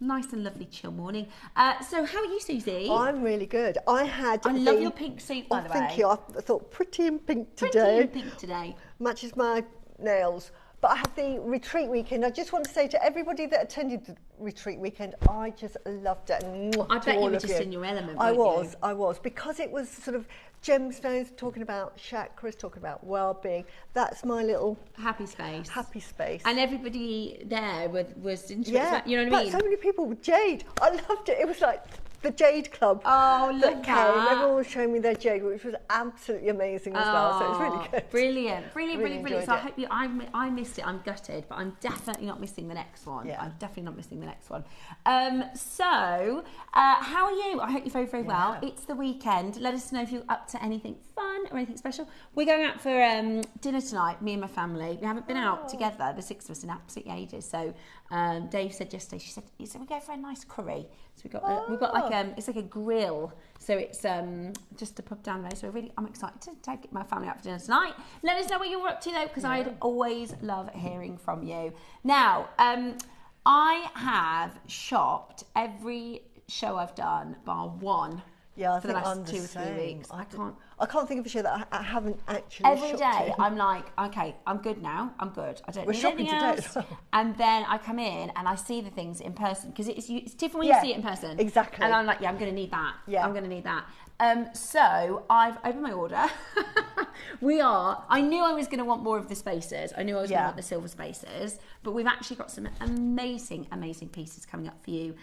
Nice and lovely chill morning. So how are you, Susie? I'm really good. I love your pink suit, by the way. Thank you. I thought pretty in pink today. Pretty in pink today. Matches my nails. But I had the retreat weekend. I just want to say to everybody that attended the retreat weekend, I just loved it. I bet you were just in your element, I weren't you? was. Because it was sort of gemstones, talking about chakras, talking about well-being. That's my little happy space. Happy space. And everybody there was into it. You know what I mean? But so many people with Jade. I loved it. It was like the Jade Club. Oh, look that came. Everyone was showing me their Jade, which was absolutely amazing as well. So it was really good. Brilliant. Brilliant. So I hope I missed it. I'm gutted, but I'm definitely not missing the next one. Yeah. I'm definitely not missing the next one. So how are you? I hope you're very, very well. It's the weekend. Let us know if you're up to anything fun or anything special. We're going out for dinner tonight, me and my family. We haven't been out together, the six of us, in absolutely ages. So Dave said yesterday, she said we go for a nice curry. So we've got like it's like a grill, so it's just a pub down there. So I'm excited to take my family out for dinner tonight. Let us know what you're up to though, because I'd always love hearing from you. Now, I have shopped every show I've done bar one. Yeah, for the last 2 or 3 weeks. I can't think of a show that I haven't actually Every day I'm like, okay, I'm good now. I'm good. I don't need anything else. And then I come in and I see the things in person, because it's different when you see it in person. Exactly. And I'm like, I'm going to need that. Yeah. I'm going to need that. So I've opened my order. I knew I was going to want more of the spaces. I knew I was going to want the silver spaces, but we've actually got some amazing, amazing pieces coming up for you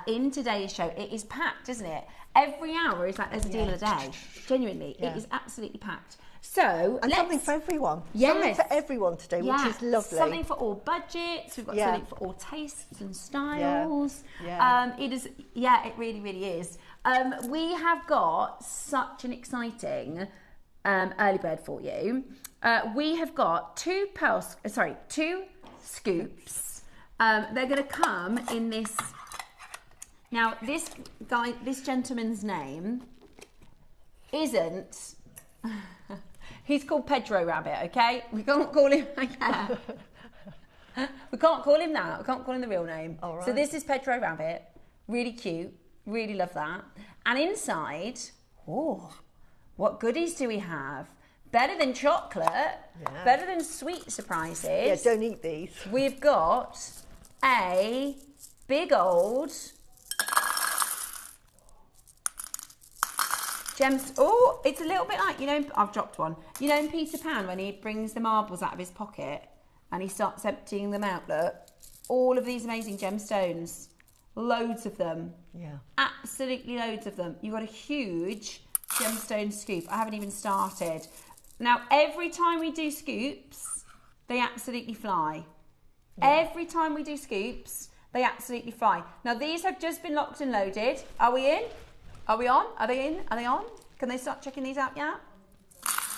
in today's show. It is packed, isn't it? Every hour is like there's a deal a day. Genuinely, it is absolutely packed. So something for everyone. Yes. Something for everyone today, which is lovely. Something for all budgets. We've got something for all tastes and styles. It is. Yeah, it really, really is. We have got such an exciting early bird for you. We have got two scoops. They're going to come in this. Now, this gentleman's name isn't. He's called Pedro Rabbit, okay? We can't call him like that. We can't call him that. We can't call him the real name. All right. So this is Pedro Rabbit. Really cute. Really love that. And inside, what goodies do we have? Better than chocolate. Better than sweet surprises. Yeah, don't eat these. We've got a big old gems. Oh, it's a little bit like, I've dropped one. In Peter Pan, when he brings the marbles out of his pocket and he starts emptying them out, look. All of these amazing gemstones. Loads of them. Yeah. Absolutely loads of them. You've got a huge gemstone scoop. I haven't even started. Now, every time we do scoops, they absolutely fly. Yeah. Every time we do scoops, they absolutely fly. Now, these have just been locked and loaded. Are we in? Are we on? Are they in? Are they on? Can they start checking these out yet?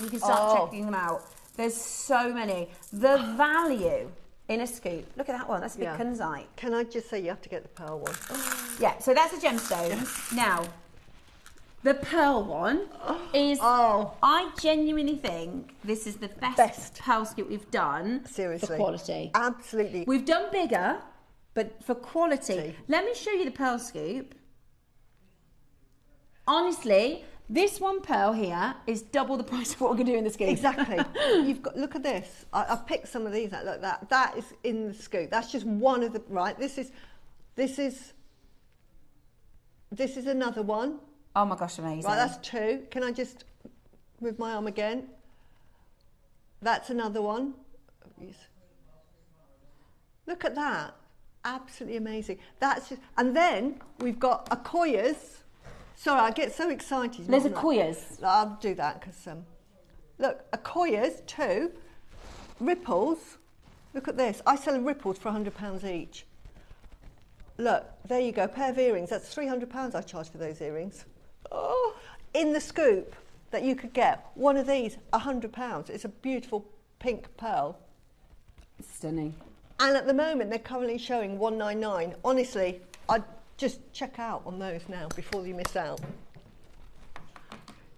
You can start checking them out. There's so many. The value in a scoop. Look at that one. That's a big kunzite. Can I just say you have to get the pearl one? Yeah, so that's a gemstone. Now, the pearl one is, I genuinely think this is the best pearl scoop we've done. Seriously. For quality. Absolutely. We've done bigger, but for quality. Let me show you the pearl scoop. Honestly, this one pearl here is double the price of what we're going to do in the scoop. Exactly. You've got, look at this. I've picked some of these out like that. That is in the scoop. That's just one of the, right? This is another one. Oh my gosh, amazing. Right, that's two. Can I just move my arm again? That's another one. Look at that. Absolutely amazing. That's just, and then we've got Akoya's. Sorry, I get so excited. There's Akoya's. I'll do that because, look, Akoya's, two. Ripples. Look at this. I sell ripples for £100 each. Look, there you go. A pair of earrings. That's £300 I charge for those earrings. Oh, in the scoop that you could get. One of these, £100. It's a beautiful pink pearl. It's stunning. And at the moment, they're currently showing £199. Honestly, I'd just check out on those now before you miss out.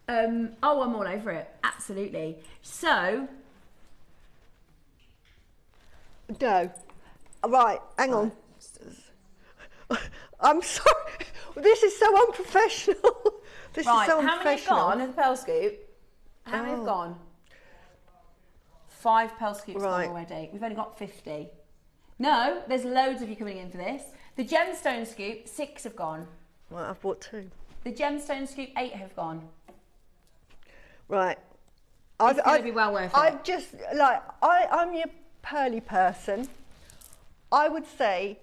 I'm all over it. Absolutely. So. No. Right, hang on. I'm sorry. This is so unprofessional. This is so unprofessional. How many have gone in the pearl scoop? How many have gone? 5 pearl scoops gone already. We've only got 50. No, there's loads of you coming in for this. The gemstone scoop, 6 have gone. Right, I've bought 2. The gemstone scoop, 8 have gone. Right. It's going to be well worth it. I've just, like, I'm your pearly person. I would say,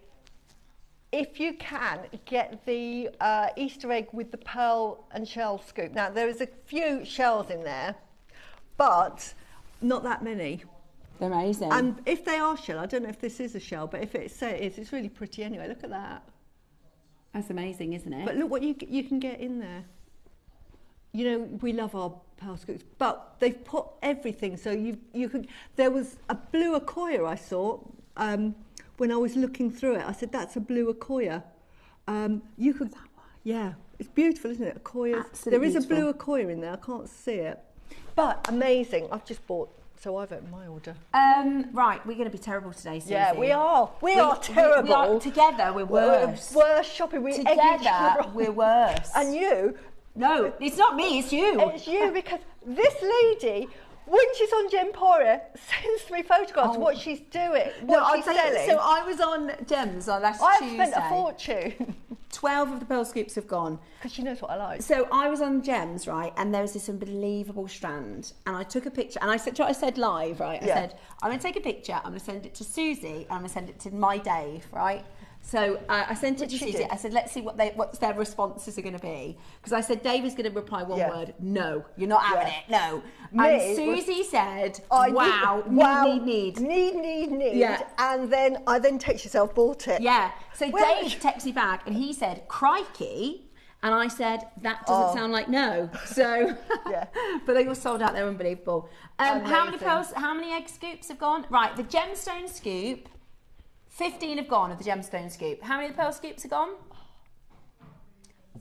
if you can, get the Easter egg with the pearl and shell scoop. Now, there is a few shells in there, but not that many. They're amazing. And if they are shell, I don't know if this is a shell, but if it is, it's really pretty anyway. Look at that. That's amazing, isn't it? But look what you can get in there. You know, we love our pearl scoops, but they've put everything. So you could. There was a blue Akoya I saw when I was looking through it. I said, "That's a blue Akoya." You could. That one? Yeah, it's beautiful, isn't it? Akoya. There is a blue Akoya in there. I can't see it, but amazing. I've just bought. So I've opened my order. Right, we're going to be terrible today, Susie. Yeah, we are. We are terrible. Together, we're worse. We're worse shopping. We egg each other on. We're worse. And you? No, it's not me, it's you. It's you, because this lady, when she's on Gemporia, sends me photographs of what she's doing, what she's selling. So I was on Gems on last Tuesday. I've spent a fortune. 12 of the pearl scoops have gone. Because she knows what I like. So I was on Gems, right, and there was this unbelievable strand, and I took a picture, and I said live, right, I said, I'm going to take a picture, I'm going to send it to Susie, and I'm going to send it to my Dave, right? So I sent it to Susie. I said, let's see what their responses are going to be. Because I said, Dave is going to reply one word, no, you're not having it, no. And Susie said, wow, need. Yeah. And then I text yourself, bought it. Yeah. So Dave texted me back and he said, crikey. And I said, that doesn't sound like no. So, but they all sold out, they're unbelievable. How many egg scoops have gone? Right, the gemstone scoop. 15 have gone of the gemstone scoop. How many of the pearl scoops have gone?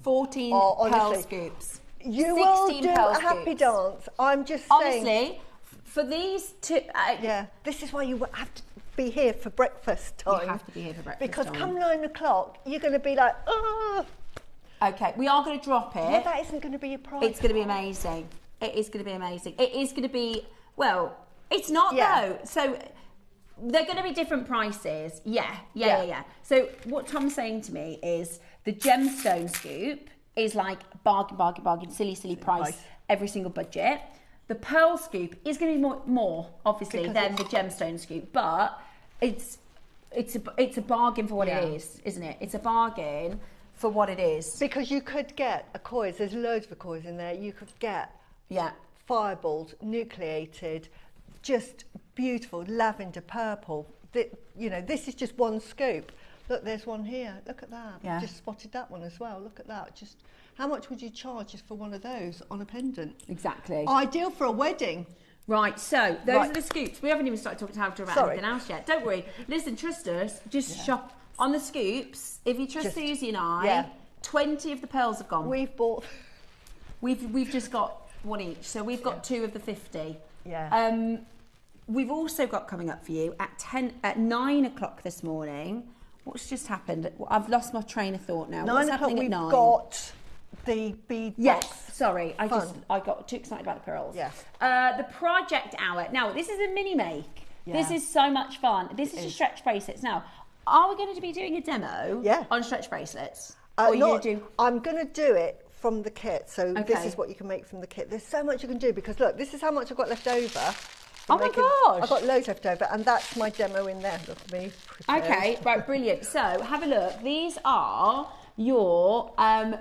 14 pearl scoops. You will do a happy dance. I'm just saying. Honestly, for these two... this is why you have to be here for breakfast time. You have to be here for breakfast because time. Come 9 o'clock, you're going to be like, oh. Okay, we are going to drop it. Yeah, that isn't going to be your price. It's going to be amazing. It is going to be amazing. It is going to be... Well, it's not though. So... They're going to be different prices. Yeah. So what Tom's saying to me is the gemstone scoop is like bargain, silly price, every single budget. The pearl scoop is going to be more obviously, than the gemstone scoop, but it's a bargain for what it is, isn't it? It's a bargain for what it is. Because you could get Akoyas, there's loads of Akoyas in there. You could get fireballs, nucleated, just beautiful lavender purple. You know, this is just one scoop. Look, there's one here. Look at that. Yeah. Just spotted that one as well. Look at that. Just how much would you charge just for one of those on a pendant? Exactly. Ideal for a wedding. Right, so those are the scoops. We haven't even started talking to about anything else yet. Don't worry. Listen, trust us. Just shop on the scoops. If you trust Susie and I, 20 of the pearls have gone. We've bought. We've just got one each. So we've got 2 of the 50. Yeah. We've also got coming up for you at 9 o'clock this morning. What's just happened? I've lost my train of thought now. 9 o'clock. We've got the bead. Yes. Sorry, I got too excited about the pearls. Yes. The project hour. Now this is a mini make. Yeah. This is so much fun. This is your stretch bracelets. Now, are we going to be doing a demo? On stretch bracelets? I'm going to do it from the kit. So this is what you can make from the kit. There's so much you can do because look, this is how much I've got left over. Oh my gosh! I've got loads left over, and that's my demo in there. Look at me. Okay, right, brilliant. So have a look. These are your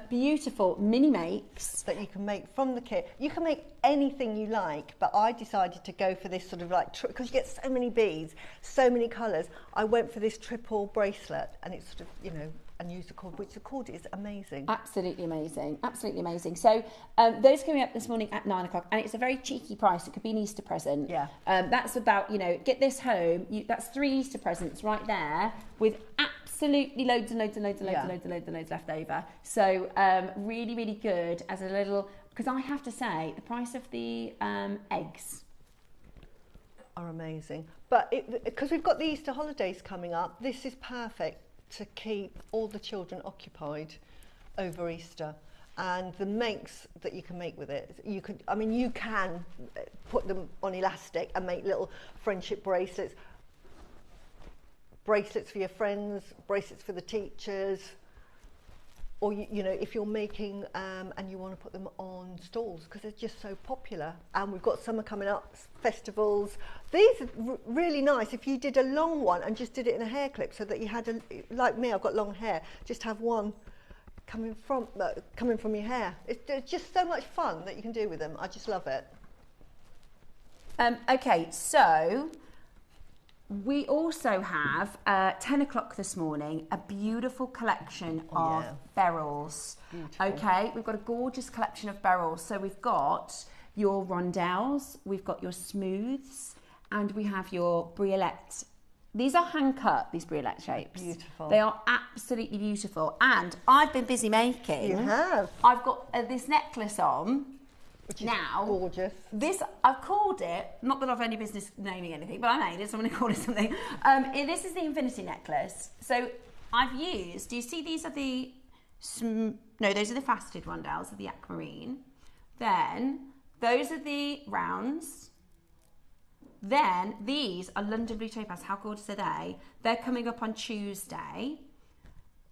beautiful mini makes that you can make from the kit. You can make anything you like, but I decided to go for this sort of like because you get so many beads, so many colours. I went for this triple bracelet, and it's sort of and use the cord, which the cord is amazing. Absolutely amazing. So those coming up this morning at 9 o'clock, and it's a very cheeky price. It could be an Easter present. Yeah. That's about, get this home. That's 3 Easter presents right there with absolutely loads left over. So really, really good as a little, because I have to say, the price of the eggs are amazing. But because we've got the Easter holidays coming up, this is perfect. to keep all the children occupied over Easter. And the makes that you can make with it, you can put them on elastic and make little friendship bracelets, bracelets for your friends, bracelets for the teachers, or you know, if you're making and you want to put them on stalls because they're just so popular. And we've got summer coming up, festivals. These are really nice if you did a long one and just did it in a hair clip, so that you had like me, I've got long hair, just have one coming from your hair. It's just so much fun that you can do with them. I just love it. Okay, so we also have 10 o'clock this morning a beautiful collection of beryls. Beautiful. Okay, we've got a gorgeous collection of beryls. So we've got your rondelles, we've got your smooths, and we have your briolette. These are hand cut, these briolette shapes. Beautiful. They are absolutely beautiful. And I've been busy making. You have. I've got this necklace on. Which is now, gorgeous. This, I've called it, not that I've any business naming anything, but I made it, so I'm going to call it something. This is the infinity necklace. So I've used, do you see these are the, no, those are the faceted rondelles of the aquamarine. Then, those are the rounds. Then, these are London Blue Topaz. How gorgeous are they? They're coming up on Tuesday.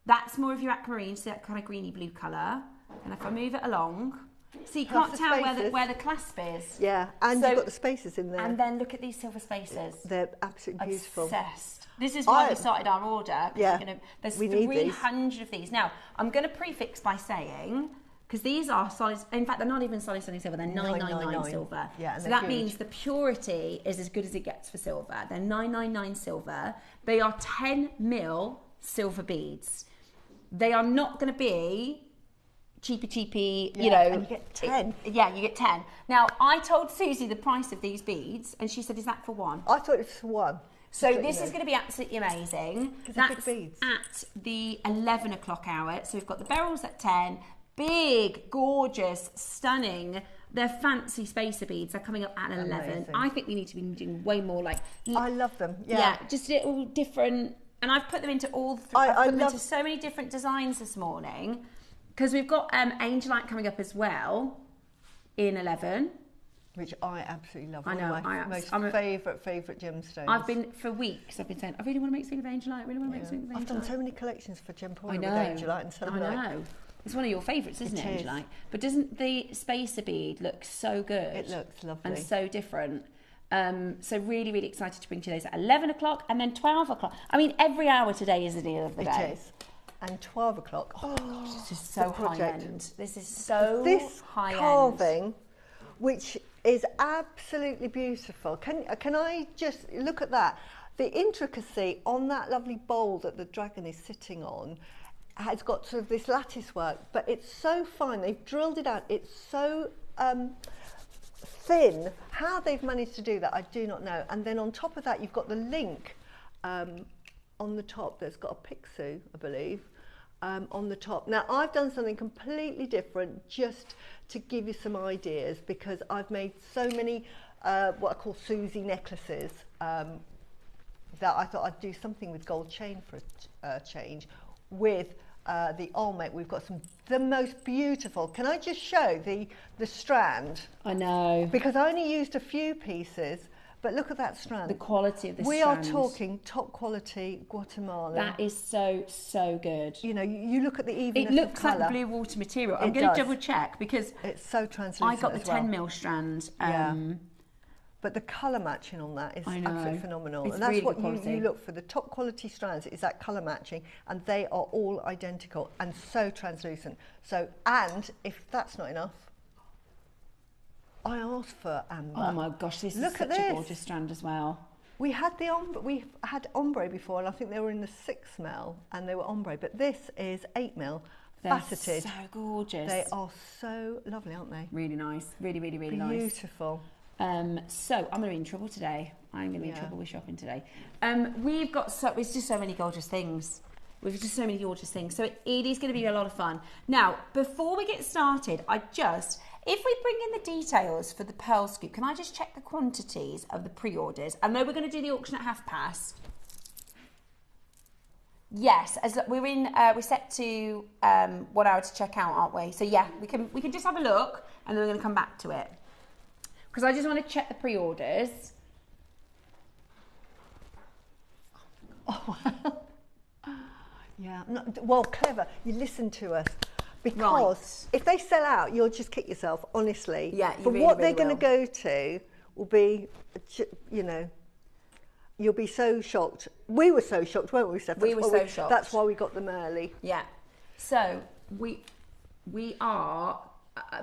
That's more of your aquamarine, so that kind of greeny blue colour. And if I move it along, so you can't tell where the clasp is. Yeah, and you've got the spaces in there. And then look at these silver spaces. They're absolutely beautiful. Obsessed. This is why we started our order. Yeah, there's 300 of these. Now, I'm going to prefix by saying, because these are solid, in fact, they're not even solid sterling silver, they're 999 silver. Yeah, so that means the purity is as good as it gets for silver. They're 999 silver. They are 10 mil silver beads. They are not going to be cheapy, you know. And you get 10. You get 10. Now, I told Susie the price of these beads, and she said, is that for one? I thought it was for one. So this is going to be absolutely amazing. That's big beads. At the 11 o'clock hour. So we've got the beryls at 10. Big, gorgeous, stunning. They're fancy spacer beads. They're coming up at 11. Amazing. I think we need to be doing way more like... I love them, Yeah, just little different... And I've put them into I've put them into so many different designs this morning. Because we've got Angelite coming up as well in 11. Which I absolutely love. I know. One of my most favourite gemstones. I've been, for weeks, I've been saying, I really want to make something with Angelite, I really want to make something with Angelite. I've done so many collections for Gemology with Angelite and Selenite. I know. It's one of your favourites, isn't it, Angelite? But doesn't the spacer bead look so good? It looks lovely. And so different. So really, really excited to bring to those at 11 o'clock and then 12 o'clock. I mean, every hour today is the deal of the day. It is. And 12 o'clock. Oh, gosh, this is so high end. This is so high end. This carving, which is absolutely beautiful. Can I just look at that? The intricacy on that lovely bowl that the dragon is sitting on has got sort of this lattice work, but it's so fine. They've drilled it out. It's so thin. How they've managed to do that, I do not know. And then on top of that, you've got the link on the top that's got a pixie, I believe. On the top. Now I've done something completely different just to give you some ideas, because I've made so many what I call Susie necklaces that I thought I'd do something with gold chain for a change. With the Olmec, we've got the most beautiful. Can I just show the strand? I know. Because I only used a few pieces. But look at that strand. The quality of the strand. We are talking top quality Guatemala. That is so good. You know, you look at the evenness of colour. It looks like blue water material. I'm going to double check because it's so translucent. I got the 10 mil strand. But the colour matching on that is absolutely phenomenal. It's and that's really what good you look for. The top quality strands is that colour matching, and they are all identical and so translucent. So, and if that's not enough, I asked for amber. Oh my gosh, this is such a gorgeous strand as well. We had we've had ombre before, and I think they were in the 6 mil, and they were ombre. But this is 8 mil, faceted. They're so gorgeous. They are so lovely, aren't they? Really nice. Really, really, really nice. Beautiful. So I'm going to be in trouble today. I'm going to be in trouble with shopping today. We've got it's just so many gorgeous things. We've just so many gorgeous things. So it is going to be a lot of fun. Now, before we get started, if we bring in the details for the pearl scoop, can I just check the quantities of the pre-orders? I know we're going to do the auction at past. Yes, as we're set to 1 hour to check out, aren't we? So yeah, we can just have a look, and then we're going to come back to it because I just want to check the pre-orders. Oh, yeah. Well, clever. You listen to us. Because if they sell out, you'll just kick yourself, honestly. Yeah, But what they're going to go to will be, you know, you'll be so shocked. We were so shocked, weren't we, Steph? We were so shocked. That's why we got them early. Yeah. So we are,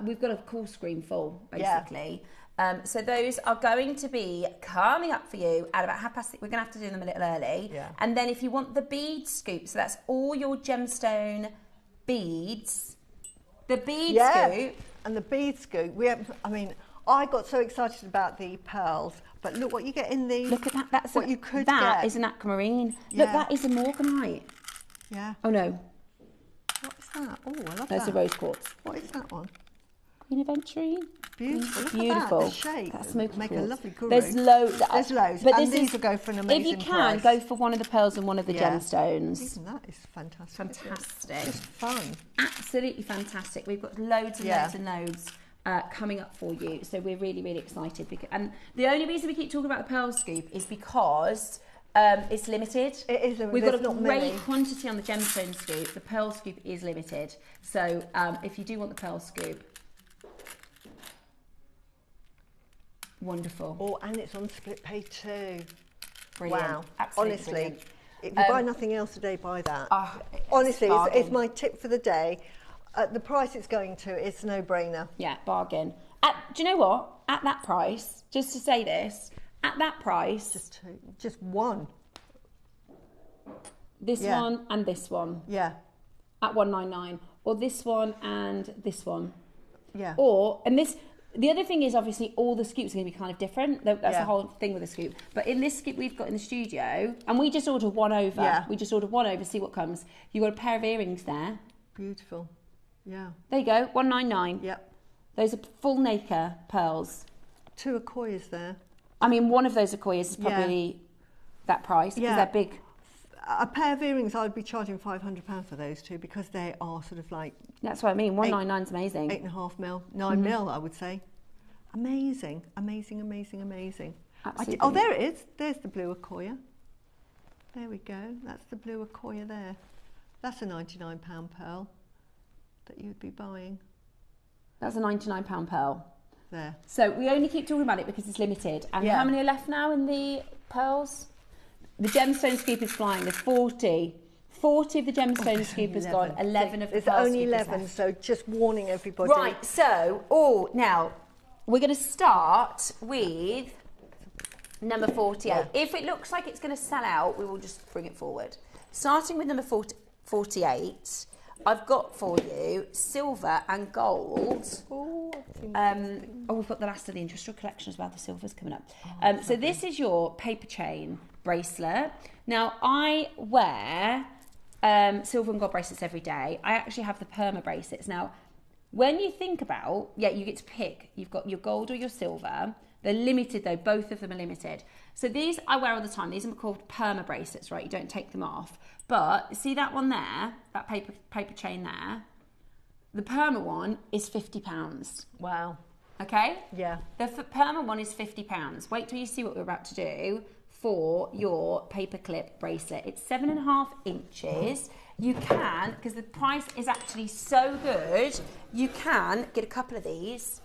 we've got a call screen full, basically. Yeah. So those are going to be coming up for you at about 6:30. We're going to have to do them a little early. Yeah. And then if you want the bead scoop, so that's all your gemstone beads, the bead scoop. And the bead scoop, I got so excited about the pearls, but look what you get in these. Look at that. That's what you could that get. Is an aquamarine. Yeah. Look, that is a morganite. Yeah. Oh no. What is that? Oh, I love that. That's a rose quartz. What is that one? Queen of Aventurine. Beautiful. Look Beautiful. At that. The shape. That's smoky Make quartz. a lovely guru. There's loads. But these will go for an amazing If you can, price. go for one of the pearls and one of the gemstones. Even that is fantastic. Fantastic. Just fun. Absolutely fantastic. We've got loads and loads and loads coming up for you. So we're really, really excited. And the only reason we keep talking about the pearl scoop is because it's limited. It is. We've got a great quantity on the gemstone scoop. The pearl scoop is limited. So if you do want the pearl scoop, wonderful. Oh, and it's on split pay too. Brilliant. Wow. Absolutely Honestly, brilliant. if you buy nothing else today, buy that. Honestly, it's it's my tip for the day. At the price it's going to, it's a no-brainer. Yeah, bargain. Do you know what? At that price, just to say this, at that price, just one. This one and this one. Yeah. At $199, or this one and this one. Yeah. The other thing is obviously all the scoops are going to be kind of different. That's the whole thing with the scoop. But in this scoop we've got in the studio, and we just order one over. Yeah. We just order one over, see what comes. You've got a pair of earrings there. Beautiful. Yeah. There you go, $199. Yep. Those are full nacre pearls. 2 Akoyas there. I mean, one of those Akoyas is probably that price because they're big. A pair of earrings, I would be charging £500 for those two because they are sort of like... That's what I mean, 199 is amazing. 8.5 mil, 9 mil, I would say. Amazing, amazing, amazing, amazing. Absolutely. Oh, there it is. There's the blue Akoya. There we go. That's the blue Akoya there. That's a £99 pearl that you'd be buying. That's a £99 pearl. There. So we only keep talking about it because it's limited. And how many are left now in the pearls? The gemstone scoop is flying. There's 40. 40 of the gemstone scoop has gone. 11 of the pearl only scoop is 11, left. so just warning everybody. Right, so, now, we're going to start with number 48. Yeah. If it looks like it's going to sell out, we will just bring it forward. Starting with number 48, I've got for you silver and gold. We've got the last of the industrial collection as well. The silver's coming up. So this is your paper chain bracelet. Now, I wear silver and gold bracelets every day. I actually have the perma bracelets. Now, when you think about, you get to pick. You've got your gold or your silver. They're limited though. Both of them are limited. So these I wear all the time. These are called perma bracelets, right? You don't take them off. But see that one there, that paper chain there? The perma one is £50. Wow. Okay? Yeah. The perma one is £50. Wait till you see what we're about to do for your paperclip bracelet. It's 7.5 inches. You can, because the price is actually so good, you can get a couple of these.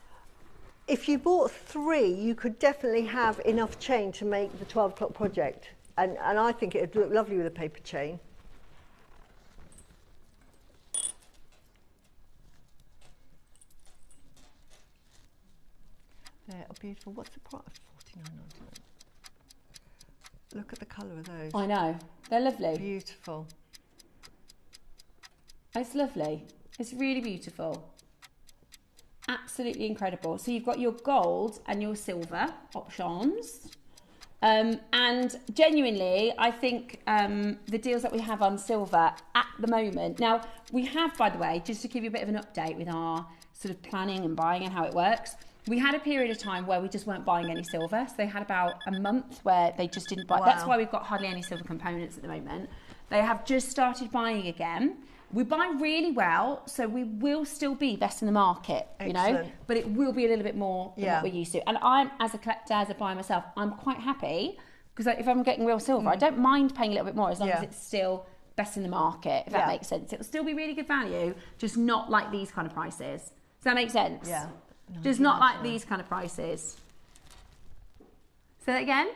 If you bought 3, you could definitely have enough chain to make the 12 o'clock project. And I think it would look lovely with a paper chain. They're beautiful. What's the price? $49.99. Look at the colour of those. I know. They're lovely. Beautiful. It's lovely. It's really beautiful. Absolutely incredible. So you've got your gold and your silver options. And genuinely, I think the deals that we have on silver at the moment. Now, we have, by the way, just to give you a bit of an update with our sort of planning and buying and how it works, we had a period of time where we just weren't buying any silver. So they had about a month where they just didn't buy. Wow. That's why we've got hardly any silver components at the moment. They have just started buying again. We buy really well, so we will still be best in the market, you know, but it will be a little bit more than what we're used to. And I'm, as a collector, as a buyer myself, I'm quite happy because if I'm getting real silver, I don't mind paying a little bit more as long as it's still best in the market, if that makes sense. It'll still be really good value, just not like these kind of prices. Does that make sense? Yeah. No, just not like these kind of prices. Say that again?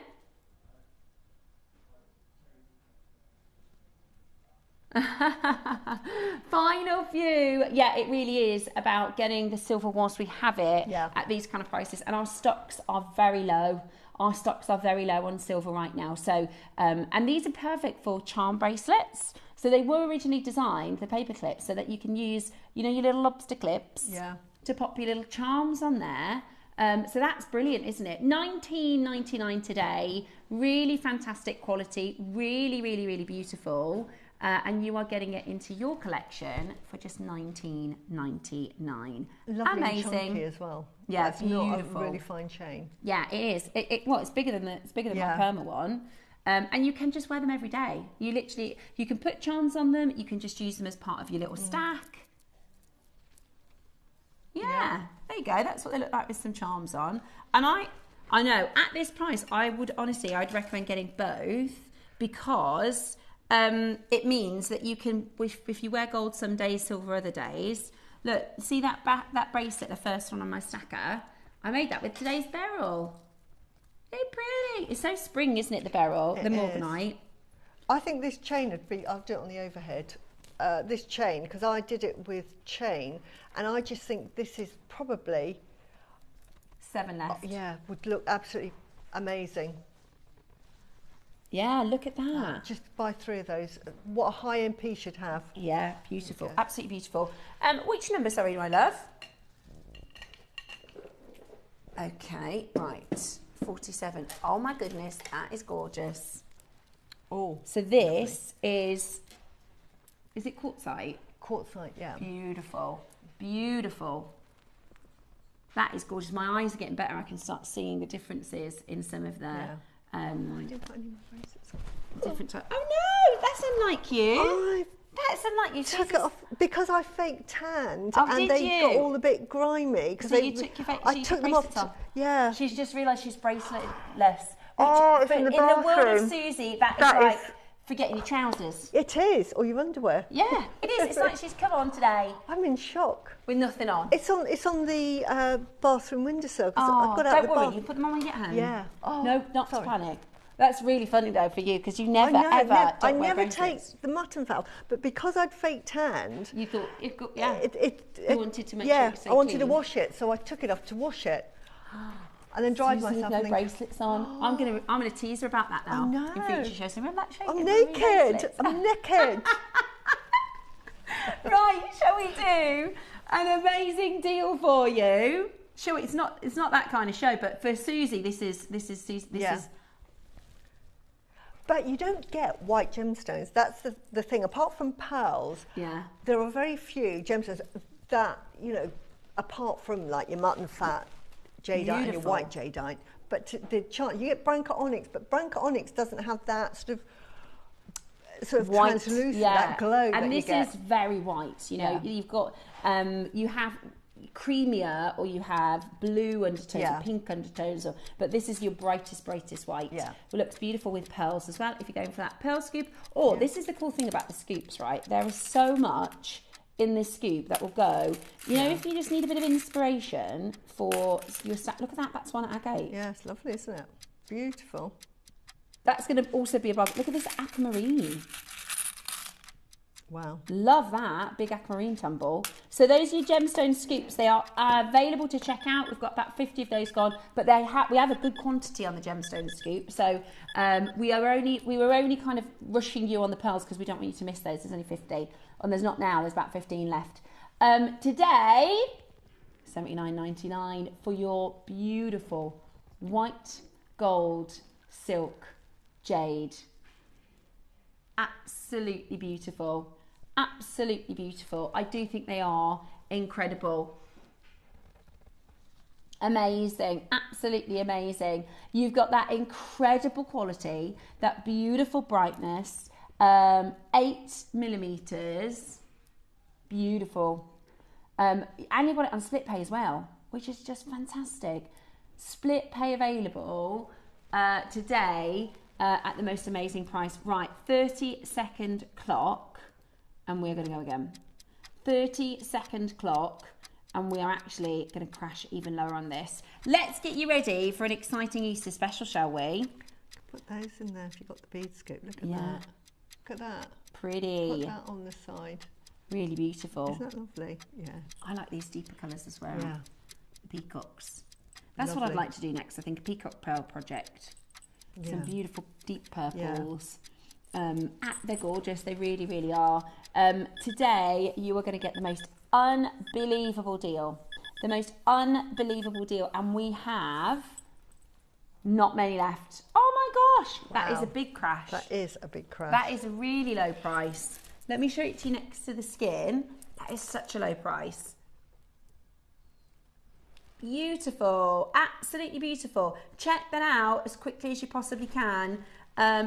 Final few. Yeah, it really is about getting the silver whilst we have it at these kind of prices, and our stocks are very low. Our stocks are very low on silver right now. So and these are perfect for charm bracelets. So they were originally designed, the paper clips, so that you can use, you know, your little lobster clips to pop your little charms on there. So that's brilliant, isn't it? $19.99 today. Really fantastic quality. Really, really, really beautiful. And you are getting it into your collection for just $19.99. Lovely and chunky as well. Yeah, it's beautiful. Not a really fine chain. Yeah, it is. Well, it's bigger than my Perma one. And you can just wear them every day. You can put charms on them. You can just use them as part of your little stack. Yeah, there you go. That's what they look like with some charms on. And I know at this price, I'd recommend getting both because it means that you can, if you wear gold some days, silver other days. Look, see that bracelet, the first one on my stacker? I made that with today's beryl. They're pretty. It's so spring, isn't it, the beryl, the morganite? I think this chain would be, I'll do it on the overhead, this chain, because I did it with chain, and I just think this is probably... 7 left. Yeah, would look absolutely amazing. Yeah, look at that. Just buy 3 of those. What a high-end piece should have. Yeah, beautiful. Okay. Absolutely beautiful. Which number, sorry, my love? Okay, right. 47. Oh my goodness, that is gorgeous. Oh. So this is it quartzite? Quartzite, yeah. Beautiful. Beautiful. That is gorgeous. My eyes are getting better. I can start seeing the differences in some of the... Yeah. I didn't put any more bracelets on. Different type. Oh no, that's unlike you. That's unlike you. Took it off because I fake tanned, and they got all a bit grimy. So you took your I took them off. Yeah. She's just realised she's braceletless. It's in the bathroom. In the world of Susie, that is like forgetting your trousers. It is, or your underwear. Yeah, it is. It's like she's come on today. I'm in shock. With nothing on. It's on the bathroom windowsill. Oh, don't worry, you put them on when you get home. Yeah. Oh, no, not to panic. That's really funny though for you because you never I never take the mutton fowl, but because I'd fake tanned, you thought you wanted to make sure it was I wanted to wash it, so I took it off to wash it, and then dried myself. No bracelets on. I'm gonna tease her about that now. Oh, no. In future shows. Remember that show? I'm naked. I'm naked. Right, shall we do an amazing deal for you? Sure, it's not that kind of show, but for Susie, this is. But you don't get white gemstones. That's the thing. Apart from pearls, there are very few gemstones that, you know, apart from like your mutton fat jadeite and your white jadeite. But you get Branca onyx, but Branca onyx doesn't have that sort of white, translucent, that glow. And that this you get. is very white. You know, you've got you have creamier, or you have blue undertones or pink undertones, but this is your brightest white. It looks beautiful with pearls as well if you're going for that pearl scoop. Or this is the cool thing about the scoops, right? There is so much in this scoop that will go, you know, if you just need a bit of inspiration for your stack. Look at that, that's one agate. Yeah, it's lovely, isn't it? Beautiful. That's going to also be above. Look at this aquamarine. Wow. Love that, big aquamarine tumble. So those are your gemstone scoops. They are available to check out. We've got about 50 of those gone, but we have a good quantity on the gemstone scoop. So we were only kind of rushing you on the pearls because we don't want you to miss those. There's only 50, and there's not now. There's about 15 left. Today, $79.99 for your beautiful white gold silk jade. Absolutely beautiful. Absolutely beautiful. I do think they are incredible. Amazing. Absolutely amazing. You've got that incredible quality, that beautiful brightness. 8mm, beautiful. And you've got it on split pay as well, which is just fantastic. Split pay available today at the most amazing price. Right, 30-second clock, and we're going to go again. 30-second clock, and we are actually going to crash even lower on this. Let's get you ready for an exciting Easter special, shall we? Put those in there if you've got the bead scoop. Look at that. Look at that. Pretty. Put that on the side. Really beautiful. Isn't that lovely? Yeah. I like these deeper colours as well. Yeah. The peacocks. That's what I'd like to do next. I think a peacock pearl project. Yeah. Some beautiful deep purples. Yeah. They're gorgeous. They really, really are. Today, you are going to get the most unbelievable deal. The most unbelievable deal. And we have not many left. Oh my gosh. Wow. That is a big crash. That is a big crash. That is a really low price. Let me show it to you next to the skin. That is such a low price. Beautiful, absolutely beautiful. Check that out as quickly as you possibly can.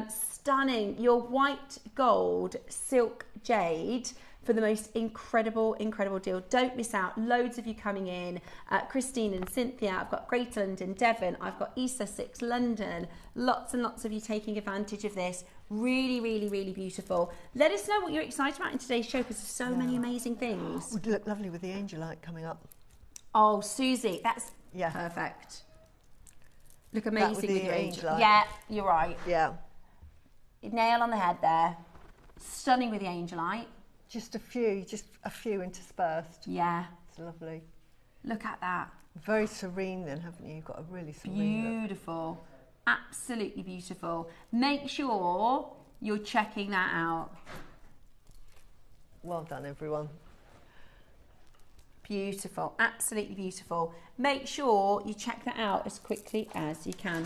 Stunning, your white gold silk jade for the most incredible, incredible deal. Don't miss out, loads of you coming in. Christine and Cynthia, I've got Greater London, Devon, I've got East Sussex, London. Lots and lots of you taking advantage of this. Really, really, really beautiful. Let us know what you're excited about in today's show because there's so many amazing things. Would look lovely with the Angelite coming up. Oh, Susie, that's perfect. Look amazing with your Angelite. Yeah, you're right. Yeah. Nail on the head there. Stunning with the Angelite. Just a few interspersed. Yeah. It's lovely. Look at that. Very serene then, haven't you? You've got a really serene beautiful. Look. Absolutely beautiful. Make sure you're checking that out. Well done, everyone. Beautiful, absolutely beautiful. Make sure you check that out as quickly as you can.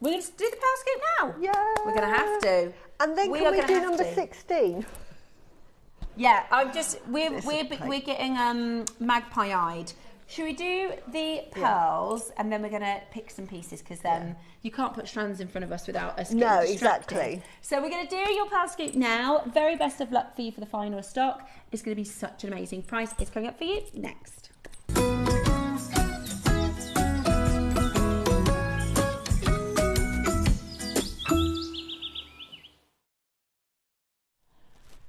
We're going to do the pearl scoop now. Yeah. We're going to have to. And then can we do number 16? Yeah, we're getting magpie-eyed. Should we do the pearls and then we're going to pick some pieces because you can't put strands in front of us without us getting distracted. Exactly. So we're going to do your pearl scoop now. Very best of luck for you for the final stock. It's going to be such an amazing price. It's coming up for you next.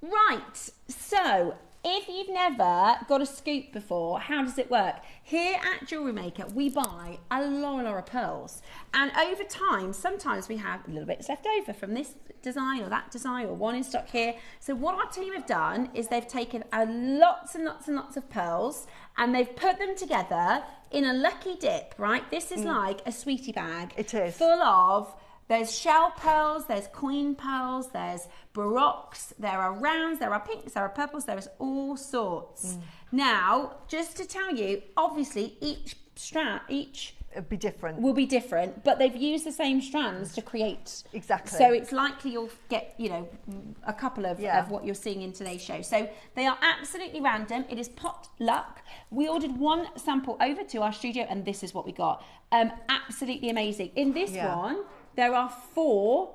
Right, so if you've never got a scoop before, how does it work? Here at JewelleryMaker, we buy a lot of pearls. And over time, sometimes we have little bits left over from this design or that design or one in stock here. So what our team have done is they've taken lots and lots and lots of pearls and they've put them together in a lucky dip, right? This is like a sweetie bag. It is. Full of, there's shell pearls, there's queen pearls, there's baroques, there are rounds, there are pinks, there are purples, there is all sorts. Now, just to tell you, obviously each strand, it'll be different. Will be different, but they've used the same strands to create. Exactly. So it's likely you'll get, a couple of what you're seeing in today's show. So they are absolutely random. It is pot luck. We ordered one sample over to our studio and this is what we got. Absolutely amazing. In this one, there are 4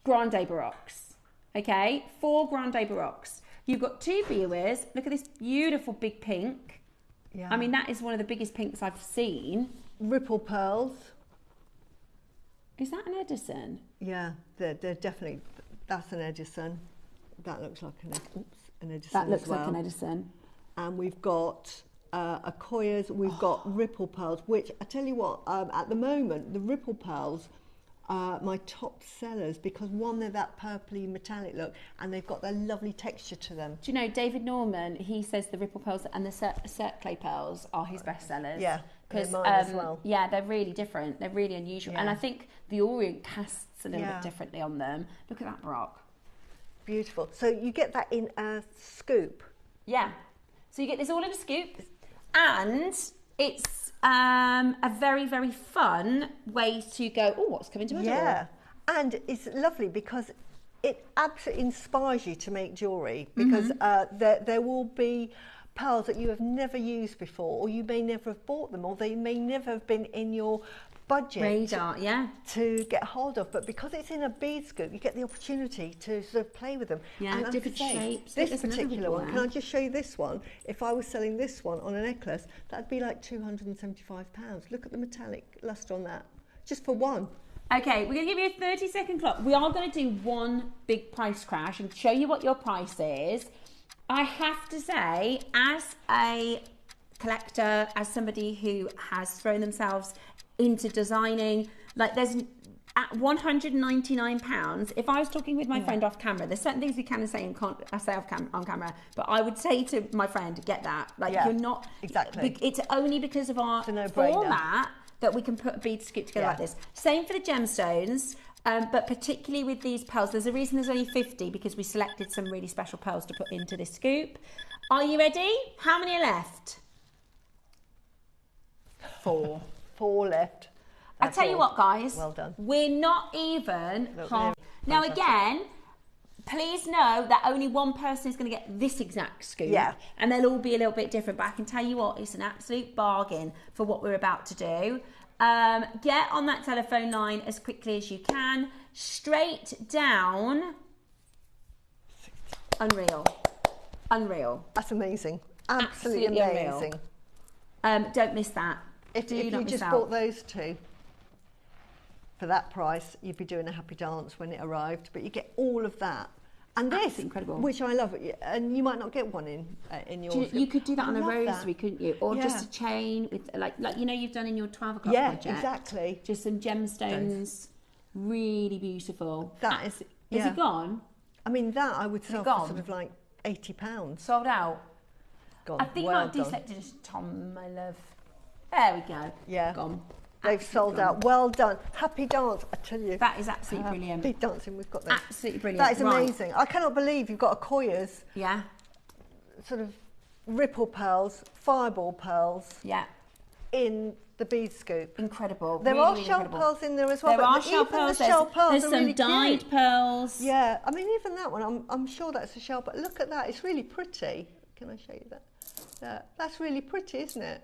grande baroques, okay? 4 grande baroques. You've got 2 viewers. Look at this beautiful big pink. Yeah. I mean, that is one of the biggest pinks I've seen. Ripple pearls. Is that an Edison? Yeah, they're definitely, that's an Edison. That looks like an Edison That looks like an Edison. And we've got Akoyas, we've got ripple pearls, which I tell you what, at the moment, the ripple pearls are my top sellers because one, they're that purpley metallic look and they've got that lovely texture to them. Do you know, David Norman, he says the ripple pearls and the cercle pearls are his best sellers. Yeah, because mine as well. Yeah, they're really different. They're really unusual. Yeah. And I think the orient casts a little bit differently on them. Look at that baroque. Beautiful. So you get that in a scoop. Yeah. So you get this all in a scoop and it's a very, very fun way to go, oh, what's coming to my door? Yeah, and it's lovely because it absolutely inspires you to make jewellery because there will be pearls that you have never used before, or you may never have bought them, or they may never have been in your budget radar, to get hold of, but because it's in a bead scoop, you get the opportunity to sort of play with them. And different shapes. This particular one, can I just show you this one? If I was selling this one on a necklace, that'd be like £275. Look at the metallic lustre on that, just for one. Okay, we're going to give you a 30-second clock. We are going to do one big price crash and show you what your price is. I have to say, as a collector, as somebody who has thrown themselves into designing, like there's at £199, if I was talking with my friend off camera, there's certain things we can say and can't say on camera, but I would say to my friend, get that. Like you're not... Exactly. It's only because of our format that we can put a bead scoop together like this. Same for the gemstones. But particularly with these pearls, there's a reason there's only 50, because we selected some really special pearls to put into this scoop. Are you ready? How many are left? 4. 4 left. I tell you what, guys. Well done. We're not even half. Now again, please know that only one person is going to get this exact scoop. Yeah. And they'll all be a little bit different. But I can tell you what, it's an absolute bargain for what we're about to do. Get on that telephone line as quickly as you can. Straight down. Unreal. Unreal. That's amazing. Absolutely amazing. Don't miss that. If you just bought those two for that price, you'd be doing a happy dance when it arrived. But you get all of that. And this, incredible, which I love, and you might not get one in yours. You could do that on a rosary, couldn't you? Or just a chain with, like you know, you've done in your 12 o'clock project. Yeah, exactly. Just some gemstones, really beautiful. That is. Is it gone? I mean, that I would sell for sort of like £80. Sold out. Gone. I think I've deselected Tom, my love. There we go. Yeah. Gone. They've sold out. Well done. Happy dance, I tell you. That is absolutely brilliant. Happy dancing, we've got that. Absolutely brilliant. That is amazing. I cannot believe you've got a Koya's. Yeah. Sort of ripple pearls, fireball pearls. Yeah. In the bead scoop. Incredible. There are shell pearls in there as well. There are shell pearls. There's some really dyed cute. pearls. Yeah. I mean, even that one, I'm sure that's a shell, but look at that. It's really pretty. Can I show you that? That's really pretty, isn't it?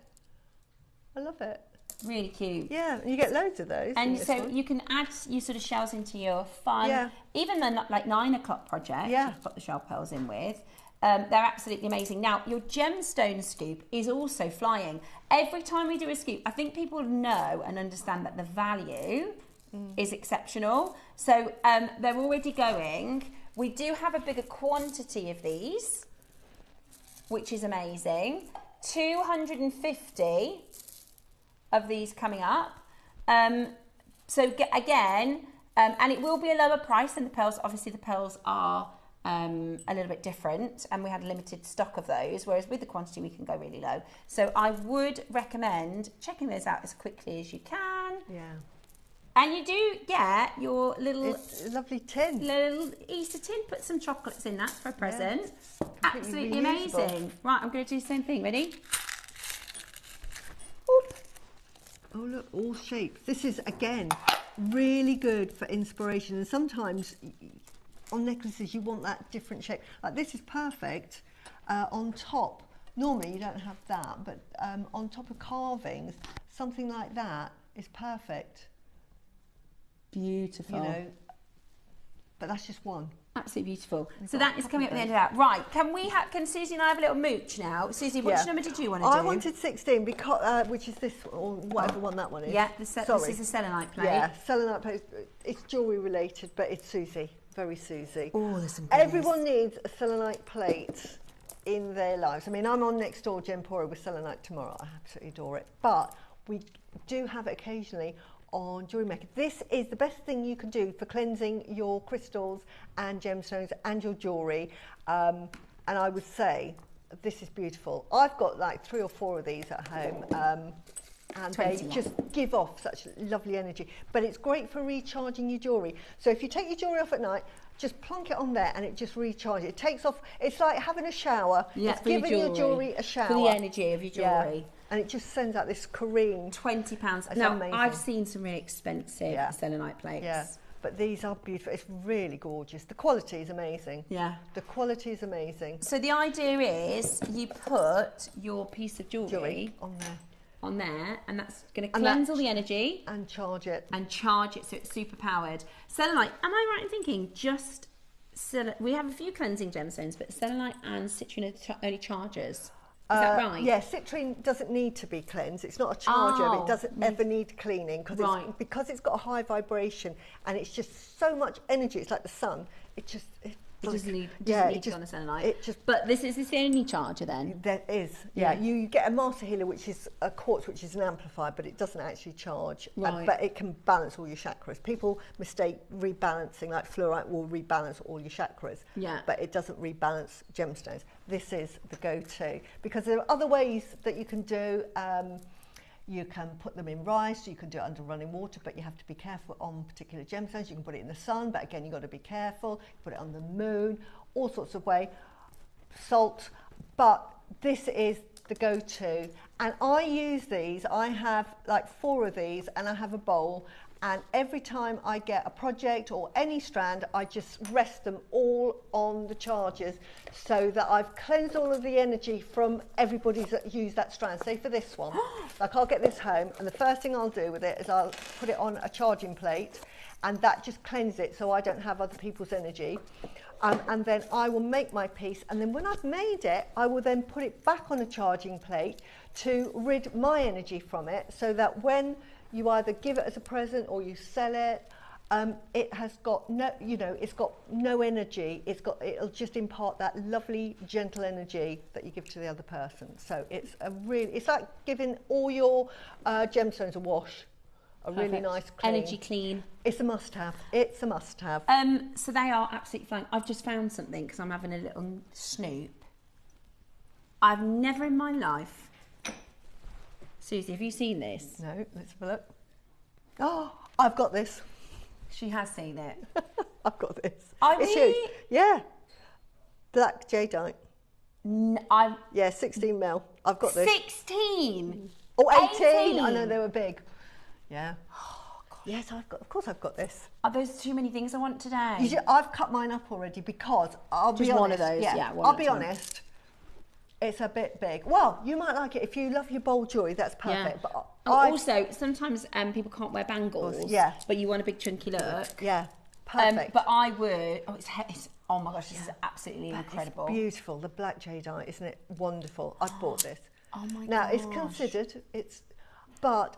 I love it. Really cute. Yeah, you get loads of those. And so you can add your sort of shells into your fun, even the like 9 o'clock project, you've got the shell pearls in with. They're absolutely amazing. Now, your gemstone scoop is also flying. Every time we do a scoop, I think people know and understand that the value is exceptional. So they're already going. We do have a bigger quantity of these, which is amazing. 250 of these coming up. So again, and it will be a lower price than the pearls. Obviously the pearls are a little bit different, and we had a limited stock of those, whereas with the quantity we can go really low. So I would recommend checking those out as quickly as you can. Yeah. And you do get your little lovely tin, little Easter tin. Put some chocolates in that for a present. Absolutely amazing. Right, I'm going to do the same thing. Ready? Oop. Oh look, all shapes. This is again really good for inspiration, and sometimes on necklaces you want that different shape. Like this is perfect on top. Normally you don't have that, but on top of carvings, something like that is perfect. Beautiful. You know, but that's just one. Absolutely beautiful. So that is coming up at the end of that. Right, can Susie and I have a little mooch now? Susie, which number did you want to do? I wanted 16, because, which is this one, or whatever one that one is. Yeah, this is a selenite plate. Yeah, selenite plate. It's jewellery related, but it's Susie. Very Susie. Oh, there's some goodness. Everyone needs a selenite plate in their lives. I mean, I'm on next door Gempora with selenite tomorrow. I absolutely adore it. But we do have it occasionally on JewelleryMaker. This is the best thing you can do for cleansing your crystals and gemstones and your jewellery. And I would say this is beautiful. I've got like 3 or 4 of these at home. And they just give off such lovely energy. But it's great for recharging your jewellery. So if you take your jewellery off at night, just plonk it on there and it just recharges. It takes off, it's like having a shower. Yeah, it's giving your jewellery a shower. For the energy of your jewellery. Yeah. And it just sends out this careen. £20. It's now, amazing. I've seen some really expensive selenite plates. Yeah. But these are beautiful. It's really gorgeous. The quality is amazing. Yeah. The quality is amazing. So the idea is you put your piece of jewellery on there. And that's going to cleanse all the energy. And charge it. And charge it so it's super powered. Selenite, am I right in thinking we have a few cleansing gemstones, but selenite and citrine are only chargers? Is that right? Yeah, citrine doesn't need to be cleansed. It's not a charger. But it doesn't ever need cleaning because it's got a high vibration and it's just so much energy. It's like the sun. It doesn't need to on a selenite. But this is the only charger then? There is. Yeah. You get a master healer, which is a quartz, which is an amplifier, but it doesn't actually charge. Right. But it can balance all your chakras. People mistake rebalancing, like fluorite will rebalance all your chakras. Yeah. But it doesn't rebalance gemstones. This is the go-to because there are other ways that you can do. You can put them in rice, you can do it under running water, but you have to be careful on particular gemstones. You can put it in the sun, but again, you've got to be careful. Put it on the moon, all sorts of way. Salt, but this is the go-to. And I use these, I have like 4 of these, and I have a bowl. And every time I get a project or any strand, I just rest them all on the chargers so that I've cleansed all of the energy from everybody that used that strand. Say for this one, like I'll get this home and the first thing I'll do with it is I'll put it on a charging plate and that just cleanses it so I don't have other people's energy. And then I will make my piece, and then when I've made it, I will then put it back on a charging plate to rid my energy from it so that when you either give it as a present or you sell it. It has got no, it's got no energy. It'll just impart that lovely, gentle energy that you give to the other person. So it's like giving all your gemstones a wash, a really nice clean. Energy clean. It's a must-have. It's a must-have. So they are absolutely fine. I've just found something because I'm having a little snoop. I've never in my life. Susie, have you seen this? No, let's have a look. Oh, I've got this. She has seen it. I've got this. It's huge. Yeah. Black Jadeite. Yeah, 16 mil. I've got this. 16? Oh, 18. I know they were big. Yeah. Oh, gosh. Yes, of course I've got this. Are those too many things I want today? I've cut mine up already because I'll be honest. One of those, yeah. I'll be honest. It's a bit big. Well, you might like it. If you love your bold jewellery, that's perfect. Yeah. But also, sometimes people can't wear bangles. Yeah. But you want a big chunky look. Yeah, perfect. But I would... Oh my gosh, this is absolutely incredible. It's beautiful. The black Jadeite, isn't it wonderful? I've bought this. Oh my gosh. Now, it's considered, but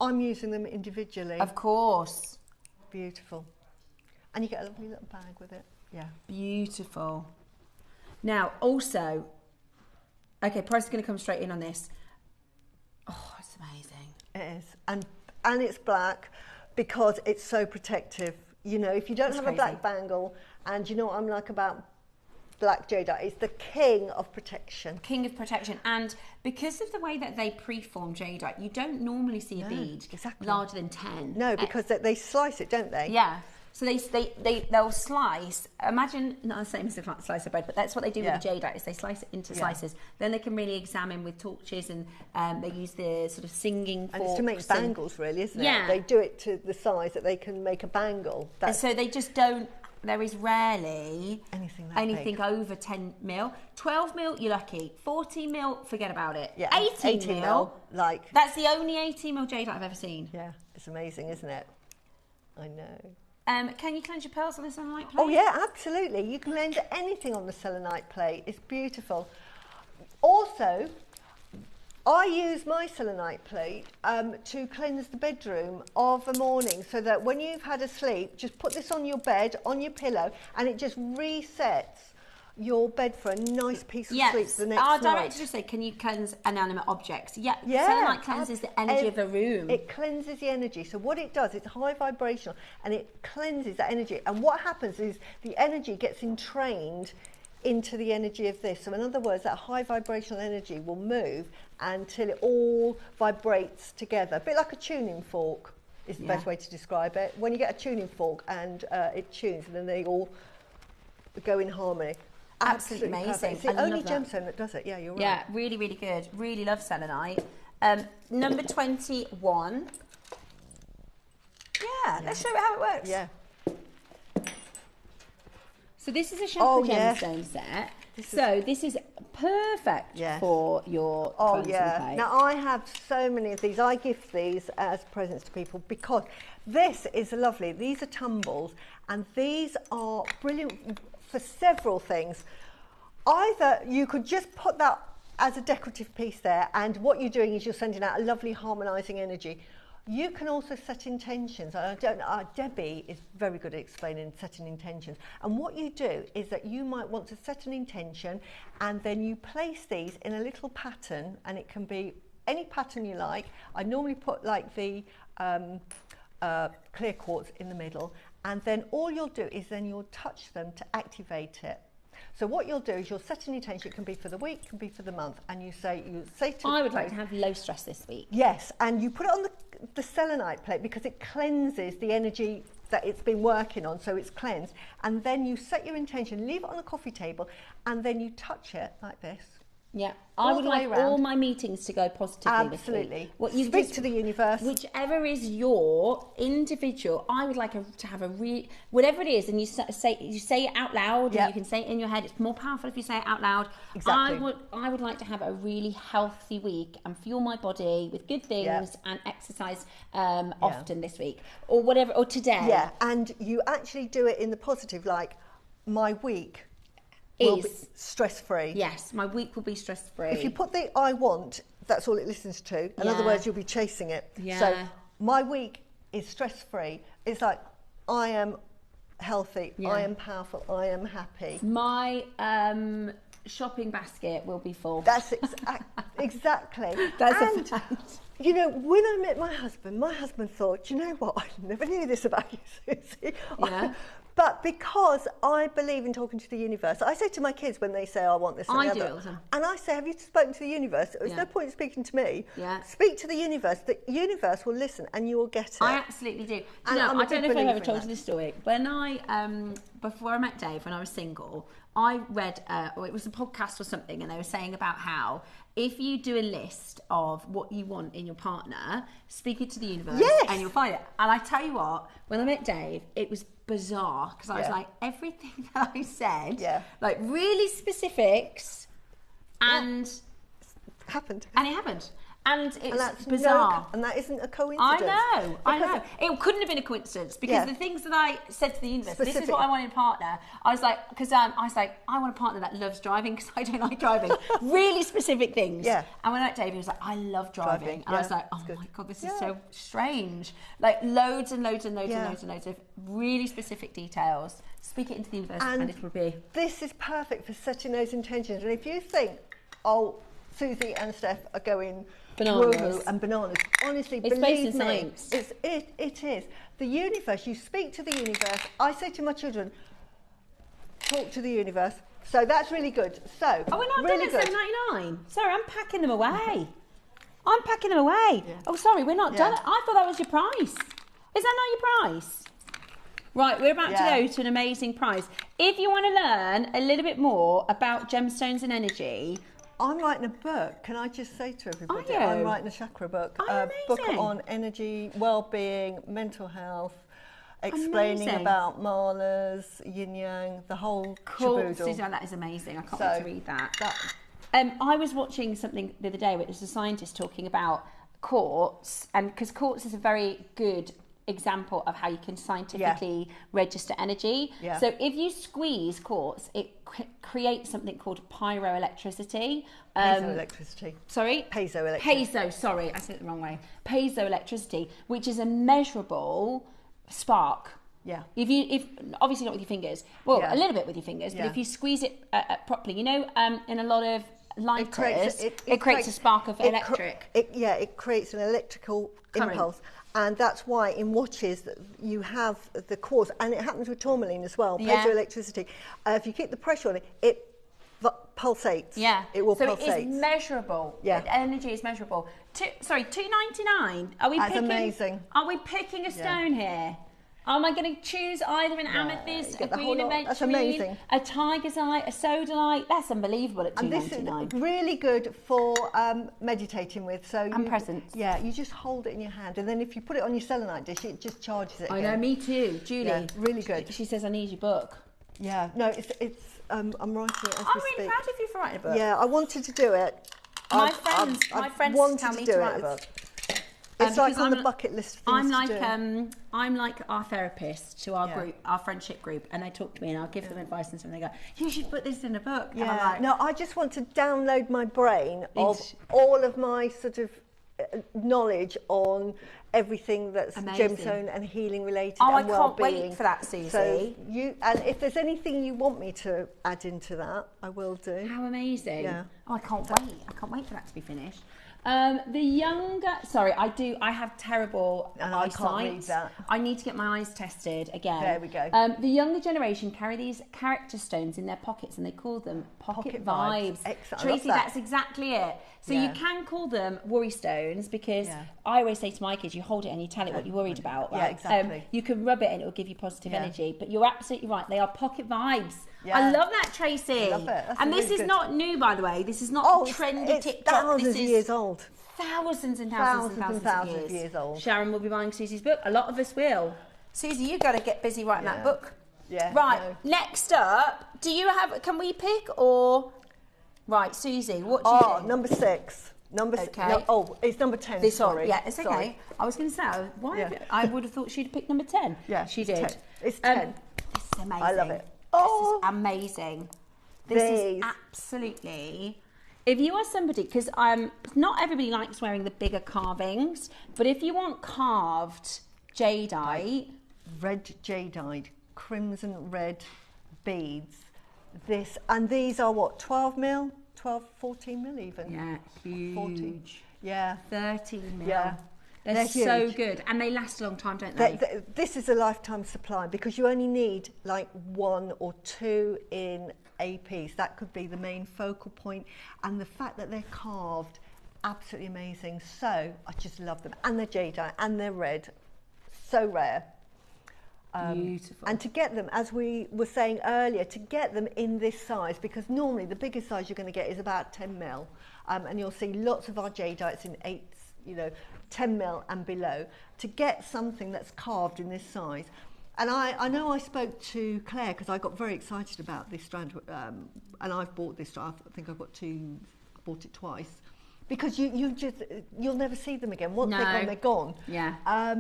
I'm using them individually. Of course. Beautiful. And you get a lovely little bag with it. Yeah. Beautiful. Now, also... Okay, price is going to come straight in on this. Oh, it's amazing. It is. And it's black because it's so protective. You know, if you don't have a black bangle, and you know what I'm like about black jadeite, it's the king of protection. King of protection. And because of the way that they preform jadeite, you don't normally see a bead larger than 10. No, because they slice it, don't they? Yeah. So they'll slice. Imagine not the same as a slice of bread, but that's what they do with the jadeite. Is they slice it into slices. Then they can really examine with torches, and they use the sort of singing forks. And it's to make bangles, really, isn't it? Yeah. They do it to the size that they can make a bangle. And so they just don't. There is rarely anything over 10 mil. 12 mil, you're lucky. 14 mil, forget about it. Yeah, 18 mil, like that's the only 18 mil jadeite I've ever seen. Yeah, it's amazing, isn't it? I know. Can you cleanse your pearls on the selenite plate? Oh yeah, absolutely. You can cleanse anything on the selenite plate. It's beautiful. Also, I use my selenite plate to cleanse the bedroom of a morning, so that when you've had a sleep, just put this on your bed, on your pillow, and it just resets your bed for a nice piece of sleep the next night. Our director just said, can you cleanse inanimate objects? Yeah, selenite cleanses the energy of the room. It cleanses the energy. So what it does, it's high vibrational, and it cleanses that energy. And what happens is the energy gets entrained into the energy of this. So in other words, that high vibrational energy will move until it all vibrates together. A bit like a tuning fork is the best way to describe it. When you get a tuning fork and it tunes, and then they all go in harmony. Absolutely amazing. Perfect. It's the only gemstone that does it. Yeah, you're right. Yeah, really, really good. Really love selenite. Number 21. Yeah, let's show it how it works. Yeah. So this is a chakra gemstone set. This is perfect for your play. Now I have so many of these. I gift these as presents to people because this is lovely. These are tumbles, and these are brilliant for several things. Either you could just put that as a decorative piece there, and what you're doing is you're sending out a lovely harmonising energy. You can also set intentions. Debbie is very good at explaining setting intentions. And what you do is that you might want to set an intention, and then you place these in a little pattern, and it can be any pattern you like. I normally put like the clear quartz in the middle, and then all you'll do is then you'll touch them to activate it. So what you'll do is you'll set an intention. It can be for the week, can be for the month, and you say to I would like to have low stress this week. Yes, and you put it on the selenite plate because it cleanses the energy that it's been working on, so it's cleansed. And then you set your intention, leave it on a coffee table, and then you touch it like this. Yeah, I would like all my meetings to go positively. Absolutely. What you speak to the universe. Whichever is your individual, I would like to have whatever it is, and you say it out loud, and you can say it in your head. It's more powerful if you say it out loud. Exactly. I would like to have a really healthy week and fuel my body with good things and exercise often this week or whatever, or today. Yeah, and you actually do it in the positive, like my week will be stress-free. Yes, my week will be stress-free. If you put the I want, that's all it listens to. In other words, you'll be chasing it. Yeah. So my week is stress-free. It's like I am healthy, I am powerful, I am happy. My shopping basket will be full. That's exactly. That's a fact. You know, when I met my husband thought, you know what, I never knew this about you, Susie. Yeah. But because I believe in talking to the universe, I say to my kids when they say, I want this and the other. And I say, have you spoken to the universe? There's no point in speaking to me. Yeah. Speak to the universe. The universe will listen and you will get it. I absolutely do. I don't know if I've ever told you this story. When before I met Dave, when I was single, I read, or it was a podcast or something, and they were saying about how if you do a list of what you want in your partner, speak it to the universe, and you'll find it. And I tell you what, when I met Dave, it was bizarre because I was like, everything that I said, like really specifics, and happened. And it happened. And it's bizarre. And that isn't a coincidence. I know. It couldn't have been a coincidence because the things that I said to the universe, this is what I want in a partner. I was like, because I was like, I want a partner that loves driving because I don't like driving. Really specific things. Yeah. And when I met David, he was like, I love driving. And I was like, oh my God, this is so strange. Like loads and loads and loads and loads and loads of really specific details. Speak it into the universe and it will be. This is perfect for setting those intentions. And if you think, oh, Susie and Steph are going bananas and bananas. Honestly, it's believe me, science. It is. The universe, you speak to the universe. I say to my children, talk to the universe. So that's really good. So, we're not really done at $7.99. Sorry, I'm packing them away. I'm packing them away. Yeah. Oh, sorry, we're not done. I thought that was your price. Is that not your price? Right, we're about to go to an amazing prize. If you want to learn a little bit more about gemstones and energy, I'm writing a book. Can I just say to everybody, Are you? I'm writing a chakra book. Oh, book on energy, well-being, mental health, explaining about malas, yin yang, the whole caboodle. Suzanne, that is amazing. I can't wait to read that. I was watching something the other day where it was a scientist talking about quartz, and because quartz is a very good example of how you can scientifically register energy. So if you squeeze quartz, it creates something called pyroelectricity. Piezoelectricity. Sorry? Piezoelectricity. Piezo, sorry, I said it the wrong way. Piezoelectricity, which is a measurable spark. Yeah. If obviously not with your fingers, well, a little bit with your fingers, but if you squeeze it properly, you know, in a lot of lighters, it creates a spark of electric. It creates an electrical impulse. And that's why in watches you have the quartz, and it happens with tourmaline as well, piezoelectricity. If you keep the pressure on it, it pulsates. Yeah, it will pulsate. So it is measurable. Yeah, the energy is measurable. $2.99. Are we That's picking? Amazing. Are we picking a stone here? Am I going to choose either an amethyst, a green aventurine, a tiger's eye, a sodalite? That's unbelievable at $2.99. And this is really good for meditating with. And presents. Yeah, you just hold it in your hand, and then if you put it on your selenite dish, it just charges it. I know, me too. Julie, really good. She says, I need your book. Yeah, no, it's I'm writing it as I'm we really speak. proud of you for writing a book. Yeah, I wanted to do it. My friends tell me to write a book. It's like on I'm the bucket list of things to do. I'm like our therapist to our group, our friendship group, and they talk to me and I'll give them advice and stuff and they go, you should put this in a book. Yeah. And I'm like, no, I just want to download my brain of all of my sort of knowledge on everything that's gemstone and healing related and I can't well-being. wait for that, Susie. So and if there's anything you want me to add into that, I will do. How amazing. Yeah. Oh, I can't wait. I can't wait for that to be finished. The younger, sorry, I have terrible eyesight. I can't read that. I need to get my eyes tested again. There we go. The younger generation carry these character stones in their pockets and they call them pocket vibes. Excellent. Tracy, that's exactly it. So you can call them worry stones because I always say to my kids, you hold it and you tell it what you're worried about. Right? Yeah, exactly. You can rub it and it will give you positive energy, but you're absolutely right. They are pocket vibes. Yeah. I love that, Tracy. I love it. That's and this really is good. not new, by the way. This is not trendy it's TikTok. Thousands this of is years old. Thousands and thousands of years old. Sharon will be buying Susie's book. A lot of us will. Susie, you've got to get busy writing that book. Yeah. Right. Next up, do you have? Can we pick or? Right, Susie. What do you think? Number 6. Number okay. No, it's number 10. This sorry. one. Yeah, it's okay. Sorry. I was going to say, I would have thought she'd picked number 10. Yeah, she did. 10. It's 10. This is amazing. I love it. This is amazing. This is absolutely. If you are somebody, because not everybody likes wearing the bigger carvings, but if you want carved jadeite, red jadeite, crimson red beads, these are what, 12 mil, 12, 14 mil even. Yeah, huge. 14. Yeah, 13 mil. Yeah. They're so good and they last a long time, don't they? This is a lifetime supply because you only need like 1 or 2 in a piece. That could be the main focal point, and the fact that they're carved, absolutely amazing. So I just love them, and they're jadeite and they're red, so rare. Beautiful. And to get them, as we were saying earlier, to get them in this size, because normally the biggest size you're going to get is about 10 mil, and you'll see lots of our jadeites in 8s, 10 mil and below. To get something that's carved in this size. And I know I spoke to Claire because I got very excited about this strand, and I've bought this strand. I think I've got 2, I bought it twice, because you'll never see them again. Once they're gone, they're gone. Yeah.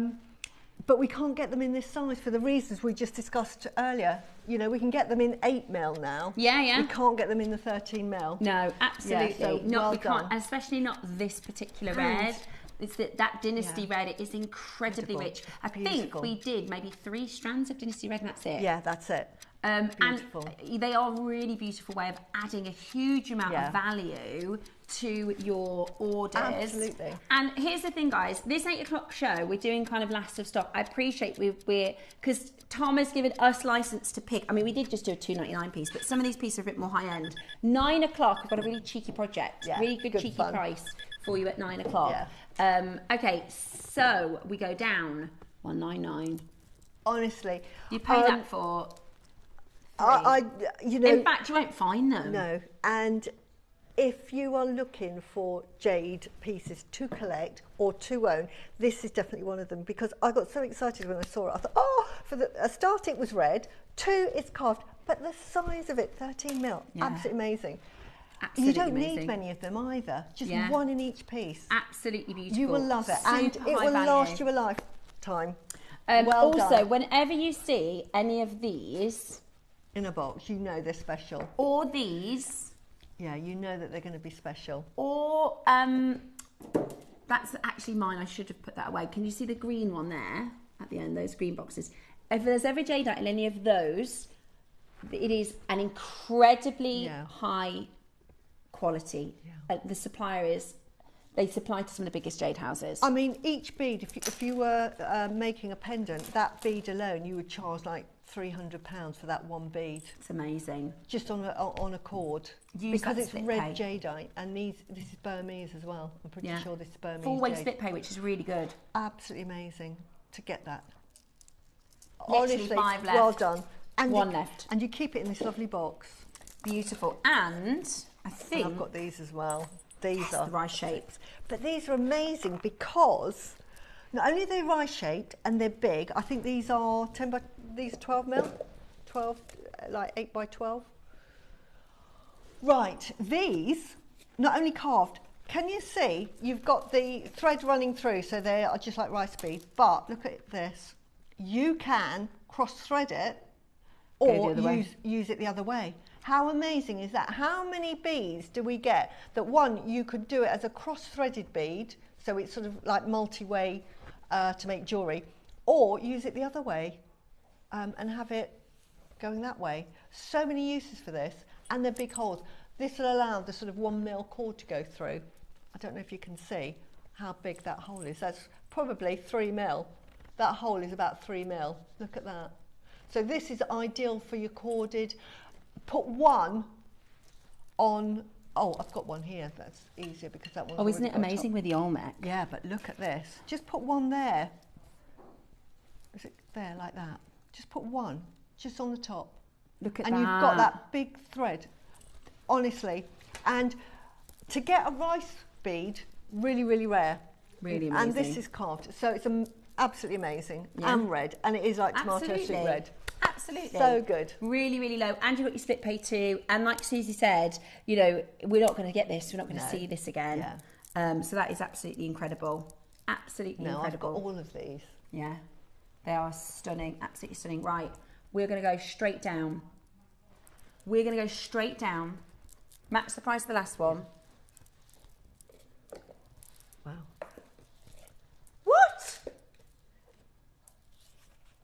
But we can't get them in this size for the reasons we just discussed earlier. We can get them in 8 mil now. Yeah, yeah. We can't get them in the 13 mil. No, absolutely. Yeah, so we can't, especially not this particular red. It's that Dynasty red. It is incredibly rich. I think we did maybe 3 strands of Dynasty red, and that's it. Yeah, that's it. Beautiful. And they are a really beautiful way of adding a huge amount of value to your orders. Absolutely. And here's the thing, guys. This 8 o'clock show, we're doing kind of last of stock. I appreciate we're because Tom has given us license to pick. I mean, we did just do a $2.99 piece, but some of these pieces are a bit more high end. 9 o'clock, we've got a really cheeky project. Yeah, really good cheeky fun. price for you at 9 o'clock. Yeah. Okay, so we go down $199. Honestly, you pay that for. In fact, you won't find them. No, and if you are looking for jade pieces to collect or to own, this is definitely one of them, because I got so excited when I saw it. I thought, for a start, it was red. 2, it's carved, but the size of it, 13 mil, absolutely amazing. Absolutely you don't amazing. Need many of them either, just 1 in each piece. Absolutely beautiful. You will love it, and it will last you a lifetime. Well done. Whenever you see any of these in a box, they're special. Or these. Yeah, that they're going to be special. Or, that's actually mine. I should have put that away. Can you see the green one there at the end, those green boxes? If there's ever jadeite in any of those, it is an incredibly high quality. The supplier they supply to some of the biggest jade houses. I mean, each bead, if you were making a pendant, that bead alone, you would charge like £300 for that one bead. It's amazing. Just on a cord. Because it's red jadeite, and this is Burmese as well. I'm pretty sure this is Burmese. Full-weight split pay, which is really good. Absolutely amazing to get that. Literally honestly, 5 left. well done. And 1 left. And you keep it in this lovely box. Beautiful. And I think I've got these as well. These are the rice shaped. But these are amazing because not only are they rice shaped and they're big. I think these are 12 mil. 12. like 8 by 12. Right, these, not only carved, can you see you've got the thread running through, so they are just like rice beads, but look at this. You can cross thread it or use it the other way. How amazing is that? How many beads do we get that one, you could do it as a cross-threaded bead, so it's sort of like multi-way to make jewellery, or use it the other way and have it going that way. So many uses for this, and they're big holes. This will allow the sort of 1 mil cord to go through. I don't know if you can see how big that hole is. That's probably 3 mil. That hole is about 3 mil. Look at that. So this is ideal for your corded. Put one on, oh, I've got one here. That's easier because that one. Oh, isn't it amazing with the Olmec? Yeah, but look at this. Just put one there. Is it there like that? Just put one, just on the top. Look at that. And you've got that big thread, honestly. And to get a rice bead, really, really rare. Really amazing. And this is carved. So it's absolutely amazing. Yeah. And red. And it is like tomato soup red. Absolutely. So good. Really, really low. And you've got your split pay too. And like Susie said, you know, we're not going to get this. We're not going to see this again. Yeah. So that is absolutely incredible. Absolutely incredible. I've got all of these. Yeah. They are stunning. Absolutely stunning. Right. We're going to go straight down. We're going to go straight down. Match the price of the last one. Wow. What?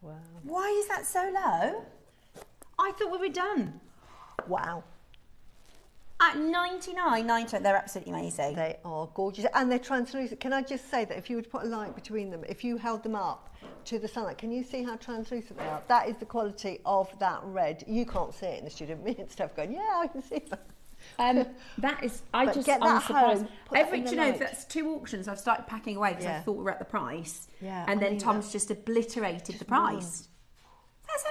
Wow. Why is that so low? I thought we were done. Wow. At $99.90, they're absolutely amazing. They are gorgeous and they're translucent. Can I just say that if you were to put a light between them, if you held them up to the sunlight, can you see how translucent they are? That is the quality of that red. You can't see it in the studio. Me and Steph going, yeah, I can see that. That is, I'm surprised. Do you know, that's 2 auctions I've started packing away because I thought we were at the price. Yeah. And then Tom's just obliterated the price. That's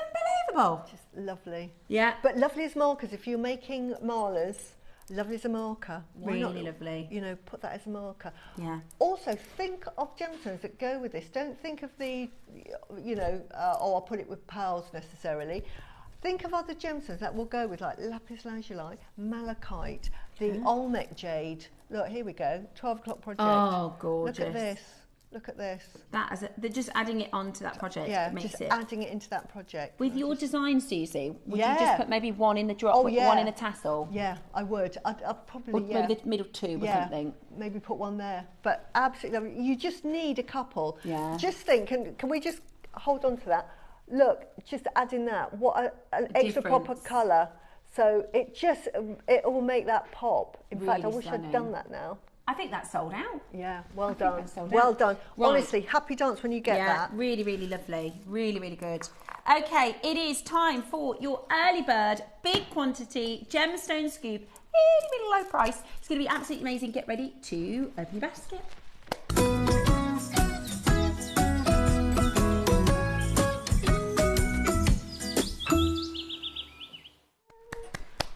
unbelievable. Just lovely. Yeah. But lovely as markers. If you're making marlers, lovely as a marker. Really lovely. You know, put that as a marker. Yeah. Also, think of gemstones that go with this. Don't think of the, you know, oh, I'll put it with pearls necessarily. Think of other gemstones that will go with, like lapis lazuli, malachite, the Olmec jade. Look, here we go. 12 o'clock project. Oh, gorgeous. Look at this. Look at this. They're just adding it onto that project. Yeah, makes just it. adding it into that project. With your design, Susie, would you just put maybe one in the drop, one in a tassel? Yeah, I would. I'd probably, or maybe the middle 2 or something. Maybe put one there. But absolutely lovely. You just need a couple. Yeah. Just think, can we just hold on to that? Look, just adding that. What an extra pop of colour. So it will make that pop. In fact, I wish I'd done that now. I think that's sold out. Yeah, well done. Well done. Right. Honestly, happy dance when you get that. Really, really lovely. Really, really good. Okay, it is time for your early bird, big quantity, gemstone scoop, really, really low price. It's going to be absolutely amazing. Get ready to open your basket.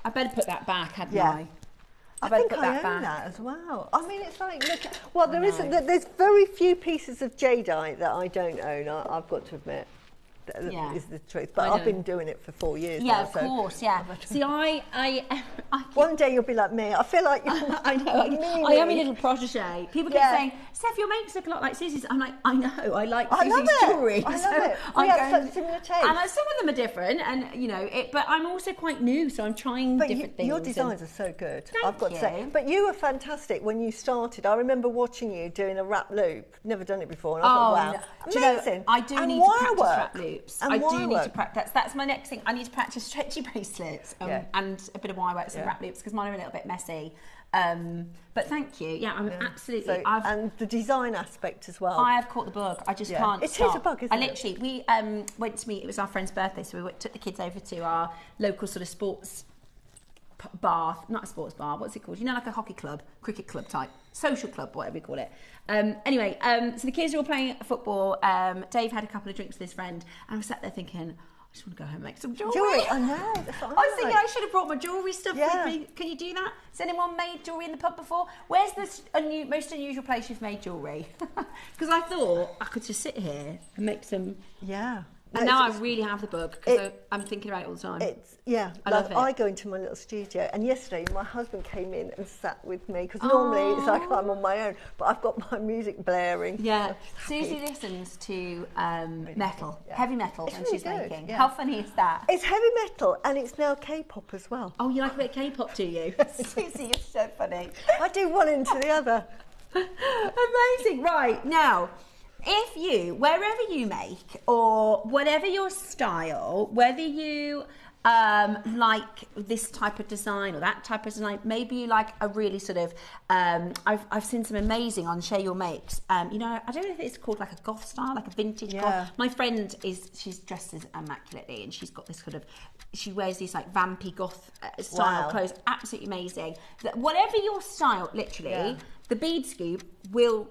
I better put that back, hadn't I? I think I own that as well. I mean, it's like, look, well, there's very few pieces of Jadeite that I don't own, I've got to admit. That is the truth. But I've been doing it for 4 years now. Yeah, of course, yeah. See, I one day you'll be like me. I feel like I know. I am a little protege. People keep saying, Steph, your makes look a lot like Susie's. I'm like, I know. I like Susie's jewellery. I love it. We have such similar tastes. And some of them are different, and you know, but I'm also quite new, so I'm trying different things. Your designs are so good. I've got to say. But you were fantastic when you started. I remember watching you doing a wrap loop. Never done it before, and I thought, wow, amazing. I do need to practice wrap loops. I do need to practice. That's my next thing. I need to practice stretchy bracelets and a bit of wire works and wrap loops because mine are a little bit messy. But thank you. Yeah, I'm absolutely. So, and the design aspect as well. I have caught the bug. I just can't. It is a bug, isn't it? I literally, we went to meet. It was our friend's birthday, so we took the kids over to our local sort of sports bar, not a sports bar. What's it called? You know, like a hockey club, cricket club type, social club, whatever you call it. Anyway, so the kids were all playing football. Dave had a couple of drinks with his friend, and I was sat there thinking, I just want to go home and make some jewellery. I know. That's what I was thinking I should have brought my jewellery stuff with me. Can you do that? Has anyone made jewellery in the pub before? Where's the most unusual place you've made jewellery? Because I thought I could just sit here and make some And now I really have the book because I'm thinking about it all the time. I love it. I go into my little studio, and yesterday my husband came in and sat with me because normally it's like I'm on my own, but I've got my music blaring. Yeah, Susie listens to metal, heavy metal, when really she's good, making. yeah. How funny is that? It's heavy metal, and it's now K-pop as well. Oh, you like a bit of K-pop, do you? Susie, you're so funny. I do one into the other. Amazing. Right, now, if you, wherever you make, or whatever your style, whether you like this type of design or that type of design, maybe you like a really sort of, I've seen some amazing on Share Your Makes, you know, I don't know if it's called like a goth style, like a vintage goth. My friend she's dressed as immaculately, and she's got this sort of, she wears these like vampy goth style clothes, absolutely amazing. Whatever your style, literally, the bead scoop will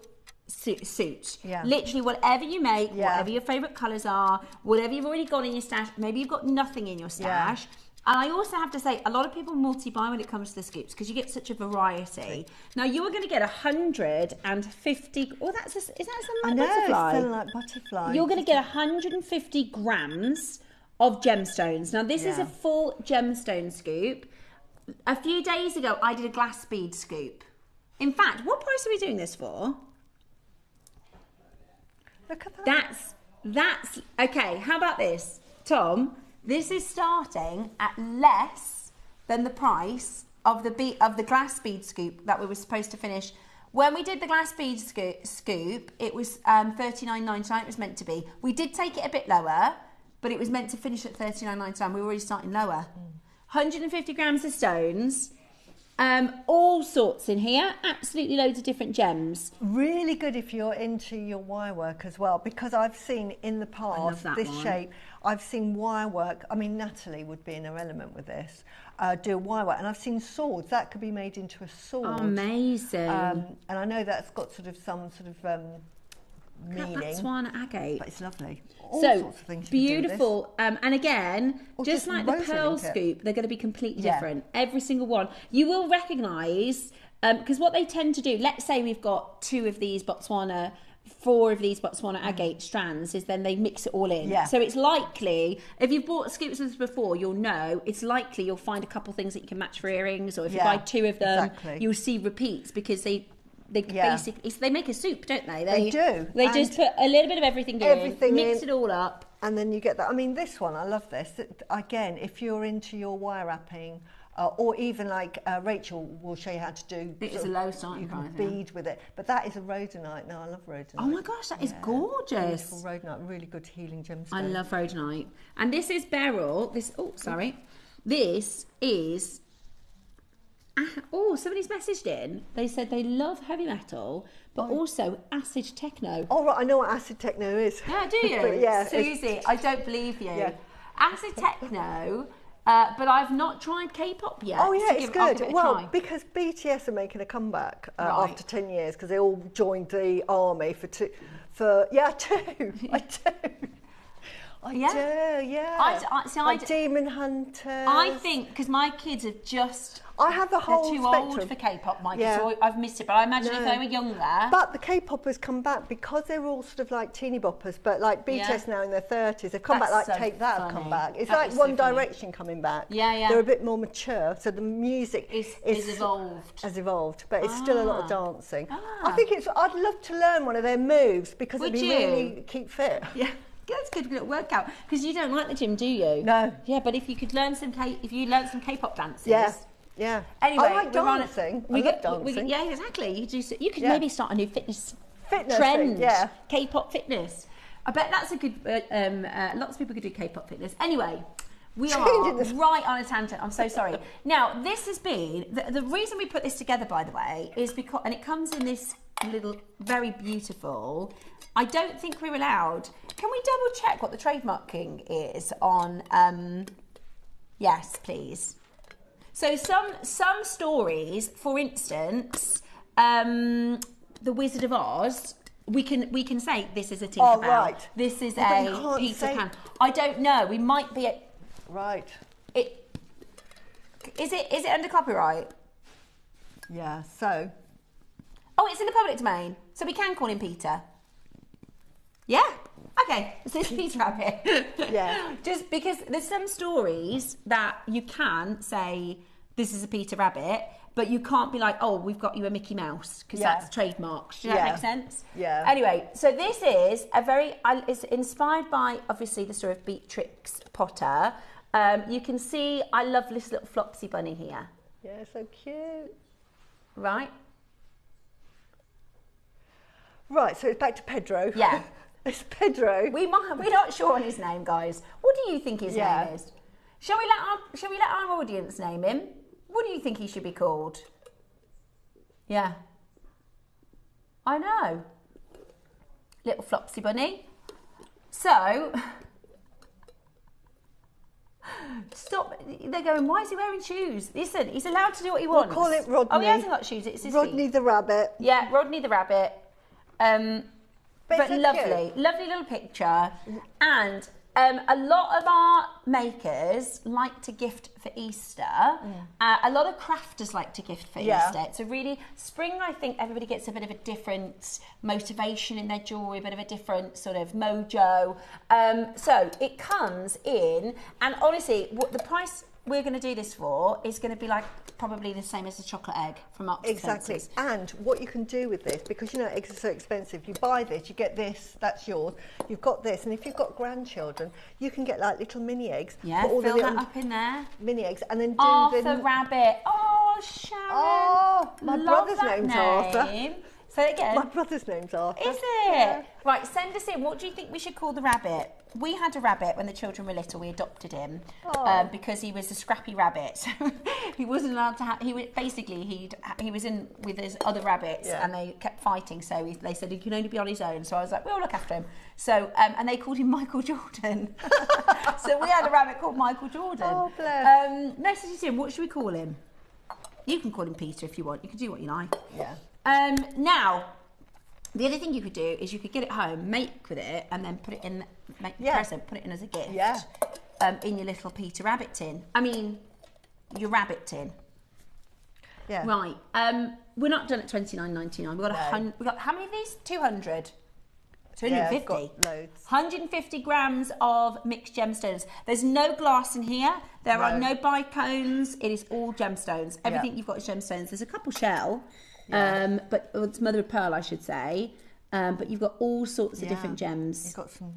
suit. Literally whatever you make, whatever your favourite colours are, whatever you've already got in your stash, maybe you've got nothing in your stash. And I also have to say, a lot of people multi-buy when it comes to the scoops because you get such a variety. Now you are going to get 150, oh that's a, is that a Selenite butterfly? It's Selenite butterfly. You're going to get 150 grams of gemstones. Now this is a full gemstone scoop. A few days ago I did a glass bead scoop. In fact, what price are we doing this for? Look at that. That's okay. How about this, Tom? This is starting at less than the price of the glass bead scoop that we were supposed to finish. When we did the glass bead scoop, it was $39.99. It was meant to be. We did take it a bit lower, but it was meant to finish at $39.99. We were already starting lower. 150 grams of stones. All sorts in here, absolutely loads of different gems. Really good if you're into your wire work as well, because I've seen in the past this shape, I've seen wire work, I mean Natalie would be in her element with this, do wire work, and I've seen swords, that could be made into a sword. Oh, amazing. And I know that's got sort of some sort of meaning. That's one agate. But it's lovely. All so sorts of things beautiful, and again, or just like the pearl scoop, they're going to be completely different. Every single one. You will recognise, because what they tend to do, let's say we've got 2 of these Botswana, 4 of these Botswana agate strands, is then they mix it all in. So it's likely, if you've bought scoops of this before, you'll know, it's likely you'll find a couple things that you can match for earrings, or if you buy 2 of them, you'll see repeats, because they basically, they make a soup, don't they? They do. They just put a little bit of everything in, mix it all up. And then you get that. I mean, this one, I love this. Again, if you're into your wire wrapping, or even like Rachel will show you how to do. It's a low starting price. You can bead with it. But that is a rhodonite. Now, I love rhodonite. Oh my gosh, that is gorgeous. Beautiful rhodonite, really good healing gemstone. I love rhodonite. And this is beryl. This is... Oh, somebody's messaged in. They said they love heavy metal, but also acid techno. Oh, right, I know what acid techno is. Yeah, do you? Susie, I don't believe you. Acid techno, but I've not tried K-pop yet. Oh, yeah, it's good. Well, because BTS are making a comeback after 10 years, because they all joined the army I do. I do. Like Demon Hunters. I think because my kids have just. I have the whole They're too spectrum. old for K-pop, my kids, so I've missed it. But I imagine if they were younger. But the K-poppers come back because they're all sort of like teeny boppers. But like BTS now in their 30s, they've come back like Take That have come back. It's like One Direction coming back. They're a bit more mature, so the music is evolved. Has evolved, but it's still a lot of dancing. I think I'd love to learn one of their moves because it'd be really keep fit. Yeah. That's good workout, because you don't like the gym, do you? No. Yeah, but if you could learn some K-pop dances. Yeah. Anyway, I like dancing. I love dancing. Yeah, exactly. You could maybe start a new fitness trend. Thing, K-pop fitness. I bet that's a good. Lots of people could do K-pop fitness. Anyway, we are right on a tangent. I'm so sorry. Now, this has been the reason we put this together, by the way, is because, and it comes in this little, very beautiful. I don't think we're allowed. Can we double check what the trademarking is on? Yes, please. So some stories, for instance, The Wizard of Oz, we can say this is a Tinkerbell. Oh, right. This is a Peter Pan. I don't know. We might be at. Right. Is it under copyright? Yeah. So. Oh, it's in the public domain, so we can call him Peter. Yeah. Okay, so it's Peter Rabbit. Yeah. Just because there's some stories that you can say this is a Peter Rabbit, but you can't be like, oh, we've got you a Mickey Mouse, because that's trademarked. Does that make sense? Yeah. Anyway, so this is it's inspired by, obviously, the story of Beatrix Potter. You can see I love this little Flopsy bunny here. Yeah, so cute. Right? Right, so it's back to Pedro. Yeah. It's Pedro. We're not sure on his name, guys. What do you think his name is? Shall we let our audience name him? What do you think he should be called? Yeah. I know. Little Flopsy bunny. So, stop. They're going, why is he wearing shoes? Listen, he's allowed to do what he wants. We'll call it Rodney. Oh, he hasn't got shoes. It's his Rodney feet. the rabbit. Yeah, Rodney the rabbit. But so lovely, lovely little picture. And a lot of our makers like to gift for Easter. A lot of crafters like to gift for Easter. It's a really, spring, I think everybody gets a bit of a different motivation in their jewellery, a bit of a different sort of mojo. So it comes in, and honestly, what the price we're going to do this for is going to be like probably the same as the chocolate egg from Marks and Exactly. Spencer's. And what you can do with this, because you know eggs are so expensive, you buy this, you get this, that's yours. You've got this, and if you've got grandchildren, you can get like little mini eggs. Yeah, put all fill the that little up in there. mini eggs, and then do Arthur Rabbit. Oh, Sharon. Oh, my Love brother's that name's name. Arthur. Say it again. My brother's name's Arthur. Is it? Yeah. Right, send us in. What do you think we should call the rabbit? We had a rabbit when the children were little. We adopted him because he was a scrappy rabbit. So he wasn't allowed to have. He was in with his other rabbits, and they kept fighting. So they said he can only be on his own. So I was like, we'll look after him. So and they called him Michael Jordan. So we had a rabbit called Michael Jordan. Oh, bless. Message us in. What should we call him? You can call him Peter if you want. You can do what you like. Yeah. Now, the other thing you could do is you could get it home, make with it, and then put it in, make a present, put it in as a gift. Yeah. In your little Peter Rabbit tin. I mean, your rabbit tin. Yeah. Right. We're not done at $29.99. We got how many of these? 200. 250. Yeah, I've got loads. 150 grams of mixed gemstones. There's no glass in here. There are no bicones. It is all gemstones. Everything you've got is gemstones. There's a couple shell. But it's mother of pearl, I should say. But you've got all sorts of different gems. You've got some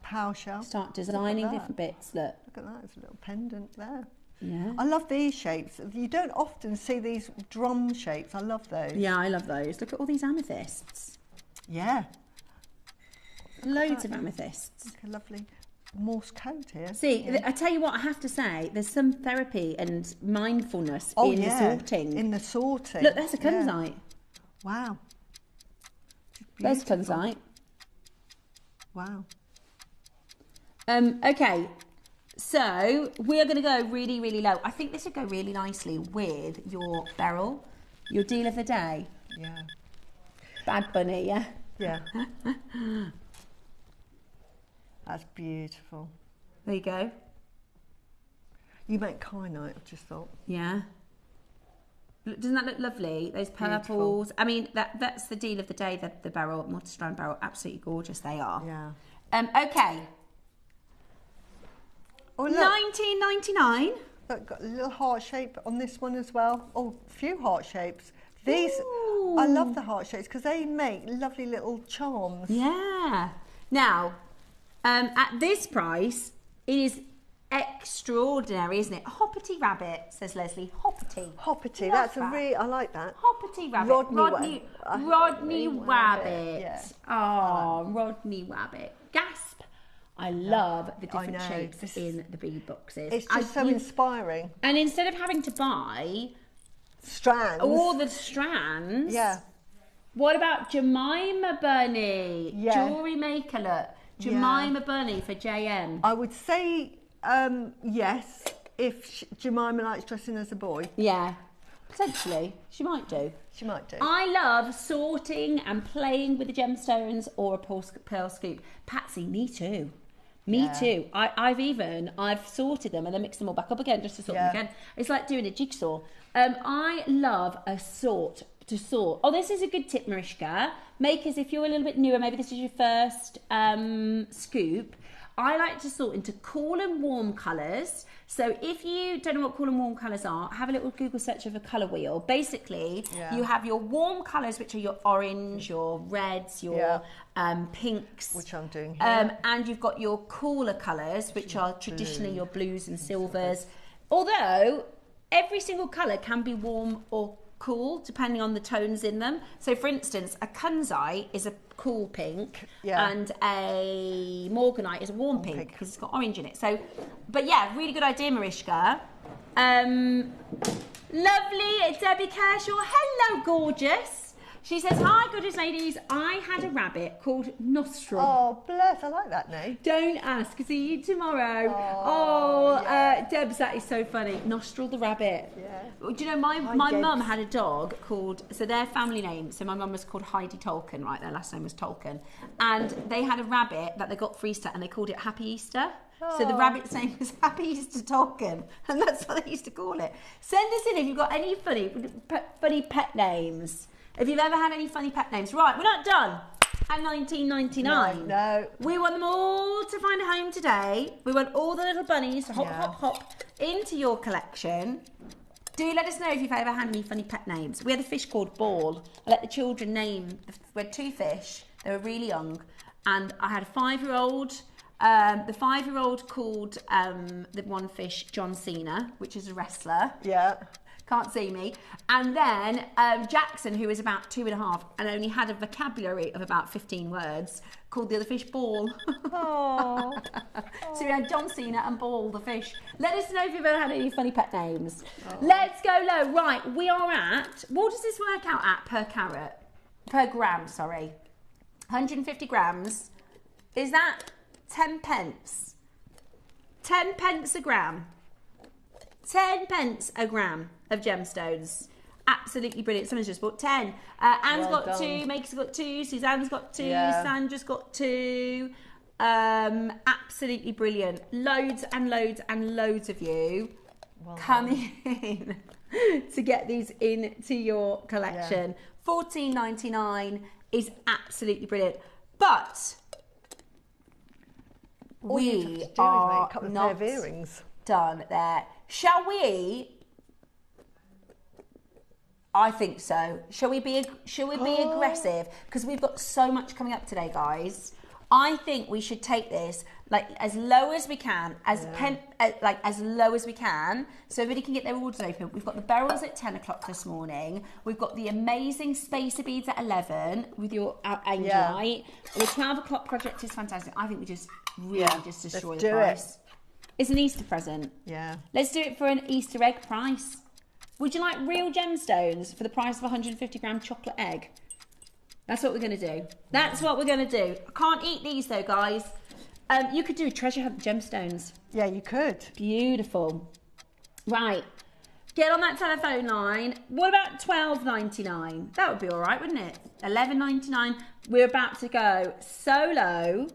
power shell. Start designing different bits. Look at that. There's a little pendant there. Yeah. I love these shapes. You don't often see these drum shapes. I love those. Yeah, I love those. Look at all these amethysts. Yeah. Loads of amethysts. Like a lovely Morse code here. See, I tell you what, I have to say, there's some therapy and mindfulness in the sorting. In the sorting. Look, there's a kunzite. Wow. There's kunzite. Wow. Okay, so we're going to go really, really low. I think this would go really nicely with your beryl, your deal of the day. Yeah. Bad Bunny, yeah? Yeah. That's beautiful. There you go. You make kyanite, I just thought. Yeah. Doesn't that look lovely? Those purples. Beautiful. I mean, that's the deal of the day, the beryl, multi-strand beryl. Absolutely gorgeous they are. Yeah. Okay. Oh, $19.99. Look, got a little heart shape on this one as well. Oh, a few heart shapes. These, I love the heart shapes because they make lovely little charms. Yeah. Now, at this price, it is extraordinary, isn't it? Hoppity rabbit, says Leslie. Hoppity. Hoppity. That's a really, I like that. Hoppity rabbit. Rodney Wabbit. Yeah. Oh, Rodney Wabbit. Gasp. I love the different shapes in the bead boxes. It's just so inspiring. And instead of having to buy strands, all the strands, what about Jemima Bunny? JewelleryMaker, look. Jemima Bunny for JM. I would say yes, if Jemima likes dressing as a boy. Yeah, potentially. She might do. She might do. I love sorting and playing with the gemstones or a pearl scoop. Patsy, me too. Me too. I've sorted them and then mixed them all back up again just to sort them again. It's like doing a jigsaw. I love a sort to sort. Oh, this is a good tip, Mariska. Makers, if you're a little bit newer, maybe this is your first scoop, I like to sort into cool and warm colours. So if you don't know what cool and warm colours are, have a little Google search of a colour wheel. Basically, you have your warm colours, which are your orange, your reds, your pinks. Which I'm doing here. And you've got your cooler colours, which are traditionally your blues and silvers. Although, every single colour can be warm or cool, depending on the tones in them. So, for instance, a kunzite is a cool pink, and a morganite is a warm pink because it's got orange in it. So, but yeah, really good idea, Mariska. Lovely, Debbie Kershaw. Hello, gorgeous. She says, hi, goodness ladies. I had a rabbit called Nostril. Oh, bless. I like that name. Don't ask. See you tomorrow. Debs, that is so funny. Nostril the rabbit. Yeah. Do you know, my mum had a dog called, so their family name, so my mum was called Heidi Tolkien, right? Their last name was Tolkien. And they had a rabbit that they got for Easter and they called it Happy Easter. So the rabbit's name was Happy Easter Tolkien, and that's what they used to call it. Send us in if you've got any funny pet names. If you've ever had any funny pet names. Right, we're not done at $19.99. No. We want them all to find a home today. We want all the little bunnies to hop into your collection. Do let us know if you've ever had any funny pet names. We had a fish called Ball. I let the children name, we had 2 fish. They were really young. And I had a 5-year-old. The 5-year-old called the one fish John Cena, which is a wrestler. Yeah. Can't see me. And then Jackson, who was about 2.5 and only had a vocabulary of about 15 words, called the other fish Ball. Oh. So we had John Cena and Ball, the fish. Let us know if you've ever had any funny pet names. Let's go low. Right, we are at, what does this work out at per gram, sorry. 150 grams. Is that 10 pence? 10 pence a gram. 10 pence a gram of gemstones. Absolutely brilliant. Someone's just bought 10. Anne's got 2, Maker's got 2, Suzanne's got 2, Sandra's got 2. Absolutely brilliant. Loads and loads and loads of you coming in to get these into your collection. $14.99 is absolutely brilliant. But we are a couple of not pair of earrings. Done there. Shall we? I think so. Shall we be aggressive? Because we've got so much coming up today, guys. I think we should take this like as low as we can, as low as we can, so everybody can get their orders open. We've got the beryls at 10 o'clock this morning. We've got the amazing spacer beads at 11 with your Angelite. The 12 o'clock project is fantastic. I think we just really just destroy the price. It's an Easter present. Yeah. Let's do it for an Easter egg price. Would you like real gemstones for the price of a 150 gram chocolate egg? That's what we're going to do. That's what we're going to do. I can't eat these though, guys. You could do a treasure hunt gemstones. Yeah, you could. Beautiful. Right. Get on that telephone line. What about $12.99? That would be all right, wouldn't it? $11.99. We're about to go solo.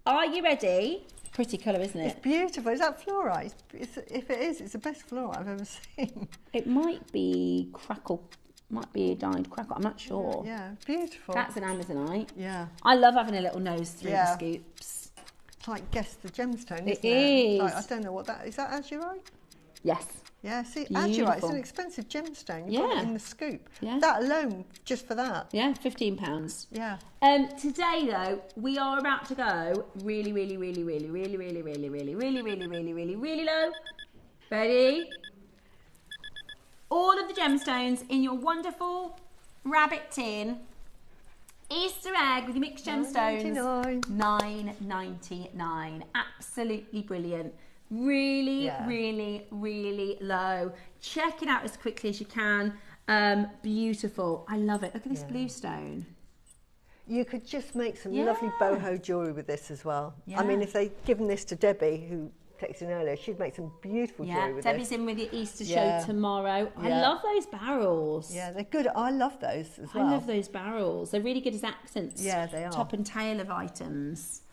Are you ready? Pretty colour, isn't it? It's beautiful. Is that fluorite? If it is, it's the best fluorite I've ever seen. It might be crackle. Might be a dyed crackle. I'm not sure. Yeah, beautiful. That's an Amazonite. Yeah. I love having a little nose through the scoops. It's like guess the gemstone, isn't it? It is. Like, I don't know what that is. That Angelite? Yes. Yeah, see, Beautiful. Angelite, it's an expensive gemstone. You've got it in the scoop. Yeah. That alone, just for that. Yeah, £15. Yeah. Today, though, we are about to go really, really, really, really, really, really, really, really, really, really, really, really, really low. Ready? All of the gemstones in your wonderful rabbit tin. Easter egg with your mixed gemstones. $9.99. Absolutely brilliant. Really, really, really low. Check it out as quickly as you can. Beautiful. I love it. Look at this blue stone. You could just make some lovely boho jewellery with this as well. Yeah. I mean, if they'd given this to Debbie, who texted in earlier, she'd make some beautiful jewellery with Debbie's this. in with your Easter show tomorrow. I love those barrels. Yeah, they're good. I love those as well. I love those barrels. They're really good as accents. Yeah, they are. Top and tail of items.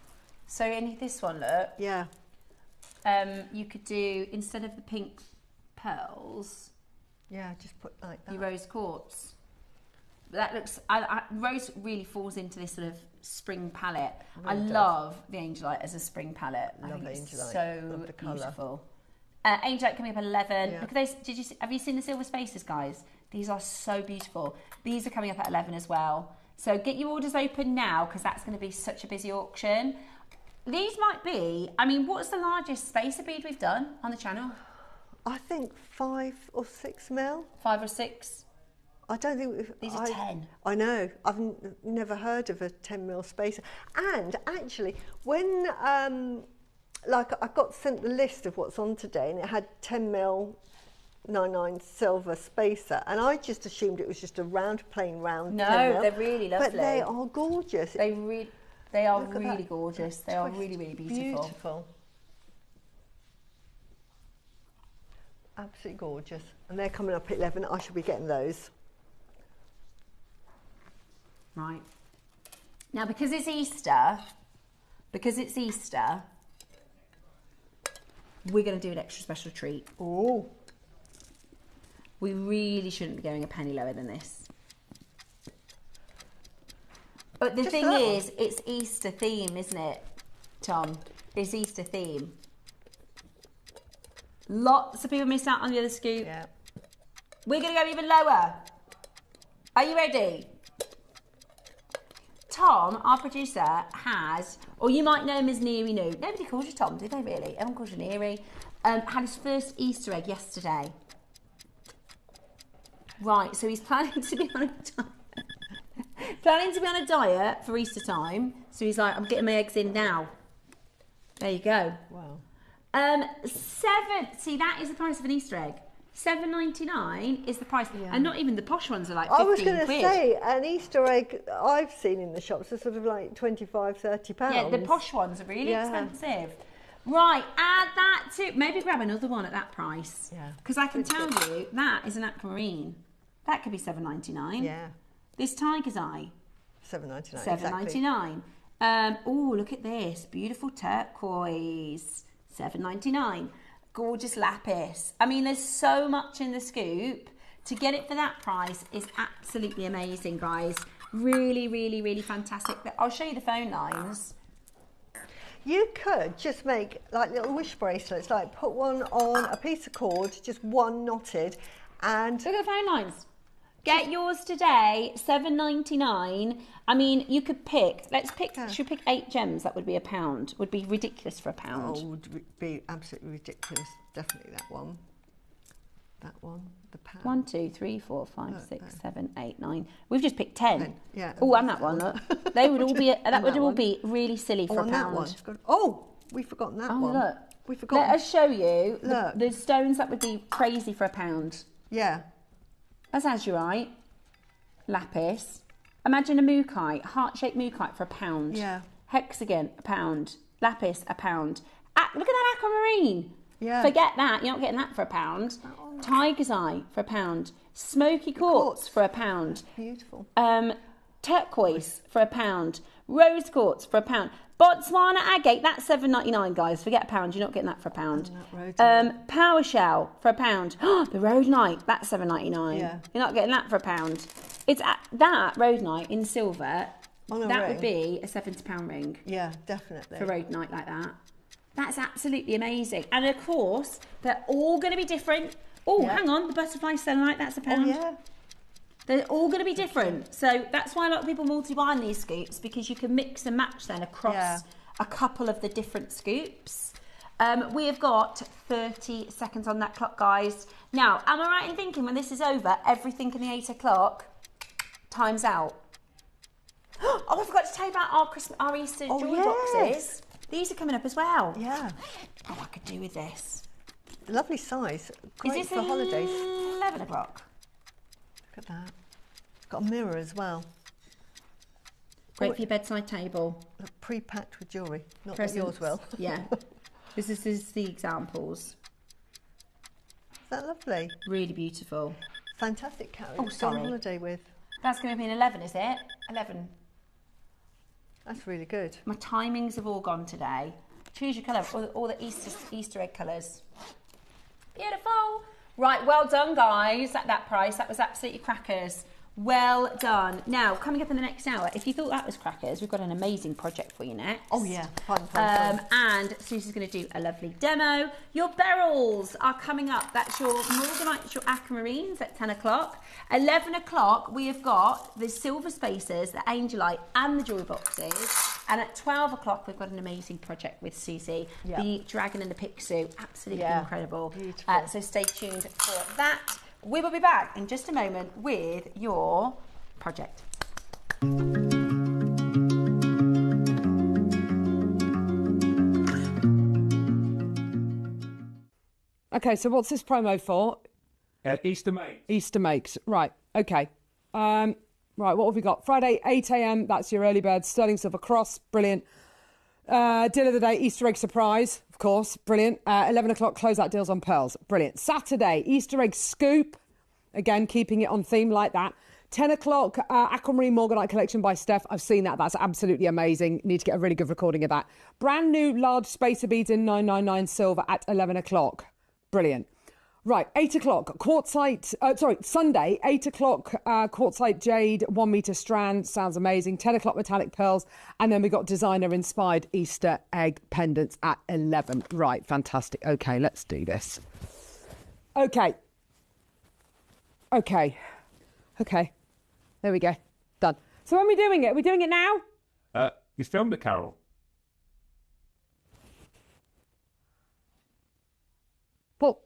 So in this one, look. Yeah. You could do, instead of the pink pearls, yeah, just put like that. your rose quartz. that looks, Rose really falls into this sort of spring palette. Really I does. love the Angelite as a spring palette. I Love think it's Angelite. so Love the colour. beautiful. Angelite coming up at 11. Yeah. Look at those. Have you seen the silver spaces, guys? These are so beautiful. These are coming up at 11 as well. So get your orders open now because that's going to be such a busy auction. These might be, I mean, what's the largest spacer bead we've done on the channel? I think 5 or 6 mil. 5 or 6? I don't think These are 10. I know. I've never heard of a 10 mil spacer. And actually, when like I got sent the list of what's on today, and it had 10 mil 99 silver spacer, and I just assumed it was just a plain round. No, 10 mil, they're really lovely. but they are gorgeous. They are Look at really that gorgeous. They are twist. really, really beautiful. Beautiful. Absolutely gorgeous. And they're coming up at 11. I should be getting those. Right. Now, because it's Easter, we're going to do an extra special treat. Oh. We really shouldn't be going a penny lower than this. But the thing is, it's Easter theme, isn't it, Tom? It's Easter theme. Lots of people missed out on the other scoop. Yeah. We're going to go even lower. Are you ready? Tom, our producer, has, or you might know him as Neary Noo. Nobody calls you Tom, do they really? Everyone calls you Neary. Had his first Easter egg yesterday. Right, so he's planning to be on a diet for Easter time. So he's like, I'm getting my eggs in now. There you go. Wow. See, that is the price of an Easter egg. $7.99 is the price, Yeah. and not even the posh ones are like 15 I was going to quid. say, an Easter egg I've seen in the shops are sort of like 25, 30 pounds. Yeah, the posh ones are really Yeah. expensive. Right, add that to, maybe grab another one at that price. Yeah. Because I can tell you, that is an aquamarine. That could be $7.99. Yeah. This tiger's eye, $7.99. $7.99. Oh, look at this, beautiful turquoise, $7.99. Gorgeous lapis. I mean, there's so much in the scoop. To get it for that price is absolutely amazing, guys. Really, really, really fantastic. I'll show you the phone lines. You could just make like little wish bracelets, like put one on a piece of cord, just one knotted, and Look at the phone lines. Get yours today, $7.99. I mean, you could pick, should we pick 8 gems? That would be £1. Would be ridiculous for £1. would be absolutely ridiculous. Definitely that one. That one, the pound. 1, 2, 3, 4, 5, No, 6, no. 7, 8, 9. We've just picked 10. Yeah. Oh, and that one, look. They would all be, that would all be really silly for and that one. £1. Oh, we've forgotten that Oh, one. look. We've forgotten. Let us show you Look. the stones that would be crazy for £1. Yeah. That's azurite, lapis. Imagine a mookaite, heart-shaped mookaite for £1. Yeah. Hexagon, £1. Lapis, £1. Look at that aquamarine. Yeah. Forget that. You're not getting that for £1. Tiger's eye for £1. Smoky quartz for £1. Beautiful. Turquoise for £1. Rose quartz for £1. Botswana agate, that's $7.99, guys. Forget £1. You're not getting that for £1. Power shell for £1. The rhodonite, that's $7.99. Yeah. You're not getting that for £1. It's that rhodonite in silver. On a That ring. would be a £70 ring Yeah, definitely. for rhodonite like that. That's absolutely amazing. And of course, they're all going to be different. Oh, Yeah. hang on, the butterfly selenite, that's £1. Oh, yeah. They're all going to be different. So that's why a lot of people multi-buy on these scoops, because you can mix and match then across a couple of the different scoops. We have got 30 seconds on that clock, guys. Now, am I right in thinking when this is over, everything in the 8 o'clock times out? Oh, I forgot to tell you about our Easter jewelry boxes. These are coming up as well. Yeah. Oh, I could do with this. Lovely size. Great Is this for holidays. 11 o'clock? Look at that. Got a mirror as well. Great for your bedside table. Look, pre-packed with jewellery. Not that Presents. yours will. Yeah. This is the examples. Is that lovely? Really beautiful. Fantastic carrot. Oh, to go sorry. on holiday with. That's going to be an 11, is it? 11. That's really good. My timings have all gone today. Choose your colour, all the Easter egg colours. Beautiful. Right, well done, guys, at that price. That was absolutely crackers. Well done. Now, coming up in the next hour, if you thought that was crackers, we've got an amazing project for you next. Oh yeah, fun. And Susie's going to do a lovely demo. Your beryls are coming up. That's your morganites, your aquamarines at 10 o'clock. 11 o'clock, we have got the silver spacers, the Angelite and the jewelry boxes. And at 12 o'clock, we've got an amazing project with Susie. Yep. The dragon and the Picsou. Absolutely incredible. Beautiful. So stay tuned for that. We will be back in just a moment with your project. Okay, so what's this promo for? Easter Makes. Easter Makes. Right, okay. Right, what have we got? Friday, 8 a.m. That's your early bird. Sterling Silver Cross. Brilliant. Deal of the day, Easter egg surprise, of course, brilliant. 11 o'clock, closeout deals on pearls, brilliant. Saturday, Easter egg scoop, again, keeping it on theme like that. 10 o'clock, Aquamarine Morganite collection by Steph. I've seen that, that's absolutely amazing. Need to get a really good recording of that. Brand new large spacer beads in 999 silver at 11 o'clock, brilliant. Right, 8 o'clock, Sunday, 8 o'clock, quartzite jade, 1 metre strand, sounds amazing. 10 o'clock, metallic pearls, and then we got designer-inspired Easter egg pendants at 11. Right, fantastic. Okay, let's do this. Okay. There we go. Done. So when are we doing it? Are we doing it now? You filmed it, Carol. Well...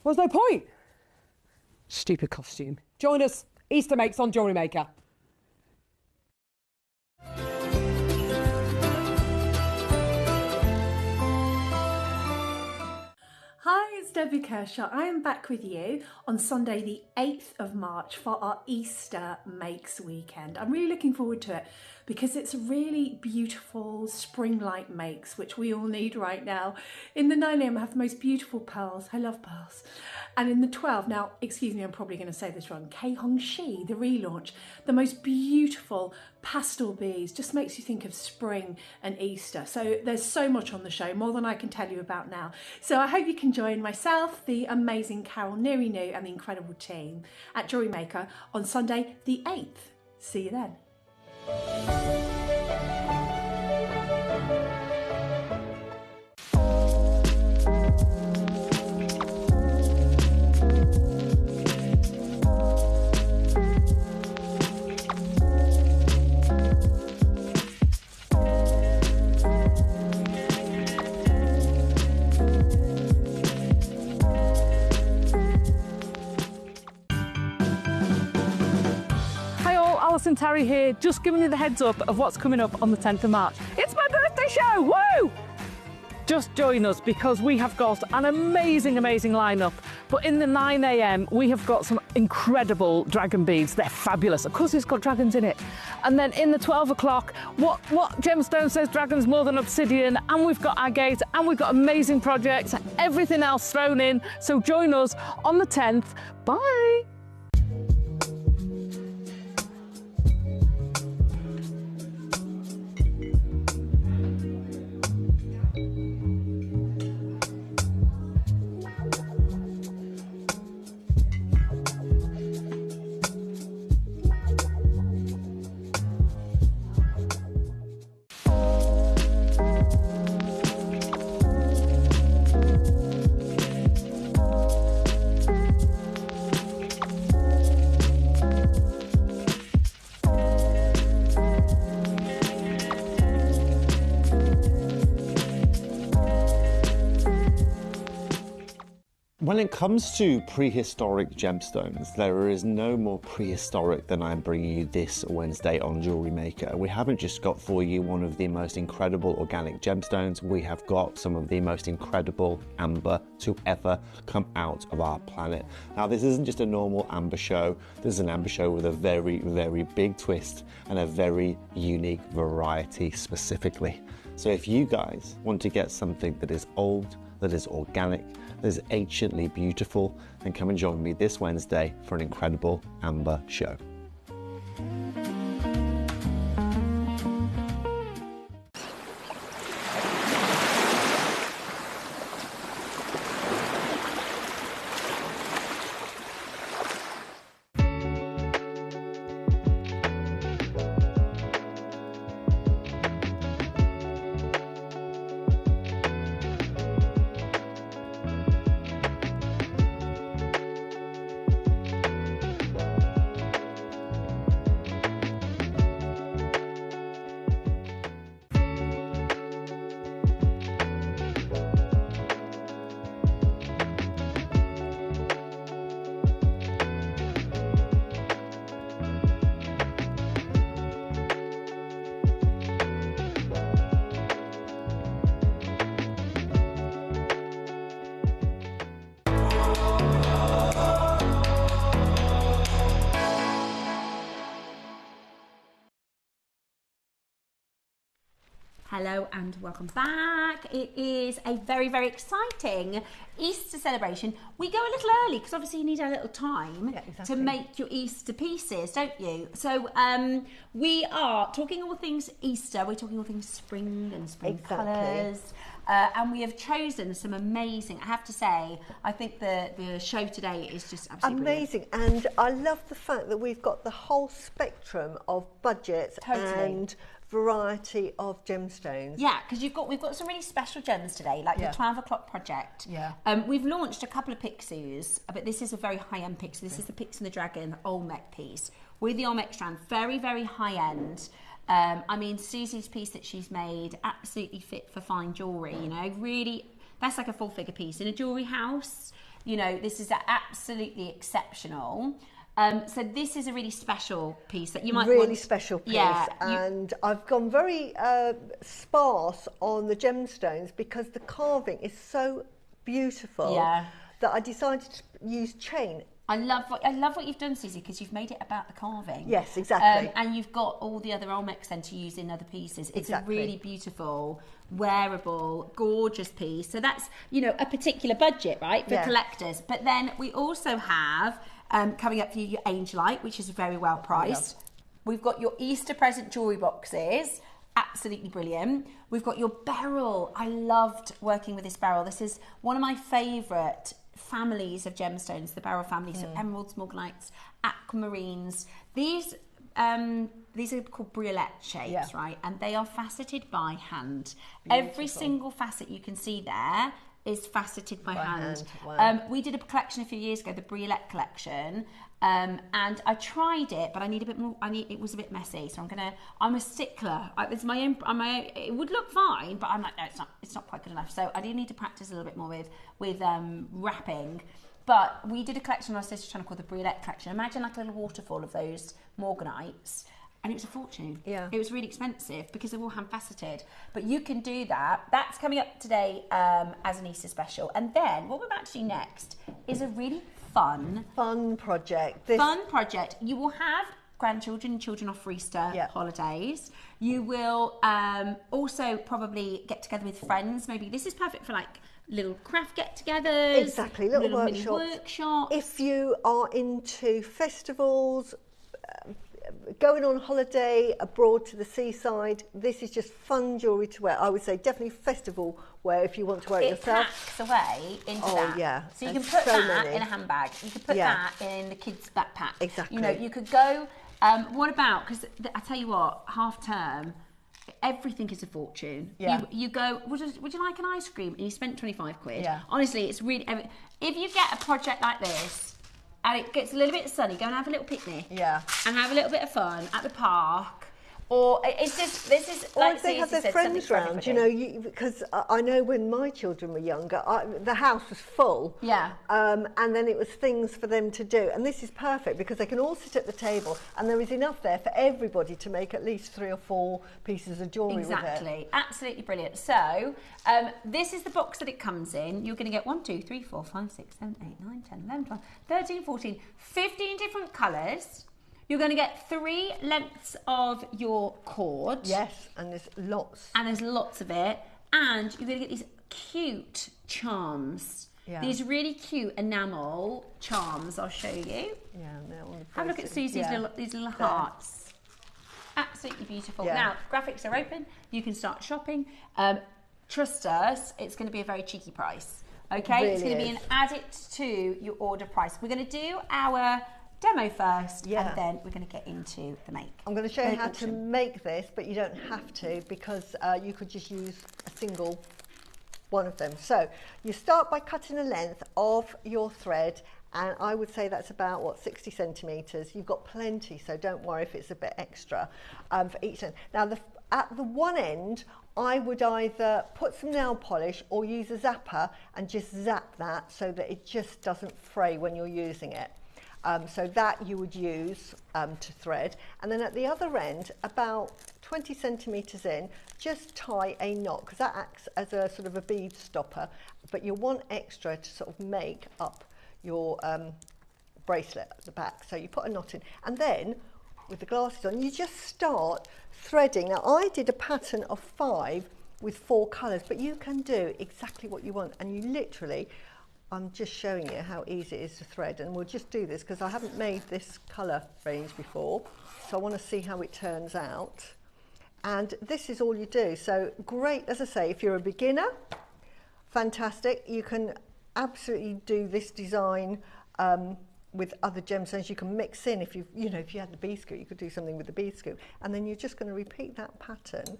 Well, there's no point. Stupid costume. Join us, Easter Makes on JewelleryMaker. Hi, it's Debbie Kershaw. I am back with you on Sunday the 8th of March for our Easter Makes weekend. I'm really looking forward to it because it's really beautiful spring-like makes, which we all need right now. In the 9 a.m. I have the most beautiful pearls. I love pearls. And in the 12, now, excuse me, I'm probably going to say this wrong, Kei Hong Shi, the relaunch, the most beautiful pastel beads, just makes you think of spring and Easter. So there's so much on the show, more than I can tell you about now. So I hope you can join myself, the amazing Carol Nirinu and the incredible team at JewelleryMaker on Sunday the 8th. See you then. Alison Terry here, just giving you the heads up of what's coming up on the 10th of March. It's my birthday show, woo! Just join us because we have got an amazing lineup. But in the 9 a.m, we have got some incredible dragon beads. They're fabulous. Of course, it's got dragons in it. And then in the 12 o'clock, what Gemstone says dragons more than obsidian. And we've got agate and we've got amazing projects, everything else thrown in. So join us on the 10th. Bye. When it comes to prehistoric gemstones, there is no more prehistoric than I'm bringing you this Wednesday on JewelleryMaker. We haven't just got for you one of the most incredible organic gemstones, we have got some of the most incredible amber to ever come out of our planet. Now, this isn't just a normal amber show, this is an amber show with a very, very big twist and a very unique variety specifically. So if you guys want to get something that is old, that is organic, that is anciently beautiful, then come and join me this Wednesday for an incredible amber show. Hello and welcome back. It is a very, very exciting Easter celebration. We go a little early because obviously you need a little time to make your Easter pieces, don't you? So we are talking all things Easter. We're talking all things spring and spring colours. And we have chosen some amazing, I have to say, I think the show today is just absolutely amazing. Brilliant. And I love the fact that we've got the whole spectrum of budgets and variety of gemstones. Yeah, because we've got some really special gems today, like the 12 o'clock project. Yeah. We've launched a couple of Pixies, but this is a very high-end Pixie. This is the Pix and the Dragon Olmec piece with the Olmec strand, very, very high-end. I mean, Susie's piece that she's made, absolutely fit for fine jewellery, you know, really, that's like a full figure piece. In a jewellery house, you know, this is absolutely exceptional. So this is a really special piece that you might want. Special piece, and I've gone very sparse on the gemstones because the carving is so beautiful that I decided to use chain. I love what you've done, Susie, because you've made it about the carving. Yes, exactly. And you've got all the other Olmecs then to use in other pieces. It's a really beautiful, wearable, gorgeous piece. So that's, you know, a particular budget, right, for collectors. But then we also have coming up for you your Angelite, which is very well priced. We've got your Easter present jewellery boxes. Absolutely brilliant. We've got your beryl. I loved working with this beryl. This is one of my favourite families of gemstones, the beryl family. So emeralds, morganites, aquamarines. These are called briolette shapes, right? And they are faceted by hand. Beautiful. Every single facet you can see there is faceted by hand. Wow. We did a collection a few years ago, the briolette collection, and I tried it, but I need a bit more. It was a bit messy, so I'm a stickler. It's my own. It would look fine, but I'm like, no, it's not quite good enough. So I do need to practice a little bit more with wrapping. But we did a collection on our sister channel called the Briolette collection. Imagine like a little waterfall of those morganites. And it was a fortune. Yeah. It was really expensive because they're all hand faceted. But you can do that. That's coming up today as an Easter special. And then what we're about to do next is a really fun project. Fun project. You will have grandchildren and children off for Easter holidays. You will also probably get together with friends. Maybe this is perfect for like little craft get-togethers. Exactly, little mini workshops. If you are into festivals, going on holiday abroad to the seaside, this is just fun jewellery to wear. I would say definitely festival wear if you want to wear it yourself. It packs away into that. Yeah. So you can put that in a handbag. You could put that in the kids' backpack. Exactly. You know, you could go. What about? Because I tell you what, half term, everything is a fortune. Yeah. You go. Would you like an ice cream? And you spent 25 quid. Yeah. Honestly, it's really. If you get a project like this, and it gets a little bit sunny, go and have a little picnic. Yeah. And have a little bit of fun at the park. Or it's just, this is or like if they have their friends round, you know, because I know when my children were younger, the house was full. Yeah. And then it was things for them to do. And this is perfect because they can all sit at the table and there is enough there for everybody to make at least 3 or 4 pieces of jewellery with it. Exactly. Absolutely brilliant. So, this is the box that it comes in. You're going to get 1, 2, 3, 4, 5, 6, 7, 8, 9, 10, 11, 12, 13, 14, 15 different colours. You're going to get 3 lengths of your cord. Yes, and there's lots. And there's lots of it. And you're going to get these cute charms. Yeah. These really cute enamel charms. I'll show you. Yeah, they're on the Have a look at Susie's these little hearts. Absolutely beautiful. Yeah. Now, graphics are open. You can start shopping. Trust us, it's going to be a very cheeky price. Okay? Really it's going to be an added to your order price. We're going to do our demo first, and then we're going to get into the make. I'm going to show you how to make this, but you don't have to because you could just use a single one of them. So you start by cutting the length of your thread, and I would say that's about, what, 60 centimetres. You've got plenty, so don't worry if it's a bit extra for each end. Now, at the one end, I would either put some nail polish or use a zapper and just zap that so that it just doesn't fray when you're using it. So that you would use to thread. And then at the other end, about 20 centimetres in, just tie a knot, because that acts as a sort of a bead stopper, but you want extra to sort of make up your bracelet at the back. So you put a knot in. And then with the glasses on, you just start threading. Now I did a pattern of 5 with 4 colours, but you can do exactly what you want, and you literally, I'm just showing you how easy it is to thread, and we'll just do this because I haven't made this colour range before, so I want to see how it turns out. And this is all you do. So great, as I say, if you're a beginner, fantastic. You can absolutely do this design with other gemstones. You can mix in, if you if you had the bead scoop, you could do something with the bead scoop, and then you're just going to repeat that pattern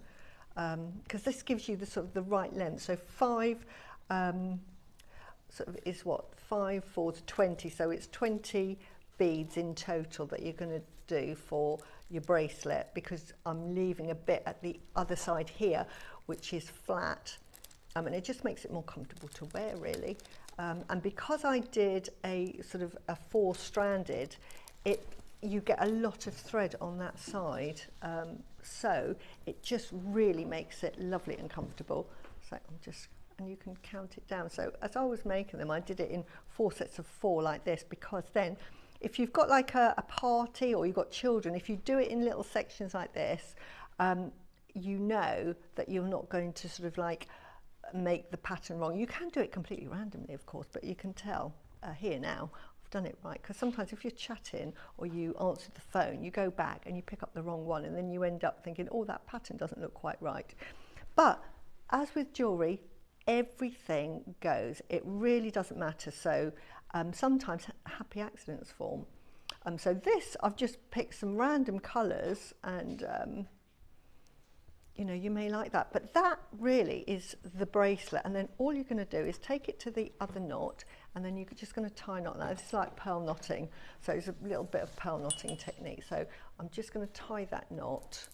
because this gives you the sort of the right length. So 5 sort of is what, 5, 4 to 20. So it's 20 beads in total that you're going to do for your bracelet, because I'm leaving a bit at the other side here which is flat, and it just makes it more comfortable to wear, really. And because I did a sort of a 4-stranded, you get a lot of thread on that side, so it just really makes it lovely and comfortable. So I'm just, and you can count it down. So as I was making them, I did it in 4 sets of 4 like this, because then if you've got like a party or you've got children, if you do it in little sections like this, you know that you're not going to sort of like make the pattern wrong. You can do it completely randomly, of course, but you can tell here now I've done it right, because sometimes if you're chatting or you answer the phone, you go back and you pick up the wrong one, and then you end up thinking, oh, that pattern doesn't look quite right. But as with jewellery, everything goes. It really doesn't matter. So sometimes happy accidents form. So this, I've just picked some random colours, and you may like that, but that really is the bracelet. And then all you're going to do is take it to the other knot, and then you're just going to tie a knot. Now it's like pearl knotting, so it's a little bit of pearl knotting technique. So I'm just going to tie that knot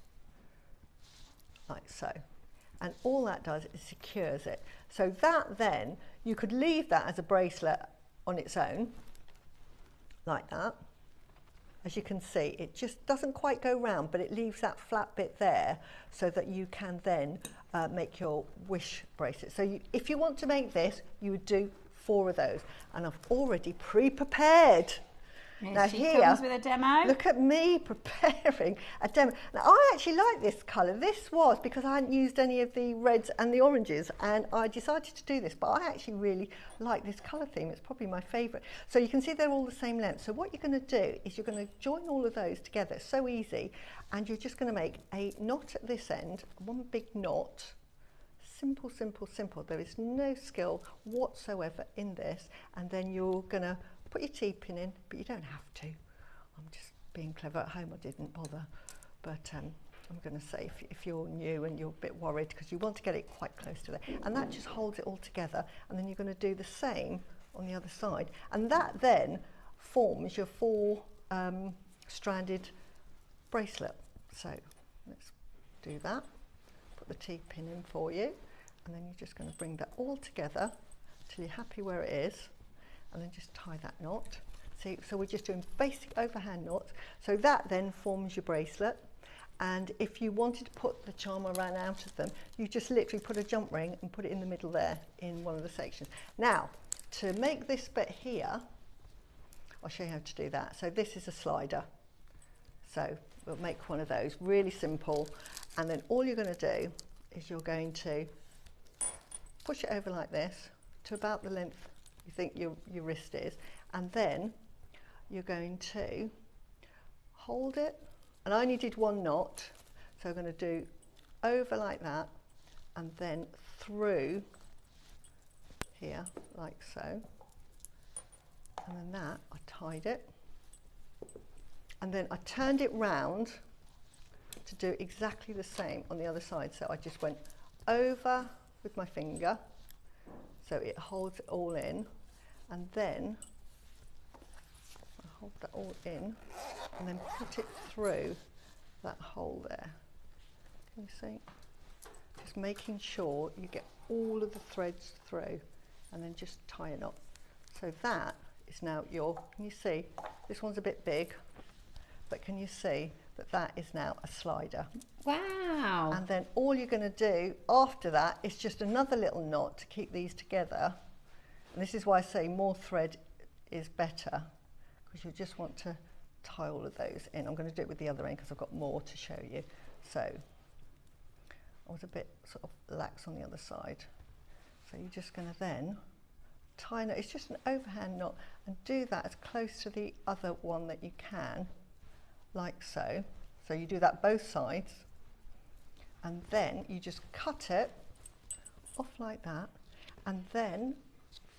like so, and all that does is secures it. So that, then you could leave that as a bracelet on its own like that. As you can see, it just doesn't quite go round, but it leaves that flat bit there so that you can then make your wish bracelet. So if you want to make this, you would do 4 of those, and I've already pre-prepared. Now here, comes with a demo. Look at me preparing a demo. Now I actually like this colour. This was because I hadn't used any of the reds and the oranges, and I decided to do this, but I actually really like this colour theme. It's probably my favourite. So you can see they're all the same length. So what you're going to do is you're going to join all of those together. It's so easy. And you're just going to make a knot at this end, one big knot. Simple, simple, simple. There is no skill whatsoever in this. And then you're going to put your T-pin in, but you don't have to. I'm just being clever. At home I didn't bother, but I'm going to say if you're new and you're a bit worried, because you want to get it quite close to there, and that just holds it all together, and then you're going to do the same on the other side, and that then forms your 4 stranded bracelet. So let's do that. Put the T-pin in for you, and then you're just going to bring that all together till you're happy where it is, and then just tie that knot. See, so we're just doing basic overhand knots. So that then forms your bracelet. And if you wanted to put the charm around out of them, you just literally put a jump ring and put it in the middle there in one of the sections. Now, to make this bit here, I'll show you how to do that. So this is a slider. So we'll make one of those, really simple. And then all you're going to do is you're going to push it over like this to about the length you think your wrist is, and then you're going to hold it, and I only did 1 knot, so I'm going to do over like that, and then through here like so, and then that I tied it, and then I turned it round to do exactly the same on the other side. So I just went over with my finger, so it holds it all in, and then I hold that all in and then put it through that hole there. Can you see? Just making sure you get all of the threads through, and then just tie a knot. So that is now your, can you see? This one's a bit big, but can you see that that is now a slider? Wow. And then all you're going to do after that is just another little knot to keep these together. And this is why I say more thread is better, because you just want to tie all of those in. I'm going to do it with the other end because I've got more to show you. So I was a bit sort of lax on the other side. So you're just going to then tie it. It's just an overhand knot, and do that as close to the other one that you can, like so. So you do that both sides, and then you just cut it off like that, and then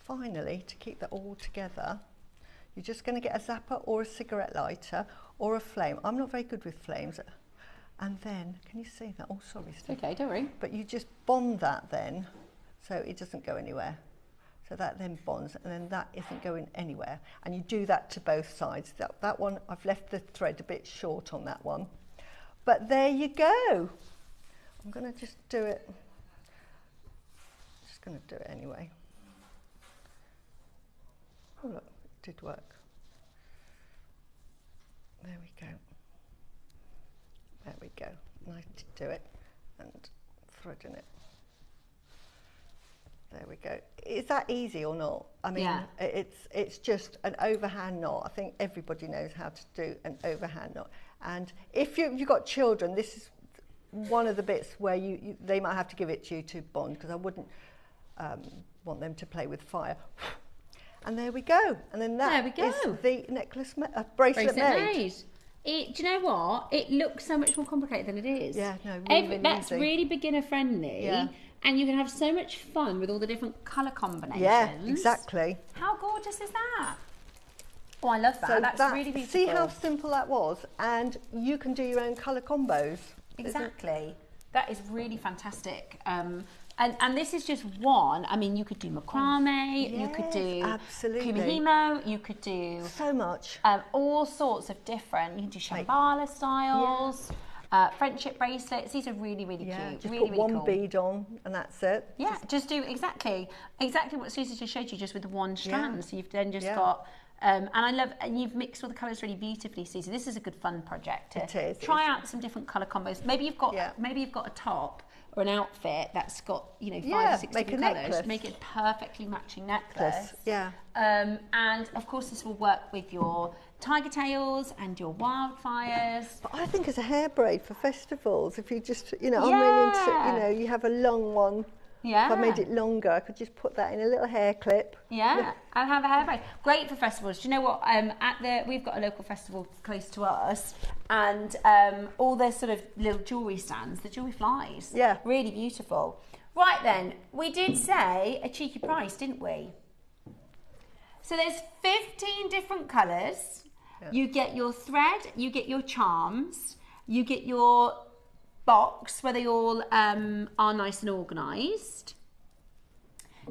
finally, to keep that all together, you're just going to get a zapper or a cigarette lighter or a flame. I'm not very good with flames. And then, can you see that? Oh, sorry, Steve. Okay, don't worry. But you just bond that then, so it doesn't go anywhere. So that then bonds, and then that isn't going anywhere. And you do that to both sides. That one, I've left the thread a bit short on that one. But there you go. I'm going to just do it. Just going to do it anyway. Oh look, it did work. There we go. There we go. Nice to do it, and threading it. There we go. Is that easy or not? I mean, Yeah. it's just an overhand knot. I think everybody knows how to do an overhand knot. And if you've got children, this is one of the bits where they might have to give it to you to bond, because I wouldn't want them to play with fire. And there we go. And then that is the necklace, bracelet made. Do you know what? It looks so much more complicated than it is. Yeah, no, really that's easy. really beginner friendly. Yeah. And you can have so much fun with all the different colour combinations. Yeah, exactly. How gorgeous is that? Oh, I love that. So That's really beautiful. See how simple that was? And you can do your own colour combos. Exactly. That is really fantastic. And this is just one. I mean, you could do macrame, you could do absolutely. kumihimo, you could do so much. All sorts of different. You can do shambhala styles, friendship bracelets. These are really, really cute. Just really, put really one cool. bead on, and that's it. Yeah, just do exactly what Susie just showed you, just with one strand. Yeah. So you've then just got. And I love, and you've mixed all the colours really beautifully, Susie. This is a good fun project. It is. Try out some different colour combos. Maybe you've got a top or an outfit that's got 5 or 6 different colours. Make it a perfectly matching necklace. Yeah. And of course, this will work with your tiger tails and your wildfires. But I think as a hair braid for festivals, if you just, I'm really into, you have a long one. Yeah. If I made it longer, I could just put that in a little hair clip. Yeah, and have a hair braid. Great for festivals. Do you know what? We've got a local festival close to us, and all their sort of little jewellery stands, the jewellery flies. Yeah. Really beautiful. Right then, we did say a cheeky price, didn't we? So there's 15 different colours. Yeah. You get your thread, you get your charms, you get your box where they all are nice and organised.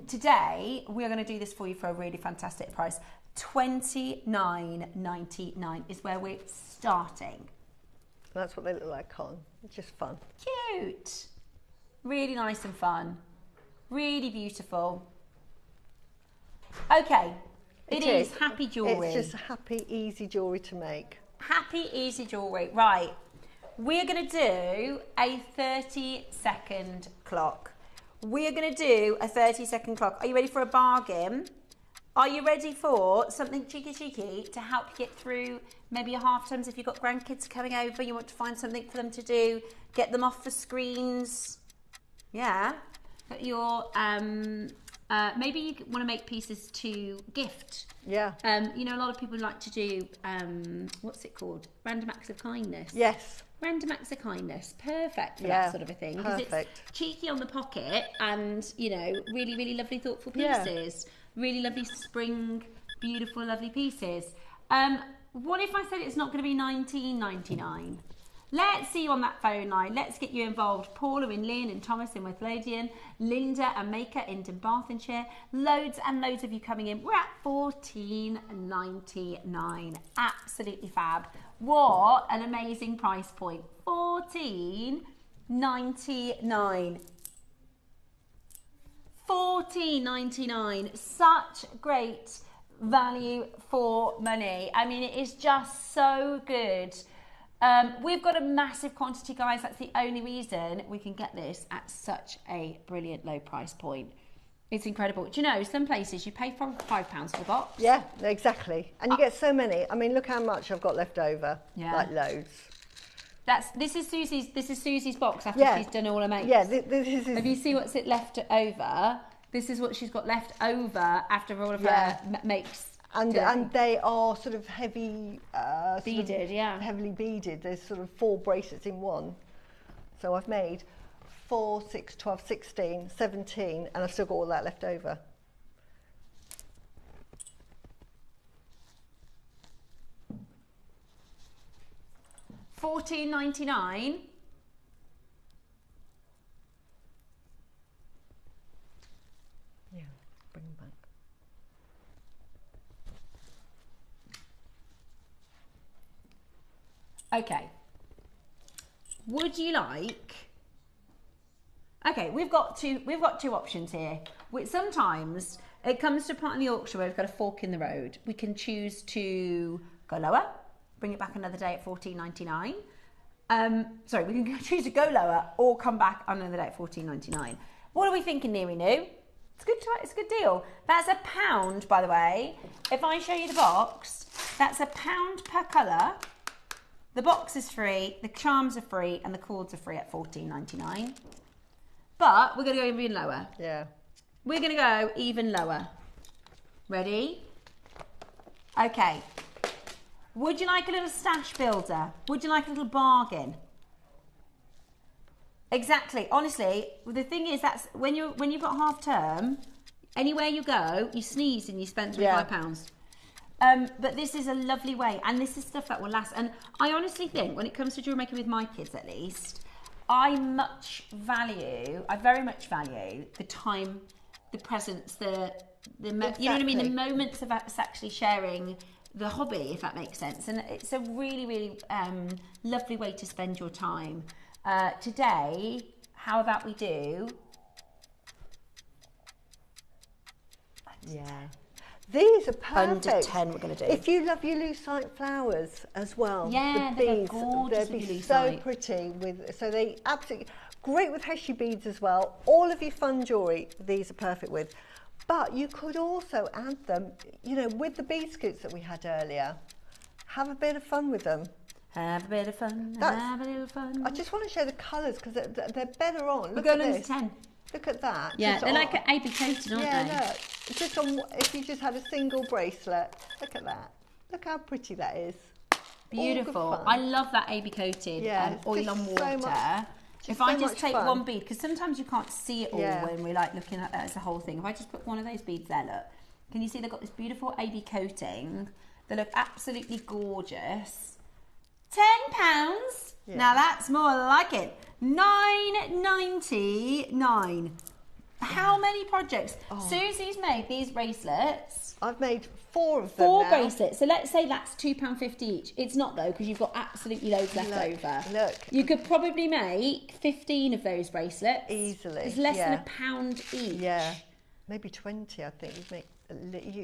Today we're going to do this for you for a really fantastic price. $29.99 is where we're starting. That's what they look like on. It's just fun. Cute. Really nice and fun. Really beautiful. Okay. It is happy jewellery. It's just happy, easy jewellery to make. Happy, easy jewellery. Right. We're going to do a 30-second clock. We're going to do a 30-second clock. Are you ready for a bargain? Are you ready for something cheeky to help you get through maybe your half terms? If you've got grandkids coming over, you want to find something for them to do, get them off the screens. Yeah. But your maybe you want to make pieces to gift. Yeah. A lot of people like to do what's it called? Random acts of kindness. Yes. Random acts of kindness, perfect for that sort of a thing. Because it's cheeky on the pocket and, really, really lovely, thoughtful pieces. Yeah. Really lovely spring, beautiful, lovely pieces. What if I said it's not going to be $19.99? Let's see you on that phone line. Let's get you involved. Paula in Lynn and Thomas in West Lothian, Linda and Maker in Dunbartonshire. Loads and loads of you coming in. We're at $14.99. Absolutely fab. What an amazing price point. $14.99. $14.99. Such great value for money. I mean, it is just so good. We've got a massive quantity, guys. That's the only reason we can get this at such a brilliant low price point. It's incredible. Do you know, some places you pay for £5 for the box. Yeah, exactly. And you get so many. I mean, look how much I've got left over. Yeah. Like loads. This is Susie's box after she's done all her makes. Yeah, this is... If you see what's left over, this is what she's got left over after all of her makes. And they are sort of heavy... beaded, heavily beaded. There's sort of 4 bracelets in one. So I've made 4, 6, 12, 16, 17, and I've still got all that left over. $14.99. Yeah, bring them back. Okay. Would you like? Okay, we've got two options here. Sometimes it comes to a part in the auction where we've got a fork in the road. We can choose to go lower, bring it back another day at $14.99. Sorry, we can choose to go lower or come back on another day at $14.99. What are we thinking, Neary New? It's a good deal. That's £1, by the way. If I show you the box, that's £1 per colour. The box is free, the charms are free, and the cords are free at $14.99. But we're going to go even lower. Yeah. We're going to go even lower. Ready? Okay. Would you like a little stash builder? Would you like a little bargain? Exactly. Honestly, the thing is, that's when you've got half term, anywhere you go, you sneeze and you spend £25. But this is a lovely way, and this is stuff that will last. And I honestly think, when it comes to jewellery making with my kids, at least, I very much value the time, the presence, you know what I mean, the moments of us actually sharing the hobby, if that makes sense. And it's a really, really lovely way to spend your time. Today, how about we do? Yeah. These are perfect. Under 10 we're going to do. If you love your lucite flowers as well. Yeah, the they're beads, gorgeous they'd with be your so lucite. pretty. So they absolutely, great with Heshy beads as well. All of your fun jewellery, these are perfect with. But you could also add them, you know, with the bead scoots that we had earlier. Have a bit of fun with them. Have a bit of fun, have a little fun. I just want to show the colours because they're better on. We're going under 10. Look at that. Yeah, just they're like an AB coated, aren't they? Yeah, look. Just on, if you just had a single bracelet, look at that. Look how pretty that is. Beautiful. I love that AB coated oil on water. If I just take one bead, because sometimes you can't see it all when we're like looking at that as a whole thing. If I just put one of those beads there, look. Can you see they've got this beautiful AB coating? They look absolutely gorgeous. £10. Yeah. Now that's more like it. $9.99. How many projects? Susie's made these bracelets. I've made 4 of them. 4 bracelets. So let's say that's £2.50 each. It's not though, because you've got absolutely loads left over. Look. You could probably make 15 of those bracelets. Easily. It's less than £1 each. Yeah. Maybe 20, I think. You'd make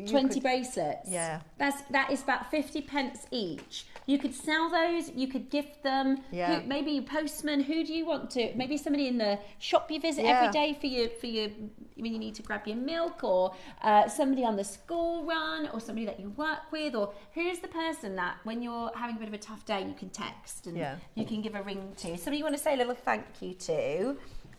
20 bracelets. Yeah. That is about 50p each. You could sell those, you could gift them. Yeah. Maybe your postman, who do you want to? Maybe somebody in the shop you visit every day for your when you need to grab your milk, or somebody on the school run, or somebody that you work with, or who's the person that when you're having a bit of a tough day you can text and you can give a ring to. Somebody you want to say a little thank you to.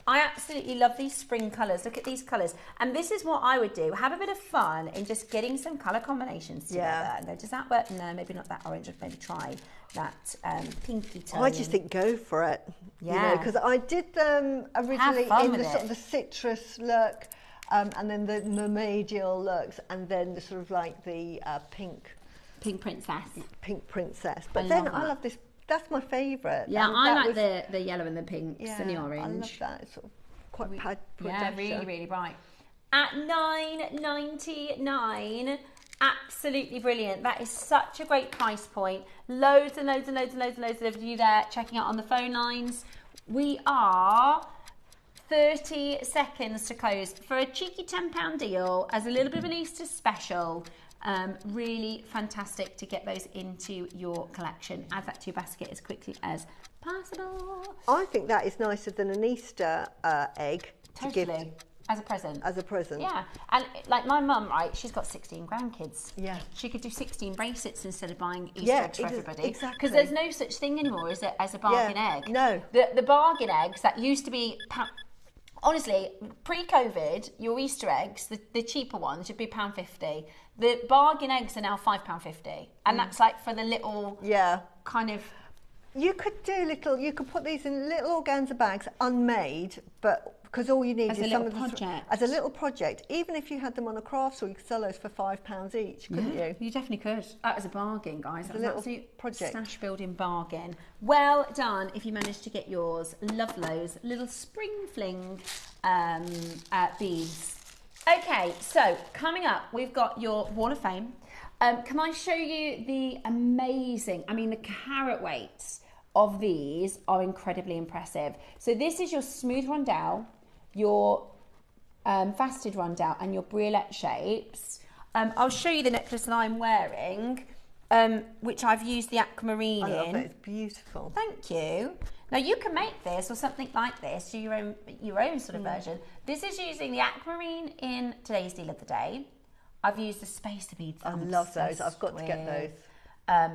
I absolutely love these spring colours. Look at these colours. And this is what I would do. Have a bit of fun in just getting some colour combinations together. And go, does that work? No, maybe not that orange. Maybe try that pinky tone. I just think go for it. Yeah. You know, because I did them originally in the sort of the citrus look, and then the mermaidial looks, and then the sort of like the pink princess. But then I love this. That's my favourite. Yeah, I like the yellow and the pinks and the orange. I love that. It's sort of quite really, really bright. At $9.99, absolutely brilliant. That is such a great price point. Loads and loads and loads and loads and loads of you there checking out on the phone lines. We are 30 seconds to close for a cheeky £10 deal as a little bit of an Easter special. Really fantastic to get those into your collection. Add that to your basket as quickly as possible. I think that is nicer than an Easter egg Totally. to give As a present. As a present. Yeah, and like my mum, right, she's got 16 grandkids. Yeah. She could do 16 bracelets instead of buying Easter eggs for everybody. Exactly. Because there's no such thing anymore as a bargain egg. No. The bargain eggs that used to be... Honestly, pre-COVID, your Easter eggs, the cheaper ones, would be £1.50. The bargain eggs are now £5.50. And that's like for the little kind of... You could put these in little organza bags, unmade, but because all you need As is a some little of the project. as a little project. Even if you had them on a craft store, you could sell those for £5 each, couldn't you? You definitely could. That was a bargain, guys. That was little an absolute project. stash building bargain. Well done if you managed to get yours. Love those little spring fling beads. Okay, so coming up, we've got your Wall of Fame. Can I show you the amazing, the carat weights of these are incredibly impressive. So this is your smooth rondelle, your faceted rondelle, and your briolette shapes. I'll show you the necklace that I'm wearing, which I've used the aquamarine in. I love it, it's beautiful. Thank you. Now you can make this or something like this, do your own sort of version. This is using the aquamarine in today's deal of the day. I've used the spacer beads. I love those. I've got to get those.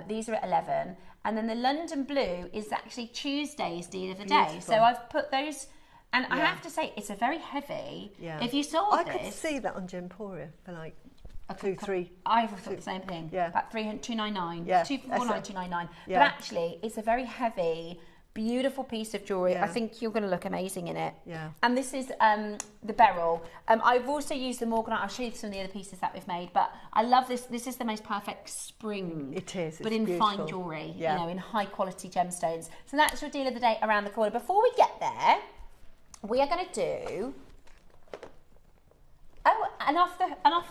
These are at 11, and then the London blue is actually Tuesday's deal of the day. Beautiful. So I've put those, and I have to say it's a very heavy. Yeah. If you sold I this, could see that on Gemporia for like 2, 3. I thought the same thing. Yeah. About 299. Yeah. 249, 299. Yeah. But actually, it's a very heavy, beautiful piece of jewellery. Yeah. I think you're going to look amazing in it. Yeah. And this is the beryl. I've also used the Morganite. I'll show you some of the other pieces that we've made. But I love this. This is the most perfect spring. It is. But It's in beautiful. fine jewellery, Yeah. in high quality gemstones. So that's your deal of the day around the corner. Before we get there, we are going to do an off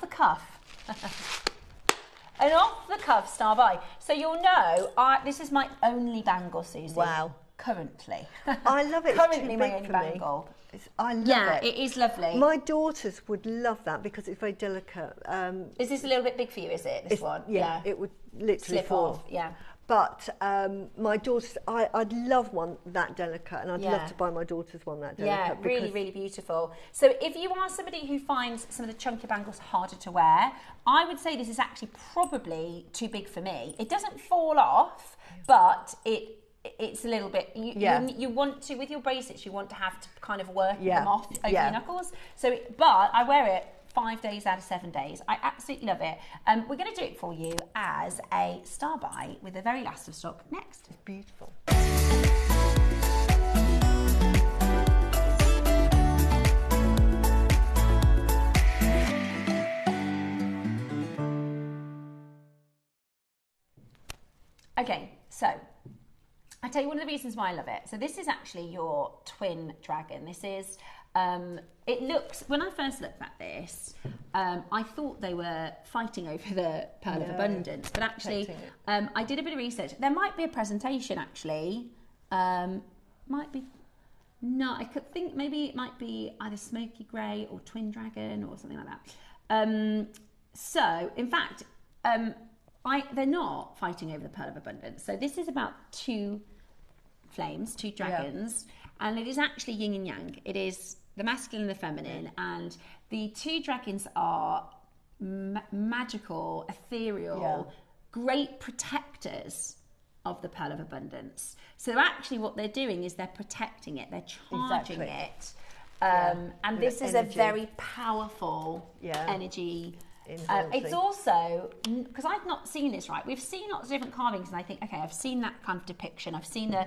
the cuff. An off the cuff star buy. So you'll know this is my only bangle, Susie. Wow. Currently. I love it. Currently It's too my big only for me. bangle. I love Yeah, it. it is lovely. My daughters would love that because it's very delicate. Is this a little bit big for you, is it, this one? Yeah, it would literally Slip fall. off, yeah. But my daughters, I'd love one that delicate, and I'd Yeah. love to buy my daughters one that delicate. Yeah, really, because- really beautiful. So if you are somebody who finds some of the chunky bangles harder to wear, I would say this is actually probably too big for me. It doesn't fall off, but it's a little bit, you want to, with your bracelets, you want to have to kind of work them off over your knuckles. So, but I wear it 5 days out of 7 days. I absolutely love it. We're going to do it for you as a star buy with the very last of stock next. It's beautiful. Okay, so I tell you one of the reasons why I love it. So this is actually your twin dragon. This is, it looks, when I first looked at this, I thought they were fighting over the Pearl of Abundance, but actually I did a bit of research. There might be a presentation actually, might be, no, I could think maybe it might be either smoky grey or twin dragon or something like that. So in fact, they're not fighting over the Pearl of Abundance. So this is about two flames, two dragons, and it is actually yin and yang. It is the masculine and the feminine, and the two dragons are magical, ethereal, great protectors of the Pearl of Abundance. So actually what they're doing is they're protecting it, they're charging it. And this is a very powerful energy. It's also, because I've not seen this, right? We've seen lots of different carvings, and I think, okay, I've seen that kind of depiction. I've seen the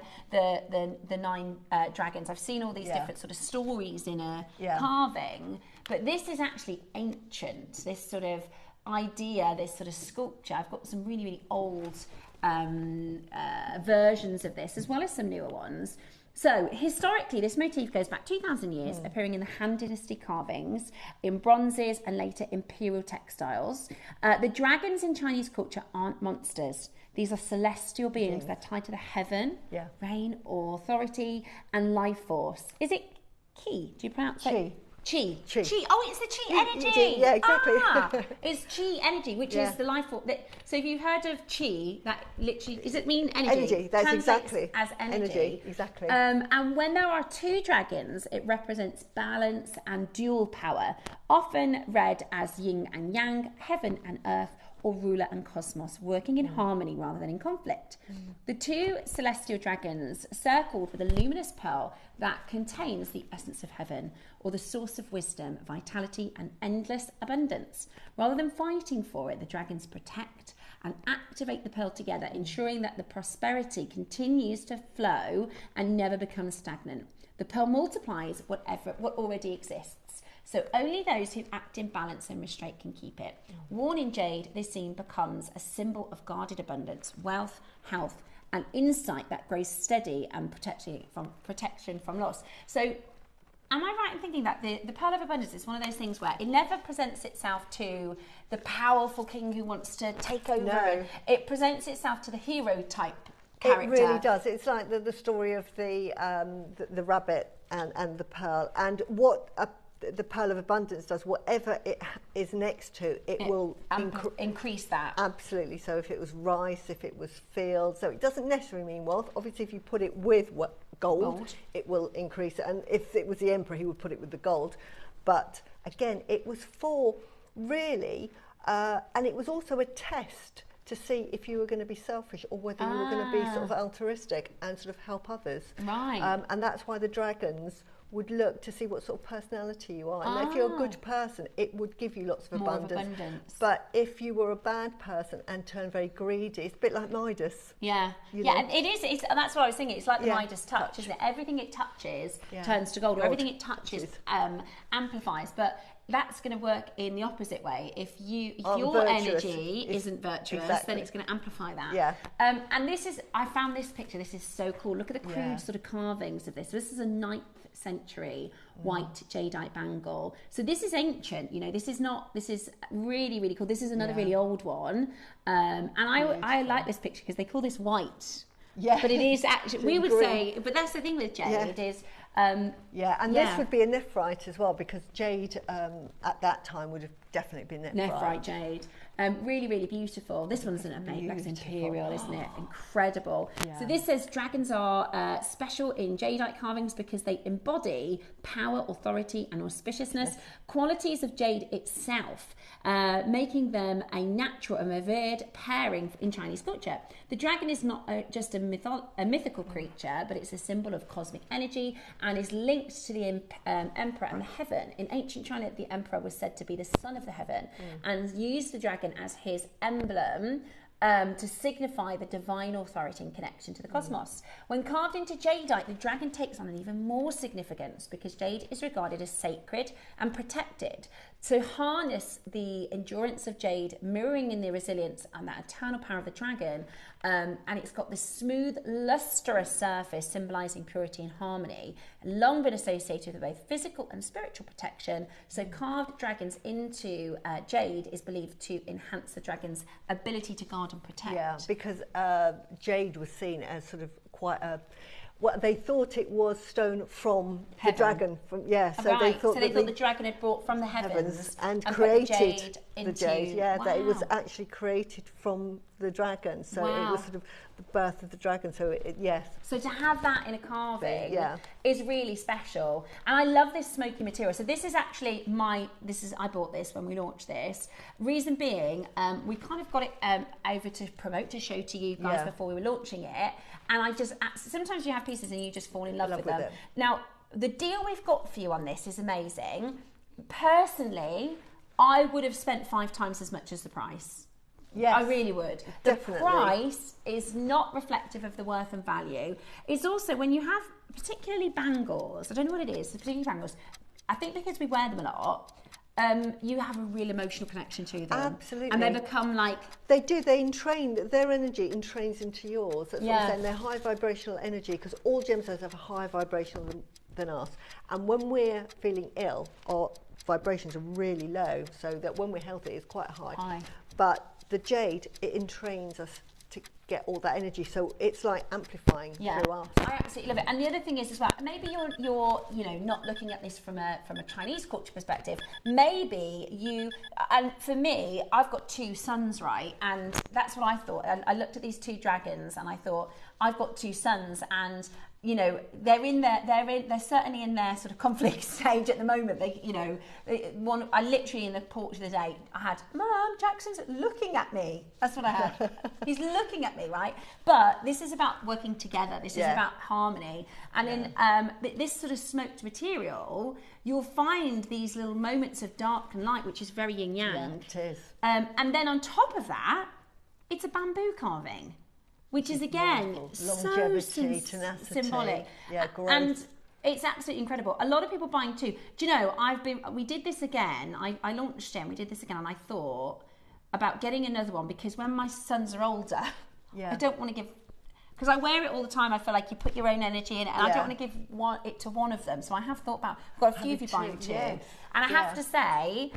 9 dragons. I've seen all these different sort of stories in a carving. But this is actually ancient, this sort of idea, this sort of sculpture. I've got some really, really old versions of this, as well as some newer ones. So, historically, this motif goes back 2,000 years, appearing in the Han Dynasty carvings, in bronzes and later imperial textiles. The dragons in Chinese culture aren't monsters. These are celestial beings. They're tied to the heaven, rain, authority, and life force. Is it Qi? Do you pronounce it? Chi. Chi. Oh, it's the chi energy. Yeah, exactly. It's chi energy, which is the life force. So if you've heard of chi, that literally, does it mean energy? Energy, that's Translates exactly. as energy. Exactly. And when there are two dragons, it represents balance and dual power, often read as yin and yang, heaven and earth, or ruler and cosmos, working in harmony rather than in conflict. The two celestial dragons circled with a luminous pearl that contains the essence of heaven, or the source of wisdom, vitality, and endless abundance. Rather than fighting for it, the dragons protect and activate the pearl together, ensuring that the prosperity continues to flow and never becomes stagnant. The pearl multiplies what already exists. So only those who act in balance and restraint can keep it. Worn in jade, this scene becomes a symbol of guarded abundance, wealth, health, and insight that grows steady and protection from loss. So am I right in thinking that the Pearl of Abundance is one of those things where it never presents itself to the powerful king who wants to take over? No. It presents itself to the hero type character. It really does. It's like the story of the rabbit and the pearl, and what the Pearl of Abundance does, whatever it is next to, it will increase that. Absolutely. So if it was rice, if it was fields, so it doesn't necessarily mean wealth. Obviously, if you put it with gold, it will increase it. And if it was the emperor, he would put it with the gold. But again, it was for really, and it was also a test to see if you were going to be selfish or whether you were going to be sort of altruistic and sort of help others. Right. And that's why the dragons would look to see what sort of personality you are. And if you're a good person, it would give you lots of abundance. But if you were a bad person and turned very greedy, it's a bit like Midas. Yeah. And it is. That's what I was thinking. It's like the Midas touch, isn't it? Everything it touches turns to gold, or everything it touches amplifies. But that's going to work in the opposite way. If your energy isn't virtuous, then it's going to amplify that. Yeah. And I found this picture. This is so cool. Look at the crude sort of carvings of this. So this is a 9th century white jadeite bangle. So this is ancient. This is really, really cool. This is another really old one. And I like this picture because they call this white. Yeah. But it is actually, we would say, but that's the thing with jade is. This would be a nephrite as well, because jade at that time would have definitely been nephrite jade. Really, really beautiful. This one's that's imperial, isn't it? Incredible. Yeah. So this says dragons are special in jadeite carvings because they embody power, authority, and auspiciousness, qualities of jade itself, making them a natural and revered pairing in Chinese culture. The dragon is not just a mythical creature, but it's a symbol of cosmic energy and is linked to the emperor and the heaven. In ancient China, the emperor was said to be the son of the heaven and used the dragon as his emblem to signify the divine authority and connection to the cosmos. When carved into jadeite, the dragon takes on an even more significance because jade is regarded as sacred and protected. To harness the endurance of jade, mirroring in the resilience and that eternal power of the dragon, and it's got this smooth, lustrous surface symbolising purity and harmony, long been associated with both physical and spiritual protection. So carved dragons into jade is believed to enhance the dragon's ability to guard and protect. Yeah, because jade was seen as sort of quite a... Well, they thought it was stone from the dragon. So they thought the dragon had brought from the heavens and created the jade. That it was actually created from the dragon. So it was sort of the birth of the dragon. So So to have that in a carving is really special. And I love this smoky material. So this is actually I bought this when we launched this. Reason being, we kind of got it over to promote, to show to you guys before we were launching it. And sometimes you have pieces and you just fall in love with them. Now, the deal we've got for you on this is amazing. Personally, I would have spent 5 times as much as the price. Yes, I really would. Definitely. The price is not reflective of the worth and value. It's also, when you have particularly bangles, I don't know what it is, particularly bangles, I think because we wear them a lot, you have a real emotional connection to them. Absolutely. And they become like... They do, their energy entrains into yours. That's what I'm saying, they're high vibrational energy, because all gemstones have a higher vibration than us. And when we're feeling ill, our vibrations are really low, so that when we're healthy, it's quite high. But the jade, it entrains us get all that energy. So it's like amplifying through us. I absolutely love it. And the other thing is as well, maybe you're you know, not looking at this from a Chinese culture perspective. Maybe you, and for me, I've got 2 sons, right? And that's what I thought. And I looked at these 2 dragons and I thought, I've got 2 sons, and you know, they're certainly in their sort of conflict stage at the moment. They, you know, I literally in the porch of the day, I had, Mum, Jackson's looking at me. That's what I had. He's looking at me, right? But this is about working together. This is about harmony. And in this sort of smoked material, you'll find these little moments of dark and light, which is very yin yang. Yeah, it is. And then on top of that, it's a bamboo carving, which is again longevity, tenacity, symbolic. Yeah, growth. And it's absolutely incredible. A lot of people buying too. Do you know, we did this again. I launched it and we did this again, and I thought about getting another one because when my sons are older, I don't want to give, because I wear it all the time. I feel like you put your own energy in it, and I don't want to give it to one of them. So I have thought about, I've got a few of you buying too. Yes. And I have to say,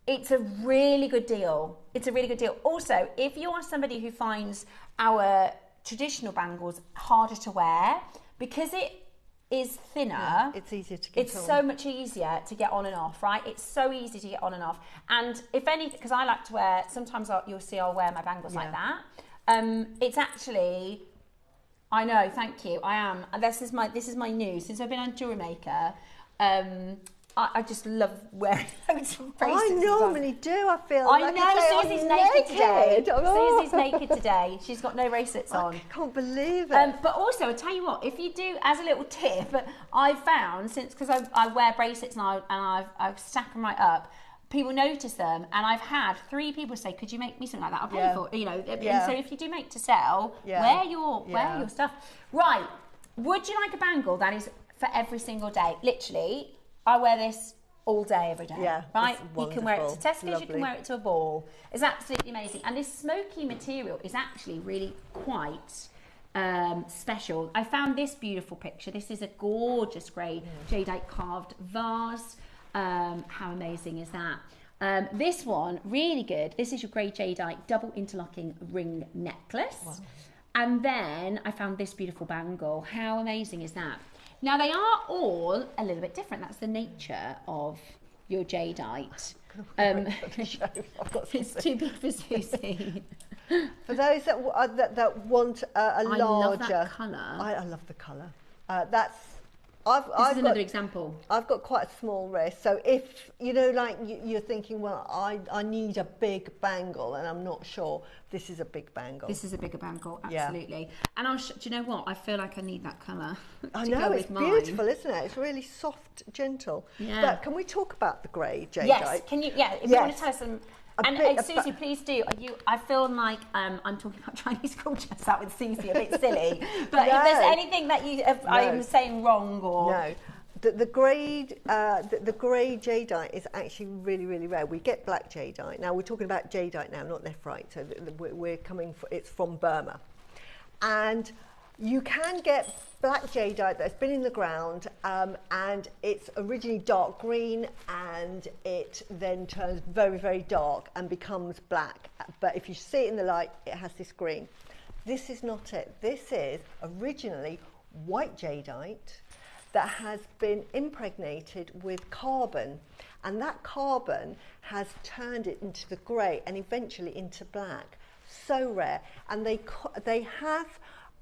it's a really good deal. It's a really good deal. Also, if you are somebody who finds our traditional bangles harder to wear, because it is thinner, it's easier to get it's on. so much easier to get on and off, right? It's so easy to get on and off. And if anything, because I like to wear, sometimes you'll see I'll wear my bangles like that. It's actually, I know, thank you, I am. And this is my new, since I've been on JewelleryMaker, I just love wearing loads of bracelets. I normally do. I feel I like know, Susie's naked today. Oh. Susie's naked today. She's got no bracelets on. I can't believe it. But also, I'll tell you what, if you do, as a little tip, I've found, since, because I wear bracelets and I stack them right up, people notice them, and I've had 3 people say, could you make me something like that? I'll pay for it, you know. And so if you do make to sell, wear your stuff. Right, would you like a bangle that is for every single day? Literally, I wear this all day, every day. Yeah, right? it's You can wear it to wonderful. Tesco's, you can wear it to a ball. It's absolutely amazing. And this smoky material is actually really quite special. I found this beautiful picture. This is a gorgeous grey Jadeite carved vase. How amazing is that? This one, really good. This is your grey Jadeite double interlocking ring necklace. Wow. And then I found this beautiful bangle. How amazing is that? Now, they are all a little bit different. That's the nature of your Jadeite. It's too big for Susie. For those that want a larger... I love that colour. I love the colour. This is another example. I've got quite a small wrist, so if, you know, like you're thinking, well, I need a big bangle and I'm not sure, this is a big bangle. This is a bigger bangle, absolutely. And do you know what? I feel like I need that colour. I know, it's beautiful, isn't it? It's really soft, gentle. Yeah. But can we talk about the grey Jadeite? Yes, can you, if you want to tell us some... And Susie, please do. I feel like I'm talking about Chinese culture, so that with Susie a bit silly. But if there's anything that I'm saying wrong or... No. The grey Jadeite is actually really, really rare. We get black Jadeite. Now, we're talking about Jadeite now, not nephrite. So we're coming, it's from Burma. And you can get black Jadeite that's been in the ground, and it's originally dark green, and it then turns very, very dark and becomes black. But if you see it in the light, it has this green. This is not it. This is originally white Jadeite that has been impregnated with carbon, and that carbon has turned it into the grey and eventually into black. So rare. And they have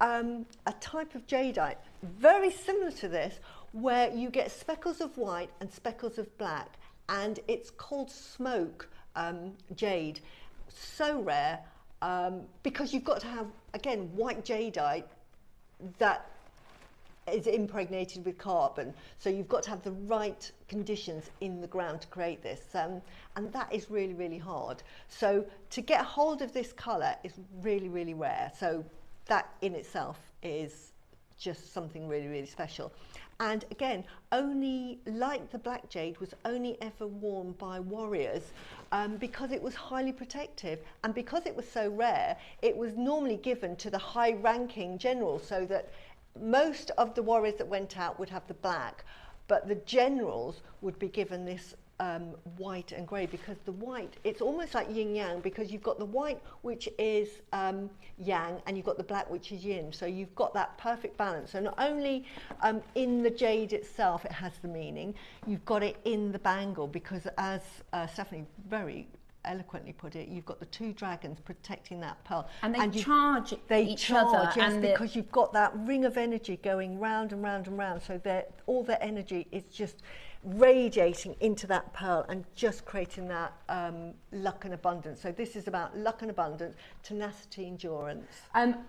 a type of Jadeite very similar to this, where you get speckles of white and speckles of black, and it's called smoke jade. So rare, because you've got to have, again, white Jadeite that is impregnated with carbon, so you've got to have the right conditions in the ground to create this, and that is really, really hard. So to get hold of this colour is really, really rare. So that in itself is just something really, really special. And again, only, like the black jade, was only ever worn by warriors because it was highly protective, and because it was so rare, it was normally given to the high-ranking generals, so that most of the warriors that went out would have the black, but the generals would be given this white and grey, because the white, it's almost like yin yang, because you've got the white which is yang and you've got the black which is yin, so you've got that perfect balance. So not only in the jade itself it has the meaning, you've got it in the bangle, because as Stephanie very eloquently put it, you've got the two dragons protecting that pearl, and they charge each other, yes, and because you've got that ring of energy going round and round and round, so all their energy is just radiating into that pearl and just creating that luck and abundance. So this is about luck and abundance, tenacity, endurance.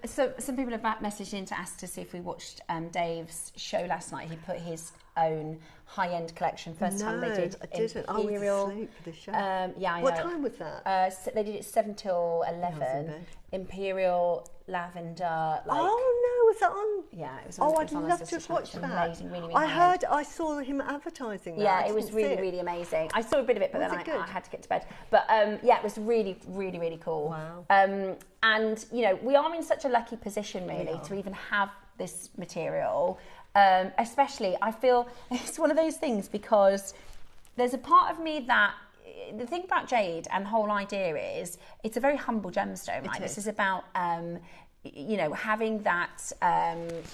So some people have messaged in to ask to see if we watched Dave's show last night. He put his own high-end collection. First time they did. I didn't. Imperial. I was asleep for the show. Yeah, I know. What time was that? They did it 7 till 11. Imperial lavender. Like, oh no, was that on? Yeah, it was on. I'd love to watch that. Amazing, really, really I saw him advertising that. Yeah, it was really, really amazing. I saw a bit of it, but then I had to get to bed. But yeah, it was really, really, really cool. Wow. And you know, we are in such a lucky position, really, to even have this material. Especially, I feel it's one of those things, because there's a part of me that, the thing about jade and the whole idea is it's a very humble gemstone, right? This is about you know, having that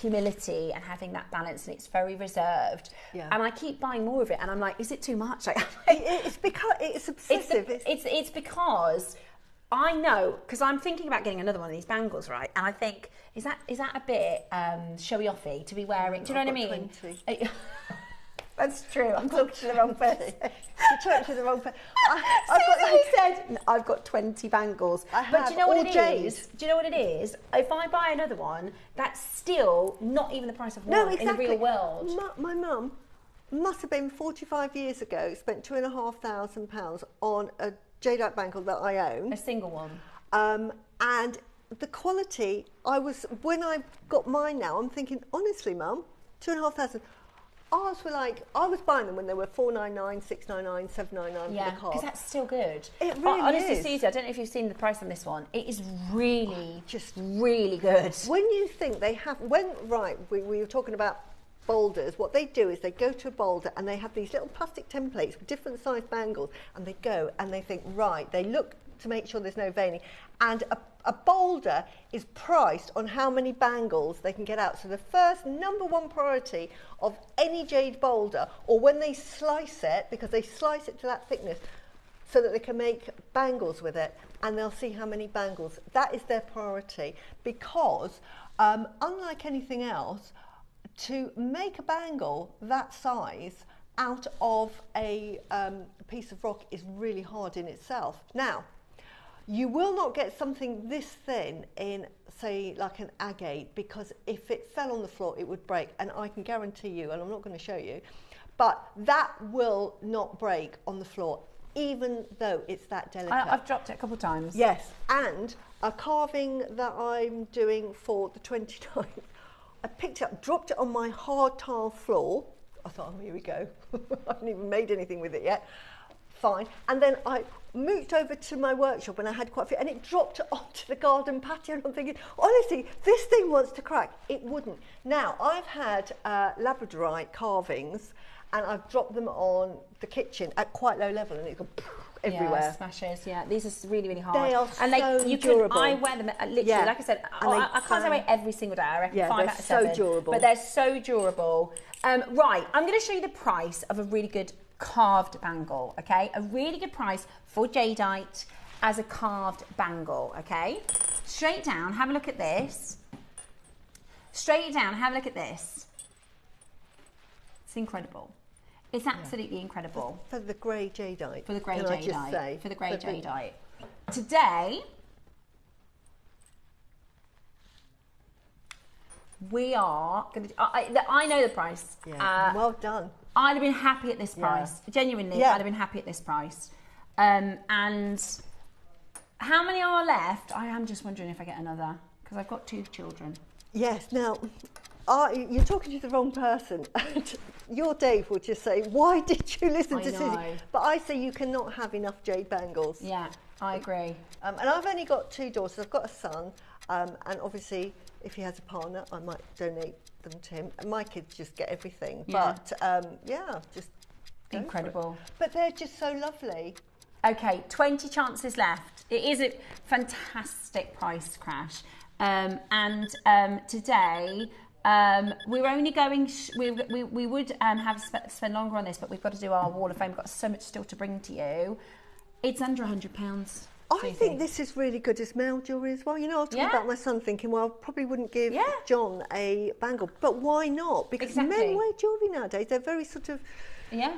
humility and having that balance, and it's very reserved. Yeah. And I keep buying more of it, and I'm like, is it too much? Like, it's because it's obsessive. It's because I know, because I'm thinking about getting another one of these bangles, right? And I think, is that a bit showy-offy to be wearing? Do you know what I mean? 20. That's true. I'm talking to the wrong person. You're talking to the wrong person. I've got 20 bangles. But do you know what it is? Do you know what it is? If I buy another one, that's still not even the price of one in the real world. My mum must have been 45 years ago, spent £2,500 on a jadeite bangle that I own. A single one. And the quality, when I got mine now, I'm thinking, honestly, Mum, £2,500. Ours were like, I was buying them when they were $499, $699, $799 for the car. Because that's still good. It really honestly, is. Susie, I don't know if you've seen the price on this one. It is really, just really good. When you think they have, we were talking about boulders, what they do is they go to a boulder and they have these little plastic templates with different sized bangles, and they go and they think, right, they look to make sure there's no veining, and a boulder is priced on how many bangles they can get out. So the first number one priority of any jade boulder, or when they slice it, because they slice it to that thickness so that they can make bangles with it, and they'll see how many bangles. That is their priority, because unlike anything else, to make a bangle that size out of a piece of rock is really hard in itself. Now, you will not get something this thin in, say, like an agate, because if it fell on the floor, it would break. And I can guarantee you, and I'm not going to show you, but that will not break on the floor, even though it's that delicate. I've dropped it a couple of times. Yes, and a carving that I'm doing for the 29th, I picked it up, dropped it on my hard tile floor. I thought, oh, here we go. I haven't even made anything with it yet. Fine. And then I moved over to my workshop, and I had quite a few, and it dropped onto the garden patio, and I'm thinking, honestly, this thing wants to crack. It wouldn't. Now, I've had labradorite carvings, and I've dropped them on the kitchen at quite low level, and it's gone everywhere. Yeah, smashes, yeah. These are really, really hard. They are and durable. I wear them, literally, like I said, I can't say I wear every single day. I reckon 5 out of 7. so durable. But they're so durable. Right, I'm going to show you the price of a really good carved bangle, okay? A really good price for jadeite as a carved bangle, okay? Straight down, have a look at this. Straight down, have a look at this. It's incredible. It's absolutely incredible. For the grey jadeite. For the grey jadeite. Can I just say? For the grey jadeite. Today, we are going to... I know the price. Yeah, well done. I'd have been happy at this price. Yeah. Genuinely, I'd have been happy at this price. And how many are left? I am just wondering if I get another, because I've got 2 children. Yes, now, you're talking to the wrong person. Your Dave will just say, why did you listen to Susie? But I say you cannot have enough jade bangles. Yeah, I agree. And I've only got 2 daughters. I've got a son, and obviously, if he has a partner, I might donate them to him. And my kids just get everything. Yeah. But, just Go for it. Incredible. But they're just so lovely. Okay, 20 chances left. It is a fantastic price crash. Today, we're only going, we would have spend longer on this, but we've got to do our Wall of Fame. We've got so much still to bring to you. It's under £100. I think this is really good as male jewellery as well. You know, I was talking about my son thinking, well, I probably wouldn't give John a bangle, but why not? Because men wear jewellery nowadays. They're very sort of,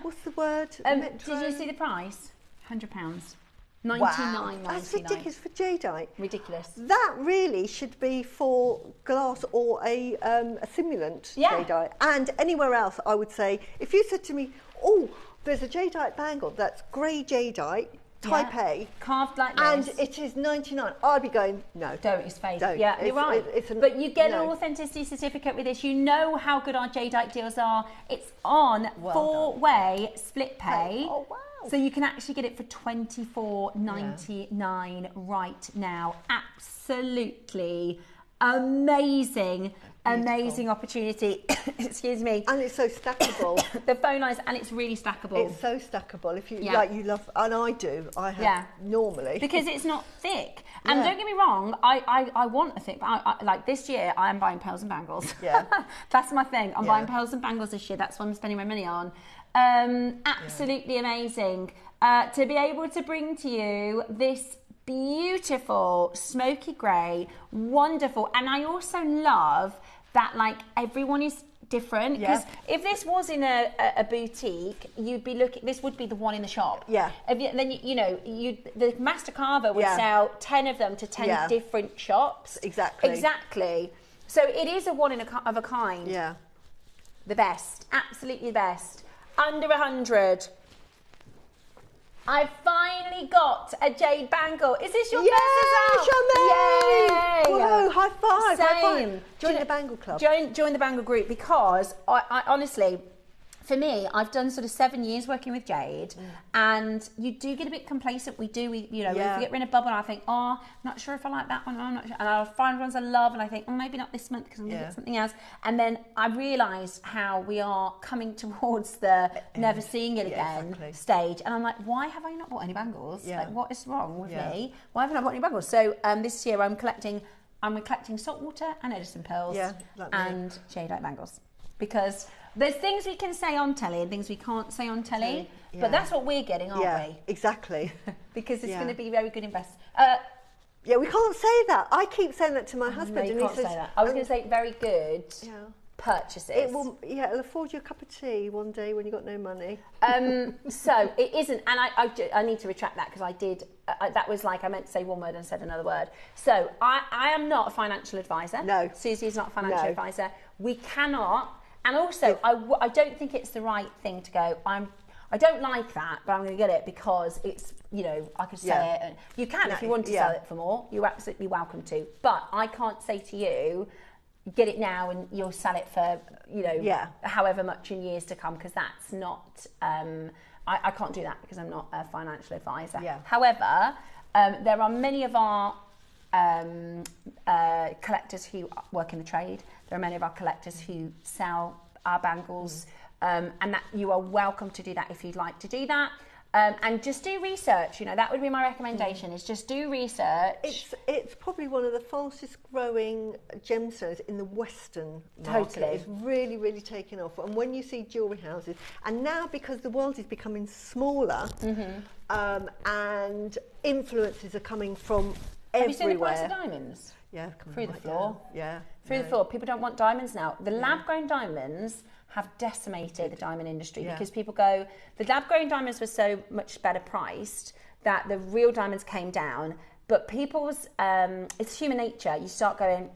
what's the word? Did you see the price? £100. £99.99. That's ridiculous for Jadeite. Ridiculous. That really should be for glass or a simulant Jadeite. And anywhere else, I would say, if you said to me, oh, there's a Jadeite bangle that's grey Jadeite, Type A, carved like this, and it is 99. I'd be going, no, don't, it's fake. Don't. Yeah, you're right. But you get an authenticity certificate with this. You know how good our Jadeite deals are. It's on four-way split pay. Oh wow! So you can actually get it for $24.99 right now. Absolutely amazing. Amazing opportunity. Excuse me. And it's so stackable. The phone lines, and it's really stackable. It's so stackable. If you like, you love, and I do. I have normally because it's not thick. And don't get me wrong, I want a thick. But like this year, I am buying pearls and bangles. Yeah, that's my thing. I'm buying pearls and bangles this year. That's what I'm spending my money on. Absolutely amazing to be able to bring to you this beautiful smoky grey, wonderful. And I also love that like everyone is different, because if this was in a boutique, you'd be looking, this would be the one in the shop. Yeah. Then the master carver would sell 10 of them to 10 different shops. Exactly. So it is a one of a kind. Yeah. The best, absolutely the best. Under 100. I finally got a jade bangle. Is this your first as well? Yay! Whoa, high five. Same. High five. Join the bangle club. Join the bangle group, because I honestly, for me, I've done sort of 7 years working with Jade, and you do get a bit complacent. We forget we're in a bubble, and I think, oh, I'm not sure if I like that one. I'm not sure. And I'll find ones I love, and I think, oh, maybe not this month because I'm going to get something else. And then I realise how we are coming towards the never seeing it again stage. And I'm like, why have I not bought any bangles? Like, what is wrong with me? Why haven't I bought any bangles? So this year I'm collecting saltwater and Edison pearls and Jadeite bangles, because there's things we can say on telly and things we can't say on telly, but that's what we're getting, aren't we? Exactly. Because it's going to be very good investment. Yeah, we can't say that. I keep saying that to my husband, no, and he says, say that. I was going to say very good purchases. It will, it'll afford you a cup of tea one day when you've got no money. So it isn't, and I need to retract that, because I did. That was like, I meant to say one word and said another word. So I am not a financial advisor. No. Susie's not a financial advisor. We cannot. And also, I don't think it's the right thing to go, I don't like that, but I'm going to get it because it's, I could say it. And you can, if you want to sell it for more, you're absolutely welcome to. But I can't say to you, get it now and you'll sell it for, however much in years to come, because that's not, I can't do that because I'm not a financial advisor. Yeah. However, there are many of our collectors who work in the trade. There are many of our collectors who sell our bangles, and that you are welcome to do that if you'd like to do that. And just do research. That would be my recommendation, is just do research. It's probably one of the fastest growing gemstones in the Western market. Totally. It's really, really taken off. And when you see jewellery houses, and now because the world is becoming smaller, and influences are coming from everywhere. Have you seen the price of diamonds? Yeah, through the floor. Yeah, through the floor. People don't want diamonds now. The lab-grown diamonds have decimated the diamond industry, because people go, the lab-grown diamonds were so much better priced that the real diamonds came down. But people's, it's human nature. You start going,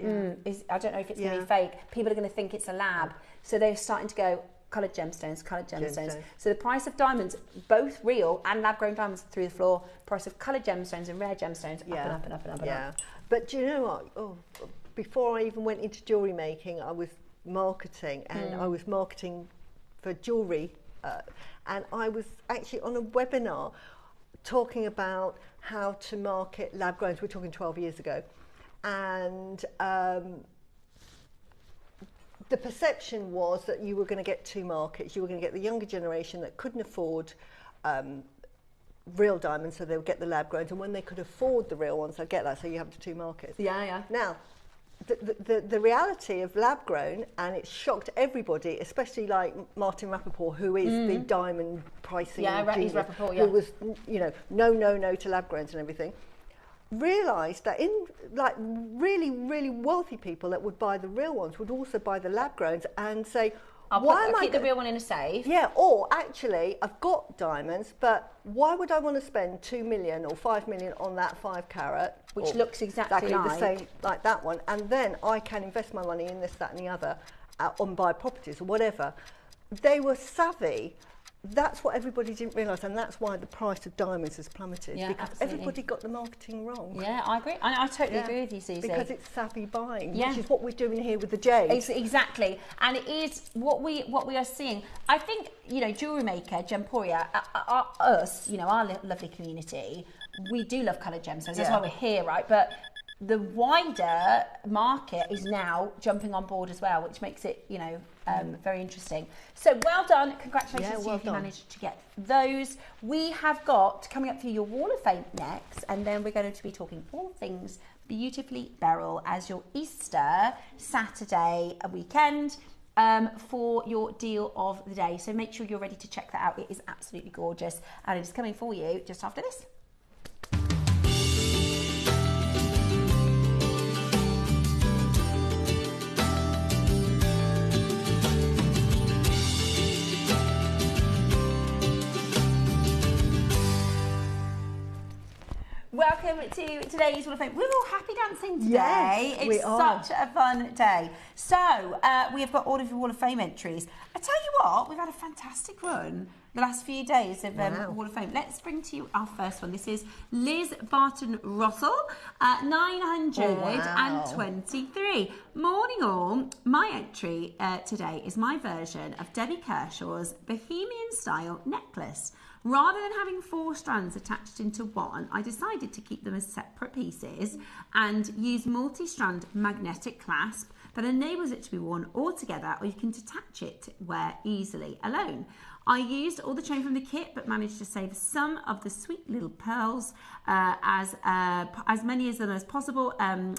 I don't know if it's going to be fake. People are going to think it's a lab. So they're starting to go, coloured gemstones. So the price of diamonds, both real and lab-grown diamonds, through the floor. Price of coloured gemstones and rare gemstones, up and up and up and up and up. But do you know what? Oh, before I even went into jewellery making, I was marketing, and I was marketing for jewellery, and I was actually on a webinar talking about how to market lab growns. We're talking 12 years ago, and the perception was that you were going to get two markets. You were going to get the younger generation that couldn't afford real diamonds, so they would get the lab growns, and when they could afford the real ones, they'd get that. So you have the two markets. Yeah. Now, the reality of lab grown, and it shocked everybody, especially like Martin Rappaport, who is the diamond pricing he's genius, Rappaport, who was, you know, no to lab growns and everything, realised that in like really wealthy people that would buy the real ones would also buy the lab growns and say, I'll keep the real one in a safe. Yeah, or actually, I've got diamonds, but why would I want to spend 2 million or 5 million on that 5 carat? Which looks exactly the like. same, like that one, and then I can invest my money in this, that and the other, on buy properties or whatever. They were savvy. That's what everybody didn't realise, and that's why the price of diamonds has plummeted, because everybody got the marketing wrong. Yeah, I agree. I totally agree with you, Susie. Because it's savvy buying, which is what we're doing here with the Jade. Exactly, and it is what we are seeing. I think, you know, JewelleryMaker, Gemporia, us, you know, our lovely community, we do love coloured gemstones. That's why we're here, right? But the wider market is now jumping on board as well, which makes it, you know, very interesting. So well done. Congratulations to you if you managed to get those. We have got coming up for you your Wall of Fame next, and then we're going to be talking all things beautifully beryl as your Easter Saturday weekend for your deal of the day. So make sure you're ready to check that out. It is absolutely gorgeous, and it is coming for you just after this. Welcome to today's Wall of Fame. We're all happy dancing today. Yes, we are. It's such a fun day. So we have got all of your Wall of Fame entries. I tell you what, we've had a fantastic run the last few days of Wall of Fame. Let's bring to you our first one. This is Liz Barton Russell, 923. Morning all. My entry today is my version of Debbie Kershaw's Bohemian style necklace. Rather than having 4 strands attached into one, I decided to keep them as separate pieces and use multi-strand magnetic clasp that enables it to be worn all together, or you can detach it to wear easily alone. I used all the chain from the kit, but managed to save some of the sweet little pearls, as many of them as possible.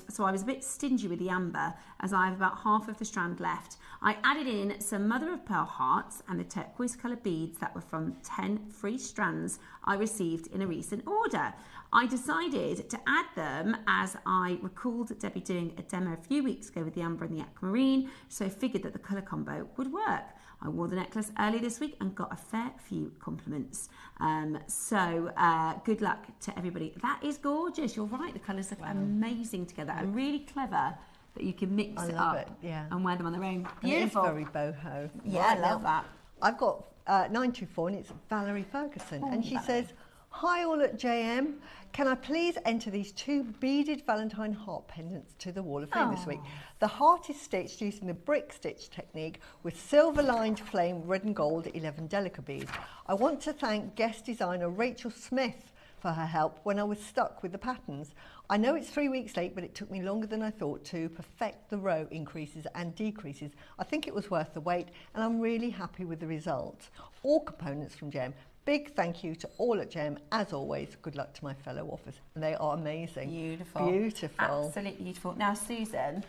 So I was a bit stingy with the amber, as I have about half of the strand left. I added in some mother of pearl hearts and the turquoise colour beads that were from 10 free strands I received in a recent order. I decided to add them as I recalled Debbie doing a demo a few weeks ago with the amber and the aquamarine, so I figured that the colour combo would work. I wore the necklace earlier this week and got a fair few compliments. Good luck to everybody. That is gorgeous. You're right. The colours look amazing together and really clever that you can mix it up and wear them on their own. Beautiful. And it is very boho. Yeah, I love that. I've got 924 and it's Valerie Ferguson. And she says, hi all at JM. Can I please enter these 2 beaded Valentine heart pendants to the Wall of Fame this week? The heart is stitched using the brick stitch technique with silver lined flame red and gold 11 delica beads. I want to thank guest designer Rachel Smith for her help when I was stuck with the patterns. I know it's 3 weeks late, but it took me longer than I thought to perfect the row increases and decreases. I think it was worth the wait, and I'm really happy with the result. All components from Gem. Big thank you to all at Gem. As always, good luck to my fellow authors. They are amazing. Beautiful. Beautiful. Absolutely beautiful. Now, Susan,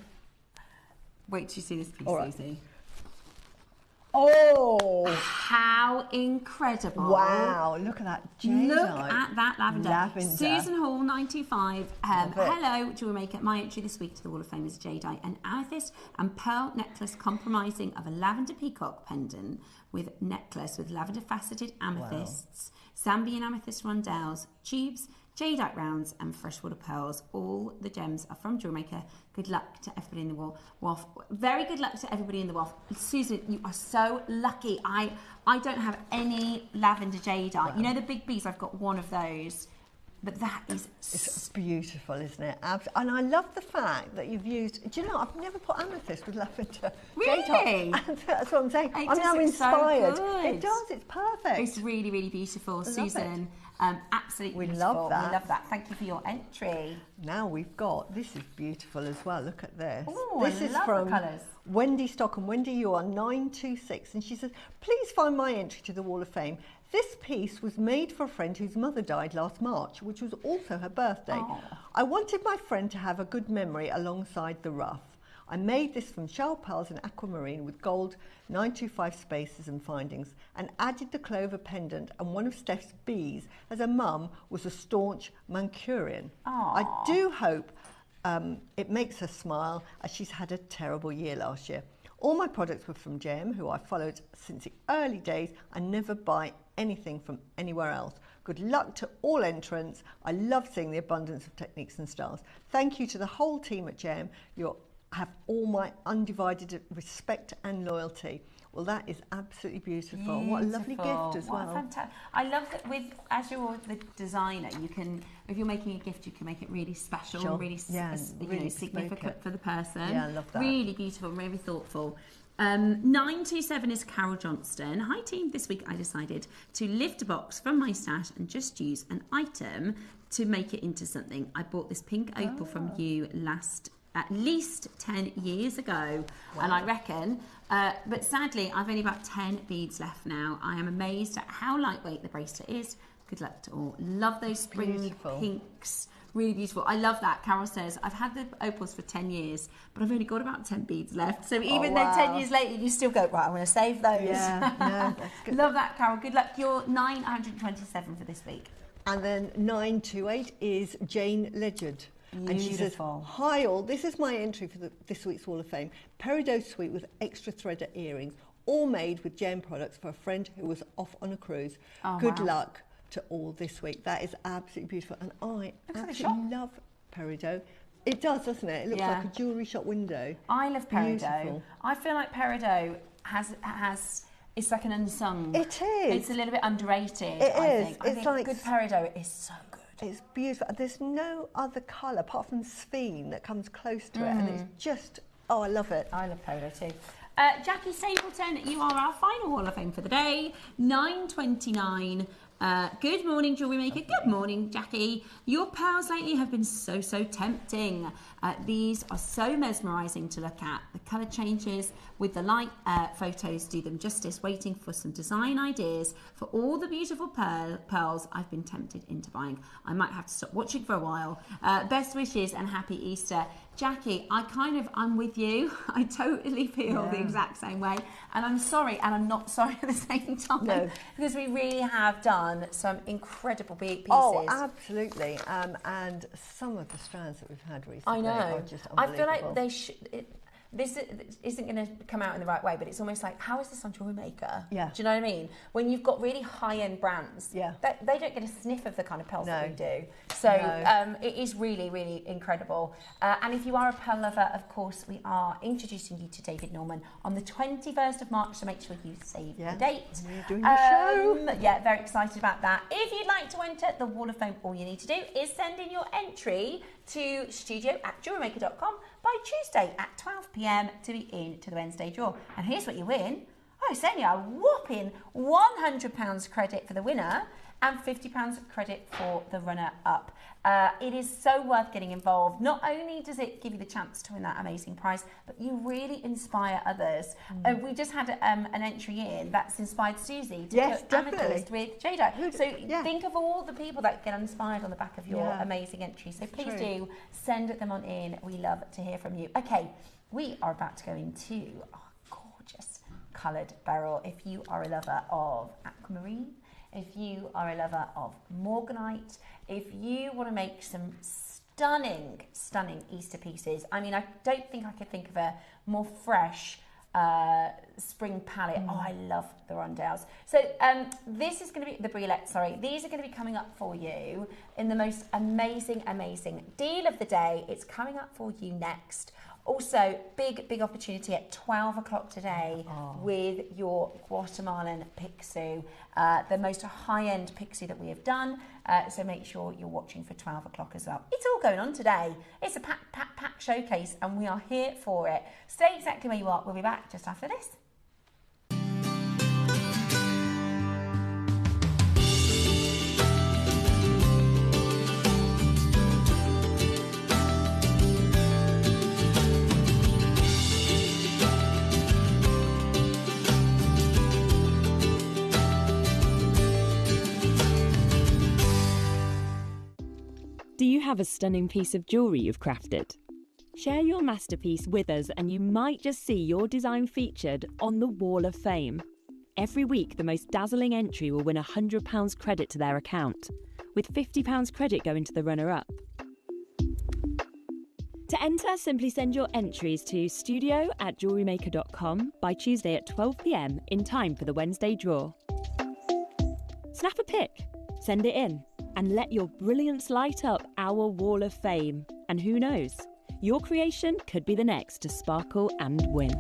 wait till you see this piece, Susie. Oh! How incredible. Wow, look at that Jadeite. Look at that lavender. Susan Hall, 925. Hello, JewelleryMaker. My entry this week to the Wall of Fame is Jadeite, an amethyst and pearl necklace comprising of a lavender peacock pendant with necklace with lavender faceted amethysts, Zambian amethyst rondelles, tubes, Jadeite rounds and freshwater pearls. All the gems are from JewelleryMaker. Good luck to everybody in the WAF. Very good luck to everybody in the WAF. Susan, you are so lucky. I don't have any lavender jadeite. Wow. You know the big bees? I've got one of those. But that is... It's beautiful, isn't it? And I love the fact that you've used... Do you know, I've never put amethyst with lavender. Really? That's what I'm saying. It I'm now inspired. So it does, it's perfect. It's really, really beautiful, Susan. Absolutely We beautiful. love that. We love that. Thank you for your entry. Now we've got, this is beautiful as well. Look at this. Ooh, This I is love the from colours. Wendy Stock, and Wendy, you are 926, and she says, please find my entry to the Wall of Fame. This piece was made for a friend whose mother died last March, which was also her birthday. Oh. I wanted my friend to have a good memory alongside the rough. I made this from shell pearls and aquamarine with gold 925 spaces and findings, and added the clover pendant and one of Steph's bees, as her mum was a staunch Mancurian. Aw. I do hope it makes her smile, as she's had a terrible year last year. All my products were from Gem, who I followed since the early days. I never buy anything from anywhere else. Good luck to all entrants. I love seeing the abundance of techniques and styles. Thank you to the whole team at Gem. You have all my undivided respect and loyalty. Well, that is absolutely beautiful. What a lovely gift as well. Fantastic. I love that as you're the designer, you can, if you're making a gift, you can make it really special, Sure. and really, Really significant spoken. for the person. Yeah, I love that. Really beautiful, really thoughtful. 927 is Carol Johnston. Hi team, this week I decided to lift a box from my stash and just use an item to make it into something. I bought this pink opal from you at least 10 years ago. Wow. And I reckon, but sadly, I've only about 10 beads left now. I am amazed at how lightweight the bracelet is. Good luck to all. Love those spring Beautiful. pinks. Really beautiful. I love that. Carol says, I've had the opals for 10 years, but I've only got about 10 beads left. So even though 10 years later, you still go, right, I'm going to save those. Yeah, no, that's good. Love that, Carol. Good luck. You're 927 for this week. And then 928 is Jane Ledyard. And she says, Beautiful. hi all, this is my entry for this week's Wall of Fame. Peridot suite with extra threader earrings, all made with Gem products for a friend who was off on a cruise. Oh, Good wow. luck to all this week. That is absolutely beautiful. And I Looks like a absolutely love Peridot. It does, doesn't it? It looks Yeah. like a jewellery shop window. I love Peridot. Beautiful. I feel like Peridot has it's like an unsung. It is. It's a little bit underrated. It I is. think. I It's think like- good Peridot is so good. It's beautiful. There's no other colour apart from Sphene that comes close to it. And it's just, oh, I love it. I love Peridot too. Jackie Stapleton, you are our final Hall of Fame for the day. 9:29. Good morning, jewellery maker. Good morning, Jackie. Your pearls lately have been so tempting. These are so mesmerising to look at. The colour changes with the light photos do them justice. Waiting for some design ideas for all the beautiful pearls I've been tempted into buying. I might have to stop watching for a while. Best wishes and happy Easter. Jackie, I'm with you. I totally feel the exact same way. And I'm sorry, and I'm not sorry at the same time. No. Because we really have done some incredible pieces. Oh, absolutely. And some of the strands that we've had recently I know. are just I feel unbelievable. like they should. This isn't going to come out in the right way, but it's almost like, how is this on JewelleryMaker? Yeah. Do you know what I mean? When you've got really high-end brands, Yeah. they don't get a sniff of the kind of pearls that No. we do. So No. it is really, really incredible. And if you are a pearl lover, of course, we are introducing you to David Norman on the 21st of March, so make sure you save the date. You're doing the show. Yeah, very excited about that. If you'd like to enter the Wall of Fame, all you need to do is send in your entry to studio@jewellerymaker.com by Tuesday at 12 p.m. to be in to the Wednesday draw. And here's what you win. Oh, it's only a whopping £100 credit for the winner and £50 credit for the runner-up. It is so worth getting involved. Not only does it give you the chance to win that amazing prize, but you really inspire others. We just had an entry in that's inspired Susie to Yes, put definitely. amethyst with Jadeite. So yeah. think of all the people that get inspired on the back of your Yeah. amazing entry. So please true. do send them on in. We love to hear from you. Okay, we are about to go into our gorgeous coloured beryl. If you are a lover of aquamarine, if you are a lover of morganite, if you want to make some stunning Easter pieces, I mean, I don't think I could think of a more fresh spring palette. Oh, I love the rondelles. So this is going to be the brulette, sorry. These are going to be coming up for you in the most amazing deal of the day. It's coming up for you next. Also, big opportunity at 12 o'clock today with your Guatemalan Pixie, the most high-end Pixie that we have done. So make sure you're watching for 12 o'clock as well. It's all going on today. It's a pack showcase, and we are here for it. Stay exactly where you are. We'll be back just after this. have a stunning piece of jewellery you've crafted? Share your masterpiece with us and you might just see your design featured on the Wall of Fame. Every week, the most dazzling entry will win £100 credit to their account, with £50 credit going to the runner-up. To enter, simply send your entries to studio@jewellerymaker.com by Tuesday at 12 p.m. in time for the Wednesday draw. Snap a pic, send it in, and let your brilliance light up our Wall of Fame. And who knows, your creation could be the next to sparkle and win.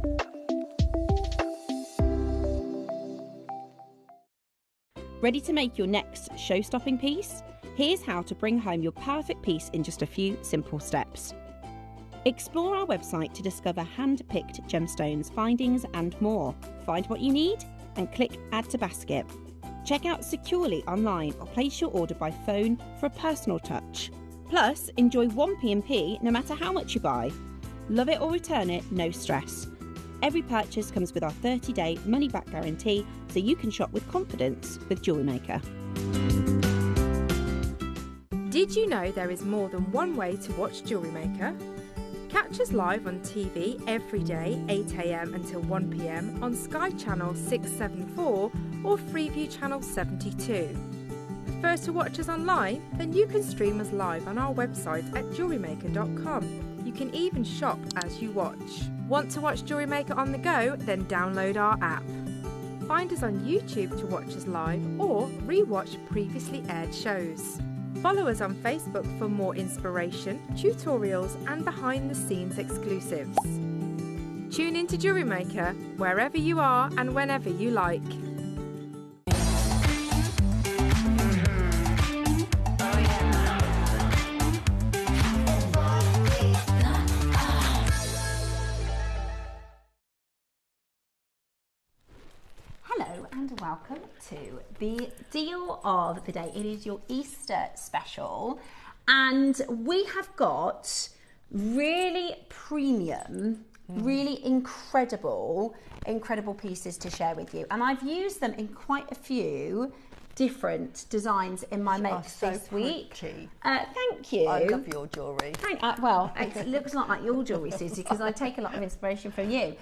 Ready to make your next show-stopping piece? Here's how to bring home your perfect piece in just a few simple steps. Explore our website to discover hand-picked gemstones, findings and more. Find what you need and click Add to Basket. Check out securely online or place your order by phone for a personal touch. Plus, enjoy 1p&P no matter how much you buy. Love it or return it, no stress. Every purchase comes with our 30-day money-back guarantee, so you can shop with confidence with JewelleryMaker. Did you know there is more than one way to watch JewelleryMaker? Catch us live on TV every day, 8 AM until 1 PM on Sky Channel 674 or Freeview Channel 72. Prefer to watch us online? Then you can stream us live on our website at jewellerymaker.com. You can even shop as you watch. Want to watch JewelleryMaker on the go? Then download our app. Find us on YouTube to watch us live or re-watch previously aired shows. Follow us on Facebook for more inspiration, tutorials and behind-the-scenes exclusives. Tune in to JewelleryMaker wherever you are and whenever you like. Hello and welcome to the deal of the day. It is your Easter special and we have got really premium, really incredible pieces to share with you, and I've used them in quite a few different designs in my makes this week. Thank you. I love your jewellery. Well, it looks not like your jewellery, Susie, because I take a lot of inspiration from you.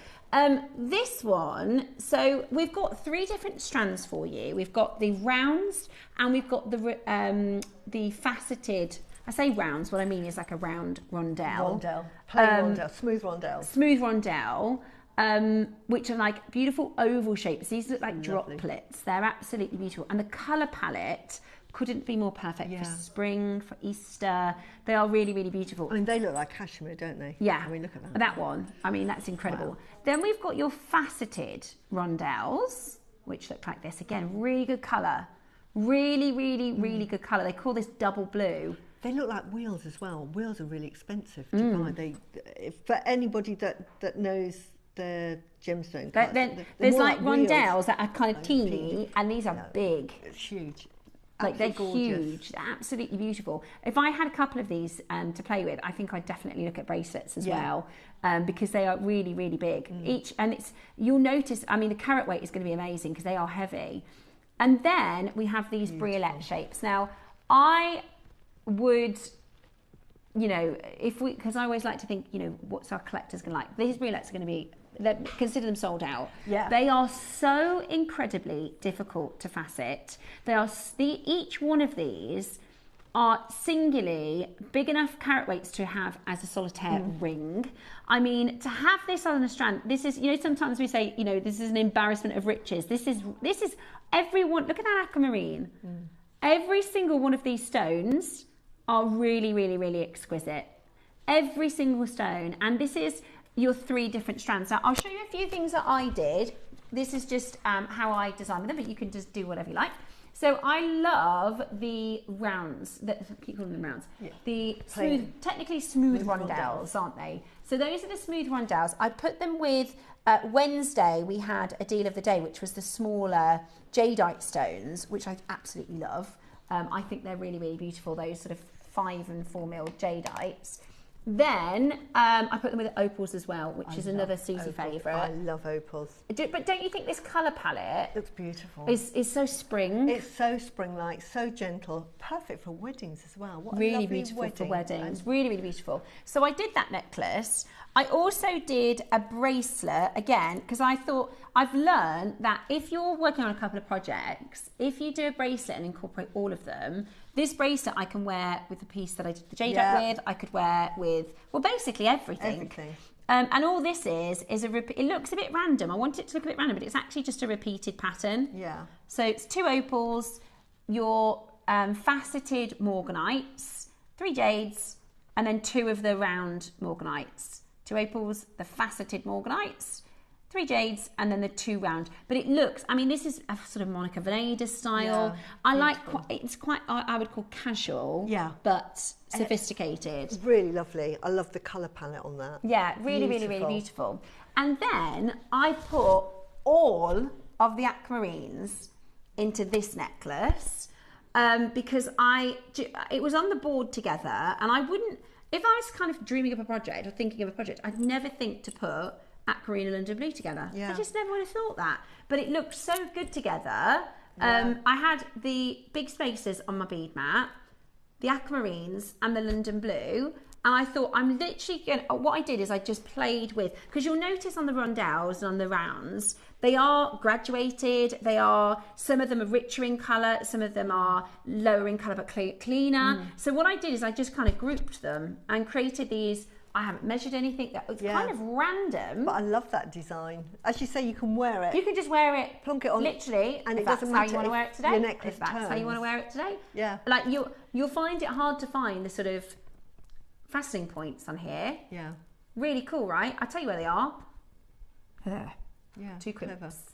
This one, so we've got 3 different strands for you. We've got the rounds and we've got the faceted. I say rounds, what I mean is like a round rondelle. Plain rondelle, smooth rondelle. Smooth rondelle, which are like beautiful oval shapes. These look like droplets. They're absolutely beautiful. And the colour palette couldn't be more perfect for spring, for Easter. They are really, really beautiful. I mean, they look like cashmere, don't they? Yeah. I mean, look at that. That one. I mean, that's incredible. Wow. Then we've got your faceted rondelles, which look like this. Again, really good colour. Really, really, really good colour. They call this double blue. They look like wheels as well. Wheels are really expensive to buy. For anybody that knows the gemstone cards, there's like rondelles that are kind of teeny, and these are big. It's huge. Like they're gorgeous. huge, they're absolutely beautiful. If I had a couple of these to play with, I think I'd definitely look at bracelets as well, because they are really, really big. You'll notice, I mean, the carat weight is going to be amazing because they are heavy. And then we have these briolette shapes. Now, I would, because I always like to think, what's our collectors going to like? These briolettes are going to be, consider them sold out. Yeah. They are so incredibly difficult to facet. Each one of these are singularly big enough carat weights to have as a solitaire ring. I mean, to have this on a strand, this is, sometimes we say, this is an embarrassment of riches. This is everyone, look at that aquamarine. Every single one of these stones are really, really, really exquisite. Every single stone. And this is your 3 different strands. Now, I'll show you a few things that I did. This is just how I designed them, but you can just do whatever you like. So I love the rounds, I keep calling them rounds. Yeah. The technically smooth rondelles, aren't they? So those are the smooth rondelles. I put them with, Wednesday we had a deal of the day, which was the smaller Jadeite stones, which I absolutely love. I think they're really, really beautiful, those sort of 5 and 4 mil Jadeites. Then I put them with opals as well, which is another Susie favourite. I love opals. But don't you think this colour palette Looks beautiful. is so spring? It's so spring-like, so gentle. Perfect for weddings as well. What a Really lovely beautiful for wedding. weddings. Really, really beautiful. So I did that necklace. I also did a bracelet, again, because I thought, I've learned that if you're working on a couple of projects, if you do a bracelet and incorporate all of them, this bracelet I can wear with the piece that I did the Jadeite with, I could wear with, well, basically everything. And all this is it looks a bit random. I want it to look a bit random, but it's actually just a repeated pattern. Yeah. So it's 2 opals, your faceted morganites, 3 jades, and then 2 of the round morganites. 2 opals, the faceted morganites, 3 jades, and then the 2 round. But it looks, I mean, this is a sort of Monica Vinader style. I like, it's quite, I would call casual, but sophisticated. It's really lovely. I love the colour palette on that. Yeah, really, really, really beautiful. And then I put all of the aquamarines into this necklace because it was on the board together, and I wouldn't, if I was kind of dreaming of a project or thinking of a project, I'd never think to put aquamarine and London blue together. I just never would have thought that. But it looked so good together. I had the big spaces on my bead mat, the aquamarines and the London blue. And I thought, I'm literally going to, what I did is I just played with, because you'll notice on the rondelles and on the rounds, they are graduated, some of them are richer in colour, some of them are lower in colour but cleaner. So what I did is I just kind of grouped them and created these. I haven't measured anything. It's kind of random. But I love that design. As you say, you can wear it. You can just wear it, plonk it on, literally, and if it doesn't that's matter how you want to wear it today. Your necklace if that's how you want to wear it today. Yeah. Like you'll find it hard to find the sort of fastening points on here. Yeah. Really cool, right? I'll tell you where they are. There. Yeah. 2 crimps.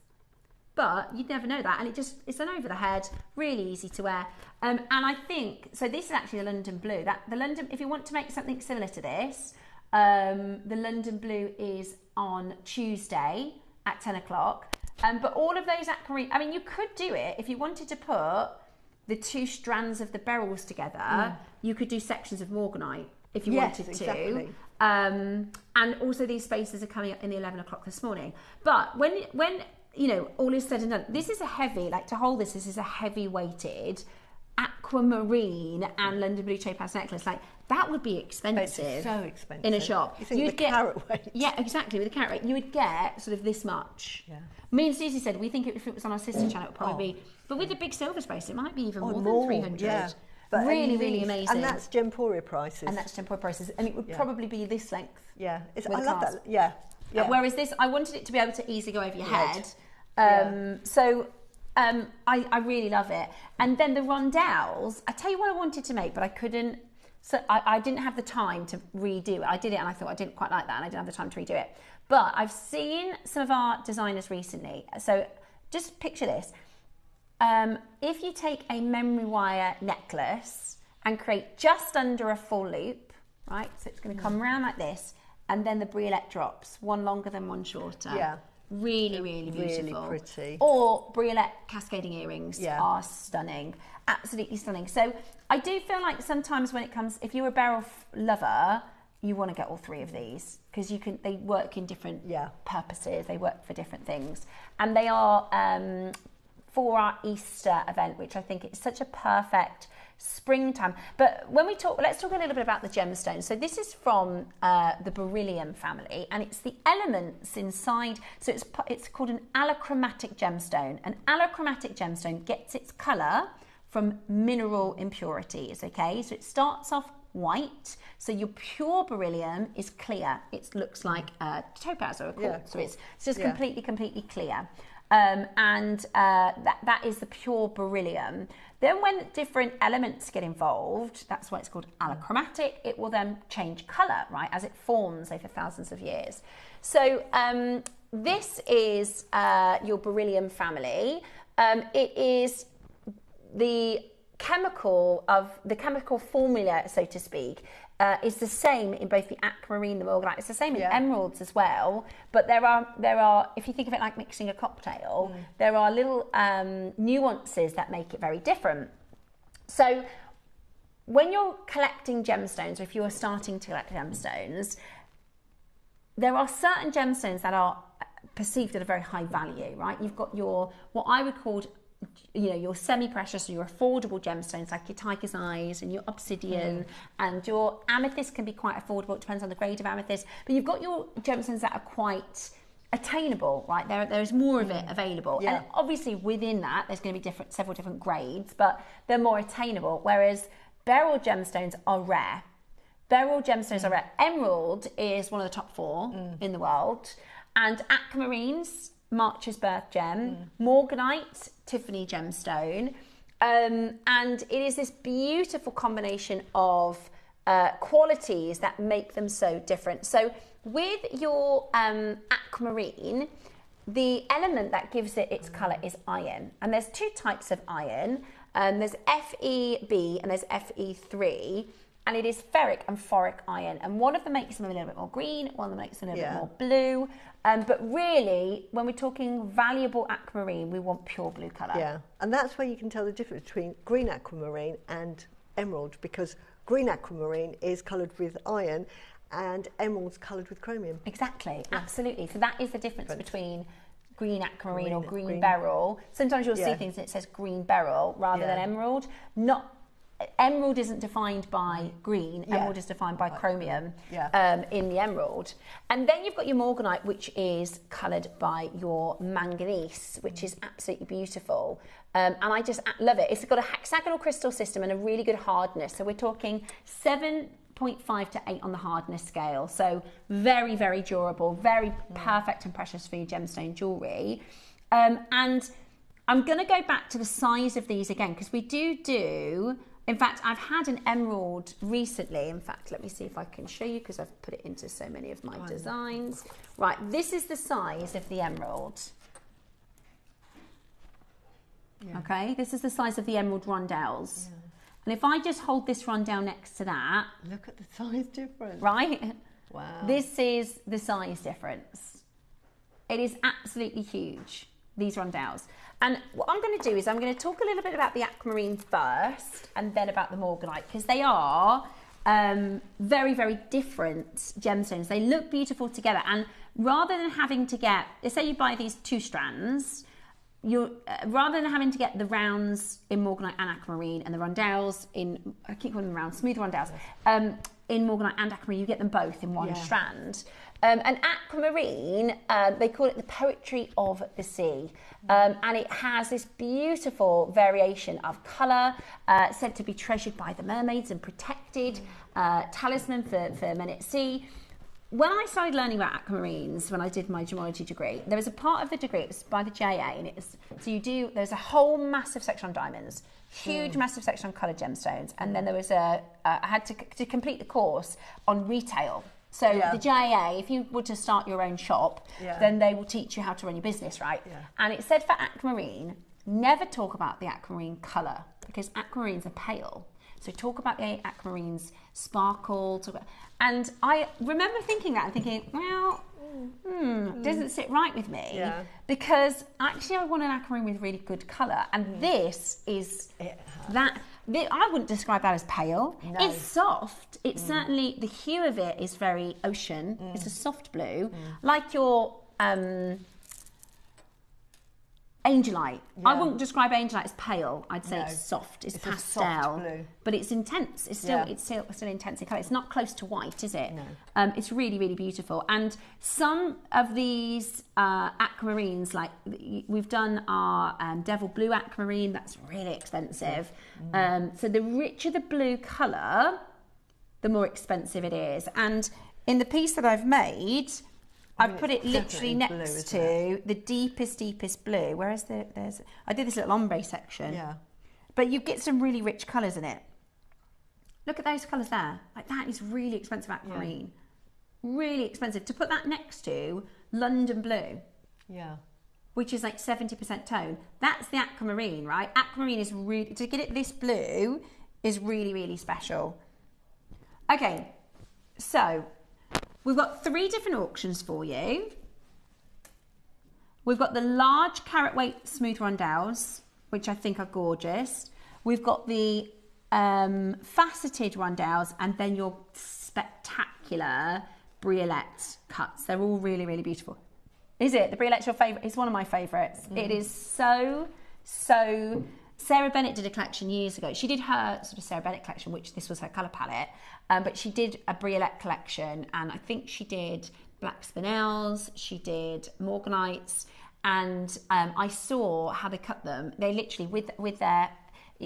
But you'd never know that, and it's an over the head, really easy to wear. And I think so. This is actually the London blue. If you want to make something similar to this, the London blue is on Tuesday at 10 o'clock. But all of those aquamarine, I mean, you could do it if you wanted to put the 2 strands of the beryls together. You could do sections of morganite if you wanted to. Exactly. And also these spaces are coming up in the 11 o'clock this morning. But when you know, all is said and done, this is a heavy, like to hold this is a heavy weighted aquamarine and London blue topaz necklace. Like that would be expensive. It's so expensive. In a shop. You'd get carat weight. Yeah, exactly, with a carat weight. You would get sort of this much. Yeah. Me and Susie said, we think if it was on our sister channel, it would probably be, but with the big silver space, it might be even more than 300. Yeah. But really, really amazing. And that's Gemporia prices. And it would probably be this length. Yeah. I love that. Yeah. Yeah. Whereas this, I wanted it to be able to easily go over your head. I really love it. And then the rondelles, I tell you what I wanted to make, but I couldn't. So I didn't have the time to redo it. I did it and I thought I didn't quite like that and I didn't have the time to redo it. But I've seen some of our designers recently. So just picture this. If you take a memory wire necklace and create just under a full loop, right? So it's going to come around like this, and then the briolette drops, one longer than one shorter. Yeah. Really, really beautiful. Really pretty. Or briolette cascading earrings are stunning. Absolutely stunning. So I do feel like sometimes when it comes, if you're a beryl lover, you want to get all 3 of these because they work in different purposes. They work for different things. And they are for our Easter event, which I think is such a perfect springtime. But when we talk, let's talk a little bit about the gemstones. So this is from the beryllium family, and it's the elements inside. So it's called an allochromatic gemstone. An allochromatic gemstone gets its colour from mineral impurities, okay? So it starts off white. So your pure beryllium is clear. It looks like a topaz or a quartz. So it's just completely clear. That is the pure beryllium. Then when different elements get involved, that's why it's called allochromatic, it will then change colour, right, as it forms over thousands of years. So this is your beryllium family. It is the chemical formula, so to speak, is the same in both the aquamarine, the morganite. It's the same in emeralds as well. But there are, if you think of it like mixing a cocktail, there are little nuances that make it very different. So when you're collecting gemstones, or if you're starting to collect gemstones, there are certain gemstones that are perceived at a very high value, right? You've got your, what I would call, your semi-precious or your affordable gemstones, like your tiger's eyes and your obsidian, and your amethyst can be quite affordable. It depends on the grade of amethyst. But you've got your gemstones that are quite attainable, right? There's more of it available. And obviously within that, there's going to be several different grades, but they're more attainable. Whereas beryl gemstones are rare. Beryl gemstones are rare. Emerald is one of the top 4 in the world. And aquamarines, March's birth gem, morganite, Tiffany gemstone. And it is this beautiful combination of qualities that make them so different. So with your aquamarine, the element that gives it its colour is iron. And there's 2 types of iron. There's FeB and there's Fe3. And it is ferric and phoric iron. And one of them makes them a little bit more green, one of them makes them a little bit more blue. But really, when we're talking valuable aquamarine, we want pure blue colour. Yeah, and that's where you can tell the difference between green aquamarine and emerald, because green aquamarine is coloured with iron and emerald's coloured with chromium. Exactly, absolutely. So that is the difference between green aquamarine or green beryl. Sometimes you'll see things that says green beryl rather than emerald. Emerald isn't defined by green, emerald is defined by chromium in the emerald. And then you've got your morganite, which is coloured by your manganese, which is absolutely beautiful. And I just love it. It's got a hexagonal crystal system and a really good hardness. So we're talking 7.5 to 8 on the hardness scale. So very, very durable, very perfect and precious for your gemstone jewellery. And I'm going to go back to the size of these again, because we do... In fact, I've had an emerald recently. In fact, let me see if I can show you, because I've put it into so many of my designs. Right, this is the size of the emerald. Okay, this is the size of the emerald rondelles. And if I just hold this rondelle next to that... Look at the size difference. Right? Wow. This is the size difference. It is absolutely huge, these rondelles. And what I'm going to do is I'm going to talk a little bit about the aquamarine first and then about the morganite, because they are very, very different gemstones. They look beautiful together. And rather than having to get, let's say you buy these 2 strands, rather than having to get the rounds in morganite and aquamarine and the rondelles in, I keep calling them rounds, smooth rondelles, in morganite and aquamarine, you get them both in one strand. And aquamarine, they call it the poetry of the sea. And it has this beautiful variation of colour, said to be treasured by the mermaids and protected, talisman for men at sea. When I started learning about aquamarines, when I did my gemology degree, there was a part of the degree, it was by the JA, and it was, so there's a whole massive section on diamonds, huge massive section on coloured gemstones, and then there was I had to complete the course on retail. So the JA, if you were to start your own shop, then they will teach you how to run your business, right? And it said for aquamarine, never talk about the aquamarine colour, because aquamarines are pale. So talk about the aquamarine's sparkle. And I remember thinking that and thinking, well, doesn't sit right with me, because actually I want an aquamarine with really good colour, and this is that. I wouldn't describe that as pale. No. It's soft. It's certainly, the hue of it is very ocean. It's a soft blue, like your Angelite. I wouldn't describe Angelite as pale. I'd say it's soft. It's pastel, soft blue. But it's intense. It's still intense in colour. It's not close to white, is it? No. It's really, really beautiful. And some of these aquamarines, like we've done our Devil Blue aquamarine. That's really expensive. So the richer the blue colour, the more expensive it is. And in the piece that I've made, I've put it literally next to the deepest blue. Whereas I did this little ombre section. Yeah. But you get some really rich colours in it. Look at those colours there. Like, that is really expensive aquamarine. Yeah. Really expensive. To put that next to London Blue. Yeah. Which is like 70% tone. That's the aquamarine, right? Aquamarine is really, to get it this blue is really, really special. Okay, so we've got 3 different auctions for you. We've got the large carat weight smooth rondelles, which I think are gorgeous. We've got the faceted rondelles, and then your spectacular briolette cuts. They're all really, really beautiful. Is it? The briolette's your favourite? It's one of my favourites. It is so... Sarah Bennett did a collection years ago. She did her sort of Sarah Bennett collection, which this was her colour palette, but she did a briolette collection, and I think she did black spinels, she did morganites, and I saw how they cut them. They literally, with their,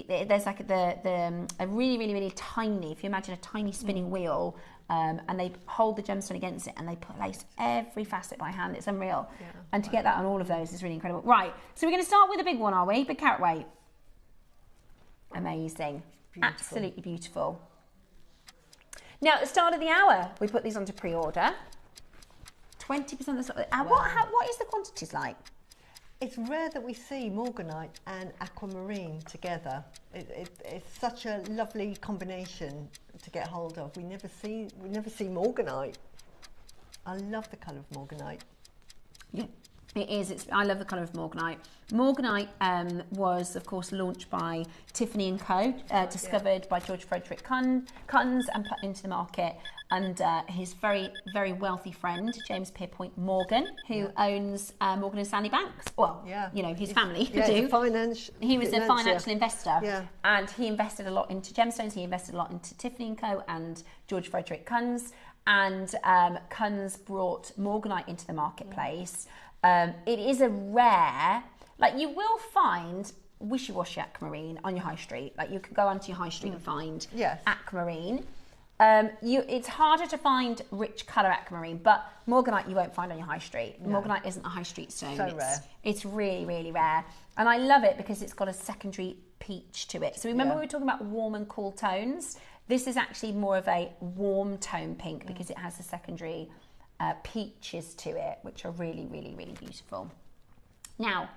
there's like a really, really, really tiny, if you imagine a tiny spinning wheel, and they hold the gemstone against it, and they place every facet by hand. It's unreal. Yeah. And to get that on all of those is really incredible. Right, so we're going to start with a big one, are we? Big carat weight. Amazing. Beautiful. Absolutely beautiful. Now, at the start of the hour, we put these onto pre-order. 20% of the stock. What is the quantities like? It's rare that we see morganite and aquamarine together. It's such a lovely combination to get hold of. We never see morganite. I love the colour of morganite. Yeah. It is. I love the colour of morganite. Morganite was, of course, launched by Tiffany & Co., discovered by George Frederick Kunz and put into the market under his very, very wealthy friend, James Pierpoint Morgan, who owns Morgan & Stanley Banks. Well, you know, his family do. He was a financial investor, and he invested a lot into gemstones. He invested a lot into Tiffany & Co. and George Frederick Kunz, and Kunz brought morganite into the marketplace. It is a rare, like you will find wishy-washy aquamarine on your high street. Like you can go onto your high street and find aquamarine. It's harder to find rich colour aquamarine, but morganite you won't find on your high street. No. Morganite isn't a high street stone. So rare. It's really, really rare. And I love it because it's got a secondary peach to it. So remember we were talking about warm and cool tones? This is actually more of a warm tone pink because it has the secondary peaches to it, which are really, really, really beautiful. Now,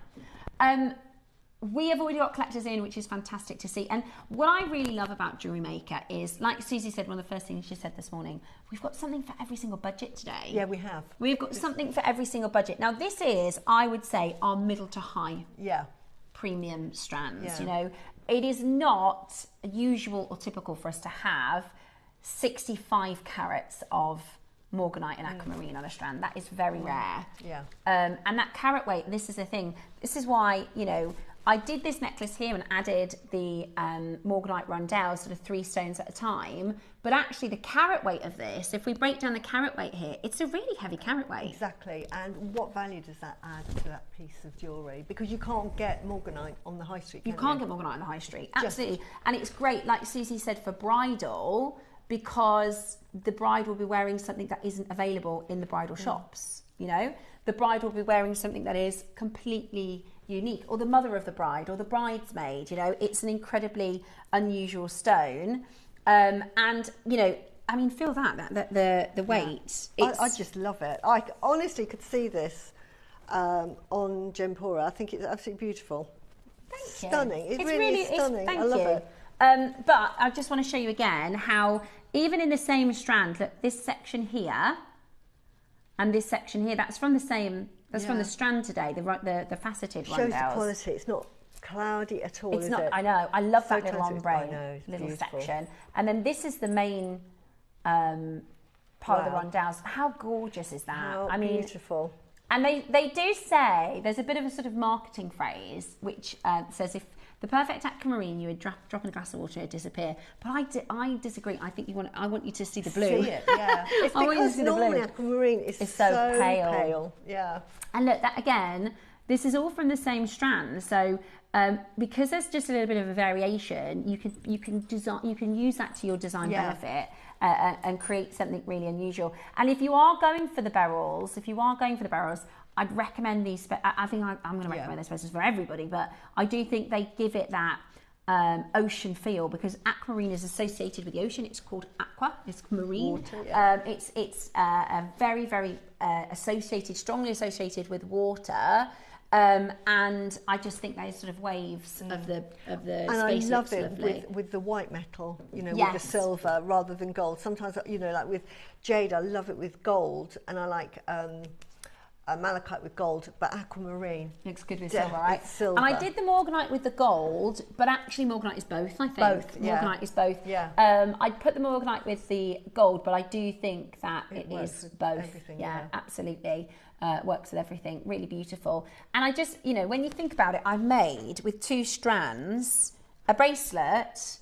we have already got collectors in, which is fantastic to see. And what I really love about JewelleryMaker is, like Susie said, one of the first things she said this morning, we've got something for every single budget today. Yeah, we have. We've got something for every single budget. Now, this is, I would say, our middle to high premium strands. You know, it is not usual or typical for us to have 65 carats of morganite and aquamarine on a strand. That is very rare. And that carat weight, this is the thing. This is why, you know, I did this necklace here and added the morganite rondelles, sort of 3 stones at a time. But actually the carat weight of this, if we break down the carat weight here, it's a really heavy carat weight. Exactly. And what value does that add to that piece of jewellery? Because you can't get morganite on the high street. You can't get morganite on the high street. Absolutely. And it's great, like Susie said, for bridal, because the bride will be wearing something that isn't available in the bridal shops, you know? The bride will be wearing something that is completely unique, or the mother of the bride, or the bridesmaid, you know? It's an incredibly unusual stone. And, you know, I mean, feel the weight. I just love it. I honestly could see this on Gempora. I think it's absolutely beautiful. Thank you. Stunning. It really is stunning. Thank I love you. it. But I just want to show you again how, even in the same strand, look, this section here and this section here, that's from the same, that's from the strand today, the faceted rondelles. Shows the quality. It's not cloudy at all, it's not, I know. I love that little ombre, little section. And then this is the main part of the rondelles. How gorgeous is that? How beautiful. And they do say, there's a bit of a sort of marketing phrase, which says if the perfect aquamarine, you would drop in a glass of water, it'd disappear. But I disagree. I think I want you to see the blue. See it, yeah. It's because normally aquamarine is so pale. Yeah. And look, that again, this is all from the same strand. So because there's just a little bit of a variation, you can use that to your design benefit and create something really unusual. And if you are going for the beryls, I'd recommend these. I think I'm going to recommend these specials for everybody, but I do think they give it that ocean feel, because aquamarine is associated with the ocean. It's called aqua. It's marine. Water, it's very, very strongly associated with water. And I just think those sort of waves of the and I love it with the white metal, you know, with the silver rather than gold. Sometimes, you know, like with Jade, I love it with gold, and I like malachite with gold, but aquamarine. Looks good with Yeah, silver, right? it's silver. And I did the morganite with the gold, but actually morganite is both, I think. Both, yeah. Morganite is both. Yeah. I'd put the morganite with the gold, but I do think that it works is with both. everything, Yeah, yeah. absolutely. Works with everything. Really beautiful. And I just, you know, when you think about it, I've made with 2 strands a bracelet,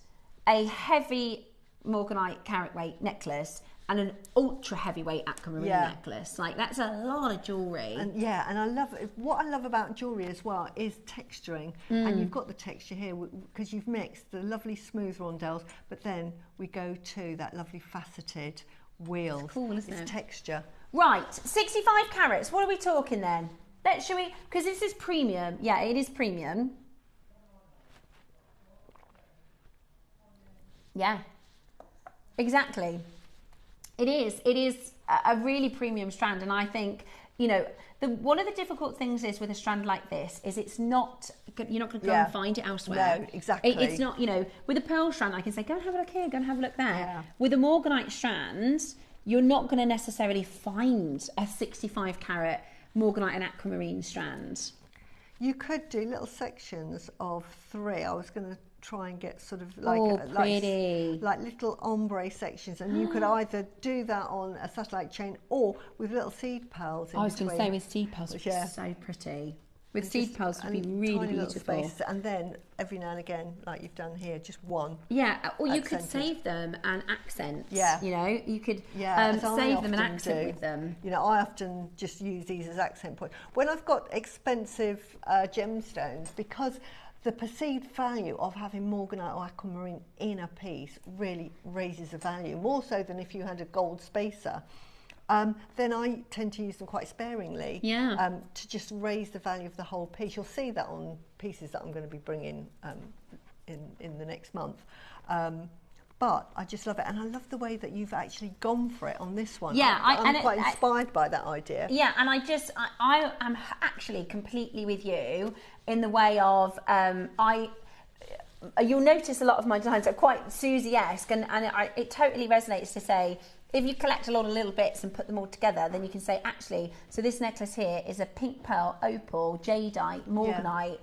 a heavy morganite carat weight necklace, and an ultra heavyweight aquamarine necklace. Like, that's a lot of jewellery. And and I love what I love about jewellery as well is texturing. And you've got the texture here because you've mixed the lovely smooth rondelles, but then we go to that lovely faceted wheel. It's cool, isn't it? It's texture. Right, 65 carats. What are we talking then? Shall we? Because this is premium. Yeah, it is premium. Yeah, exactly. It is a really premium strand, and I think, you know, one of the difficult things is with a strand like this is you're not going to go and find it elsewhere. No, exactly. It's not, you know, with a pearl strand, I can say, go and have a look here, go and have a look there. Yeah. With a morganite strand, you're not going to necessarily find a 65 carat morganite and aquamarine strand. You could do little sections of 3. I was going to try and get sort of like like little ombre sections, and you could either do that on a satellite chain or with little seed pearls in I was going to between. say with seed pearls, which is so pretty. With And seed just- pearls would be and really tiny little beautiful. spaces, and then every now and again, like you've done here, just one. Yeah, or you could accented. save them and accent. Yeah. You know, you could as I save them and often accent do. with them. You know, I often just use these as accent points. When I've got expensive gemstones, because the perceived value of having morganite or aquamarine in a piece really raises the value, more so than if you had a gold spacer. Then I tend to use them quite sparingly to just raise the value of the whole piece. You'll see that on pieces that I'm going to be bringing in the next month. But I just love it, and I love the way that you've actually gone for it on this one. Yeah, I'm quite inspired by that idea. Yeah, and I am actually completely with you in the way of you'll notice a lot of my designs are quite Susie-esque, and it totally resonates to say, if you collect a lot of little bits and put them all together, then you can say, actually, so this necklace here is a pink pearl, opal, jadeite, morganite,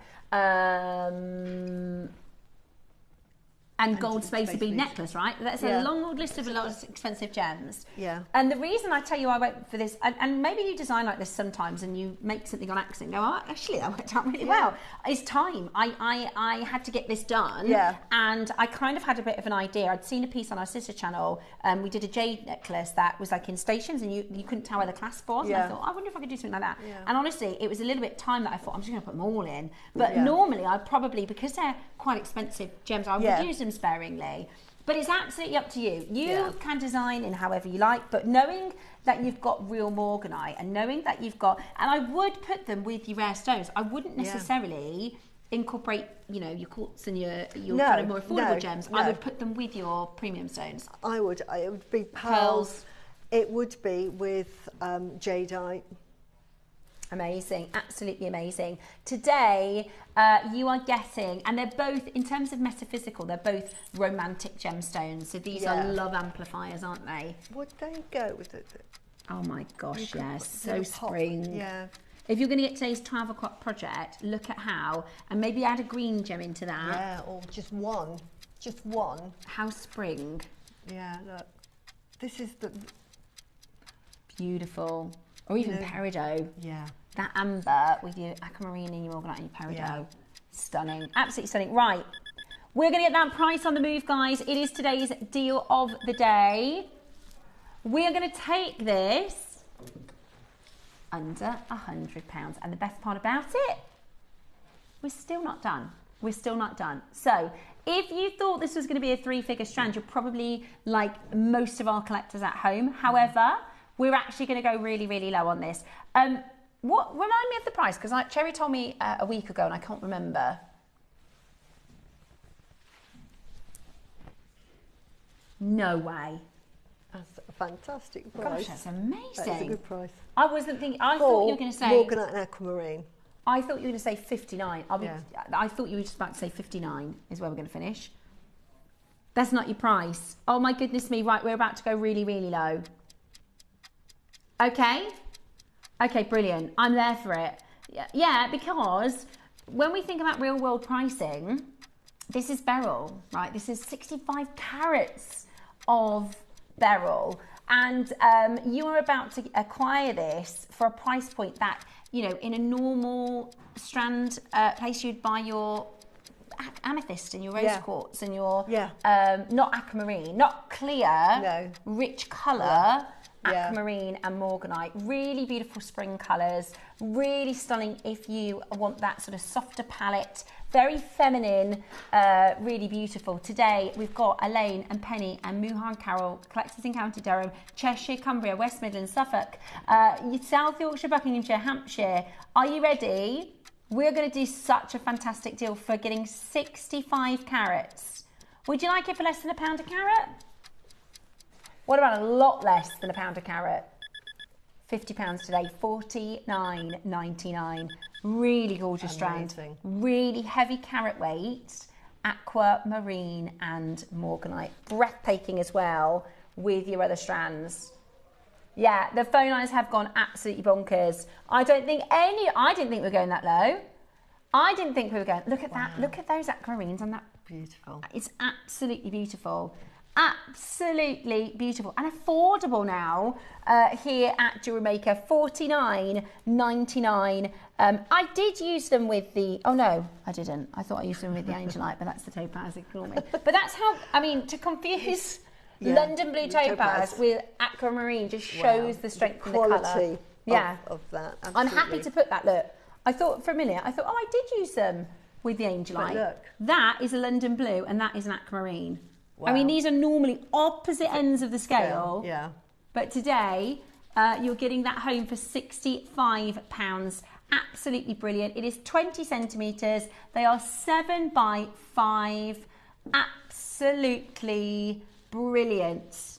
and gold spacer bead necklace, right? That's a long old list of a lot of expensive gems. Yeah. And the reason I tell you I went for this, and maybe you design like this sometimes and you make something on accident and go, oh, actually that worked out really well. It's time. I had to get this done. Yeah. And I kind of had a bit of an idea. I'd seen a piece on our sister channel. We did a jade necklace that was like in stations and you couldn't tell where the clasp was. And I thought, I wonder if I could do something like that. Yeah. And honestly, it was a little bit time that I thought, I'm just going to put them all in. But normally I'd probably, because they're quite expensive gems, I would use them sparingly. But it's absolutely up to you. You can design in however you like, but knowing that you've got real morganite and knowing that you've got, and I would put them with your rare stones. I wouldn't necessarily incorporate, you know, your quartz and your kind of more affordable gems. I would put them with your premium stones. I would. It would be pearls. It would be with jadeite. Amazing, absolutely amazing. Today, you are getting, and they're both, in terms of metaphysical, they're both romantic gemstones. So these are love amplifiers, aren't they? Would they go with it? Oh my gosh, yes, so spring. Yeah. If you're going to get today's 12 o'clock project, look at how, and maybe add a green gem into that. Yeah, or just one. Just one. How spring. Yeah, look. This is the... Beautiful. Or even peridot. Yeah. That amber with your aquamarine and your morganite and your peridot. Yeah. Stunning. Absolutely stunning. Right. We're going to get that price on the move, guys. It is today's deal of the day. We are going to take this under £100. And the best part about it, we're still not done. We're still not done. So if you thought this was going to be a 3-figure strand, you're probably like most of our collectors at home. However, we're actually going to go really, really low on this. Remind me of the price, because Cherry told me a week ago and I can't remember. No way. That's a fantastic price. Gosh, that's amazing. That's a good price. I wasn't thinking, I thought you were going to say... morganite and aquamarine. I thought you were going to say 59. I thought you were just about to say 59 is where we're going to finish. That's not your price. Oh my goodness me. Right, we're about to go really, really low. Okay. Okay, brilliant. I'm there for it. Yeah, because when we think about real world pricing, this is beryl, right? This is 65 carats of beryl. And you are about to acquire this for a price point that, you know, in a normal strand place, you'd buy your amethyst and your rose quartz and your, not aquamarine, not clear, rich colour. Aquamarine and morganite, really beautiful spring colours, really stunning if you want that sort of softer palette, very feminine, really beautiful. Today we've got Elaine and Penny and Muhan Carroll, collectors in County Durham, Cheshire, Cumbria, West Midlands, Suffolk, South Yorkshire, Buckinghamshire, Hampshire. Are you ready? We're going to do such a fantastic deal for getting 65 carats. Would you like it for less than £1 a carat? What about a lot less than £1 a carat? £50 today, $49.99. Really gorgeous strand. Really heavy carat weight, aquamarine and morganite. Breathtaking as well with your other strands. Yeah, the phone lines have gone absolutely bonkers. I didn't think we were going that low. I didn't think we were going. Look at that. Look at those aquamarines on that. Beautiful. It's absolutely beautiful. Absolutely beautiful and affordable now here at JewelleryMaker, $49.99. I did use them with the, oh no, I didn't. I thought I used them with the Angelite, but that's the topaz, ignore me. But that's how, I mean, to confuse London blue topaz with aquamarine just shows the strength of the colour. Quality of that, absolutely. I'm happy to put that, look. I thought for a minute, oh, I did use them with the Angelite. But look. That is a London blue and that is an aquamarine. Wow. I mean, these are normally opposite ends of the scale. Yeah. But today, you're getting that home for £65. Absolutely brilliant. It is 20 centimetres. They are 7 by 5. Absolutely brilliant.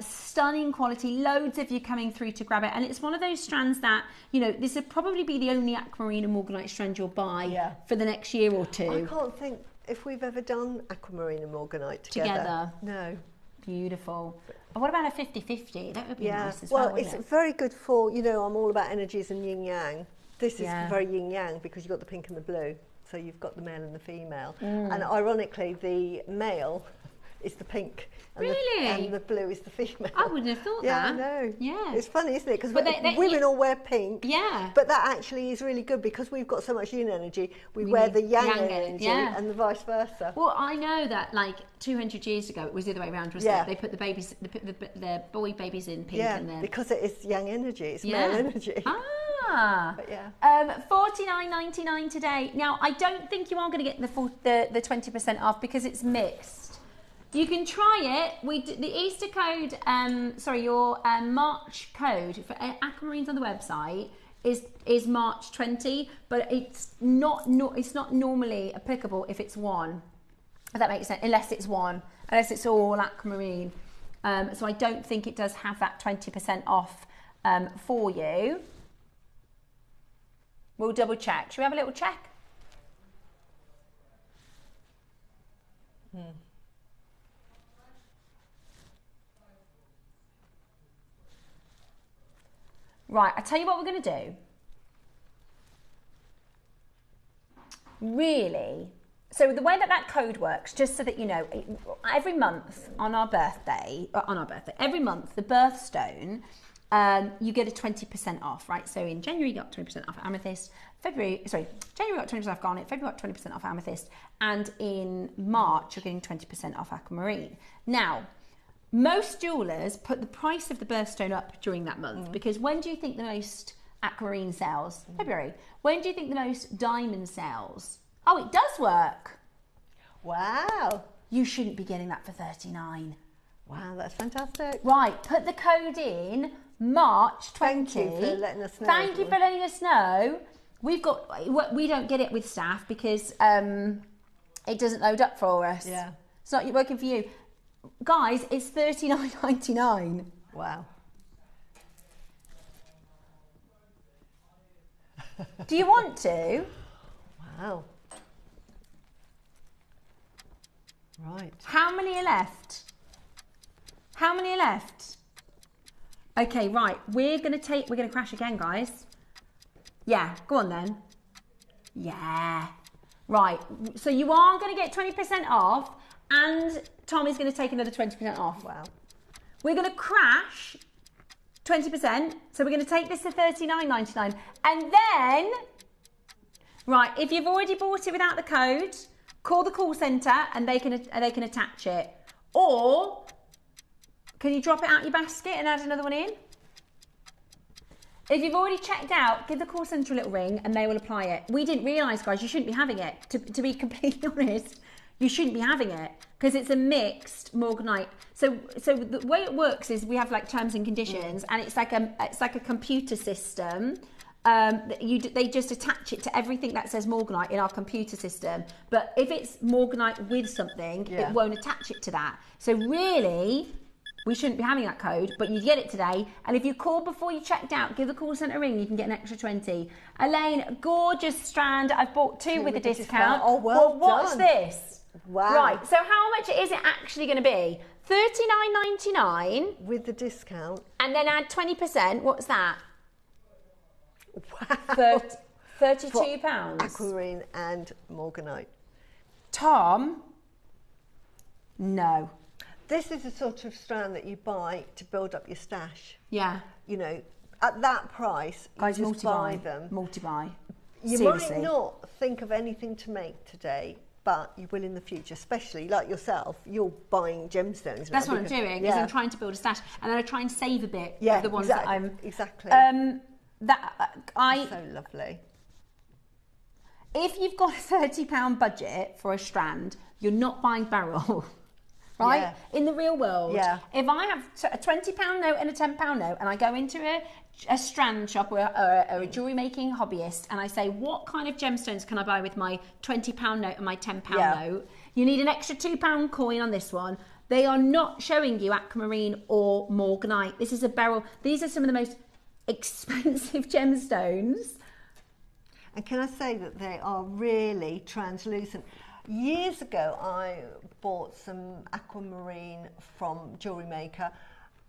Stunning quality. Loads of you coming through to grab it. And it's one of those strands that, you know, this would probably be the only aquamarine and morganite strand you'll buy for the next year or two. I can't think if we've ever done aquamarine and morganite together. No. Beautiful. What about a 50-50? That would be nice as well, it's very good for, you know, I'm all about energies and yin-yang. This is very yin-yang because you've got the pink and the blue. So you've got the male and the female. And ironically, the male is the pink. And the blue is the female. I wouldn't have thought that. Yeah, I know. Yeah. It's funny, isn't it? Because women all wear pink. Yeah. But that actually is really good because we've got so much yin energy. We wear the yang energy and the vice versa. Well, I know that like 200 years ago, it was the other way around, wasn't it? They put the babies, the boy babies in pink and then... because it is yang energy, it's male energy. But $49.99 today. Now, I don't think you are going to get the 20% off because it's mixed. You can try it. The Easter code, your March code for aquamarines on the website is March 20, but it's not normally applicable if it's one. If that makes sense, unless it's all aquamarine. So I don't think it does have that 20% off for you. We'll double check. Should we have a little check? Right, I'll tell you what we're going to do. Really, so the way that code works, just so that you know, every month on our birthday, every month, the birthstone, you get a 20% off, right? So in January, you got 20% off amethyst. January got 20% off garnet, February got 20% off amethyst, and in March, you're getting 20% off aquamarine. Now, most jewellers put the price of the birthstone up during that month because when do you think the most aquamarine sells? February. When do you think the most diamond sells? Oh, it does work. Wow. You shouldn't be getting that for $39. Wow, that's fantastic. Right, put the code in March 20. Thank you for letting us know. Thank you for letting us know. We don't get it with staff because it doesn't load up for us. Yeah. It's not working for you. Guys, it's $39.99. Wow. Do you want to? Wow. Right. How many are left? How many are left? Okay, right. We're gonna crash again, guys. Yeah, go on then. Yeah. Right. So you are gonna get 20% off, and Tommy's gonna take another 20% off. Wow. We're gonna crash 20%. So we're gonna take this to $39.99, and then, right, if you've already bought it without the code, call the call centre and they can attach it. Or can you drop it out your basket and add another one in? If you've already checked out, give the call centre a little ring and they will apply it. We didn't realise, guys, you shouldn't be having it. To be completely honest, you shouldn't be having it because it's a mixed morganite. So the way it works is we have like terms and conditions, and it's like a computer system. They just attach it to everything that says morganite in our computer system. But if it's morganite with something, it won't attach it to that. So really, we shouldn't be having that code, but you get it today. And if you call before you checked out, give the call centre a ring, you can get an extra 20. Elaine, gorgeous strand. I've bought two with a discount. Oh, well watch done. this. Wow. Right, so how much is it actually going to be? $39.99. With the discount. And then add 20%. What's that? Wow. £32. Aquamarine and morganite. Tom? No. This is the sort of strand that you buy to build up your stash. Yeah. You know, at that price, guys, you just buy them. Multi-buy. You Seriously. might not think of anything to make today, but you will in the future, especially like yourself, you're buying gemstones. That's what I'm doing, is I'm trying to build a stash, and then I try and save a bit of the ones that I'm... Exactly. So lovely. If you've got a £30 budget for a strand, you're not buying barrel. Right? Yeah. In the real world. Yeah. If I have a £20 note and a £10 note and I go into a strand shop or a jewellery making hobbyist and I say, what kind of gemstones can I buy with my £20 note and my £10 note? You need an extra £2 coin on this one. They are not showing you aquamarine or morganite. This is a beryl. These are some of the most expensive gemstones. And can I say that they are really translucent? Years ago, I bought some aquamarine from JewelleryMaker,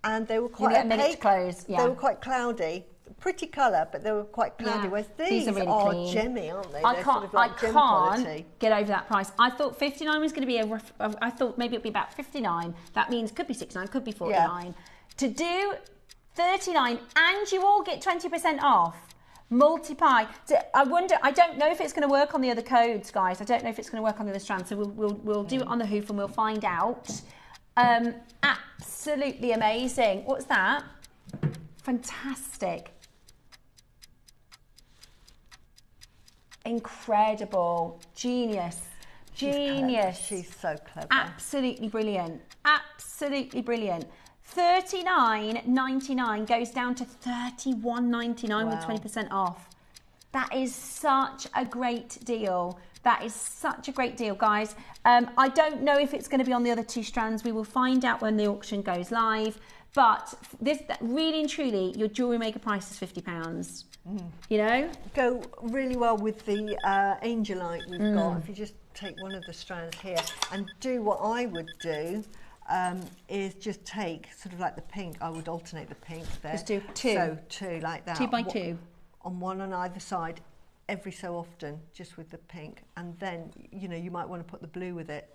and they were quite opaque. They were quite cloudy. Pretty colour, but they were quite cloudy. Whereas these are really gemmy, aren't they? I can't get over that price. I thought 59 was going to be I thought maybe it'd be about 59. That means could be 69, could be 49. Yeah. To do 39, and you all get 20% off. Multiply. I don't know if it's going to work on the other codes, guys. I don't know if it's going to work on the other strands. So we'll do it on the hoof and we'll find out. Absolutely amazing. What's that? Fantastic. Incredible. Genius. She's so clever. Absolutely brilliant. Absolutely brilliant. $39.99 goes down to $31.99 with 20% off. That is such a great deal. That is such a great deal, guys. I don't know if it's going to be on the other two strands. We will find out when the auction goes live. But this, really and truly, your JewelleryMaker price is £50. You know? Go really well with the Angelite we've got. If you just take one of the strands here and do what I would do, is just take sort of like the pink. I would alternate the pink there. Just do two. So two like that. 2 by 2. On one on either side, every so often, just with the pink. And then, you know, you might want to put the blue with it.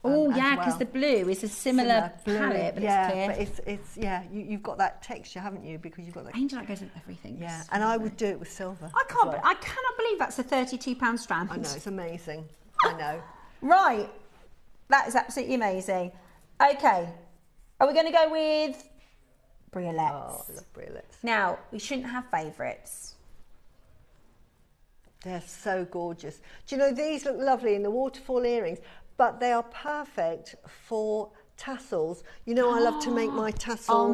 Oh yeah, because the blue is a similar palette, but it's clear. But it's you've got that texture, haven't you? Because you've got that. Angelite goes with everything. Yeah, and I would do it with silver. I cannot believe that's a £32 strand. I know, it's amazing. I know. Right, that is absolutely amazing. Okay, are we going to go with bracelets? Oh, I love bracelets. Now, we shouldn't have favourites. They're so gorgeous. Do you know, these look lovely in the waterfall earrings, but they are perfect for tassels. You know, I love to make my tassel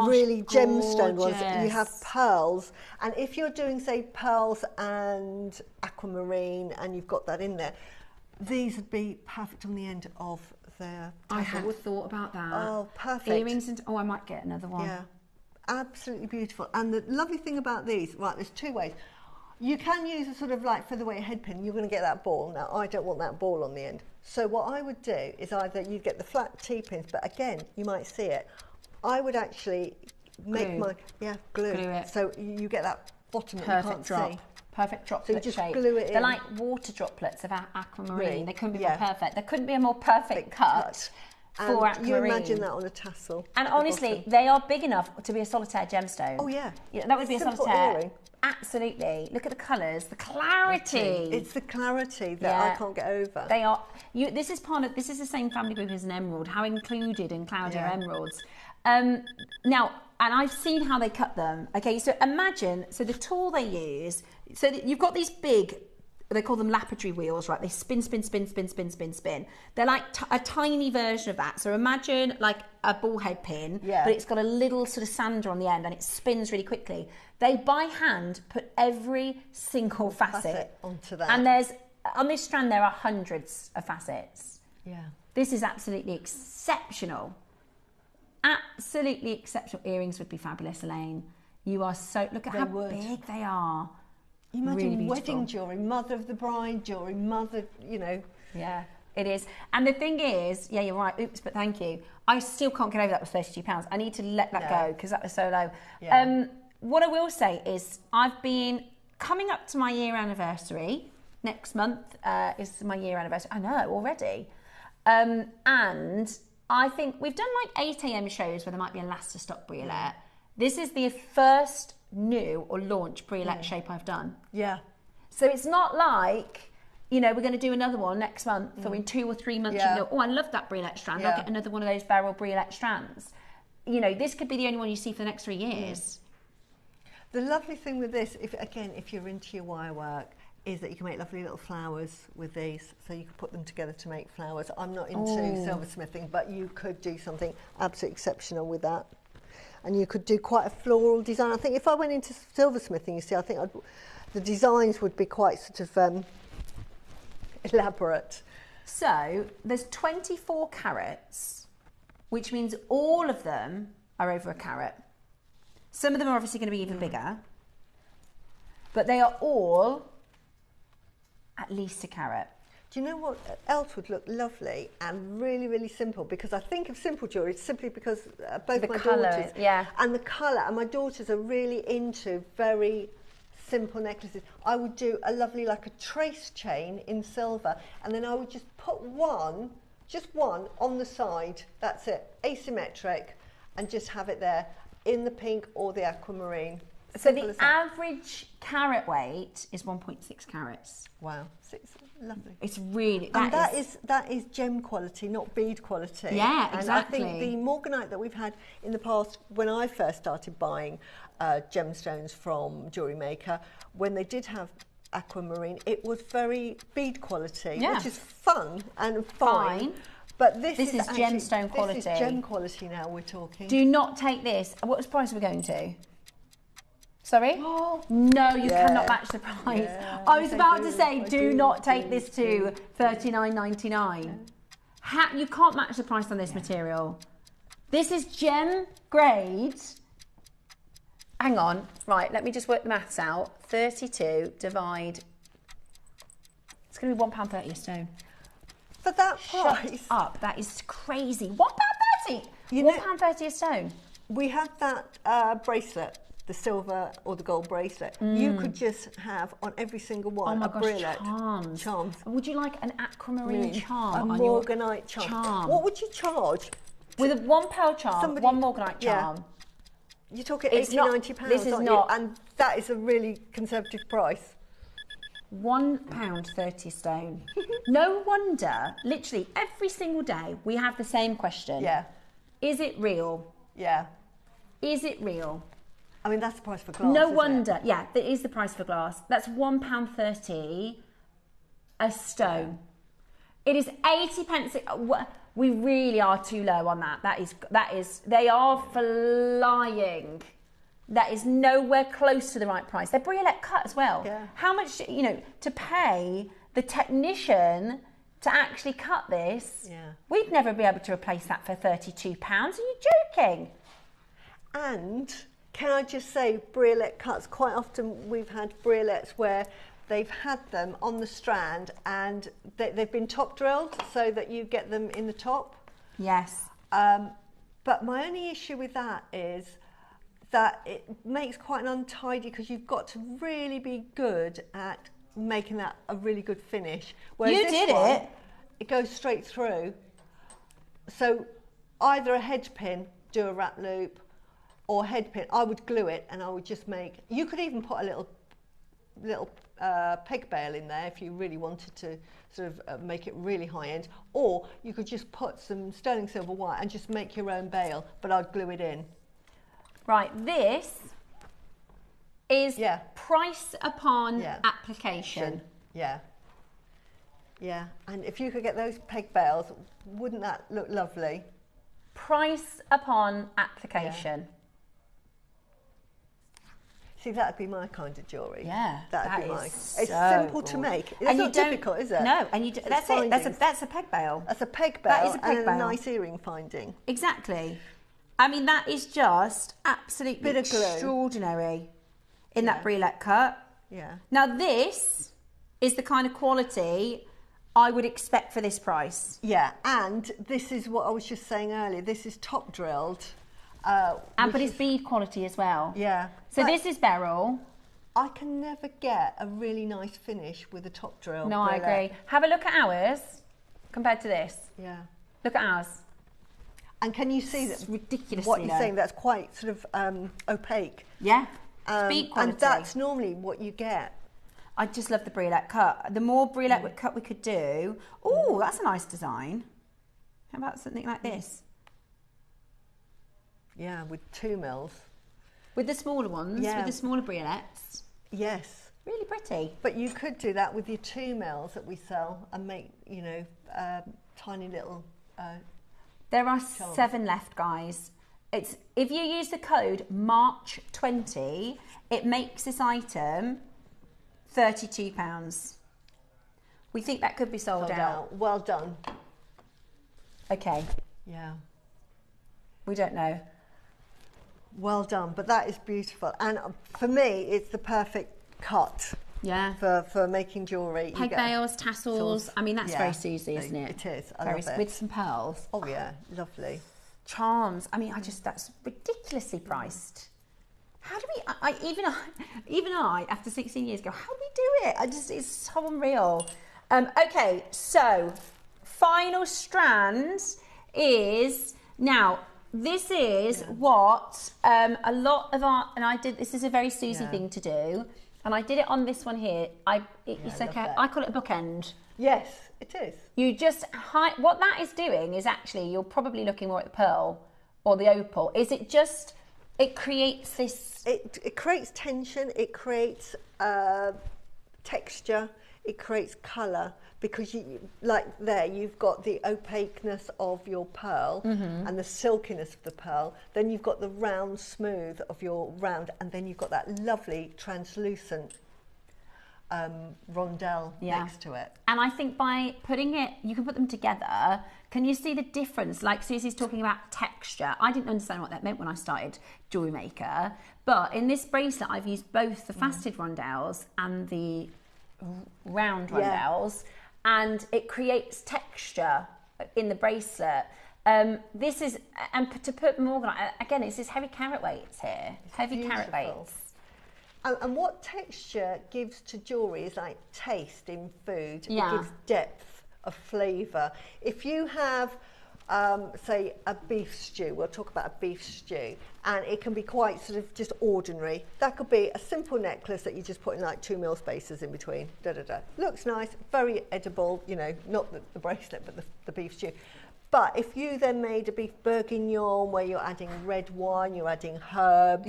really gemstone ones. You have pearls, and if you're doing, say, pearls and aquamarine, and you've got that in there, these would be perfect on the end of their tassel. I hadn't thought about that. Oh, perfect. Earrings and I might get another one. Yeah, absolutely beautiful. And the lovely thing about these, right, there's two ways. You can use a sort of like featherweight head pin. You're going to get that ball. Now, I don't want that ball on the end. So what I would do is either you get the flat T-pins, but again, you might see it. I would actually Glue. glue. Glue it. So you get that bottom that you can't see. Perfect droplet So you just shape. glue it in. They're like water droplets of aquamarine. Really? They couldn't be more perfect. There couldn't be a more perfect cut for aquamarine. You imagine that on a tassel. And honestly, they are big enough to be a solitaire gemstone. Oh yeah. That would be Simple a solitaire. earring. Absolutely. Look at the colours, the clarity. It's the clarity that I can't get over. They are. This is the same family group as an emerald. How included and cloudy are emeralds? Now, and I've seen how they cut them. Okay, so imagine. So the tool they use. So you've got these big. They call them lapidary wheels, right? They spin, spin, spin, spin, spin, spin, spin. They're like a tiny version of that. So imagine like a ball head pin, but it's got a little sort of sander on the end and it spins really quickly. They, by hand, put every single facet onto that. And there's, on this strand, there are hundreds of facets. Yeah. This is absolutely exceptional. Absolutely exceptional. Earrings would be fabulous, Elaine. You are so, look at how big they are. You imagine really wedding jewellery, mother of the bride jewellery, mother, you know. Yeah, it is. And the thing is, yeah, you're right. Oops, but thank you. I still can't get over that with £32. I need to let that go because that was so low. Yeah. What I will say is I've been coming up to my year anniversary. Next month is my year anniversary. I know, already. And I think we've done like 8 a.m. shows where there might be a Elaster stock brilette. This is the first new or launch brilette shape I've done. Yeah. So it's not like, you know, we're going to do another one next month or in 2 or 3 months. You go, oh, I love that brilette strand. I'll get another one of those barrel brilette strands. You know, this could be the only one you see for the next 3 years. The lovely thing with this, if you're into your wire work, is that you can make lovely little flowers with these. So you can put them together to make flowers. I'm not into silversmithing, but you could do something absolutely exceptional with that. And you could do quite a floral design. I think if I went into silversmithing, you see, I think the designs would be quite sort of elaborate. So there's 24 carats, which means all of them are over a carat. Some of them are obviously going to be even bigger, but they are all at least a carat. Do you know what else would look lovely and really, really simple? Because I think of simple jewellery simply because both my daughters and the colour, and my daughters are really into very simple necklaces. I would do a lovely, like a trace chain in silver, and then I would just put just one on the side. That's it, asymmetric, and just have it there in the pink or the aquamarine. So the average carat weight is 1.6 carats. Wow, lovely. It's really that is gem quality, not bead quality. Yeah, exactly. And I think the morganite that we've had in the past, when I first started buying gemstones from JewelleryMaker, when they did have aquamarine, it was very bead quality, which is fun and fine. But this is gemstone quality. This is gem quality now we're talking. Do not take this. What price are we going to? Sorry? No, you cannot match the price. Yeah, I was about to say, do not take this to $39.99. You can't match the price on this material. This is gem grade. Hang on. Right, let me just work the maths out. 32 divide... It's going to be £1.30 a stone. For that price? Shut up. That is crazy. £1.30? £1.30 a stone. We had that bracelet, the silver or the gold bracelet. You could just have on every single one a brilliant charms. Would you like an aquamarine charm? A morganite charm. What would you charge? With a £1 charm, one morganite charm. You're talking £80–90. This is not. And that is a really conservative price. £1.30 a stone. No wonder, literally every single day, we have the same question. Yeah. Is it real? Yeah. Is it real? I mean, that's the price for glass. No wonder. Yeah, that is the price for glass. That's £1.30 a stone. It is 80 pence. We really are too low on that. That is. They are flying. That is nowhere close to the right price. They're brilliant cut as well. Yeah. How much, to pay the technician to actually cut this? Yeah. We'd never be able to replace that for £32. Are you joking? And can I just say, brilliant cuts, quite often we've had brillettes where they've had them on the strand and they've been top drilled so that you get them in the top. Yes. But my only issue with that is that it makes quite an untidy, because you've got to really be good at making that a really good finish. Whereas You this did one, it. It goes straight through. So either a head pin, do a wrap loop, or head pin. I would glue it, and I would just make. You could even put a little peg bail in there if you really wanted to sort of make it really high end, or you could just put some sterling silver wire and just make your own bail, but I'd glue it in. Right, this is Yeah. price upon Yeah. application. Yeah. Yeah, and if you could get those peg bails, wouldn't that look lovely? Price upon application. See, that'd be my kind of jewellery. Yeah, that'd that be is mine. so It's simple to good. make. It's And you not don't- difficult, is it? No, and you It's that's it. findings. That's a peg bail. That's a peg That bail is a peg and bail. a nice earring finding. Exactly. I mean, that is just absolutely Bit of glue. extraordinary in that brilette cut. Yeah. Now, this is the kind of quality I would expect for this price. Yeah, and this is what I was just saying earlier. This is top drilled. And but it's bead quality as well. Yeah. So But this is beryl. I can never get a really nice finish with a top drill. No, I brilette. agree. Have a look at ours compared to this. Yeah. Look at ours. And can you see It's that ridiculously what you're low. saying? That's quite sort of opaque. Yeah. Bead quality. And that's normally what you get. I just love the brilette cut. The more brilette cut we could do. Oh, that's a nice design. How about something like this? Yeah, with 2 mils. With the smaller ones, Yeah. with the smaller brillettes. Yes. Really pretty. But you could do that with your 2 mils that we sell and make, you know, tiny little. There are 7 left, guys. It's if you use the code March20, it makes this item £32. We think that could be sold out. Well done. Okay, Yeah. we don't know. Well done. But that is beautiful. And for me, it's the perfect cut Yeah. for making jewellery. You Peg get- bails, tassels. I mean, that's Yeah. very Susie, isn't it? It is. I Very, love it. with some pearls. Oh yeah, lovely. Charms. I mean, that's ridiculously priced. How do we? Even I, after 16 years, go. How do we do it? It's so unreal. Okay, so final strand is now. This is what a lot of our, and I did. This is a very Susie thing to do, and I did it on this one here. It's like I call it a bookend. Yes, it is. You just what that is doing is actually you're probably looking more at the pearl or the opal. Is it just it creates this? It creates tension. It creates texture. It creates colour, because you've got the opaqueness of your pearl and the silkiness of the pearl. Then you've got the round smooth of your round, and then you've got that lovely translucent rondelle next to it. And I think by putting it, you can put them together. Can you see the difference? Like Susie's talking about texture. I didn't understand what that meant when I started Jewellery Maker, but in this bracelet, I've used both the faceted rondelles and the round rondelles, and it creates texture in the bracelet. This is, and to put more, again, it's this heavy carat weights here. Heavy carat weights. And what texture gives to jewellery is like taste in food. Yeah. It gives depth of flavour. If you have, say, a beef stew, we'll talk about a beef stew, and it can be quite sort of just ordinary. That could be a simple necklace that you just put in like 2 mil spaces in between. Looks nice, very edible, you know, not the bracelet, but the beef stew. But if you then made a beef bourguignon where you're adding red wine, you're adding herbs,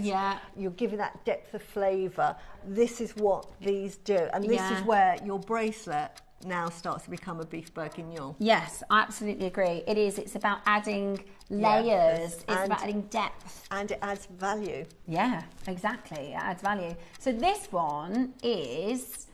you're giving that depth of flavour, this is what these do. And this is where your bracelet now starts to become a beef bourguignon. Yes, I absolutely agree. It is. It's about adding layers. It's about adding depth. And it adds value. Yeah, exactly. It adds value. So this one is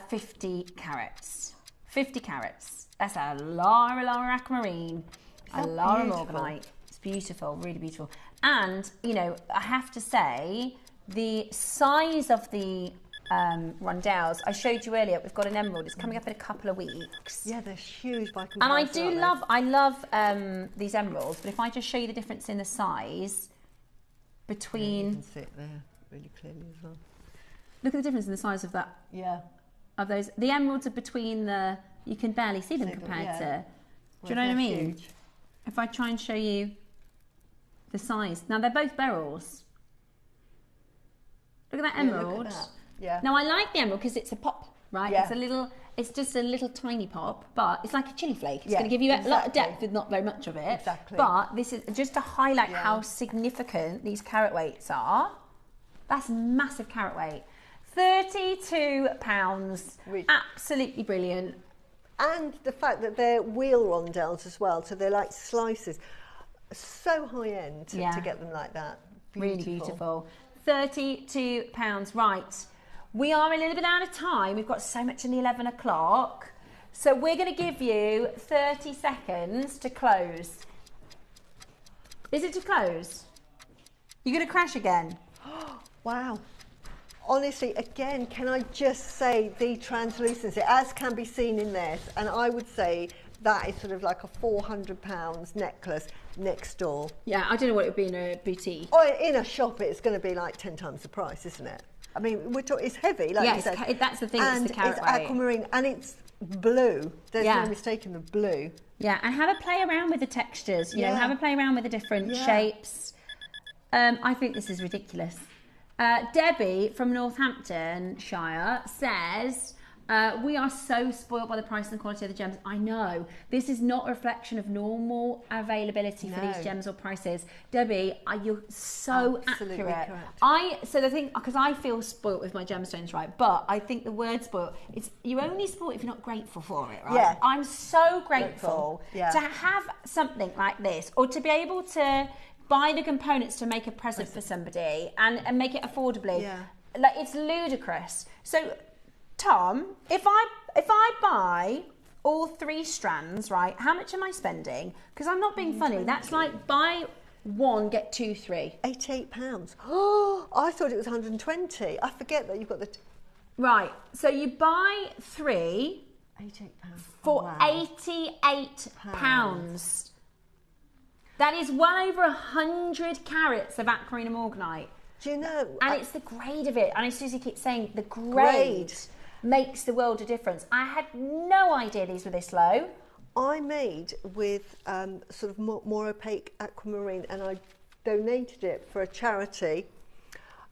50 carats. 50 carats. That's a Lara aquamarine, a Lara morganite. It's beautiful, really beautiful. And, you know, I have to say, the size of the rondelles, I showed you earlier, we've got an emerald. It's coming up in a couple of weeks. Yeah, they're huge by comparison. And I love these emeralds, but if I just show you the difference in the size, between. You can see it there really clearly as well. Look at the difference in the size of that. Yeah. Of those, the emeralds are between the. You can barely see them compared to. Do you know what I mean? Huge. If I try and show you the size. Now they're both beryls. Look at that emerald. Look at that. Yeah. Now I like the emerald because it's a pop, right? Yeah. It's just a little tiny pop, but it's like a chili flake. It's Yeah, going to give you a lot of exactly. depth with not very much of it. Exactly. But this is just to highlight how significant these carat weights are. That's massive carat weight. £32. Absolutely brilliant. And the fact that they're wheel rondelles as well, so they're like slices. So high end to get them like that. Beautiful. Really beautiful. £32. Right. We are a little bit out of time. We've got so much in the 11 o'clock. So we're going to give you 30 seconds to close. Is it to close? You're going to crash again. Wow. Honestly, again, can I just say the translucency, as can be seen in this, and I would say that is sort of like a £400 necklace next door. Yeah, I don't know what it would be in a boutique. Or in a shop, it's going to be like 10 times the price, isn't it? I mean, it's heavy, like you said. That's the thing, and it's the carat it's weight. aquamarine, and it's blue. There's no mistake in the blue. Yeah, and have a play around with the textures, you know, have a play around with the different shapes. I think this is ridiculous. Debbie from Northamptonshire says, we are so spoiled by the price and quality of the gems. I know. This is not a reflection of normal availability for these gems or prices. Debbie, you're so Absolutely accurate. correct. So the thing, because I feel spoiled with my gemstones, right? But I think the word spoiled, you're only spoiled if you're not grateful for it, right? Yeah. I'm so grateful to have something like this, or to be able to buy the components to make a present for somebody and make it affordably. Yeah. Like, it's ludicrous. So, Tom, if I buy all 3 strands, right, how much am I spending? Because I'm not being funny. That's like buy 1, get 2, 3. £88. Oh, I thought it was 120. I forget that you've got the... Right, so you buy 3 £88 for £88. That is well over 100 carats of aquamarine and morganite. Do you know? And it's the grade of it. And as Susie keeps saying, the grade makes the world of difference. I had no idea these were this low. I made with sort of more opaque aquamarine, and I donated it for a charity.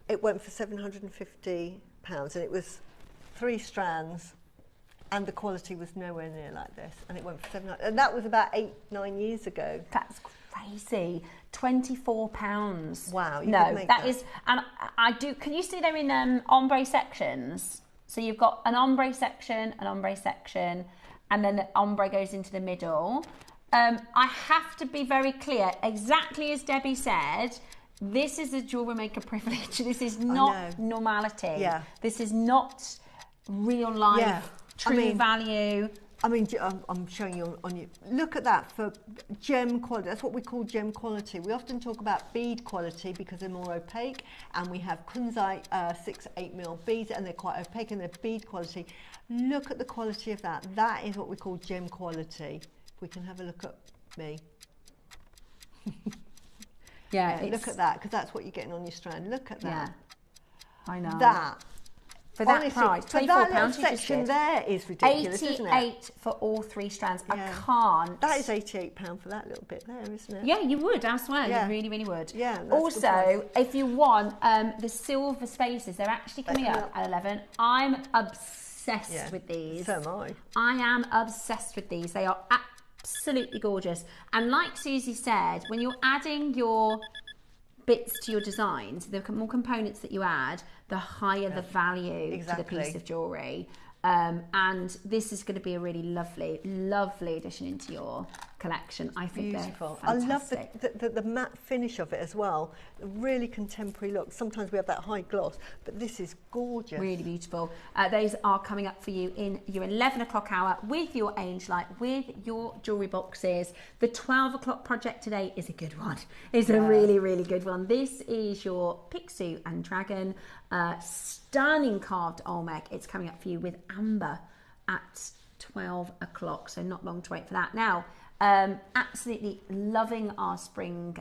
It went for £750, and it was 3 strands, and the quality was nowhere near like this. And it went for £700, and that was about 8-9 years ago. That's crazy. £24. Wow. No, that is, and I do. Can you see they're in ombre sections? So you've got an ombre section, and then the ombre goes into the middle. I have to be very clear, exactly as Debbie said, this is a jewellery maker privilege. This is not normality. Yeah. This is not real life, true value. I mean, I'm showing you on you. Look at that for gem quality. That's what we call gem quality. We often talk about bead quality because they're more opaque, and we have kunzite 6-8mm beads, and they're quite opaque, and they're bead quality. Look at the quality of that. That is what we call gem quality. If we can have a look at me. Look at that, because that's what you're getting on your strand. Look at that. Yeah, I know. That. For that honestly, price, for that little section there is ridiculous, isn't it? 88 for all 3 strands. I can't. That is £88 for that little bit there, isn't it? Yeah, you would, I swear. You really, really would. Yeah. Also, if you want the silver spaces, they're actually coming up at 11. I'm obsessed with these. So am I. I am obsessed with these. They are absolutely gorgeous. And like Susie said, when you're adding your bits to your designs, the more components that you add, the higher the value to the piece of jewellery. And this is going to be a really lovely, lovely addition into your collection. I think beautiful. They're fantastic. I love the matte finish of it as well. A really contemporary look. Sometimes we have that high gloss, but this is gorgeous. Really beautiful. Those are coming up for you in your 11 o'clock hour with your Angelite, with your jewellery boxes. The 12 o'clock project today is a good one. It's a really, really good one. This is your Picsou and Dragon stunning carved Olmec. It's coming up for you with amber at 12 o'clock, so not long to wait for that. Now, Absolutely loving our spring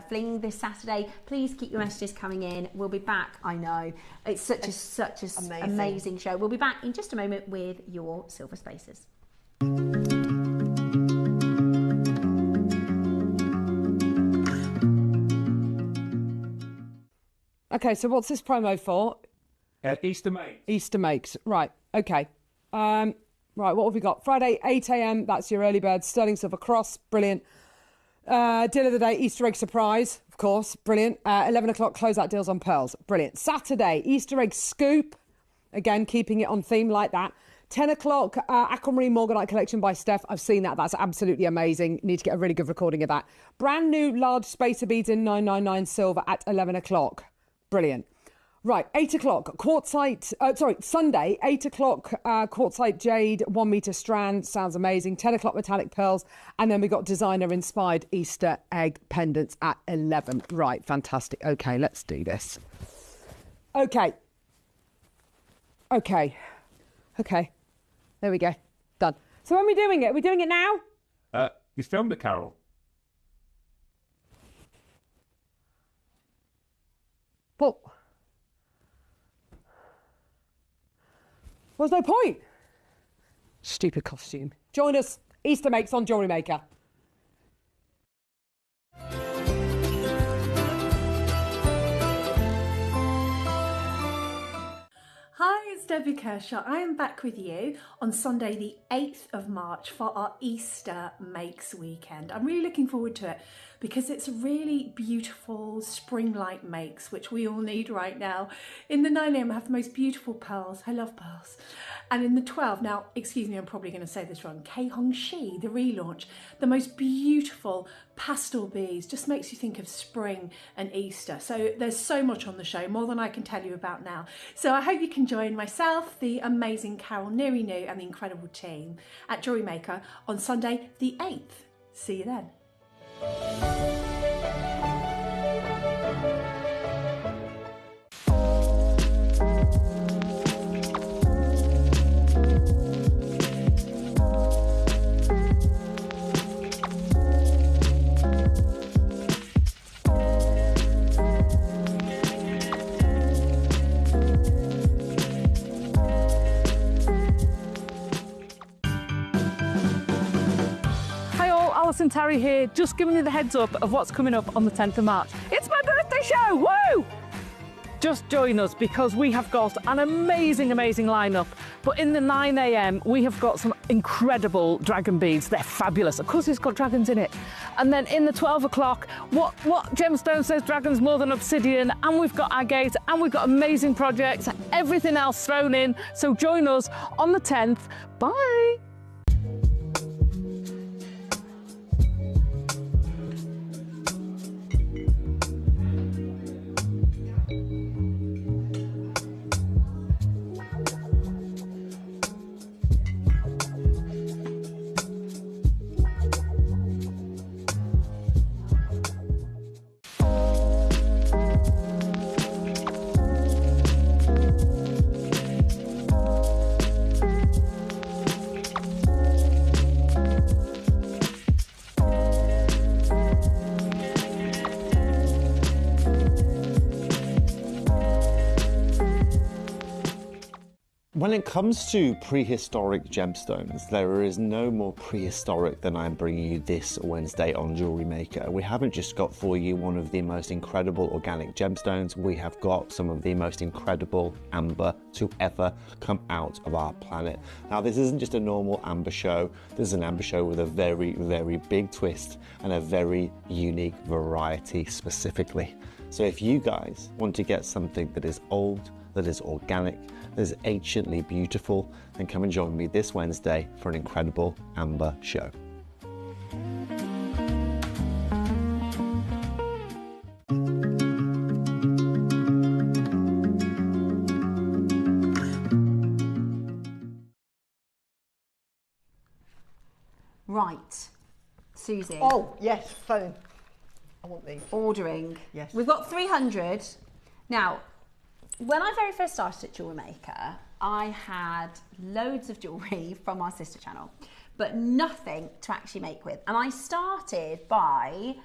fling this Saturday. Please keep your messages coming in. We'll be back. I know it's such a amazing show. We'll be back in just a moment with your silver spaces. Okay, so what's this promo for? Easter Makes. Easter Makes. Right, okay. Right, what have we got? Friday, 8 a.m. That's your early bird. Sterling silver cross. Brilliant. Deal of the day, Easter egg surprise. Of course, brilliant. 11 o'clock, closeout deals on pearls. Brilliant. Saturday, Easter egg scoop. Again, keeping it on theme like that. 10 o'clock, Aquamarine Morganite collection by Steph. I've seen that. That's absolutely amazing. Need to get a really good recording of that. Brand new large spacer beads in 999 silver at 11 o'clock. Brilliant. Right, 8 o'clock, Sunday, 8 o'clock, quartzite jade, 1 metre strand, sounds amazing. 10 o'clock, metallic pearls, and then we got designer-inspired Easter egg pendants at 11. Right, fantastic. Okay, let's do this. Okay. There we go. Done. So when are we doing it? Are we doing it now? You filmed it, Carol. Well, there's no point. Stupid costume. Join us, Easter Makes on JewelleryMaker. Hi, it's Debbie Kershaw. I am back with you on Sunday the 8th of March for our Easter Makes weekend. I'm really looking forward to it because it's a really beautiful spring-like makes, which we all need right now. In the 9 a.m. I have the most beautiful pearls. I love pearls. And in the 12, now, excuse me, I'm probably going to say this wrong, Kei Hong Shi, the relaunch, the most beautiful pastel beads, just makes you think of spring and Easter. So there's so much on the show, more than I can tell you about now. So I hope you can join myself, the amazing Carol Nirinu, and the incredible team at JewelleryMaker on Sunday the 8th. See you then. Alison Terry here, just giving you the heads up of what's coming up on the 10th of March. It's my birthday show, woo! Just join us because we have got an amazing lineup. But in the 9 a.m, we have got some incredible dragon beads. They're fabulous. Of course, it's got dragons in it. And then in the 12 o'clock, what Gemstone says dragons more than obsidian. And we've got agate, and we've got amazing projects, everything else thrown in. So join us on the 10th. Bye. When it comes to prehistoric gemstones, there is no more prehistoric than I'm bringing you this Wednesday on JewelleryMaker. We haven't just got for you one of the most incredible organic gemstones, we have got some of the most incredible amber to ever come out of our planet. Now, this isn't just a normal amber show, this is an amber show with a very, very big twist and a very unique variety specifically. So if you guys want to get something that is old, that is organic, that is anciently beautiful, then come and join me this Wednesday for an incredible amber show. Right, Susie. Oh, yes, phone. I want these. Ordering. Yes. We've got 300. Now, when I very first started at JewelleryMaker, I had loads of jewellery from our sister channel. but nothing to actually make with. And I started by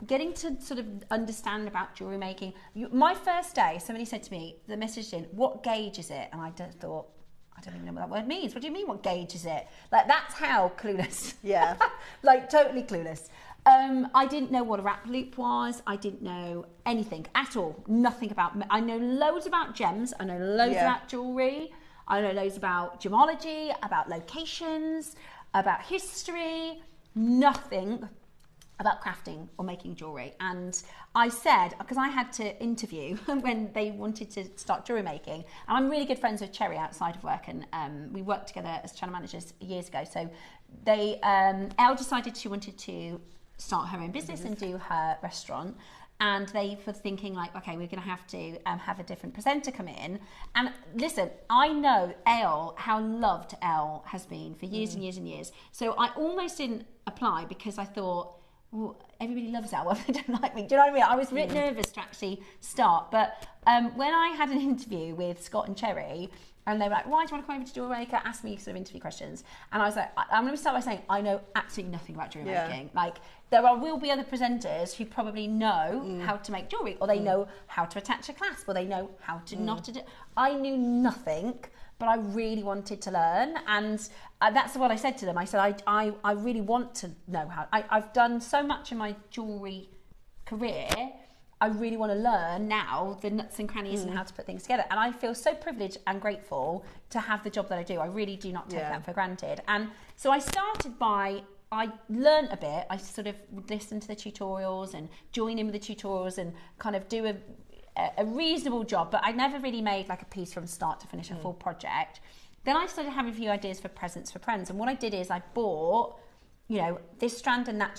getting to sort of understand about jewellery making. My first day, somebody said to me, the message in, what gauge is it? And I just thought, I don't even know what that word means. What do you mean, what gauge is it? Like, that's how clueless. Yeah. Like, totally clueless. I didn't know what a wrap loop was. I didn't know anything at all. Nothing about, I know loads about gems. I know loads about jewellery. I know loads about gemology, about locations, about history. Nothing about crafting or making jewellery. And I said, because I had to interview when they wanted to start jewellery making, and I'm really good friends with Cherry outside of work, and we worked together as channel managers years ago. So they, Elle decided she wanted to start her own business and do her restaurant. And they were thinking like, okay, we're going to have a different presenter come in. And listen, I know Elle, how loved Elle has been for years and years and years. So I almost didn't apply because I thought, well, everybody loves Elle, well, they don't like me. Do you know what I mean? I was a bit nervous to actually start. But when I had an interview with Scott and Cherry, and they were like, why do you want to come over to JewelleryMaker? Ask me sort of interview questions. And I was like, I'm going to start by saying, I know absolutely nothing about jewellery making. Like, will be other presenters who probably know how to make jewellery, or they know how to attach a clasp, or they know how to knot it. I knew nothing, but I really wanted to learn. And that's what I said to them. I said, I really want to know how. I've done so much in my jewellery career. I really want to learn now the nuts and crannies and how to put things together. And I feel so privileged and grateful to have the job that I do. I really do not take that for granted. And so I started by, I learned a bit. I sort of would listen to the tutorials and join in with the tutorials and kind of do a reasonable job. But I never really made like a piece from start to finish, a full project. Then I started having a few ideas for presents for friends. And what I did is I bought, you know, this strand and that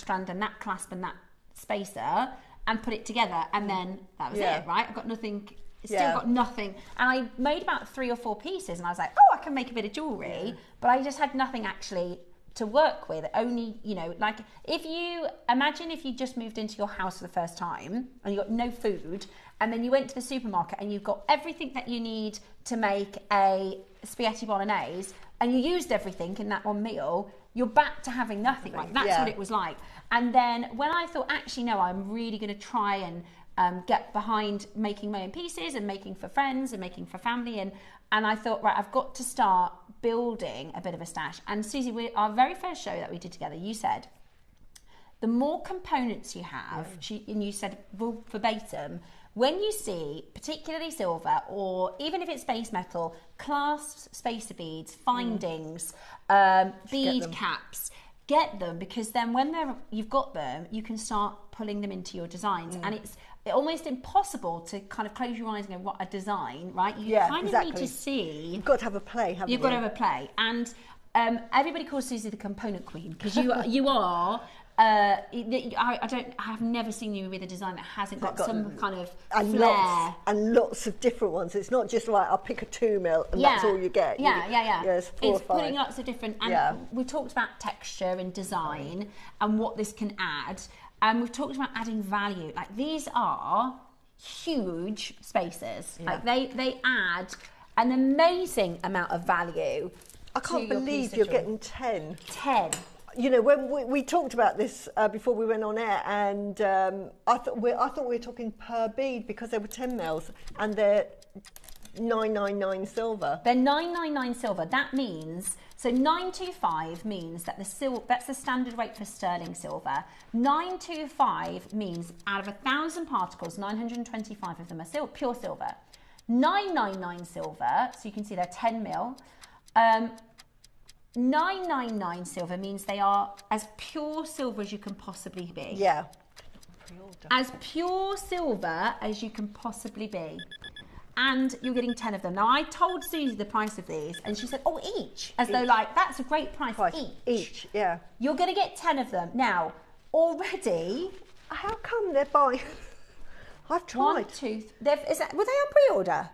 clasp and that spacer, and put it together, and then that was it, right? I've got nothing, still got nothing. And I made about 3 or 4 pieces, and I was like, oh, I can make a bit of jewellery, but I just had nothing actually to work with. Only, you know, like, imagine if you just moved into your house for the first time, and you got no food, and then you went to the supermarket, and you've got everything that you need to make a spaghetti bolognese, and you used everything in that one meal, you're back to having nothing. Like, that's what it was like. And then when I thought, actually, no, I'm really going to try and get behind making my own pieces and making for friends and making for family. And I thought, right, I've got to start building a bit of a stash. And Susie, our very first show that we did together, you said, the more components you have, and you said verbatim, when you see particularly silver, or even if it's base metal, clasps, spacer beads, findings, bead caps, get them, because then when you've got them, you can start pulling them into your designs. And it's almost impossible to kind of close your eyes and go, what a design, right? You kind of need to see. You've got to have a play, haven't you? You've got to have a play. And everybody calls Susie the component queen, because you are. I have never seen you with a design that hasn't got some kind of flair. Lots of different ones. It's not just like, I'll pick a 2 mil and that's all you get. Yes, 4 or 5. It's putting lots of different, and we talked about texture and design and what this can add. And we've talked about adding value. Like, these are huge spaces. Like, they add an amazing amount of value. I can't believe you're getting 10. 10. You know, when we talked about this before we went on air, and I thought we were talking per bead, because they were 10 mils and they're 999 silver. They're 999 silver. That means, so 925 means that that's the standard rate for sterling silver. 925 means out of 1,000 particles, 925 of them are pure silver. 999 silver, so you can see they're 10 mil. 999 silver means they are as pure silver as you can possibly be. Yeah. As pure silver as you can possibly be. And you're getting 10 of them. Now, I told Susie the price of these, and she said, oh, each. As though, like, that's a great price. Each, yeah. You're going to get 10 of them. Now, already... How come they're buying... I've tried. 1, 2... were they on pre-order?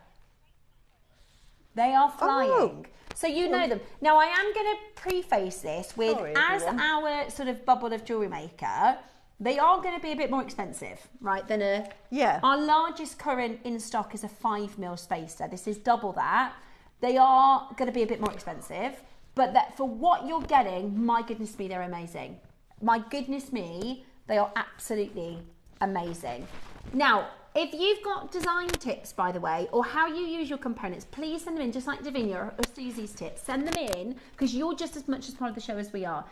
They are flying. Oh. So you know them. Now, I am going to preface this with, as our sort of bubble of JewelleryMaker, they are going to be a bit more expensive, right, than a... Yeah. Our largest current in stock is a 5 mil spacer. This is double that. They are going to be a bit more expensive. But that for what you're getting, my goodness me, they're amazing. My goodness me, they are absolutely amazing. Now, if you've got design tips, by the way, or how you use your components, please send them in, just like Davinia or Susie's tips. Send them in, because you're just as much as part of the show as we are.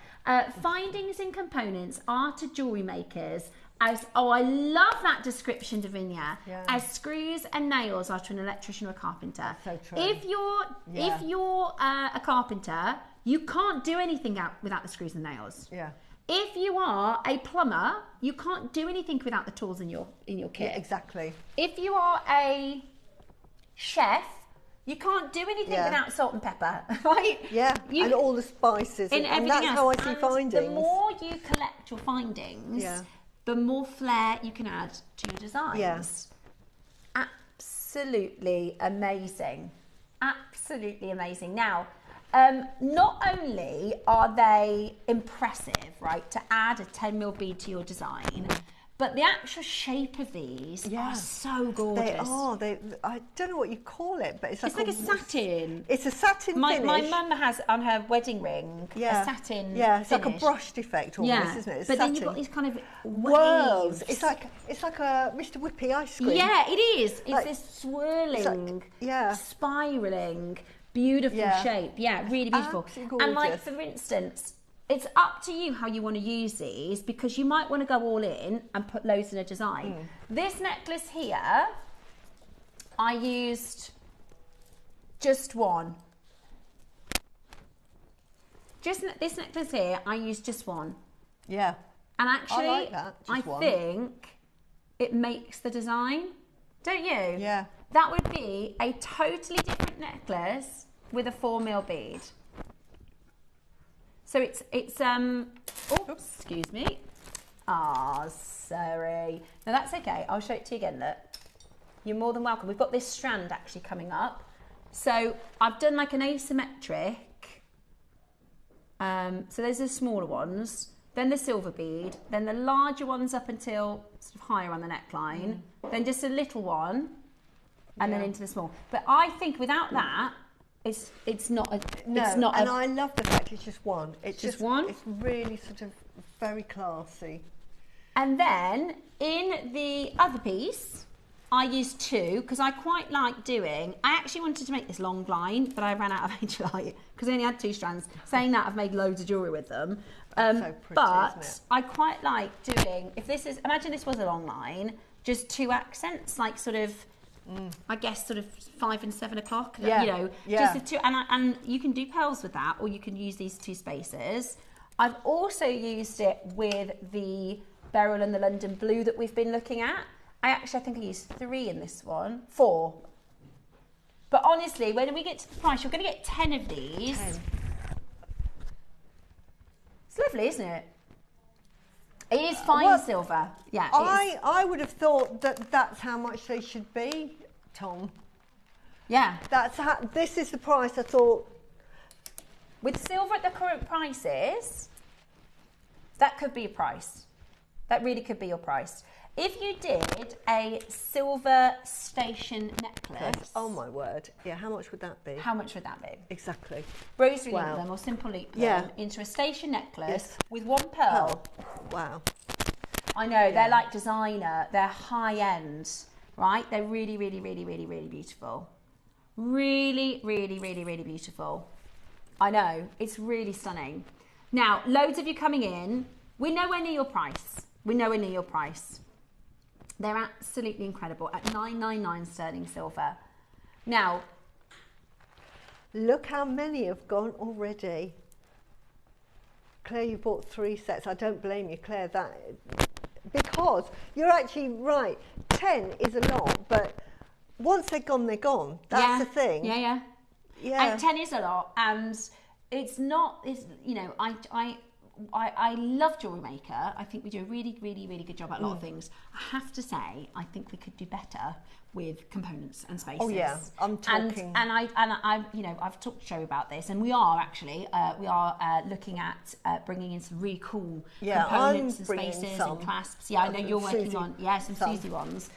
Findings in components are to jewellery makers as, oh, I love that description, Davinia, as screws and nails are to an electrician or a carpenter. So true. If you're a carpenter, you can't do anything without the screws and nails. Yeah. If you are a plumber, you can't do anything without the tools in your kit. Yeah, exactly. If you are a chef, you can't do anything without salt and pepper, right? Yeah, and all the spices. And that's how I see findings. The more you collect your findings, the more flair you can add to your designs. Yeah. Absolutely amazing. Absolutely amazing. Now, not only are they impressive, right, to add a 10mm bead to your design, but the actual shape of these are so gorgeous. They are. I don't know what you call it, but it's like a satin. It's a satin finish. My mum has on her wedding ring a satin it's finish. like a brushed effect almost, isn't it? It's but satin. then you've got these kind of whirls. waves. It's like a Mr. Whippy ice cream. Yeah, it is. It's like, this swirling, like, spiralling, beautiful shape. Yeah, really beautiful. Absolutely and like, gorgeous. for instance, it's up to you how you want to use these, because you might want to go all in and put loads in a design. This necklace here, I used just one. This necklace here, I used just one. Yeah. And actually, I like that. I think it makes the design. Don't you? Yeah. That would be a totally different necklace with a 4mm bead. So it's oops, excuse me. Ah, sorry. No, that's okay. I'll show it to you again, look. You're more than welcome. We've got this strand actually coming up. So I've done like an asymmetric. So there's the smaller ones, then the silver bead, then the larger ones up until sort of higher on the neckline, then just a little one, and then into the small. But I think without that, it's not a and I love the fact it's just one. It's just one. It's really sort of very classy. And then in the other piece, I used two because I quite like doing. I actually wanted to make this long line, but I ran out of Angelite because I only had 2 strands. Saying that, I've made loads of jewellery with them. So pretty, but isn't it? I quite like doing. If this is, imagine this was a long line, just 2 accents, like sort of. I guess sort of 5 and 7 o'clock. Yeah. You know, just the 2, and you can do pearls with that, or you can use these 2 spaces. I've also used it with the beryl and the London blue that we've been looking at. I think I used 3 in this one, 4. But honestly, when we get to the price, you're going to get 10 of these. 10. It's lovely, isn't it? It is fine silver. Yeah. I would have thought that that's how much they should be, Tom. Yeah. This is the price I thought. With silver at the current prices, that could be a price. That really could be your price. If you did a silver station necklace. Oh my word. Yeah, how much would that be? How much would that be? Exactly. Rosary link them or simple link them into a station necklace with 1 pearl. Wow. I know, they're like designer, they're high end, right? They're really, really, really, really, really beautiful. Really, really, really, really beautiful. I know, it's really stunning. Now, loads of you coming in, we're nowhere near your price. We're nowhere near your price. They're absolutely incredible at $9.99 sterling silver. Now, look how many have gone already. Claire, you bought 3 sets. I don't blame you, Claire. Because you're actually right. 10 is a lot, but once they're gone, they're gone. That's the thing. Yeah. And 10 is a lot, and it's not. It's, you know, I love JewelleryMaker. I think we do a really, really, really good job at a lot of things. I have to say, I think we could do better with components and spaces. Oh yeah, I'm talking. And I, you know, I've talked to Joe about this, and we are actually looking at bringing in some really cool components and spaces and clasps. Yeah, I know you're working on some Susie ones.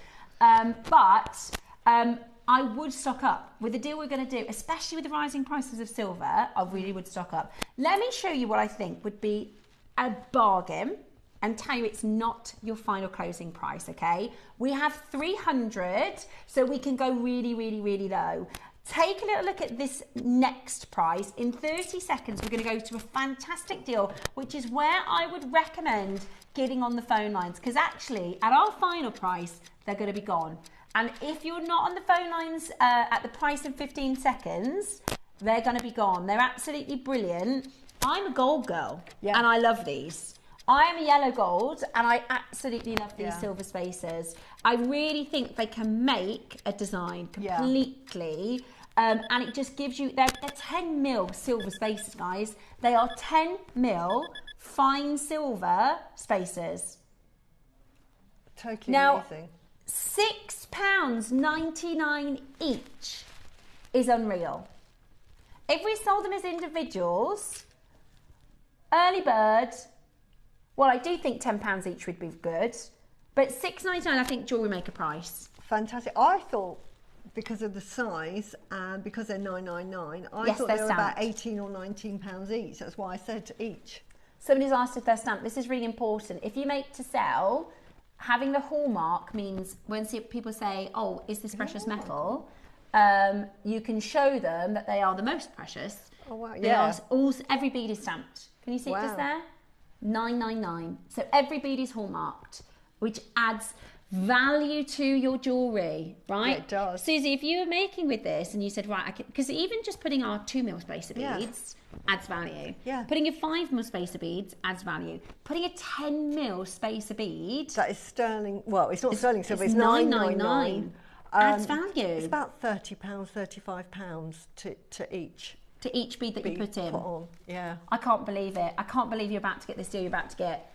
I would stock up with the deal we're going to do, especially with the rising prices of silver. I really would stock up. Let me show you what I think would be a bargain and tell you it's not your final closing price, okay? We have 300, so we can go really, really, really low. Take a little look at this next price. In 30 seconds, we're going to go to a fantastic deal, which is where I would recommend getting on the phone lines, because actually, at our final price, they're going to be gone. And if you're not on the phone lines at the price in 15 seconds, they're going to be gone. They're absolutely brilliant. I'm a gold girl, and I love these. I am a yellow gold, and I absolutely love these silver spacers. I really think they can make a design completely, and it just gives you, they're 10 mil silver spacers, guys. They are 10 mil fine silver spacers. Totally amazing. £6.99 each is unreal. If we sold them as individuals, early bird, well, I do think £10 each would be good, but £6.99 I think jewellery maker price. Fantastic. I thought because of the size and because they're $9.99, I thought they were about £18 or £19 each. That's why I said each. Somebody's asked if they're stamped. This is really important. If you make to sell, having the hallmark means when people say, "Oh, is this precious metal?" You can show them that they are the most precious. Oh wow! Every bead is stamped. Can you see it just there? $9.99. So every bead is hallmarked, which adds value to your jewellery, right? Yeah, it does. Susie, if you were making with this and you said, right, because even just putting our 2 mil spacer beads adds value. Yeah. Putting a 5 mil spacer beads adds value. Putting a 10 mil spacer bead. That is sterling. Well, it's not sterling silver. It's $9.99. Adds value. It's about £30, £35 to each. To each bead that you put in. Put on. Yeah. I can't believe it. I can't believe you're about to get this deal you're about to get.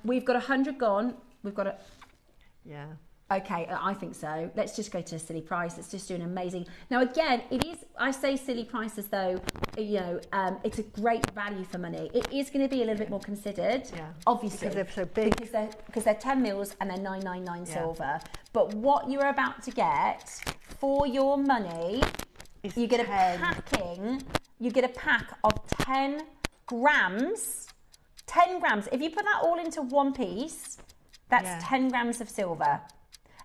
We've got 100 gone. We've got a... Yeah. Okay, I think so. Let's just go to a silly price. Let's just do an amazing... Now, again, it is... I say silly prices, though, you know, it's a great value for money. It is going to be a little bit more considered, obviously. Because they're so big. Because they're 10 mils and they're $9.99 silver. But what you're about to get for your money... You get you get a pack of 10 grams. 10 grams. If you put that all into one piece, that's 10 grams of silver.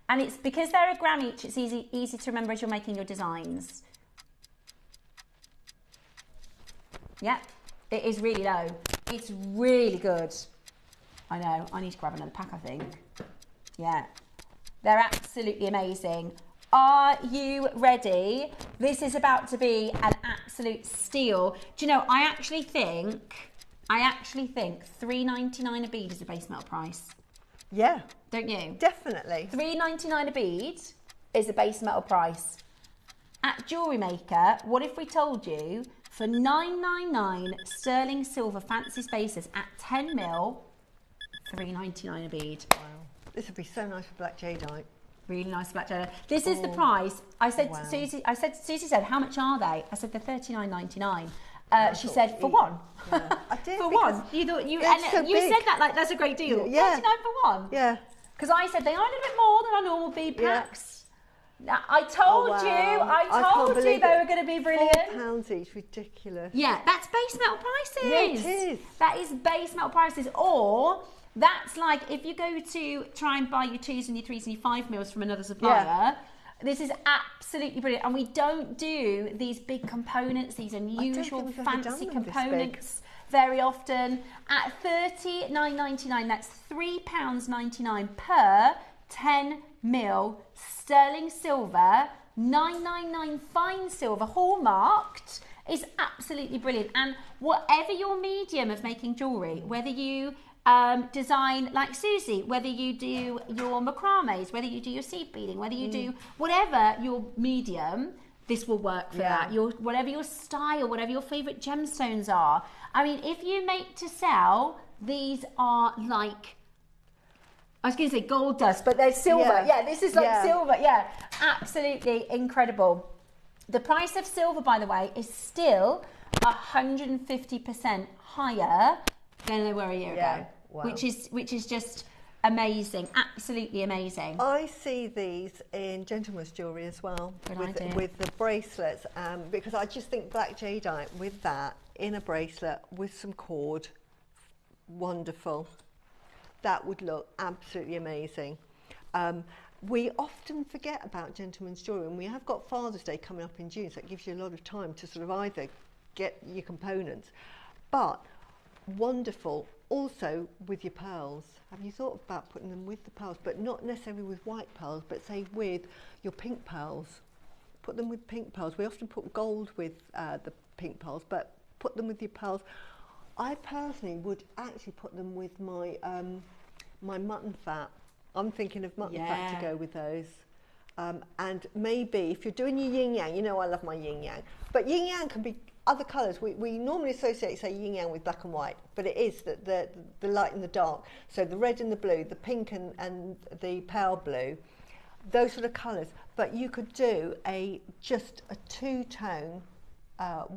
And it's because they're a gram each, it's easy to remember as you're making your designs. Yeah, it is really low. It's really good. I know, I need to grab another pack, I think. Yeah, they're absolutely amazing. Are you ready? This is about to be an absolute steal. Do you know, I actually think $3.99 a bead is a base metal price. Yeah. Don't you? Definitely. $3.99 a bead is a base metal price. At Jewellery Maker, what if we told you for $9.99 sterling silver fancy spacers at 10 mil, $3.99 a bead. Wow. This would be so nice for black jadeite. Really nice black jadeite. This is the price. I said to Susie, Susie said, how much are they? I said, they're $39.99. She said, for one. Yeah. I did. For one. You thought you said that like that's a great deal. Yeah. $39 for one. Yeah. Because I said they are a little bit more than our normal bead packs. Now, I told you they were going to be brilliant. £4 each, ridiculous. Yeah, that's base metal prices. Yeah, it is. That is base metal prices. Or that's like if you go to try and buy your 2s and your 3s and your 5 mils from another supplier. Yeah. This is absolutely brilliant. And we don't do these big components, these unusual fancy components very often. At $39.99, that's £3.99 per 10 mil sterling silver, $9.99 fine silver, hallmarked, is absolutely brilliant. And whatever your medium of making jewellery, whether you design like Susie, whether you do your macrames, whether you do your seed beading, whether you do whatever your medium, this will work for that. Whatever your style, whatever your favourite gemstones are. I mean, if you make to sell, these are like, I was going to say gold dust, but they're silver. Yeah, this is like silver. Yeah, absolutely incredible. The price of silver, by the way, is still 150% higher than they were a year ago, which is just Amazing, absolutely amazing. I see these in gentlemen's jewellery as well, with the bracelets, because I just think black jadeite with that in a bracelet with some cord, wonderful. That would look absolutely amazing. We often forget about gentlemen's jewellery, and we have got Father's Day coming up in June, so it gives you a lot of time to sort of either get your components, but wonderful also with your pearls. Have you thought about putting them with the pearls, but not necessarily with white pearls, but say with your pink pearls? Put them with pink pearls. We often put gold with the pink pearls, but put them with your pearls. I personally would actually put them with my my mutton fat. I'm thinking of mutton fat to go with those. And maybe if you're doing your yin yang, you know I love my yin yang, but yin yang can be other colours. We normally associate, say, yin yang with black and white, but it is the light and the dark. So the red and the blue, the pink and the pale blue, those sort of colours. But you could do just a two-tone,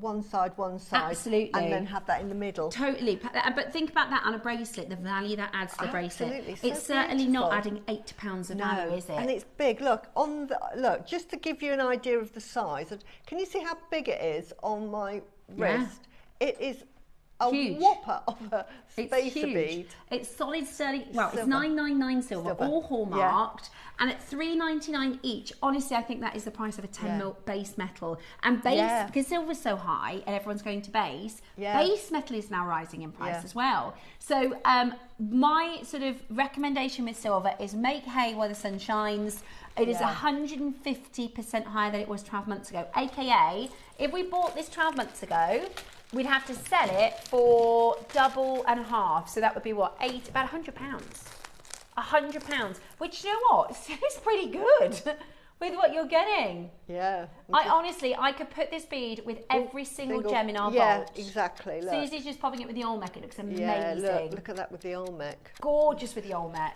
one side, absolutely, and then have that in the middle. Totally, but think about that on a bracelet, the value that adds to the bracelet. So it's certainly not adding £8 of value, is it? And it's big. Look, look, just to give you an idea of the size, can you see how big it is on my wrist? It is a huge. Whopper of a spacer bead. It's solid sterling. Well, Silver. it's 999 silver, all hallmarked, and at $3.99 each. Honestly, I think that is the price of a 10mm base metal. And base, because silver's so high and everyone's going to base, base metal is now rising in price as well. So my sort of recommendation with silver is make hay while the sun shines. It is 150% higher than it was 12 months ago. AKA, if we bought this 12 months ago, we'd have to sell it for double and a half. So that would be what, about £100. £100, which, you know what, it's pretty good with what you're getting. Yeah. I could put this bead with every single gem in our vault. Yeah, exactly. Look. Susie's just popping it with the Olmec. It looks amazing. Yeah, look at that with the Olmec. Gorgeous with the Olmec.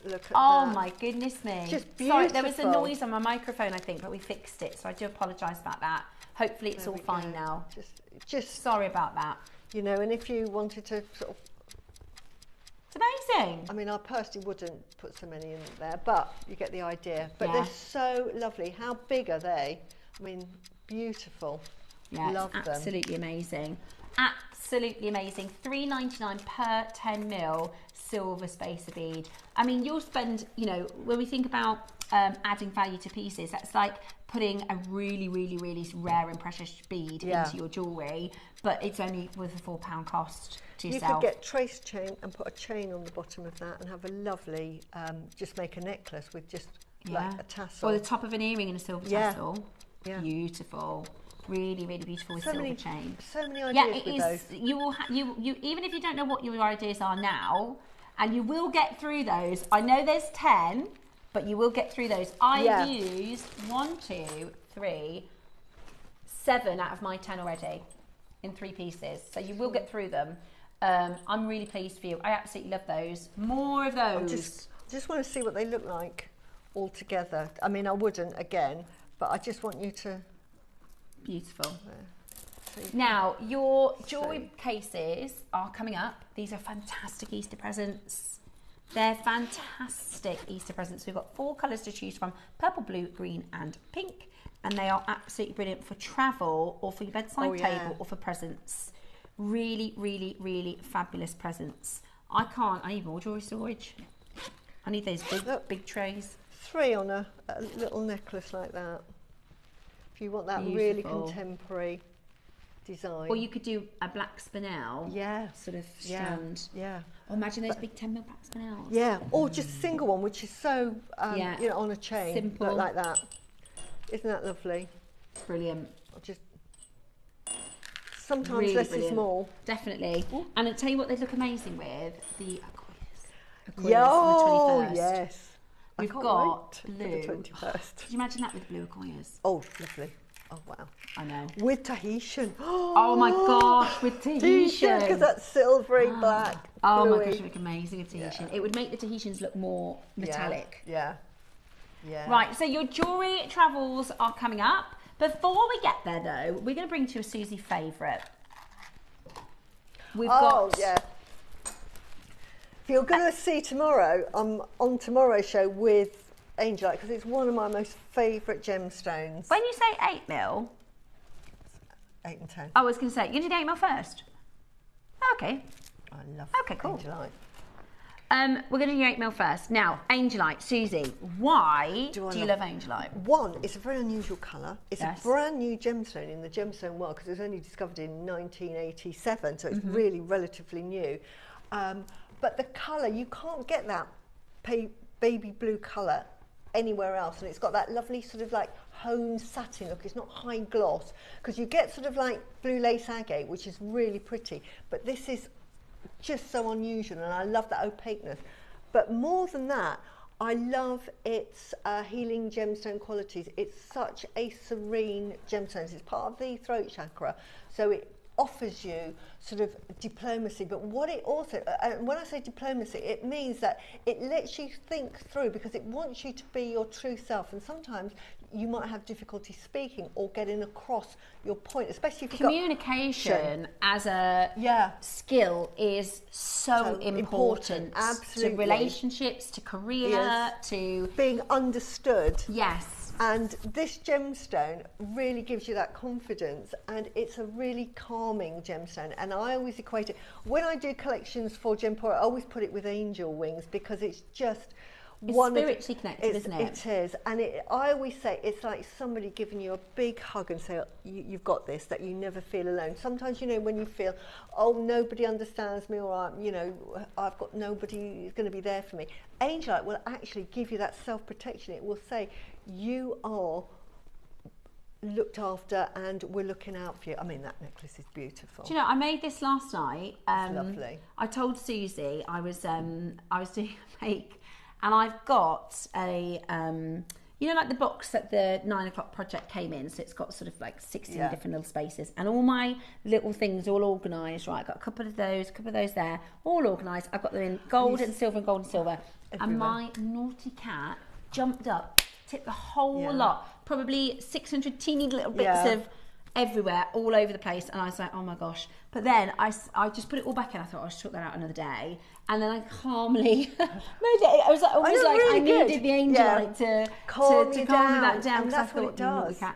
Look at that. My goodness me. Just beautiful. Sorry, there was a noise on my microphone, I think, but we fixed it, so I do apologise about that. Hopefully it's all fine now. Just sorry about that. You know, and if you wanted to sort of... It's amazing. I mean, I personally wouldn't put so many in there, but you get the idea. But they're so lovely. How big are they? I mean, beautiful. Yeah, love it's them. Absolutely amazing. Absolutely amazing. $3.99 per 10mm silver spacer bead. I mean, you'll spend, you know, when we think about adding value to pieces, that's like putting a really, really, really rare and precious bead into your jewellery, but it's only with a £4 cost to yourself. You could get trace chain and put a chain on the bottom of that and have a lovely, just make a necklace with just like a tassel. Or the top of an earring and a silver tassel. Yeah. Beautiful. Really, really beautiful with silver chain. So many ideas with those. You will you even if you don't know what your ideas are now, and you will get through those. I know there's 10, but you will get through those. I've used 7 out of my 10 already in 3 pieces. So you will get through them. I'm really pleased for you. I absolutely love those. More of those. I just want to see what they look like all together. I mean, I wouldn't again, but I just want you to... Beautiful. Now, your jewellery cases are coming up. These are fantastic Easter presents. They're fantastic Easter presents. We've got 4 colours to choose from: purple, blue, green and pink. And they are absolutely brilliant for travel or for your bedside table or for presents. Really, really, really fabulous presents. I need more jewellery storage. I need those big trays. 3 on a little necklace like that. If you want that really contemporary design. Or you could do a black spinel. Sort of strand. Or imagine those big 10mm black spinels. Yeah, or just a single one, which is so, you know, on a chain. Simple. Like that. Isn't that lovely? Brilliant. Sometimes really less brilliant. Is more. Definitely. Ooh. And I'll tell you what they look amazing with, the Aquarius. Oh, yes. We've got blue. For the 21st. Could you imagine that with blue Aquarius? Oh, lovely. Oh, wow. I know. With Tahitian. Oh my gosh, with Tahitian. Because that's silvery black. Oh my gosh, it would look amazing with Tahitian. It would make the Tahitians look more metallic. Yeah. Right, so your jewellery travels are coming up. Before we get there though, we're going to bring to a Susie favourite. We've got... yeah. You're going to see tomorrow, on tomorrow's show with Angelite, because it's one of my most favourite gemstones. When you say 8 mil, 8 and 10. I was going to say, you're going to do 8 mil first? Okay. I love cool. Angelite. We're going to do 8 mil first. Now, Angelite, Susie, why do you love Angelite? One, it's a very unusual colour. It's a brand new gemstone in the gemstone world because it was only discovered in 1987, so it's really relatively new. But the colour, you can't get that baby blue colour anywhere else, and it's got that lovely sort of like honed satin look. It's not high gloss, because you get sort of like blue lace agate, which is really pretty, but this is just so unusual, and I love that opaqueness. But more than that, I love its healing gemstone qualities. It's such a serene gemstone. It's part of the throat chakra, so it offers you sort of diplomacy. But what it also, when I say diplomacy, it means that it lets you think through, because it wants you to be your true self. And sometimes you might have difficulty speaking or getting across your point, especially if you've communication as a skill is so important. Absolutely. To relationships, to career, to being understood. Yes. And this gemstone really gives you that confidence, and it's a really calming gemstone. And I always equate it, when I do collections for Gempora, I always put it with angel wings, because it's just it's spiritually connected, isn't it? It is. And I always say it's like somebody giving you a big hug and say, you've got this, that you never feel alone. Sometimes, you know, when you feel, oh, nobody understands me, or, you know, I've got nobody who's going to be there for me. Angelite will actually give you that self-protection. It will say, you are looked after and we're looking out for you. I mean, that necklace is beautiful. Do you know, I made this last night. It's lovely. I told Susie I was doing a make, and I've got a you know, like the box that the 9 o'clock project came in, so it's got sort of like 16 different little spaces, and all my little things all organised, right? I've got a couple of those there, all organised. I've got them in gold and silver and gold and silver. Everywhere. And my naughty cat jumped up, tipped the whole lot, probably 600 teeny little bits of everywhere, all over the place, and I was like, oh my gosh. But then I just put it all back in. I thought I should sort that out another day, and then I calmly made it. I was like, almost like really I needed the Angelite to calm me that down, because I thought it does. And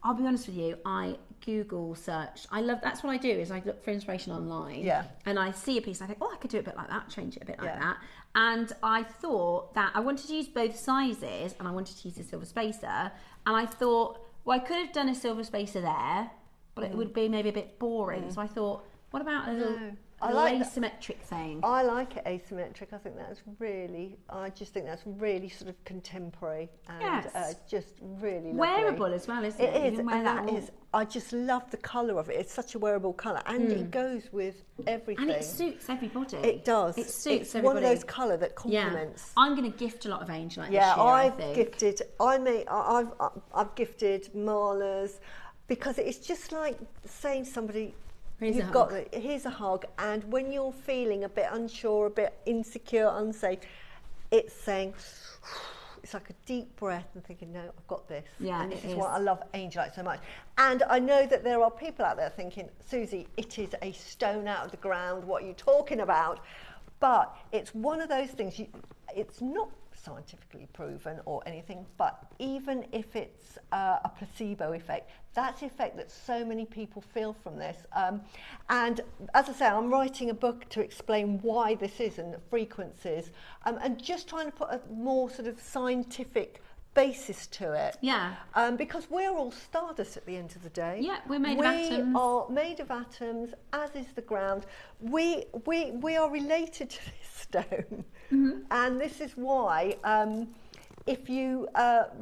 I'll be honest with you, I Google search. That's what I do, is I look for inspiration online, and I see a piece and I think, oh, I could do it a bit like that, change it a bit like that. And I thought that I wanted to use both sizes, and I wanted to use a silver spacer, and I thought, well, I could have done a silver spacer there, but it would be maybe a bit boring. So I thought, what about a little asymmetric thing? I like it asymmetric. I think I just think that's really sort of contemporary, and just really lovely. Wearable as well, isn't it? It is, and that is. I just love the colour of it. It's such a wearable colour, and it goes with everything. And it suits everybody. It does. It suits everybody. One of those colour that complements. I'm going to gift a lot of Angelite this year, I think. I've gifted malas, because it's just like saying to somebody, here's a hug, and when you're feeling a bit unsure, a bit insecure, unsafe, it's saying, it's like a deep breath and thinking, no, I've got this. Yeah, and this is why I love Angelite so much. And I know that there are people out there thinking, Susie, it is a stone out of the ground, what are you talking about? But it's one of those things, it's not scientifically proven or anything, but even if it's a placebo effect, that's the effect that so many people feel from this. And as I say, I'm writing a book to explain why this is and the frequencies, and just trying to put a more sort of scientific basis to it. Yeah. Because we're all stardust at the end of the day. Yeah, we're made of atoms. We are made of atoms, as is the ground. We are related to this stone. And this is why, if you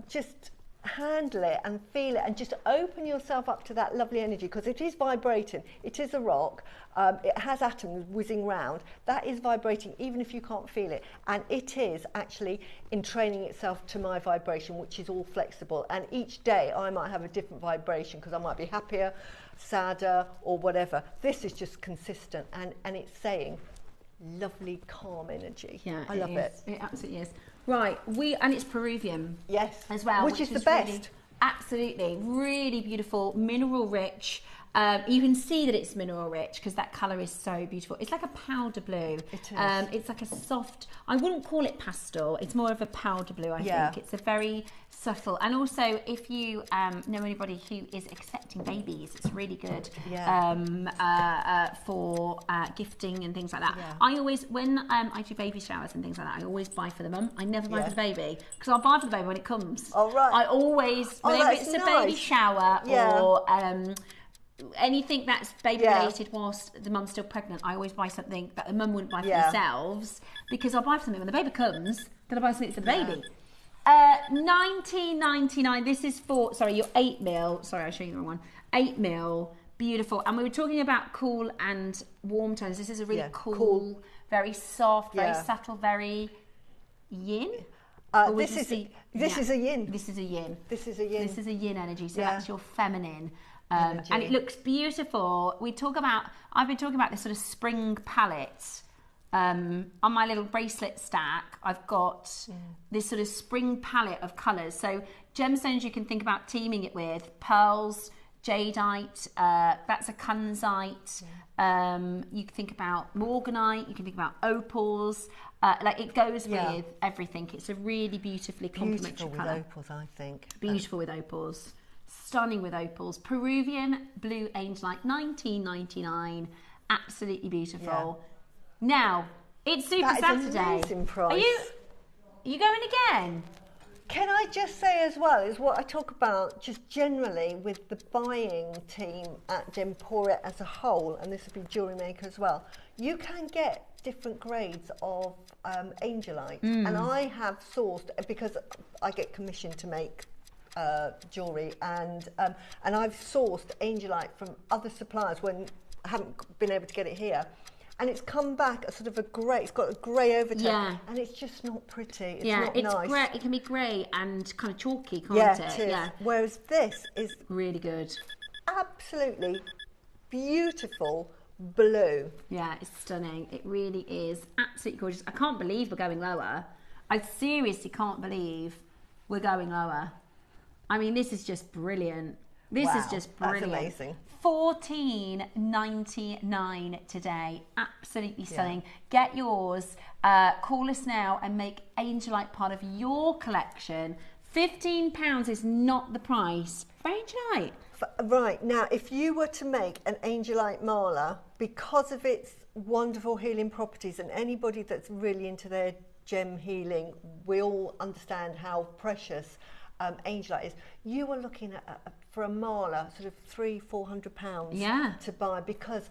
just handle it and feel it and just open yourself up to that lovely energy, because it is vibrating, it is a rock, it has atoms whizzing round, that is vibrating even if you can't feel it, and it is actually entraining itself to my vibration, which is all flexible, and each day I might have a different vibration, because I might be happier, sadder, or whatever. This is just consistent, and it's saying lovely calm energy. Yeah, I love it. It absolutely is. Right, and it's Peruvian. Yes. As well. Which is the best. Really, absolutely. Really beautiful, mineral rich. You can see that it's mineral rich because that colour is so beautiful. It's like a powder blue. It is. It's like a soft, I wouldn't call it pastel. It's more of a powder blue, I think. It's a very subtle. And also, if you know anybody who is expecting babies, it's really good for gifting and things like that. Yeah. I always, when I do baby showers and things like that, I always buy for the mum. I never buy for the baby because I'll buy for the baby when it comes. Oh, right. I always, whenever it's a baby shower or anything that's baby related whilst the mum's still pregnant, I always buy something that the mum wouldn't buy for themselves because I'll buy for something when the baby comes, then I'll buy something for the baby. $19.99. This is for, sorry, your 8mm. Sorry, I'll show you the wrong one. 8mm. Beautiful. And we were talking about cool and warm tones. This is a really cool, very soft, very subtle, very yin. This is a yin. This is a yin. This is a yin. This is a yin energy. So that's your feminine. And it looks beautiful. I've been talking about this sort of spring palette. On my little bracelet stack, I've got this sort of spring palette of colours. So gemstones you can think about teaming it with. Pearls, jadeite, that's a kunzite. You can think about morganite, you can think about opals. Like it goes with everything. It's a really beautifully complementary colour. Beautiful with opals, I think. Beautiful with opals. Stunning with opals. Peruvian blue Angelite, $19.99. Absolutely beautiful. Now, it's Super Saturday. An amazing price. Are you going again? Can I just say as well, is what I talk about just generally with the buying team at Gemporia as a whole, and this would be JewelleryMaker as well, you can get different grades of Angelite. And I have sourced, because I get commissioned to make jewellery, and I've sourced Angelite from other suppliers when I haven't been able to get it here. And it's come back a sort of a grey, it's got a grey overtone, and it's just not pretty, it's not nice. Grey, it can be grey and kind of chalky, can't it? It is. Whereas this is really good. Absolutely beautiful blue. Yeah, it's stunning. It really is absolutely gorgeous. I can't believe we're going lower. I seriously can't believe we're going lower. I mean, this is just brilliant. This is just brilliant. That's amazing. $14.99 today. Absolutely stunning. Get yours. Call us now and make Angelite part of your collection. £15 is not the price for Angelite. Right, now if you were to make an Angelite mala, because of its wonderful healing properties, and anybody that's really into their gem healing, we all understand how precious Angelite is. You are looking at for a mala sort of £300-400 to buy, because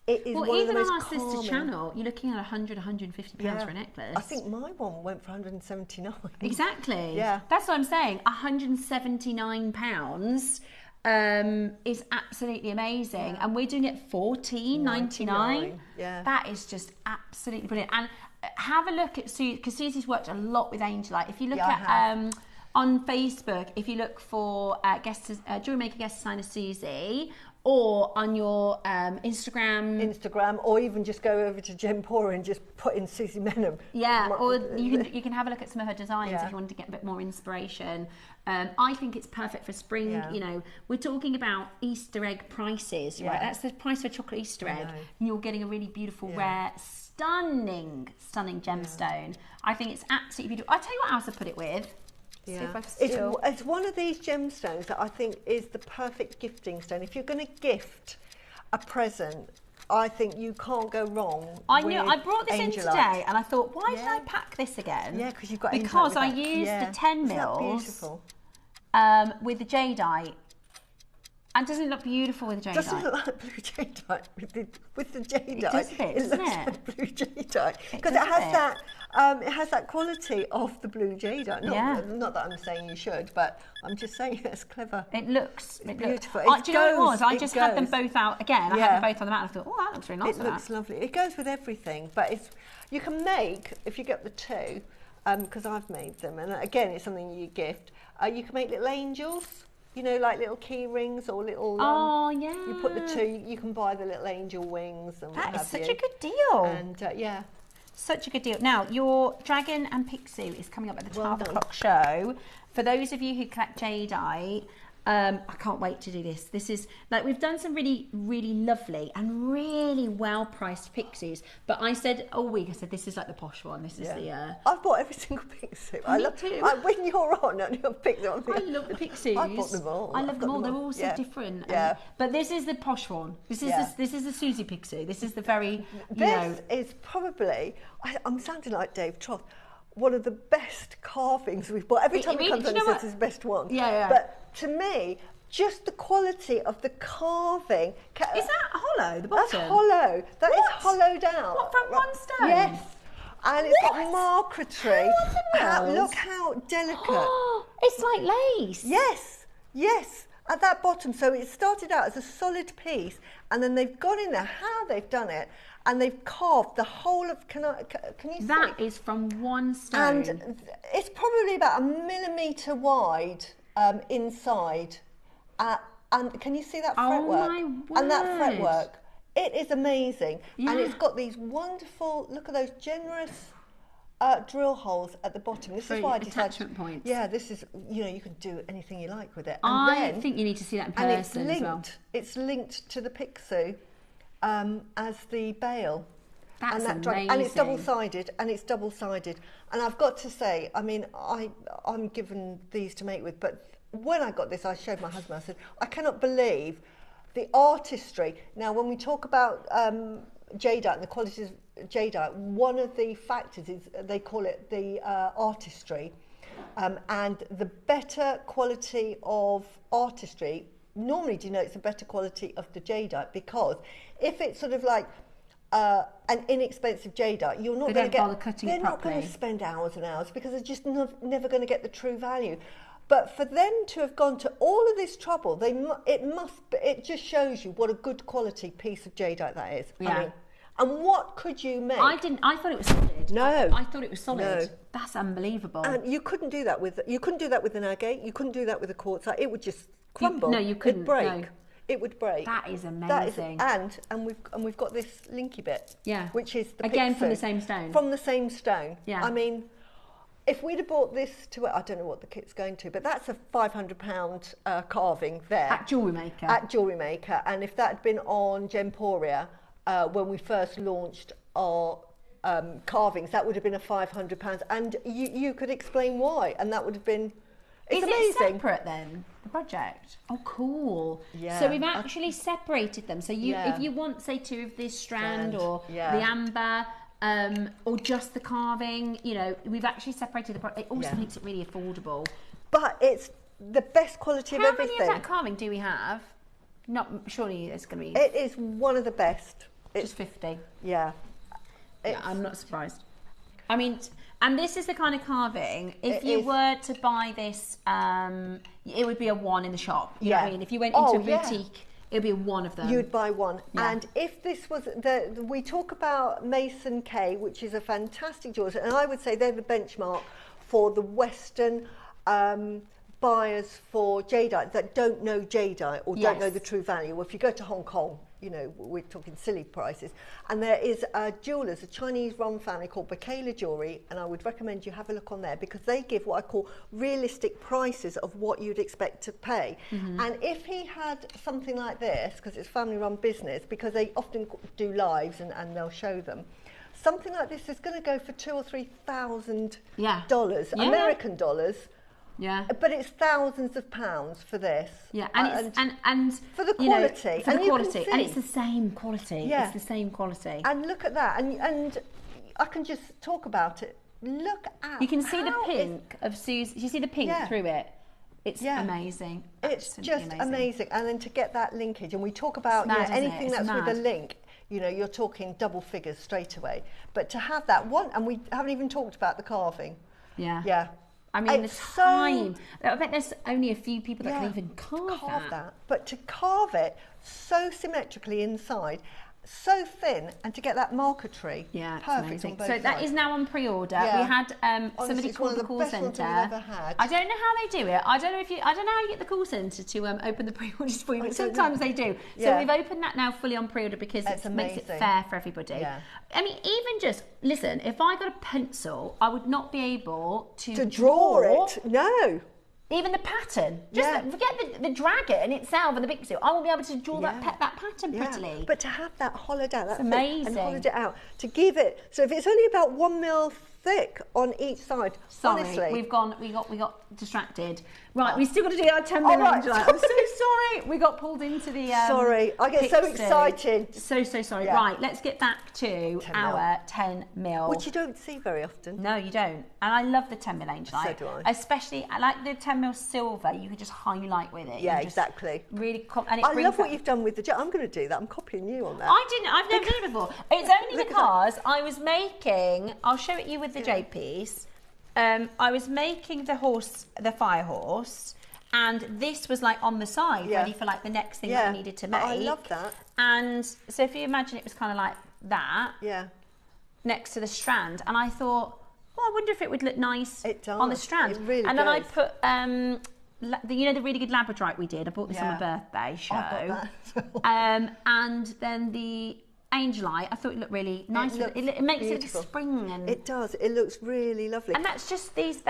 it is one of the most on our calming. sister channel, you're looking at £100-150 for a necklace. I think my one went for £179. Exactly. Yeah, that's what I'm saying. £179 is absolutely amazing, and we're doing it $14.99. Yeah, that is just absolutely brilliant. And have a look at Susie, because Susie's worked a lot with Angelite. If you look at on Facebook, if you look for JewelleryMaker guest designer Susie, or on your Instagram, or even just go over to Gemporia and just put in Susie Menham. Yeah, or you can have a look at some of her designs if you wanted to get a bit more inspiration. I think it's perfect for spring. Yeah. You know, we're talking about Easter egg prices, right? That's the price for a chocolate Easter egg, and you're getting a really beautiful, rare, stunning gemstone. I think it's absolutely beautiful. I'll tell you what else I put it with. Yeah. It's one of these gemstones that I think is the perfect gifting stone. If you're going to gift a present, I think you can't go wrong. I brought this in today, and I thought, why did I pack this again? Yeah, because you've got because I used the 10 mils with the Jadeite. And doesn't it look beautiful with the Jadeite? Doesn't it look like blue Jadeite with the Jadeite? It does a bit, doesn't looks like blue Jadeite, because it has that quality of the blue Jadeite. Not that I'm saying you should, but I'm just saying it's clever. It looks beautiful. Do you know what it was? I just had them both out again. I had them both on the mat. I thought, oh, that looks really nice. It looks lovely. It goes with everything, but you can make, if you get the two, because I've made them, and again, it's something you gift. You can make little angels. You know, like little key rings or little... You put the two, you can buy the little angel wings and that is such a good deal. And, such a good deal. Now, your Dragon and Picsou is coming up at the 12 o'clock show. For those of you who collect Jadeite, I can't wait to do this. This is like, we've done some really, really lovely and really well priced pixies. But I said all week, I said, this is like the posh one. This is the. I've bought every single pixie. I love too. When you're on, and you're picking on. I love the pixies. I bought them all. I love them all. They're all so different. But this is the posh one. This is the Susie pixie. This is the very. This is probably. I'm sounding like Dave Troth. One of the best carvings we've bought. Every time he comes on, he says it's his best one. Yeah. But to me, just the quality of the carving. Is that hollow, the bottom? That's hollow. That is hollowed out. What, from one stone? Yes. And it's got marquetry. How Look how delicate. It's like lace. Yes. At that bottom. So it started out as a solid piece, and then they've gone in there, how they've done it, and they've carved the whole of, can you see? That is from one stone. And it's probably about 1 millimetre wide inside. And can you see that fretwork? Oh my word. And that fretwork. It is amazing. Yeah. And it's got these wonderful, look at those generous drill holes at the bottom. This is why I decided. Attachment points. Yeah, this is, you can do anything you like with it. And I think you need to see that in person as well. It's linked to the pixie as the bail. That's amazing. And it's double-sided, and I've got to say, I mean, I'm given these to make with, but when I got this, I showed my husband, I said, I cannot believe the artistry. Now, when we talk about Jadeite and the qualities of Jadeite, one of the factors is they call it the artistry, and the better quality of artistry normally denotes a better quality of the Jadeite, because if it's sort of like an inexpensive Jadeite, you're not going to get. They're not going to spend hours and hours because they're just never going to get the true value. But for them to have gone to all of this trouble, it just shows you what a good quality piece of Jadeite that is. Yeah. I mean, and what could you make? I thought it was solid. No. I thought it was solid. No. That's unbelievable. And you couldn't do that with an agate. You couldn't do that with a quartzite. It would just crumble. No, you couldn't. It'd break. No. It would break. That is amazing. And we've got this linky bit. Yeah. Which is the again pixie. from the same stone. From the same stone. Yeah. I mean, if we'd have bought this to, I don't know what the kit's going to, but that's a £500 carving there. At JewelleryMaker. At JewelleryMaker. And if that had been on Gemporia, when we first launched our carvings, that would have been a £500. And you could explain why, and that would have been, it's amazing. Is it separate then, the project? Oh, cool. Yeah. So we've actually separated them. So if you want, say, 2 of this strand or the amber, or just the carving, we've actually separated the product. It also makes it really affordable. But it's the best quality of everything. How many of that carving do we have? Surely it's going to be... It is one of the best. Just 50. Yeah. I'm not surprised. I mean, and this is the kind of carving, if you were to buy this, it would be a 1 in the shop. You know what I mean? If you went into a boutique... It'd be 1 of them. You'd buy 1. Yeah. And if this was we talk about Mason K, which is a fantastic jewellery, and I would say they're the benchmark for the Western buyers for Jadeite that don't know Jadeite or don't know the true value. Well, if you go to Hong Kong, we're talking silly prices. And there is a Chinese-run family called Bakela Jewellery, and I would recommend you have a look on there because they give what I call realistic prices of what you'd expect to pay. Mm-hmm. And if he had something like this, because it's family-run business, because they often do lives and they'll show them, something like this is going to go for $2,000 or $3,000 American dollars. Yeah, but it's thousands of pounds for this. Yeah, and for the quality, and it's the same quality. Yeah. It's the same quality. And look at that, and I can just talk about it. Look at you can see the pink of Sue's. You see the pink through it. It's amazing. It's just amazing. And then to get that linkage, and we talk about anything that's with a link. You're talking double figures straight away. But to have that one, and we haven't even talked about the carving. Yeah. Yeah. I mean, the time. I bet there's only a few people that can even carve that. But to carve it so symmetrically inside, so thin, and to get that marquetry, perfect on both sides. That is now on pre-order. We had somebody called the call centre. I don't know how they do it. I don't know how you get the call centre to open the pre-orders for you, but sometimes they do. So we've opened that now fully on pre-order because it makes it fair for everybody. Yeah. I mean, even just listen. If I got a pencil, I would not be able to draw it. No. Even the pattern. Just forget the dragon itself and the big seal. I will be able to draw that pattern prettily. But to have that hollowed out, that's amazing. And hollowed it out to give it. So if it's only about 1 mil thick on each side. Sorry, honestly, we got distracted. Right, we still got to do our 10 mil Angelite. I'm so sorry. We got pulled into the. Sorry, I get so excited. So sorry. Yeah. Right, let's get back to our 10 mil. Which you don't see very often. No, you don't. And I love the 10 mil Angelite. So do I. Especially, I like the 10 mil silver. You can just highlight with it. Yeah, exactly. Really, and I love what you've done with the. I'm going to do that. I'm copying you on that. I've never done it before. It's only because I was making. I'll show it you with the Jade piece. I was making the fire horse. And this was like on the side, ready for like the next thing that I needed to make. I love that. And so if you imagine it was kind of like that, next to the strand. And I thought, well, I wonder if it would look nice on the strand. It really and then does. I put, the really good labradorite we did. I bought this on my birthday show. I got that. And then the Angelite, I thought it looked really nice. It makes beautiful. it spring. And it does. It looks really lovely. And that's just these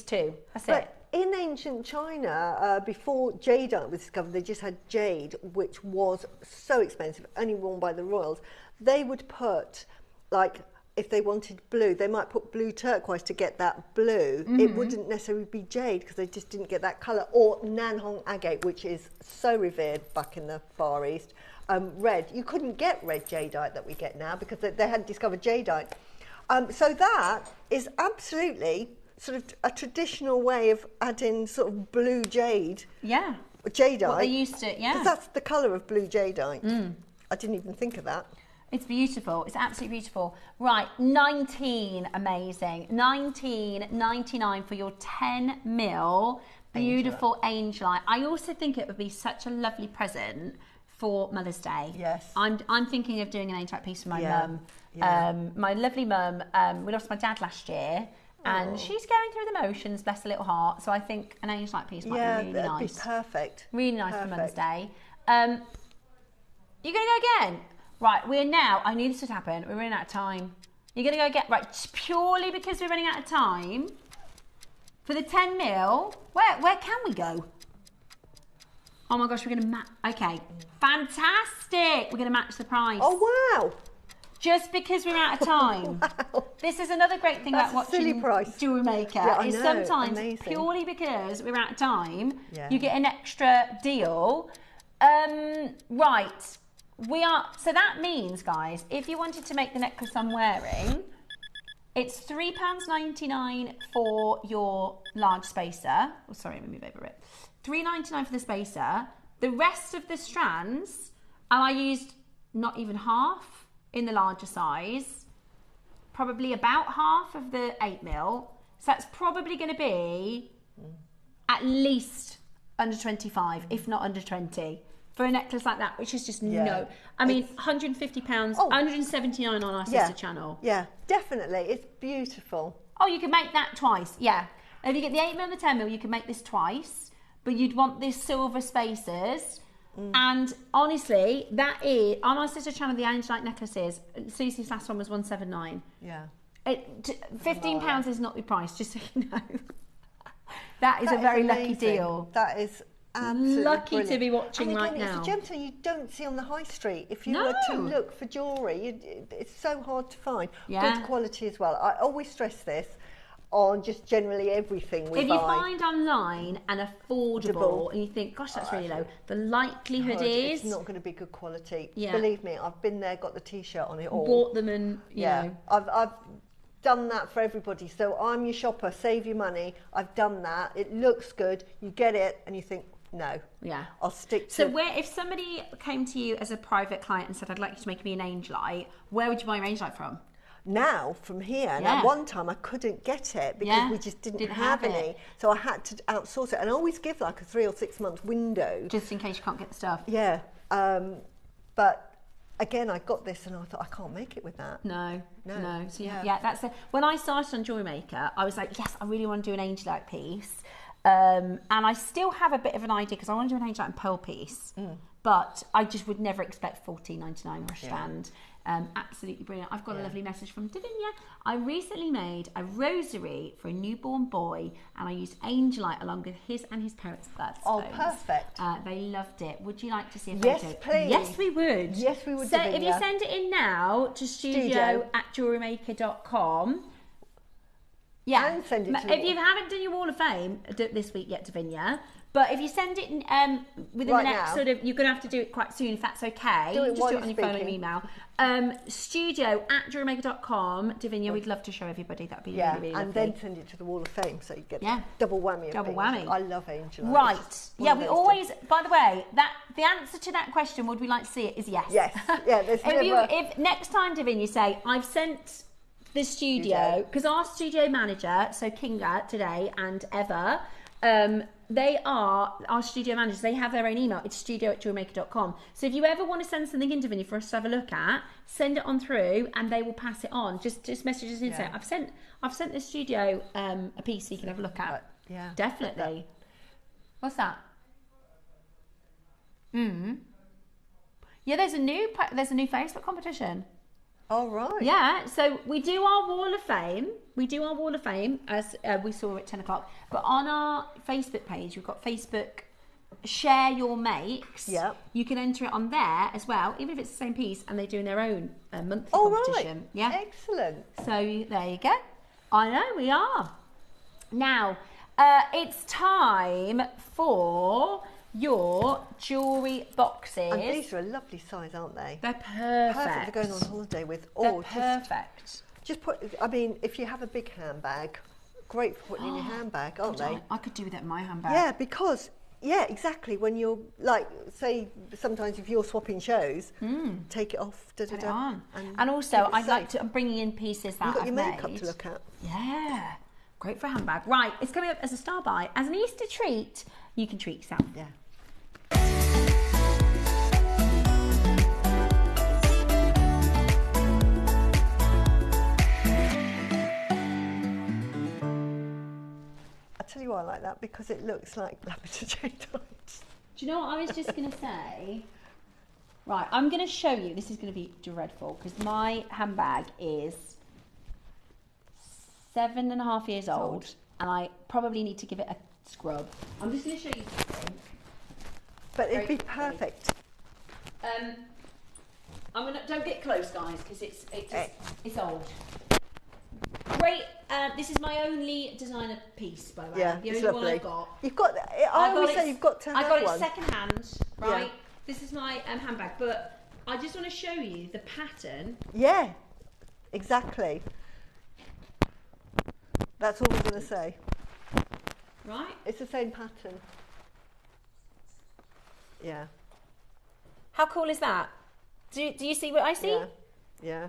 two. That's it. In ancient China, before Jadeite was discovered, they just had jade, which was so expensive, only worn by the royals. They would put, like, if they wanted blue, they might put blue turquoise to get that blue. It wouldn't necessarily be jade because they just didn't get that colour. Or Nanhong agate, which is so revered back in the Far East. Red. You couldn't get red jadeite that we get now because they had discovered jadeite. So that is absolutely sort of a traditional way of adding sort of blue jade. Yeah. Jadeite. What they used to, because that's the colour of blue jadeite. I didn't even think of that. It's beautiful. It's absolutely beautiful. Right, 19, amazing. 19.99 for your 10 mil beautiful Angelite. I also think it would be such a lovely present for Mother's Day. Yes. I'm thinking of doing an Angelite piece for my mum. My lovely mum, we lost my dad last year. And she's going through the motions, bless her little heart. So I think an Angelite piece might be really nice. Be perfect. Really nice for Mother's Day. You're going to go again? Right, I knew this would happen. We're running out of time. You're going to go again? Right, purely because we're running out of time. For the 10 mil, where can we go? Oh my gosh, we're going to match. Okay, fantastic. We're going to match the price. Oh, wow. Just because we're out of time. Wow. This is another great thing about watching JewelleryMaker is sometimes purely because we're out of time, you get an extra deal. Right, so that means, guys, if you wanted to make the necklace I'm wearing, it's £3.99 for your large spacer. Oh, sorry, let me move over it. £3.99 for the spacer. The rest of the strands, and I used not even half in the larger size, probably about half of the 8 mil. So that's probably going to be at least under 25, if not under 20, for a necklace like that, which is just I mean, £150, £179 on our sister channel. Yeah, definitely. It's beautiful. Oh, you can make that twice, yeah. If you get the 8 mil and the 10 mil, you can make this twice, but you'd want these silver spacers. And honestly, that is on our sister channel, the Angelite necklaces. Susie's last one was £179. Yeah. £15 is not the price, just so you know. That is a very lucky deal. That is absolutely lucky brilliant. to be watching right now. It's a gemstone you don't see on the high street. If you were to look for jewellery, it's so hard to find. Good quality as well. I always stress this on just generally everything we buy. If you find online and affordable and you think, gosh, that's really low, the likelihood is it's not going to be good quality. Yeah. Believe me, I've been there, got the t-shirt on it all. Bought them and, you know. I've done that for everybody. So I'm your shopper, save your money. I've done that. It looks good. You get it and you think, no. Yeah. I'll stick to... So if somebody came to you as a private client and said, I'd like you to make me an Angelite, where would you buy your Angelite from? Now, from here, and at one time I couldn't get it because we just didn't have any. So I had to outsource it. And I always give like a 3 or 6 month window. Just in case you can't get the stuff. Yeah. But again, I got this and I thought, I can't make it with that. No. So that's it. When I started on JewelleryMaker, I was like, yes, I really want to do an Angelite piece. And I still have a bit of an idea because I want to do an Angelite and pearl piece. but I just would never expect $14.99 for a strand. Absolutely brilliant. I've got a lovely message from Davinia. I recently made a rosary for a newborn boy, and I used Angelite along with his and his parents' birthstones. Oh, perfect. They loved it. Would you like to see a Yes, photo? please. Yes, we would. Yes, we would, So Davinia. if you send it in now to studio@JewelleryMaker.com. Yeah. And send it to if you haven't done your Wall of Fame this week yet, Davinia, but if you send it within Right the next now. sort of, you're going to have to do it quite soon if that's okay. Do it Just while do it on you're your phone or speaking. email. Studio@JewelleryMaker.com. Davinia, we'd love to show everybody. That'd be really, really and lovely. then send it to the Wall of Fame so you get Yeah. double whammy. of Double things. whammy. I love Angelite. Right. It's just Yeah, one we of those always, by the way, that the answer to that question, would we like to see it, is yes. Yes. Yeah, there's if next time, Davinia, say, I've sent the studio, because our studio manager, so Kinga today and Eva, they are our studio managers. They have their own email. It's studio@jewellerymaker.com. So if you ever want to send something in, Davinia, for us to have a look at, send it on through, and they will pass it on. Just message us in and say, I've sent the studio a piece so you can have a look at. Yeah, Definitely. What's that? Yeah, there's a new Facebook competition. Oh, right. Yeah, so we do our Wall of Fame. As we saw at 10 o'clock. But on our Facebook page, we've got Facebook Share Your Makes. Yeah. You can enter it on there as well, even if it's the same piece, and they're doing their own monthly Oh, competition. right. Yeah. Excellent. So there you go. I know, we are. Now, it's time for your jewellery boxes. And these are a lovely size, aren't they? They're perfect. Perfect for going on holiday with. They're Or perfect. just put, I mean, if you have a big handbag, great for putting in your handbag, aren't they? I could do with that in my handbag. Yeah, because, yeah, exactly. When you're, like, say, sometimes if you're swapping shows, take it off, Put it on. And also, keep it I'd like safe. to, I'm bringing in pieces that You've got I've your makeup made. to look at. Yeah. Great for a handbag. Right, it's coming up as a star buy. As an Easter treat, you can treat yourself. Yeah. I tell you why I like that, because it looks like lavender jadeite. Do you know what I was just going to say? Right, I'm going to show you. This is going to be dreadful because my handbag is 7.5 years old and I probably need to give it a scrub. I'm just going to show you something. But it'd Very be perfect. I'm gonna, don't get close, guys, because it's old. Great. This is my only designer piece, by the way. Yeah, the it's only one lovely. I've got. You've got. I always say you've got to have I got one. it second hand, right? Yeah. This is my handbag, but I just want to show you the pattern. Yeah, exactly. That's all we're going to say. Right? It's the same pattern. Yeah. How cool is that? Do you see what I see? Yeah. Yeah.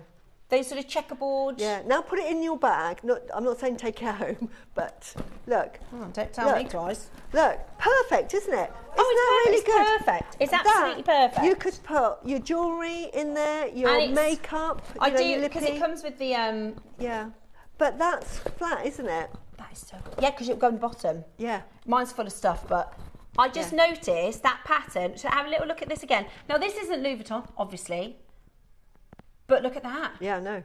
Those sort of checkerboard. Yeah. Now put it in your bag. I'm not saying take it home, but look. Oh, don't tell me twice. Look, perfect, isn't it? Oh, it's really good? perfect. It's absolutely perfect. You could put your jewellery in there, your And it's- makeup. I you know, do, your because it lippy. comes with the Yeah, but that's flat, isn't it? That is so cool. Yeah, because it'll go on the bottom. Yeah. Mine's full of stuff, but I just noticed that pattern. So have a little look at this again. Now, this isn't Louis Vuitton, obviously, but look at that. Yeah, no.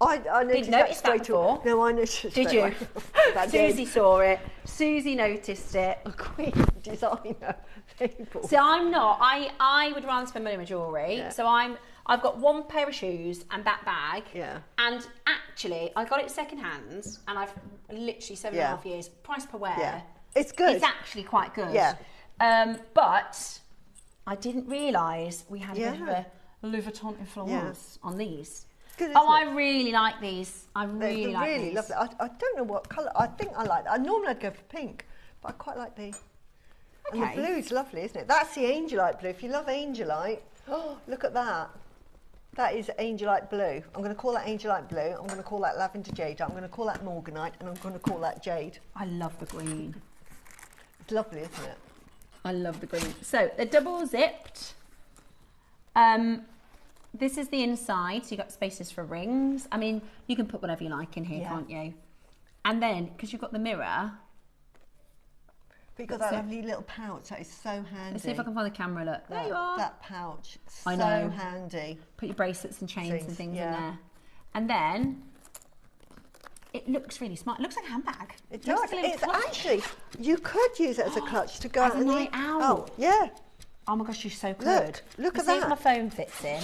I noticed notice that straight before. away. No, I noticed it Did straight you? away. I did. Susie saw it. Susie noticed it. A queen designer people. So I'm not. I would rather spend money on my jewellery. Yeah. So I've got one pair of shoes and that bag. Yeah. And actually, I got it second hand, and I've literally 7.5 years. Price per wear. Yeah. It's good. It's actually quite good. Yeah. But I didn't realise we had a bit of Yeah. a Louis Vuitton influence on these. Good, Oh, isn't I really like these. I really They're like really these. lovely. I don't know what colour. I think I like. Normally I'd go for pink, but I quite like the. And the Okay. blue's lovely, isn't it? That's the Angelite blue. If you love Angelite, oh, look at that. That is Angelite blue. I'm going to call that Angelite blue. I'm going to call that lavender jade. I'm going to call that morganite, and I'm going to call that jade. I love the green. It's lovely, isn't it? I love the green. So they're double zipped. This is the inside, so you've got spaces for rings. I mean, you can put whatever you like in here, Yeah. can't you? And then, because you've got the mirror, But you've got that lovely little pouch. That is so handy. Let's see if I can find the camera. Look, there you are. That pouch. I so know. handy. Put your bracelets and chains and things in yeah. there. And then it looks really smart. It looks like a handbag. It looks does. like a little It's clutch. actually, you could use it as a clutch to go As out a and night eat. out. Oh, yeah. Oh my gosh, you're so good. Look at See if that. my phone fits in.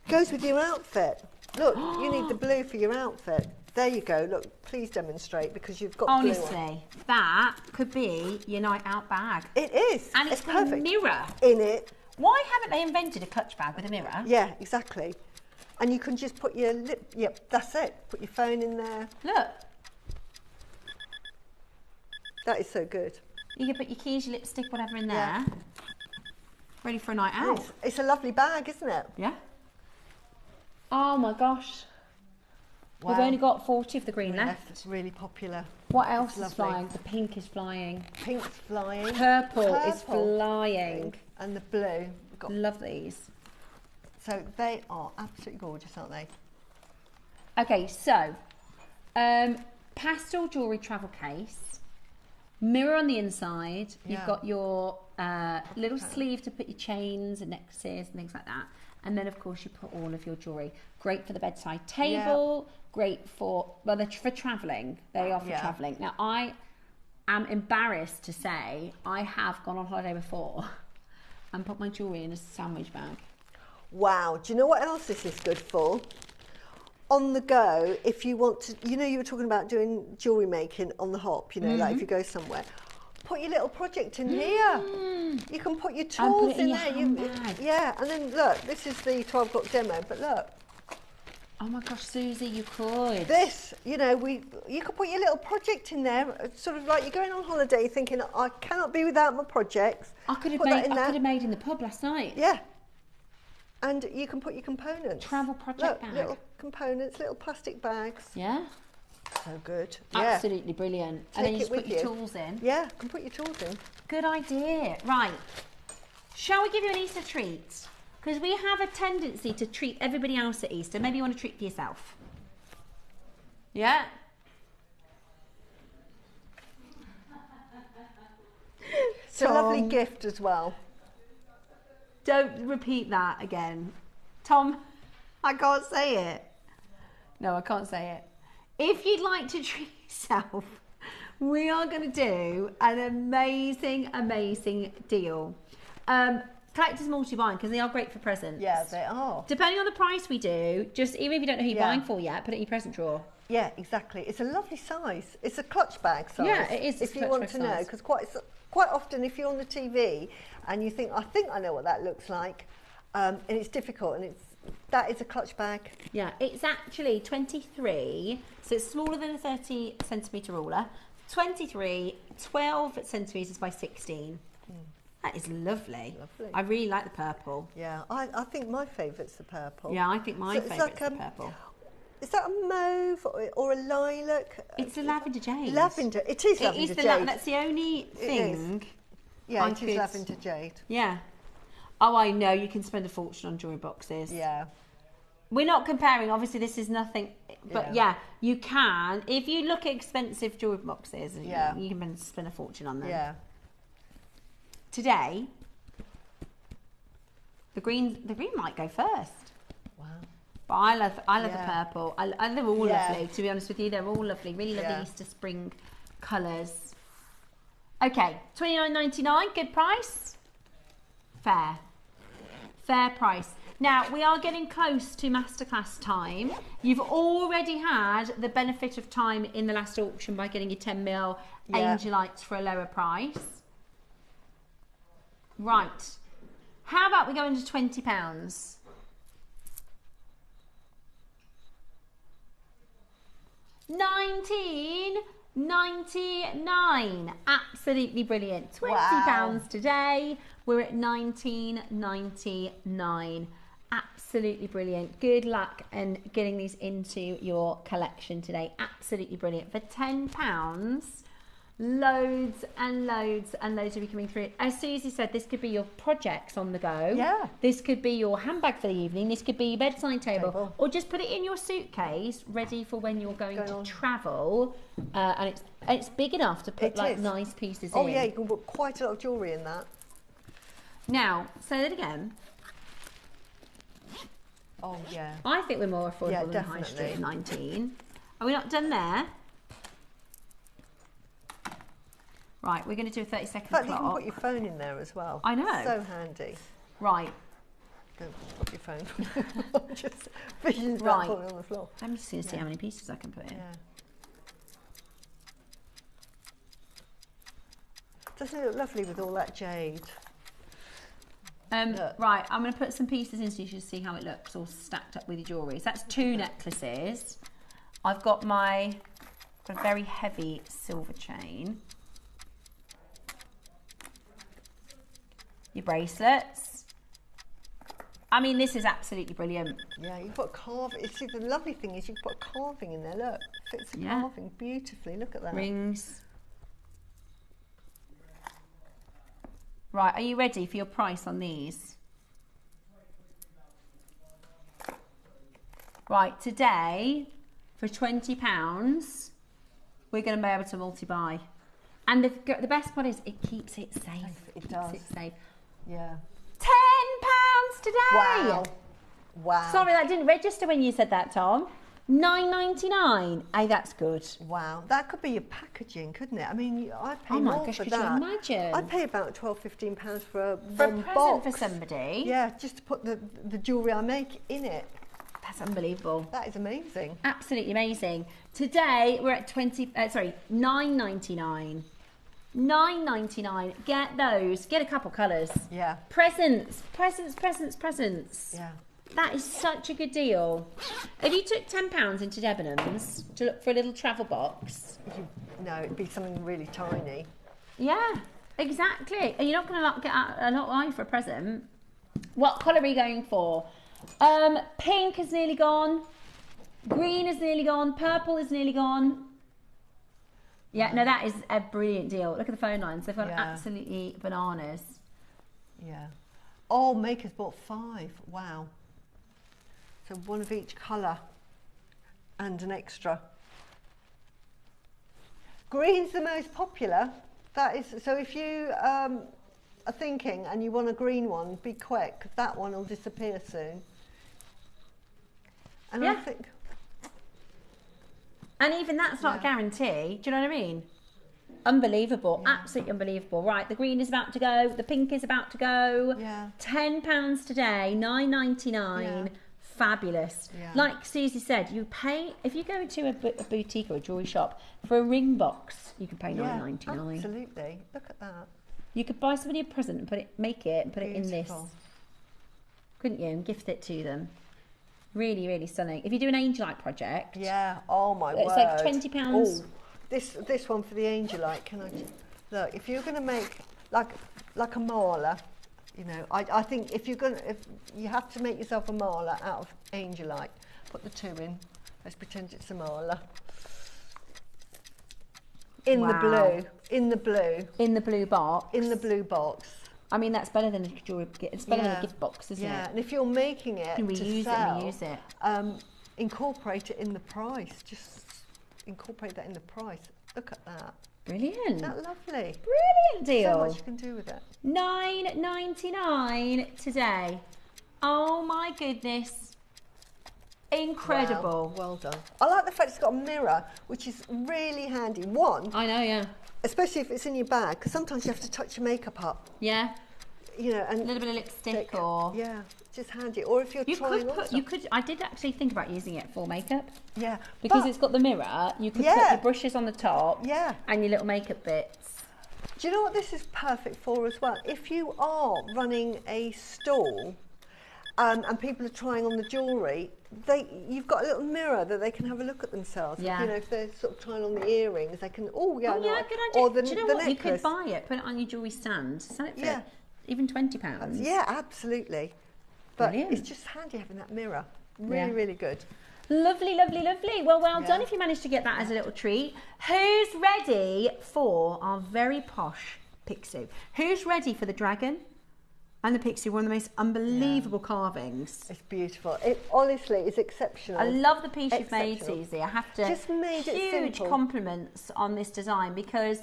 Goes with your outfit. Look, you need the blue for your outfit. There you go. Look, please demonstrate because you've got blue on. Honestly, that could be your night out bag. It is. And it's got perfect. a mirror In it. Why haven't they invented a clutch bag with a mirror? Yeah, exactly. And you can just put your lip, yep, that's it. Put your phone in there. Look. That is so good. You can put your keys, your lipstick, whatever in there. Yeah. Ready for a night out. It's a lovely bag, isn't it? Yeah. Oh my gosh. Wow. We've only got 40 of the green left. It's really popular. What else It's is lovely. flying? The pink is flying. Pink's flying. Purple is flying. Pink. And the blue. We've got, Love these. so they are absolutely gorgeous, aren't they? Okay, so pastel jewellery travel case, mirror on the inside. You've Yeah. got your little sleeve to put your chains and necklaces and things like that. And then, of course, you put all of your jewellery. Great for the bedside table. Yeah. Great for, well, they're for travelling. They are for travelling. Now, I am embarrassed to say I have gone on holiday before and put my jewellery in a sandwich bag. Wow. Do you know what else this is good for? On the go, if you want to, you know, you were talking about doing jewellery making on the hop, you know, like if you go somewhere. Put your little project in here. You can put your tools in there. Yeah, and then look, this is the 12 o'clock demo, but look. Oh my gosh, Susie, you could. This, you know, you could put your little project in there, sort of like you're going on holiday thinking, I cannot be without my projects. I could have made in the pub last night. Yeah. And you can put your components. Travel project bag. Little components, little plastic bags. Yeah. So good. Absolutely brilliant. And then you just put your tools in. Yeah, you can put your tools in. Good idea. Right. Shall we give you an Easter treat? Because we have a tendency to treat everybody else at Easter. Maybe you want to treat yourself. Yeah? It's a lovely gift as well. Don't repeat that again. Tom, I can't say it. No, I can't say it. If you'd like to treat yourself, we are going to do an amazing, amazing deal. Collectors multi-buying, because they are great for presents. Yeah, they are. Depending on the price we do, just even if you don't know who you're buying for yet, put it in your present drawer. Yeah, exactly. It's a lovely size. It's a clutch bag size. Yeah, it is. If you want to know, because quite often if you're on the TV and you think, I think I know what that looks like, and it's difficult, and that is a clutch bag. Yeah, it's actually 23, so it's smaller than a 30 centimetre ruler. 23, 12 centimetres by 16. That is lovely. Lovely. I really like the purple. Yeah, I think my favourite's the purple. Yeah, I think my favourite's the purple. Is that a mauve or a lilac? It's a lavender jade. Lavender. It is lavender jade. That's the only thing. Yeah, it is lavender jade. Yeah. Oh, I know. You can spend a fortune on jewellery boxes. Yeah. We're not comparing. Obviously, this is nothing. But yeah, you can. If you look at expensive jewellery boxes, you can spend a fortune on them. Yeah. Today, the green might go first. Wow. But I love the purple. And they're all lovely, to be honest with you. They're all lovely. Really lovely Easter spring colours. Okay, $29.99, good price. Fair price. Now, we are getting close to masterclass time. You've already had the benefit of time in the last auction by getting your 10mm Angelites for a lower price. Right. How about we go into £20? $19.99. Absolutely brilliant. £20 today. We're at $19.99. Absolutely brilliant. Good luck and getting these into your collection today. Absolutely brilliant. For £10, Loads and loads and loads of you coming through. As Susie said, this could be your projects on the go. Yeah. This could be your handbag for the evening. This could be your bedside table. Or just put it in your suitcase, ready for when you're going to travel. And it's big enough to put nice pieces in. Oh yeah, you can put quite a lot of jewellery in that. Now, say that again. Oh yeah. I think we're more affordable than High Street at 19. Are we not done there? Right, we're going to do a 30-second clock. You can put your phone in there as well. I know. So handy. Right. Don't put your phone. Just visions about falling on the floor. I'm just going to see how many pieces I can put in. Yeah. Doesn't it look lovely with all that jade? Right, I'm going to put some pieces in so you can see how it looks all stacked up with your jewellery. So that's 2 necklaces. I've got a very heavy silver chain. Your bracelets. I mean, this is absolutely brilliant. Yeah, you've got carving. See, the lovely thing is you've got carving in there. Look, fits the carving beautifully. Look at that. Rings. Right, are you ready for your price on these? Right, today, for £20, we're going to be able to multi-buy. And the best part is it keeps it safe. It does. Keeps it safe. Yeah. £10 today. Wow. Wow. Sorry, that didn't register when you said that, Tom. $9.99. Hey, that's good. Wow. That could be your packaging, couldn't it? I mean, I'd pay oh my more gosh, for could that. you imagine? I'd pay about £12–15 for a present box. for somebody. Yeah, just to put the jewellery I make in it. That's unbelievable. That is amazing. Absolutely amazing. Today we're at $9.99. $9.99. Get those. Get a couple colours. Yeah. Presents. Yeah. That is such a good deal. If you took £10 into Debenhams to look for a little travel box. No, it'd be something really tiny. Yeah, exactly. And you're not going to get a lot of money for a present. What colour are you going for? Pink is nearly gone. Green is nearly gone. Purple is nearly gone. Yeah, no, that is a brilliant deal. Look at the phone lines. They've gone absolutely bananas. Yeah. Oh, Maker's bought 5. Wow. So 1 of each colour and an extra. Green's the most popular. That is, so if you are thinking and you want a green one, be quick. That one will disappear soon. And I think... And even that's not a guarantee. Do you know what I mean? Unbelievable. Yeah. Absolutely unbelievable. Right, the green is about to go. The pink is about to go. Yeah. £10 today, $9.99. Yeah. Fabulous. Yeah. Like Susie said, you pay, if you go to a boutique or a jewellery shop, for a ring box, you can pay $9.99. Absolutely. Look at that. You could buy somebody a present and make it and put it in this. Couldn't you? And gift it to them. Really, really stunning. If you do an Angelite project. Yeah. Oh my word. It's like £20. Oh, this one for the Angelite. Can I look? If you're going to make like a mala, you know, I think if you have to make yourself a mala out of Angelite, put the 2 in. Let's pretend it's a mala. In the blue. In the blue. In the blue box. In the blue box. I mean, that's better than a jewelry. It's better than a gift box, isn't it? Yeah, and if you're making it to sell, reuse it. Incorporate it in the price. Just incorporate that in the price. Look at that. Brilliant. Isn't that lovely? Brilliant deal. So much you can do with it. $9.99 today. Oh my goodness. Incredible. Wow, well done. I like the fact it's got a mirror, which is really handy. One. I know, yeah. Especially if it's in your bag, because sometimes you have to touch your makeup up. Yeah. You know, and a little bit of lipstick or... Yeah, just handy. Or if you're trying on stuff. I did actually think about using it for makeup. Yeah. Because it's got the mirror, you could put your brushes on the top. Yeah. And your little makeup bits. Do you know what this is perfect for as well? If you are running a stall and people are trying on the jewellery, you've got a little mirror that they can have a look at themselves. Yeah. You know, if they're sort of trying on the earrings, they can, good idea. Or do you know what? necklace. You could buy it, put it on your jewellery stand, sell it for even £20. Yeah, absolutely. But Brilliant. it's just handy having that mirror. Really, really good. Lovely, lovely, lovely. Well, well done if you managed to get that as a little treat. Who's ready for our very posh pixie? Who's ready for the dragon and the pixie? One of the most unbelievable carvings. It's beautiful. It honestly is exceptional. I love the piece you've made, Susie. I have to just made it huge simple. compliments on this design, because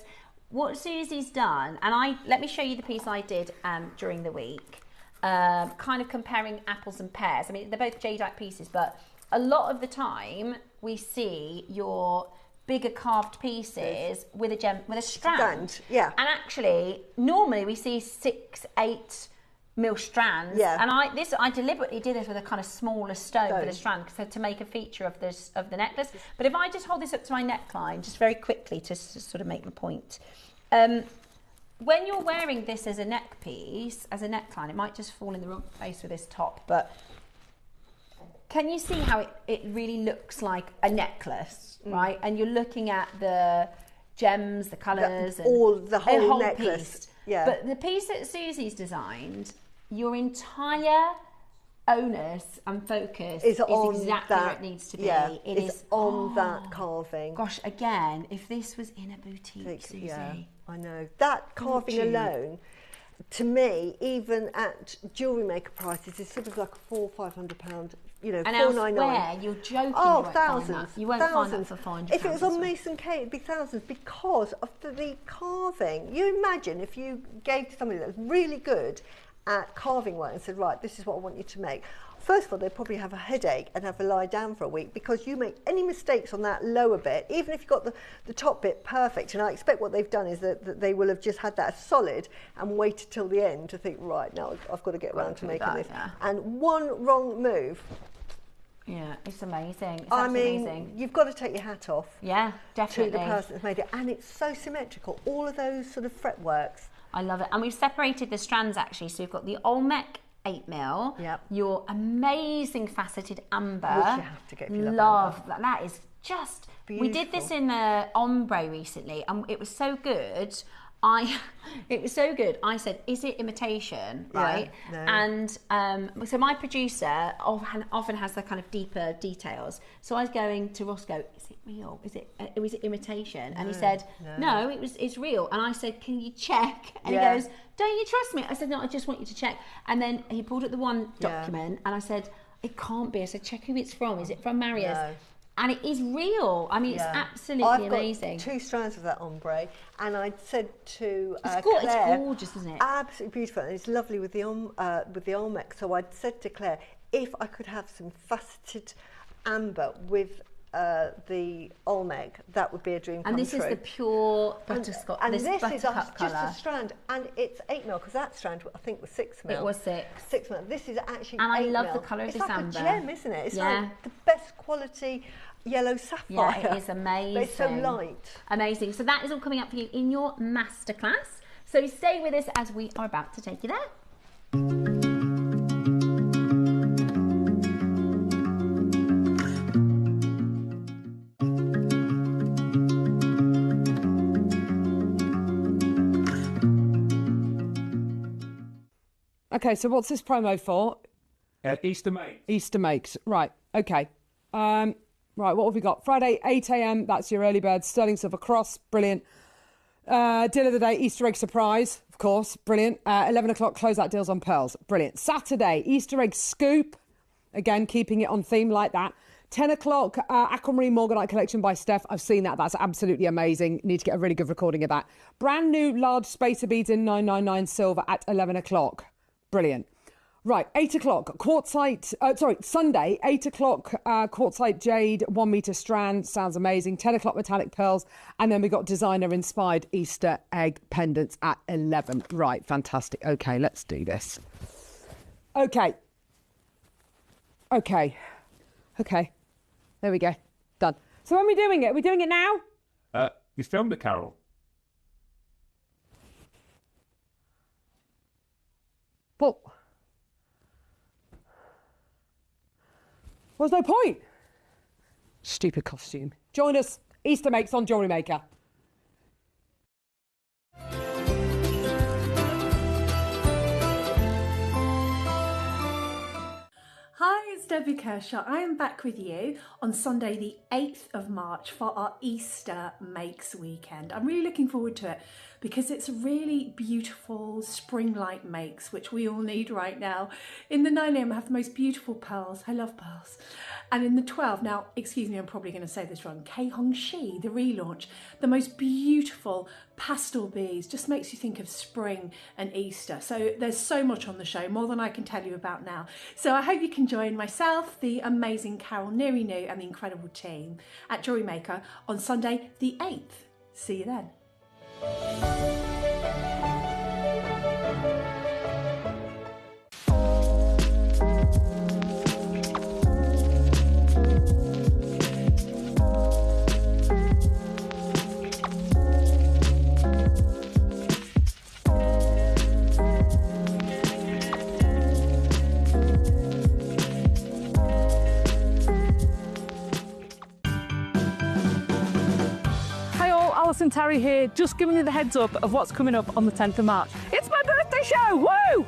what Susie's done, and let me show you the piece I did during the week, kind of comparing apples and pears. I mean, they're both Jadeite pieces, but a lot of the time we see your bigger carved pieces with a strand. Yeah. And actually, normally we see 6-8 mil strands. Yeah. And I deliberately did this with a kind of smaller stone for the strand, to make a feature of the necklace. But if I just hold this up to my neckline, just very quickly to sort of make my point. When you're wearing this as a neck piece, as a neckline, it might just fall in the wrong place with this top, but can you see how it really looks like a necklace, right? And you're looking at the gems, the colours, and the whole necklace. Piece. Yeah. But the piece that Susie's designed, your entire onus and focus is exactly where it needs to be. Yeah, it is on that carving. Gosh, again, if this was in a boutique, Susie. Yeah, I know. That carving alone, to me, even at jewellery maker prices, is sort of like a £400 or £500, you know, and £499. elsewhere, you're joking. Oh, you won't thousands. Find that. You won't thousands. find that for £400. If it was on Mason K, it'd be thousands, because of the carving. You imagine if you gave to somebody that was really good at carving work and said, right, this is what I want you to make. First of all, they'd probably have a headache and have to lie down for a week, because you make any mistakes on that lower bit, even if you've got the top bit perfect. And I expect what they've done is that they will have just had that solid and waited till the end to think, right, now I've got to get around to making this. Yeah. And one wrong move. Yeah, it's amazing. It's amazing. You've got to take your hat off. Yeah, definitely. To the person that's made it. And it's so symmetrical. All of those sort of fretworks. I love it. And we've separated the strands, actually. So we've got the Olmec 8mm, your amazing faceted amber. Which you have to get if you love amber. That is just beautiful. We did this in the ombre recently, and it was so good. It was so good. I said, "Is it imitation?" Right? Yeah, no. And so my producer often has the kind of deeper details. So I was going to Roscoe, "Is it real? Is it imitation?" And he said, "No, it's real." And I said, "Can you check?" And he goes, "Don't you trust me?" I said, "No, I just want you to check." And then he pulled up the one document, and I said, "It can't be." I said, "Check who it's from. Is it from Marius?" No. And it is real. I mean, it's absolutely amazing. I've got 2 strands of that ombre, and I said to Claire, it's gorgeous, isn't it? Absolutely beautiful, and it's lovely with the Olmec. So I said to Claire, if I could have some faceted amber with the Olmec, that would be a dream come true. And this is the pure butterscotch. And this is just a strand, and it's 8mm, because that strand I think was 6mm. It was 6. 6mm. This is actually 8mm. And I love the colour of this amber. It's like a gem, isn't it? It's like the best quality yellow sapphire. Yeah, it is amazing. But it's so light. Amazing. So that is all coming up for you in your masterclass. So stay with us as we are about to take you there. Okay, so what's this promo for? Easter Makes. Easter Makes. Right, okay. Right, what have we got? Friday, 8 a.m. That's your early bird. Sterling silver cross. Brilliant. Deal of the day, Easter egg surprise. Of course, brilliant. 11 o'clock, closeout deals on pearls. Brilliant. Saturday, Easter egg scoop. Again, keeping it on theme like that. 10 o'clock, Aquamarine Morganite collection by Steph. I've seen that. That's absolutely amazing. Need to get a really good recording of that. Brand new large spacer beads in 999 silver at 11 o'clock. Brilliant. Right, 8 o'clock, Sunday, 8 o'clock, quartzite jade, 1 metre strand, sounds amazing. 10 o'clock, metallic pearls, and then we got designer-inspired Easter egg pendants at 11. Right, fantastic. Okay, let's do this. Okay. There we go. Done. So when are we doing it? Are we doing it now? You filmed it, Carol. Well, there's no point. Stupid costume. Join us, Easter Makes on Jewellery Maker. Hi, it's it's Debbie Kershaw. I am back with you on Sunday the 8th of March for our Easter Makes weekend. I'm really looking forward to it because it's really beautiful spring-like makes, which we all need right now. In the 9 a.m. I have the most beautiful pearls. I love pearls. And in the 12, now, excuse me, I'm probably going to say this wrong, Kei Hong Shi, the relaunch, the most beautiful pastel beads, just makes you think of spring and Easter. So there's so much on the show, more than I can tell you about now. So I hope you can join myself, the amazing Carol Nirinu and the incredible team at JewelleryMaker on Sunday the 8th. See you then. Alison Terry here, just giving you the heads up of what's coming up on the 10th of March. It's my birthday show, woo!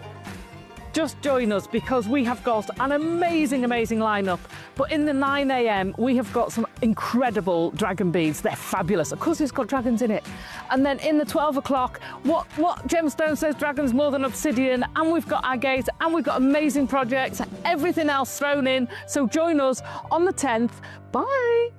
Just join us because we have got an amazing lineup. But in the 9 a.m, we have got some incredible dragon beads. They're fabulous. Of course, it's got dragons in it. And then in the 12 o'clock, what Gemstone says dragons more than obsidian. And we've got agate, and we've got amazing projects, everything else thrown in. So join us on the 10th. Bye.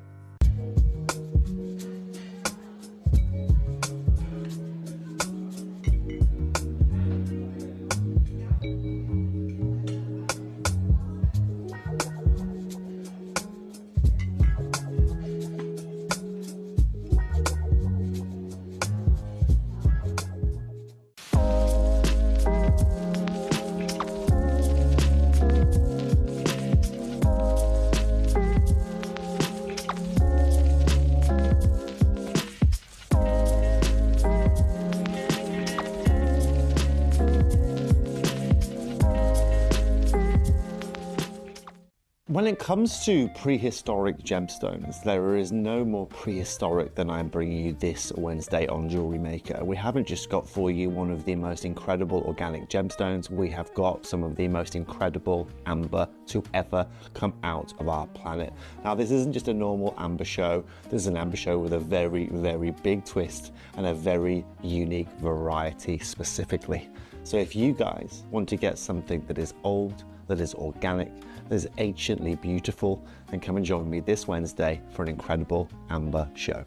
When it comes to prehistoric gemstones, there is no more prehistoric than I'm bringing you this Wednesday on JewelleryMaker. We haven't just got for you one of the most incredible organic gemstones, we have got some of the most incredible amber to ever come out of our planet. Now, this isn't just a normal amber show, this is an amber show with a very, very big twist and a very unique variety specifically. So if you guys want to get something that is old, that is organic, that is anciently beautiful, then come and join me this Wednesday for an incredible amber show.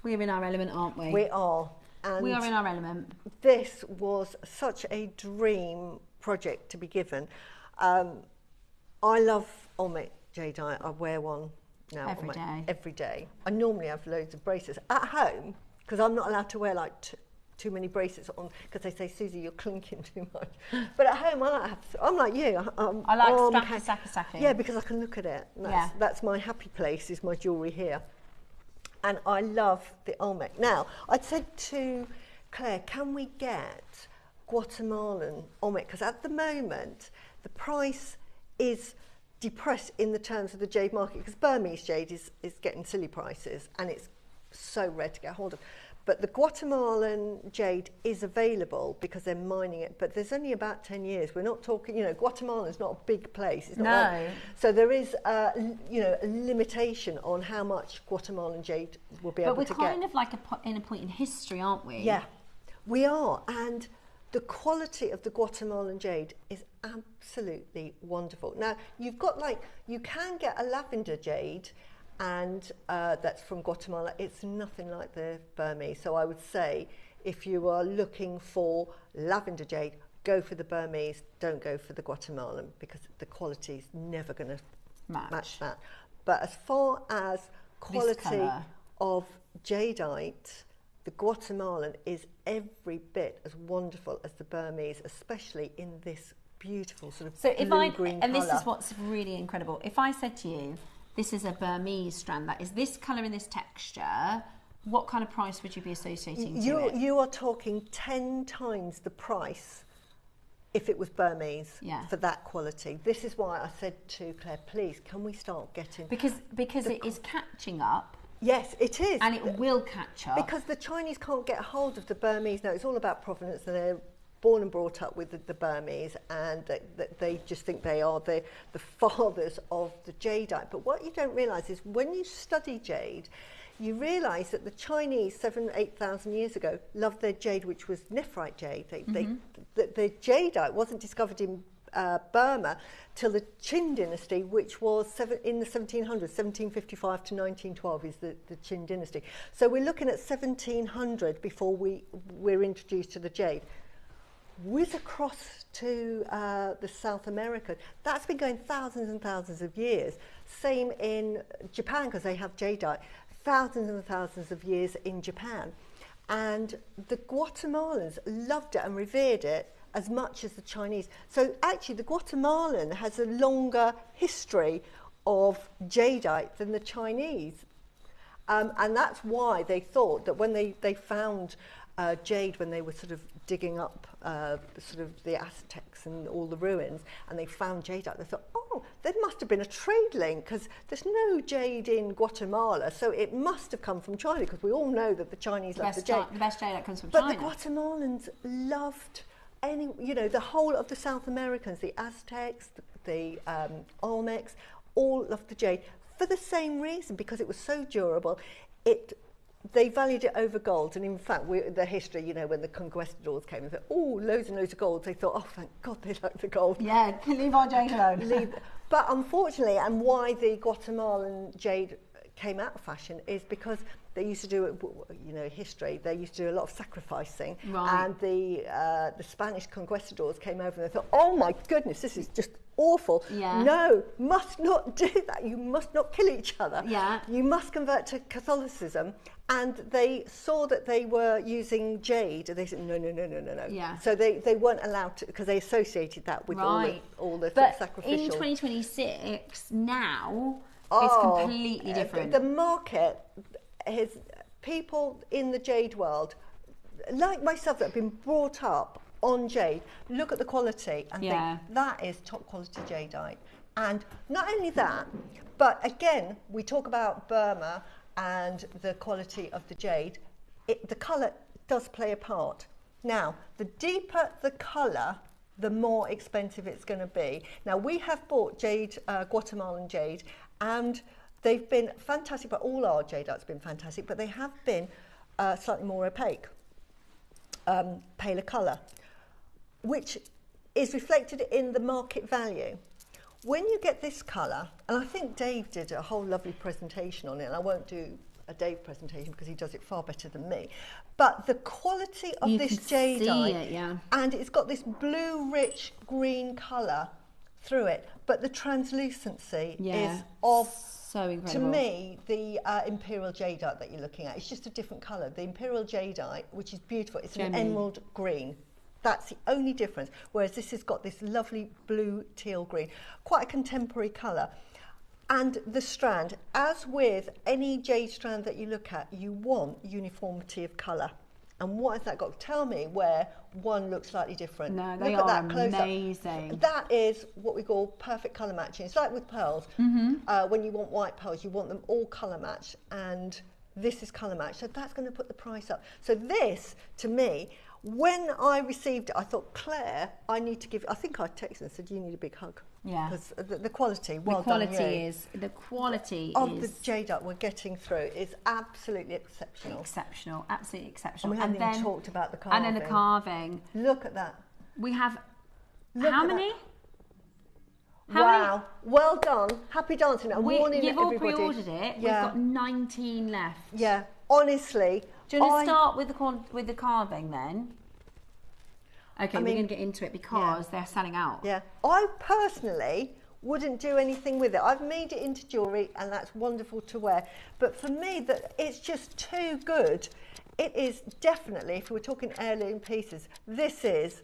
We're in our element, aren't we? We are. And we are in our element. This was such a dream project to be given. I love Olmec Jadeite. I wear one now every day. I normally have loads of bracelets at home because I'm not allowed to wear like too many bracelets on because they say, Susie, you're clinking too much. But at home, I'm like you. I like stacking. Yeah, because I can look at it. That's my happy place, is my jewellery here. And I love the Olmec. Now, I'd said to Claire, can we get Guatemalan Olmec? Because at the moment, the price is depressed in the terms of the jade market, because Burmese jade is getting silly prices and it's so rare to get hold of. But the Guatemalan jade is available because they're mining it, but there's only about 10 years. We're not talking, you know, Guatemala's not a big place. It's not like, so there is, you know, a limitation on how much Guatemalan jade will be able to get. But we're kind of like in a point in history, aren't we? Yeah, we are. And the quality of the Guatemalan jade is absolutely wonderful. Now, you've got like, you can get a lavender jade, and that's from Guatemala. It's nothing like the Burmese. So I would say if you are looking for lavender jade, go for the Burmese, don't go for the Guatemalan, because the quality is never going to match that. But as far as quality of jadeite, the Guatemalan is every bit as wonderful as the Burmese, especially in this beautiful sort of blue-green and colour. this is what's really incredible. If I said to you, this is a Burmese strand, that is this colour and this texture, what kind of price would you be associating to it? You are talking 10 times the price if it was Burmese for that quality. This is why I said to Claire, please, can we start getting... Because it is catching up. Yes, it is. And it will catch up. Because the Chinese can't get hold of the Burmese. No, it's all about provenance, and they're born and brought up with the Burmese, and they just think they are the fathers of the Jadeite. But what you don't realise is when you study jade, you realise that the Chinese 7,000-8,000 years ago loved their jade, which was nephrite jade. The Jadeite wasn't discovered in Burma till the Qin dynasty, which was in the 1700s, 1755 to 1912 is the Qin dynasty. So we're looking at 1700 before we're introduced to the jade. Whiz across to the South America, that's been going thousands and thousands of years. Same in Japan, because they have jadeite, thousands and thousands of years in Japan. And the Guatemalans loved it and revered it as much as the Chinese. So actually the Guatemalan has a longer history of jadeite than the Chinese. And that's why they thought that when they found jade, when they were sort of digging up sort of the Aztecs and all the ruins, and they found jadeite, they thought, oh, there must have been a trade link, because there's no jade in Guatemala, so it must have come from China, because we all know that the Chinese love the jade. The best jadeite comes from But China. the Guatemalans loved the whole of the South Americans, the Aztecs, the Olmecs, all loved the jade for the same reason, because it was so durable. They valued it over gold, and in fact, the history, when the conquistadors came and said, oh, loads and loads of gold, they thought, oh, thank God they like the gold. Yeah, leave our jade alone. But unfortunately, and why the Guatemalan jade came out of fashion is because they used to do, history, they used to do a lot of sacrificing. Right. And the Spanish conquistadors came over and they thought, oh my goodness, this is just awful. Yeah. No, must not do that. You must not kill each other. Yeah. You must convert to Catholicism. And they saw that they were using jade, and they said, no. Yeah. So they weren't allowed to, because they associated that with all the but sacrificial. in 2026, now, it's completely different. The market is people in the jade world, like myself, that have been brought up on jade, look at the quality and think that is top quality jadeite. And not only that, but again, we talk about Burma and the quality of the jade. The colour does play a part. Now, the deeper the colour, the more expensive it's going to be. Now, we have bought jade, Guatemalan jade, and they've been fantastic, but all our jadeite's been fantastic, but they have been slightly more opaque, paler colour, which is reflected in the market value. When you get this colour, and I think Dave did a whole lovely presentation on it, and I won't do a Dave presentation because he does it far better than me, but the quality of this jadeite, and it's got this blue rich green colour through it, but the translucency is of, so incredible. to me, the imperial jadeite that you're looking at. It's just a different colour. The imperial jadeite, which is beautiful, it's an emerald green. That's the only difference, whereas this has got this lovely blue teal green, quite a contemporary colour. And the strand, as with any jade strand that you look at, you want uniformity of colour. And what has that got? Tell me where one looks slightly different. No, they look are at that close amazing. Up. That is what we call perfect colour matching. It's like with pearls. When you want white pearls, you want them all colour matched, and this is colour matched. So that's going to put the price up. So this, to me, when I received it, I thought, Claire, I need to give. I think I texted and said, you need a big hug. Yeah. Because the quality, the quality of the jadeite we're getting through is absolutely exceptional. Exceptional, absolutely exceptional. And we haven't even talked about the carving. And then the carving. Look at that. We have how many? Wow. Well done. Happy dancing. I'm warning you've all everybody. pre-ordered it. We've got 19 left. Yeah. Honestly. Do you want to start with the carving then? Okay, we're going to get into it because they're selling out. Yeah. I personally wouldn't do anything with it. I've made it into jewellery and that's wonderful to wear. But for me, it's just too good it is definitely, if we're talking heirloom pieces, this is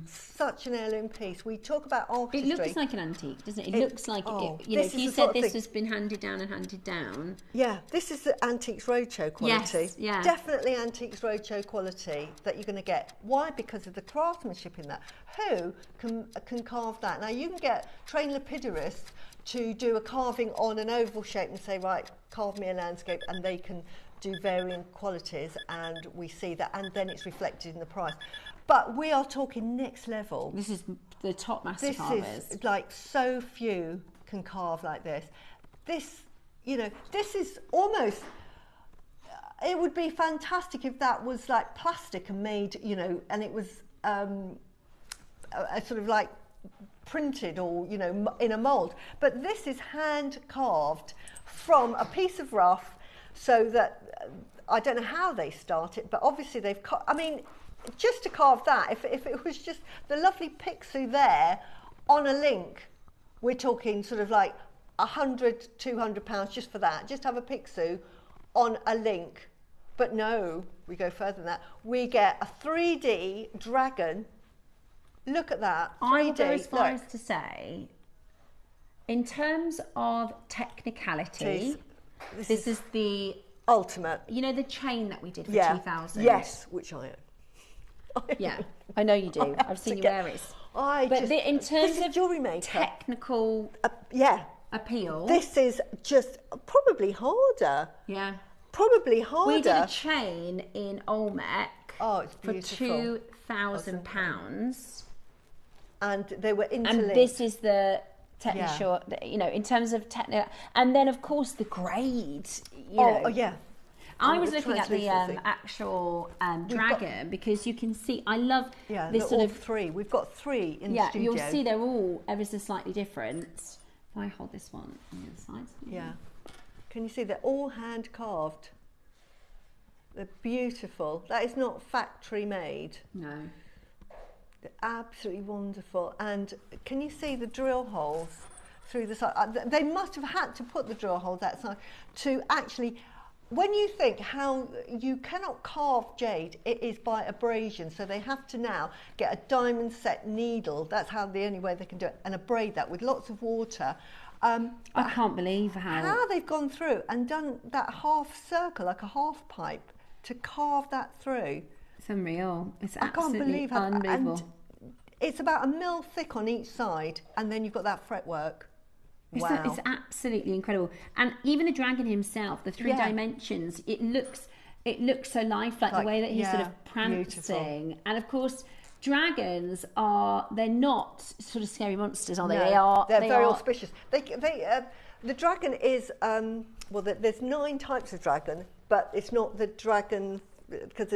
such an heirloom piece. We talk about artistry. It looks like an antique, doesn't it? It looks like, you know, if you said this has been handed down and handed down. Yeah, this is the Antiques Roadshow quality. Yes, yeah. Definitely Antiques Roadshow quality that you're going to get. Why? Because of the craftsmanship in that. Who can carve that? Now, you can get trained lapidarists to do a carving on an oval shape and say, right, carve me a landscape, and they can do varying qualities, and we see that, and then it's reflected in the price. But we are talking next level. This is the top master carvers. This is like, so few can carve like this. This, you know, this is almost, it would be fantastic if that was like plastic and made, you know, and it was a sort of like printed or, you know, in a mould. But this is hand carved from a piece of rough, so that I don't know how they start it, but obviously they've I mean, just to carve that, if it was just the lovely pixie there on a link, we're talking sort of like £100, £200 just for that, just have a pixie on a link. But no, we go further than that. We get a 3D dragon. Look at that. 3D. I would go as far as to say, in terms of technicality, this is the ultimate. You know the chain that we did for 2000? Yes, which I own. Yeah, I know you do. I've seen you wear it. In terms of JewelleryMaker technical appeal, this is just probably harder. Yeah. Probably harder. We did a chain in Olmec for £2,000. And they were interlinked. And this is the technical, you know, in terms of technical, and then of course the grade. I was looking at the actual dragon because you can see. I love this sort of three. We've got three in the studio. You'll see they're all ever so slightly different. If I hold this one on the other side. Yeah. Can you see they're all hand carved? They're beautiful. That is not factory made. No. They're absolutely wonderful. And can you see the drill holes through the side? They must have had to put the drill holes that side to actually, when you think how you cannot carve jade, it is by abrasion. So they have to now get a diamond set needle. That's the only way they can do it, and abrade that with lots of water. I can't believe how they've gone through and done that half circle, like a half pipe, to carve that through. It's unreal. It's I can't believe how unbelievable. And it's about 1 mil thick on each side, and then you've got that fretwork. Wow. It's absolutely incredible. And even the dragon himself, the 3 dimensions, it looks so lifelike, the way that he's sort of prancing. Beautiful. And of course, dragons they're not sort of scary monsters, are they? No, they're very auspicious. The dragon is, there's 9 types of dragon, but it's not the dragon, because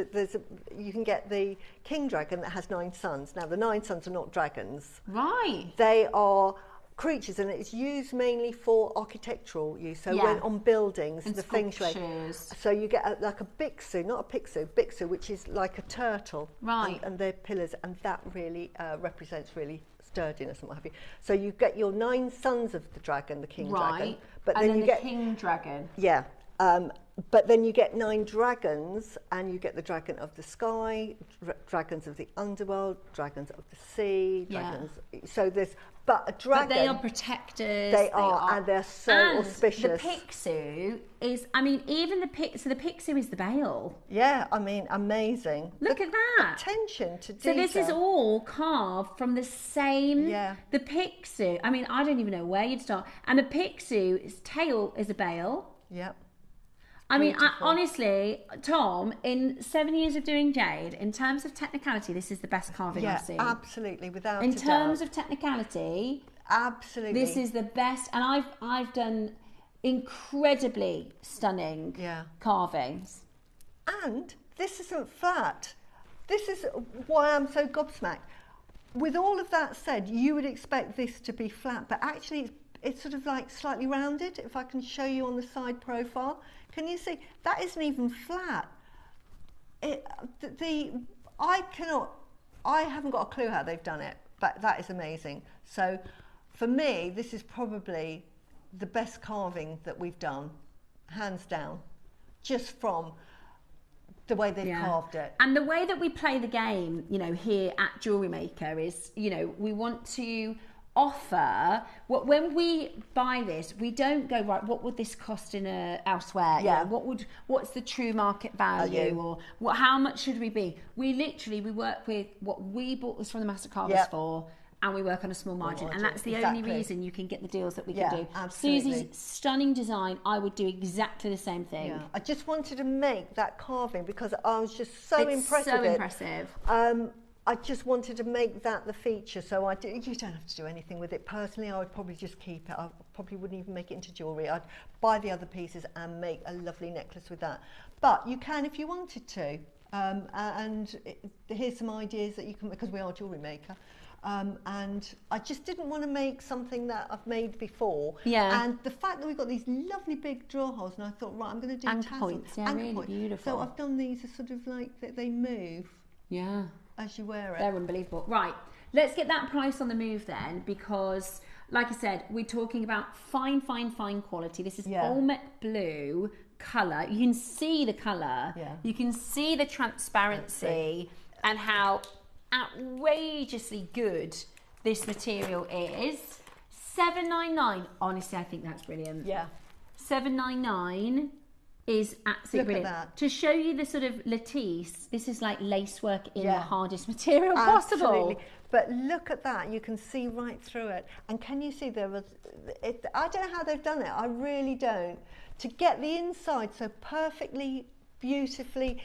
you can get the king dragon that has 9 sons. Now, the 9 sons are not dragons. Right. They are creatures, and it's used mainly for architectural use. So when on buildings, and the feng shui. So you get like a bixu, not a pixu, bixu, which is like a turtle. Right. And they're pillars, and that really represents really sturdiness and what have you. So you get your 9 sons of the dragon, the king dragon. But and then you the get king dragon. Yeah. But then you get 9 dragons, and you get the dragon of the sky, dragons of the underworld, dragons of the sea, dragons. So there's, but a dragon. But they are protectors. They are, and they're so auspicious. The pixu is, I mean, even the pixu is the Baal. Yeah, I mean, amazing. Look at that. Attention to detail. So this is all carved from the same. Yeah. The pixu. I mean, I don't even know where you'd start. And the pixu's tail is a Baal. Yep. I mean, honestly, Tom, in 7 years of doing jade, in terms of technicality, this is the best carving I've seen. Absolutely, without in terms of technicality, absolutely, this is the best. And I've done incredibly stunning carvings. And this isn't flat. This is why I'm so gobsmacked. With all of that said, you would expect this to be flat, but actually it's sort of like slightly rounded. If I can show you on the side profile. Can you see? That isn't even flat. I haven't got a clue how they've done it, but that is amazing. So for me, this is probably the best carving that we've done, hands down, just from the way they've carved it. And the way that we play the game, you know, here at Jewellery Maker is, you know, we want to offer when we buy this, we don't go, right, what would this cost in elsewhere? Yeah. You know, what's the true market value, or how much should we be? We work with what we bought this from the master carvers for, and we work on a small margin, and that's the only reason you can get the deals that we can do. Absolutely. Susie's stunning design, I would do exactly the same thing. Yeah. I just wanted to make that carving because I was just so impressed with it. Impressive. I just wanted to make that the feature, so you don't have to do anything with it. Personally, I would probably just keep it. I probably wouldn't even make it into jewellery. I'd buy the other pieces and make a lovely necklace with that. But you can if you wanted to. Here's some ideas that you can, because we are Jewellery Maker. And I just didn't want to make something that I've made before. Yeah. And the fact that we've got these lovely big drill holes, and I thought, right, I'm going to do anchor tassels. points, really beautiful. So I've done these as sort of like that they move. Yeah. As you wear it. They're unbelievable. Right, let's get that price on the move then, because like I said, we're talking about fine quality. This is Olmec blue colour. You can see the colour. Yeah. You can see the transparency and how outrageously good this material is. $7.99. Honestly, I think that's brilliant. Yeah. $7.99 is absolutely brilliant. At that. To show you the sort of lattice, this is like lacework in the hardest material possible. Absolutely. But look at that, you can see right through it. And can you see I don't know how they've done it, I really don't. To get the inside so perfectly, beautifully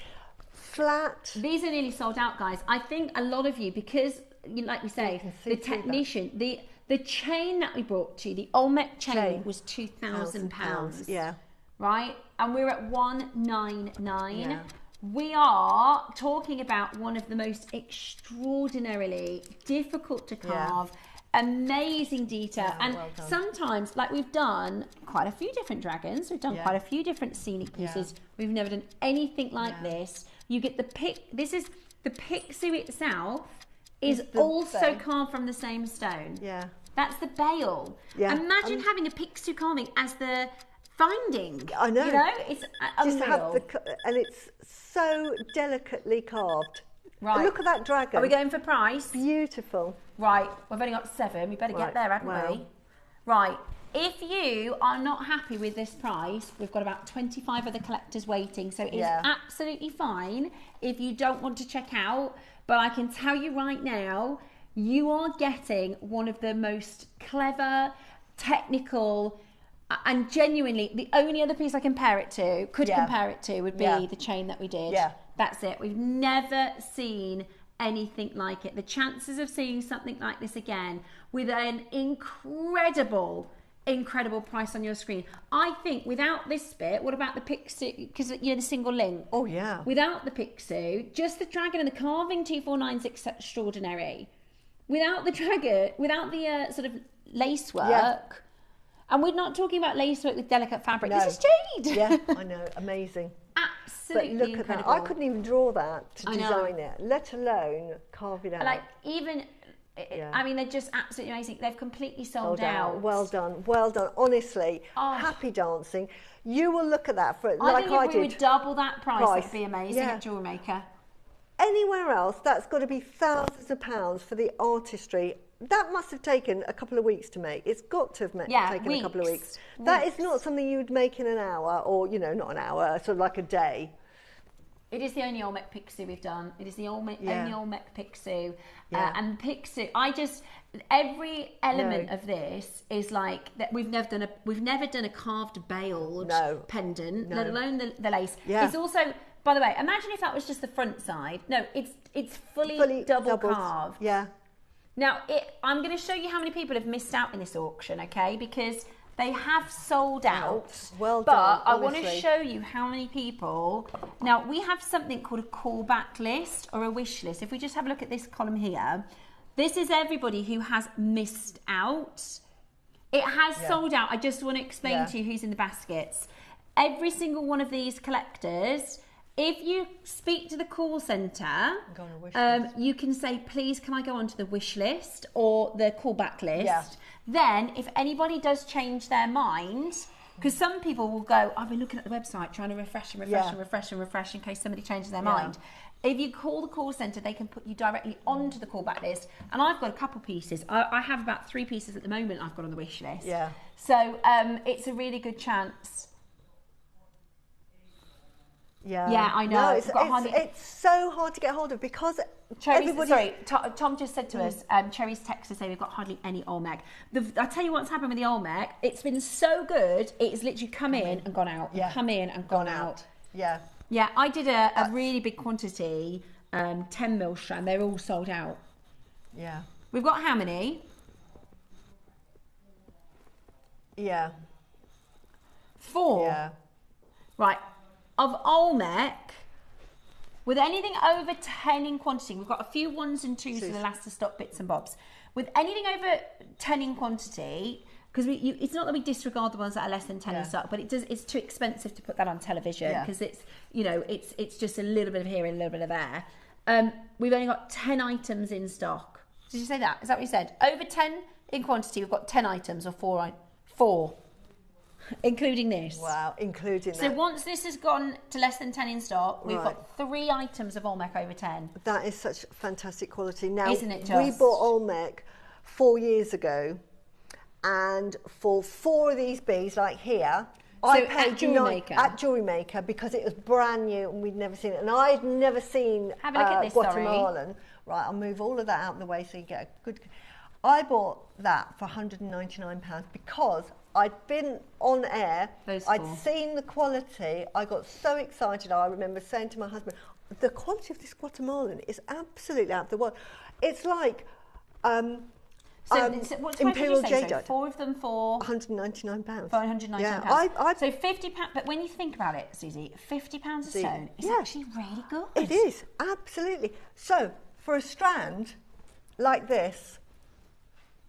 flat. These are nearly sold out, guys. I think a lot of you, because like we say, the technician, the chain that we brought to you, the Olmec chain was £2,000. Yeah. Right? And we're at $199. Yeah. We are talking about one of the most extraordinarily difficult to carve, amazing detail. And sometimes, like we've done quite a few different dragons, we've done quite a few different scenic pieces. We've never done anything like this. You get the this is the pixie itself is also carved from the same stone. Yeah. That's the bail. Yeah. Imagine having a pixie carving as the finding. I know. You know, it's unreal. And it's so delicately carved. Right. Look at that dragon. Are we going for price? Beautiful. Right. We've only got 7. We better get there, haven't we? Right. If you are not happy with this price, we've got about 25 other collectors waiting. So it's absolutely fine if you don't want to check out. But I can tell you right now, you are getting one of the most clever, technical, and genuinely, the only other piece I compare it to, compare it to, would be the chain that we did. Yeah. That's it. We've never seen anything like it. The chances of seeing something like this again with an incredible price on your screen. I think without this bit, what about the pixie? Because you're the single link. Oh, yeah. Without the pixie, just the dragon and the carving, 249's extraordinary. Without the dragon, without the sort of lace work, and we're not talking about lace work with delicate fabric. No. This is Jade. Yeah, I know. Amazing. Absolutely But look incredible. at that. I couldn't even draw that to design it, let alone carve it out. Like, even, I mean, they're just absolutely amazing. They've completely sold out. Well done. Well done. Honestly, happy dancing. You will look at that for I think if we would double that price, it'd be amazing at Jewellery Maker. Anywhere else, that's got to be thousands of pounds for the artistry. That must have taken a couple of weeks to make. It's got to have taken a couple of weeks. That is not something you'd make in an hour, or, you know, not an hour, sort of like a day. It is the only Olmec Pixie we've done. It is the only Olmec Pixie. And Pixie, every element of this is like that. We've never done a carved bailed pendant, let alone the lace. Yeah. It's also, by the way, imagine if that was just the front side. No, it's fully double carved. Yeah. Now, I'm going to show you how many people have missed out in this auction, okay? Because they have sold out. Well but done, I want to show you how many people. Now, we have something called a callback list or a wish list. If we just have a look at this column here, this is everybody who has missed out. It has sold out. I just want to explain to you who's in the baskets. Every single one of these collectors, if you speak to the call centre, you can say, please, can I go onto the wish list or the callback list? Yeah. Then, if anybody does change their mind, Because some people will go, I've been looking at the website trying to refresh and refresh and refresh and refresh in case somebody changes their mind. If you call the call centre, they can put you directly onto the callback list. And I've got a couple pieces. I have about 3 pieces at the moment I've got on the wish list. Yeah. So it's a really good chance. Yeah, I know. No, it's so hard to get hold of because Tom just said to us, Cherry's text to say we've got hardly any Olmec. I'll tell you what's happened with the Olmec. It's been so good, it's literally come in and gone out. Yeah. Come in and gone out. Yeah. Yeah, I did a really big quantity, 10 mil strand. They're all sold out. Yeah. We've got how many? Yeah. 4. Yeah. Right. Of Olmec, with anything over 10 in quantity, we've got a few 1s and 2s for the last to stock bits and bobs. With anything over 10 in quantity, because it's not that we disregard the ones that are less than 10 in stock, but it's too expensive to put that on television because it's, you know, it's just a little bit of here and a little bit of there. We've only got 10 items in stock. Did you say that? Is that what you said? Over 10 in quantity, we've got 10 items or 4. Including this. Wow, including so that. So once this has gone to less than 10 in stock, we've got 3 items of Olmec over 10. That is such fantastic quality. Now, isn't it just? We bought Olmec 4 years ago, and for 4 of these beads, like here, so I paid at JewelleryMaker? At JewelleryMaker because it was brand new and we'd never seen it. And I'd never seen Have a look at this, Guatemalan. Right, I'll move all of that out of the way so you get a good... I bought that for £199 because I'd been on air, I'd seen the quality, I got so excited. I remember saying to my husband, the quality of this Guatemalan is absolutely out of the world. It's like Imperial Jadeite. 4 of them for £199. For £199. Yeah, so £50, but when you think about it, Susie, £50 a stone is actually really good. It is, absolutely. So for a strand like this,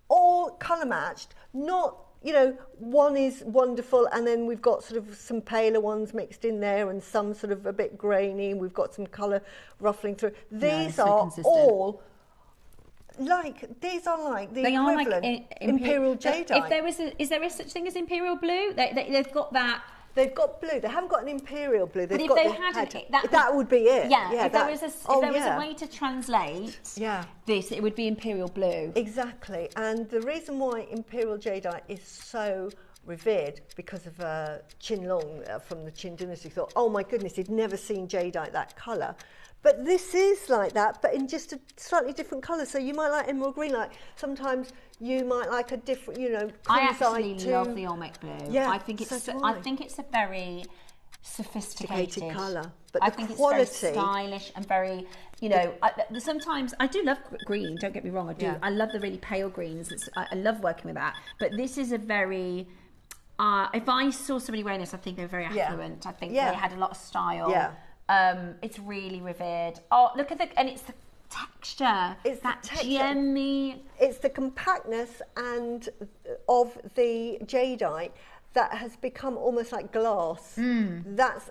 all colour matched, not, you know, one is wonderful and then we've got sort of some paler ones mixed in there and some sort of a bit grainy, we've got some colour ruffling through. These are all like, these are like the equivalent Imperial Jadeite. If there is there a such thing as Imperial Blue? They've got that. They've got blue. They haven't got an Imperial Blue. They've but if got they had that would be it. Yeah, if there was a way to translate this, it would be Imperial Blue. Exactly. And the reason why Imperial Jadeite is so revered because of Qin Long from the Qin dynasty. Thought, oh my goodness, he'd never seen jadeite that colour. But this is like that, but in just a slightly different colour. So you might like emerald green, like sometimes you might like a different, you know, I actually love the Olmec blue. Yeah, I think it's I think it's a very sophisticated colour. But I the think quality, it's very stylish and very, you know, sometimes I do love green, don't get me wrong, I do. I love the really pale greens. I love working with that. But this is a very if I saw somebody wearing this, I think they're very affluent. I think they had a lot of style. Yeah. It's really revered. Oh, look at and it's the texture. It's that texture. Gemmy. It's the compactness and of the jadeite that has become almost like glass. That's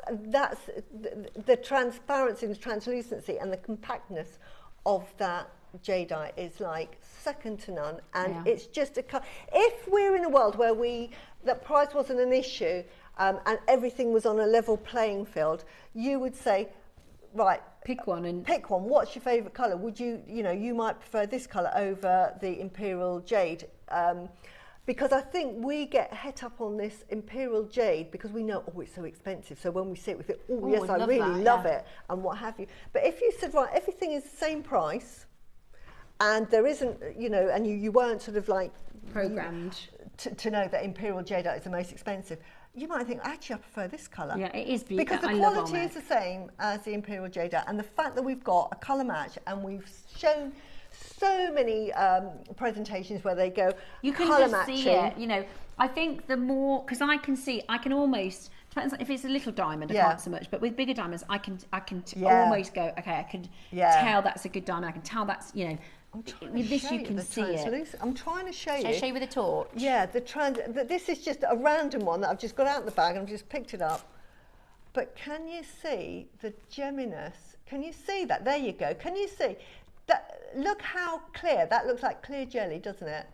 the transparency, the translucency, and the compactness of that jadeite is like second to none. And it's just if we're in a world where that price wasn't an issue. And everything was on a level playing field, you would say, right, pick one. What's your favourite colour? Would you might prefer this colour over the Imperial Jade, because I think we get het up on this Imperial Jade because we know, it's so expensive. So when we see it, we think, yes, I really love it, and what have you. But if you said, right, everything is the same price, and there isn't, and you weren't sort of like programmed to know that Imperial Jadeite is the most expensive, you might think, actually, I prefer this colour. Yeah, it is beautiful. Because the quality is the same as the Imperial Jadeite, and the fact that we've got a colour match, and we've shown so many presentations where they go you can colour just matching. See it, I think the more, because I can almost, if it's a little diamond, I can't so much, but with bigger diamonds, I can almost go, okay, I can tell that's a good diamond, I can tell that's, with this you can see it. I'm trying to show you. Shall I show you with a torch? Yeah, this is just a random one that I've just got out of the bag and I've just picked it up. But can you see the gemminess? Can you see that? There you go. Can you see that? Look how clear that looks, like clear jelly, doesn't it?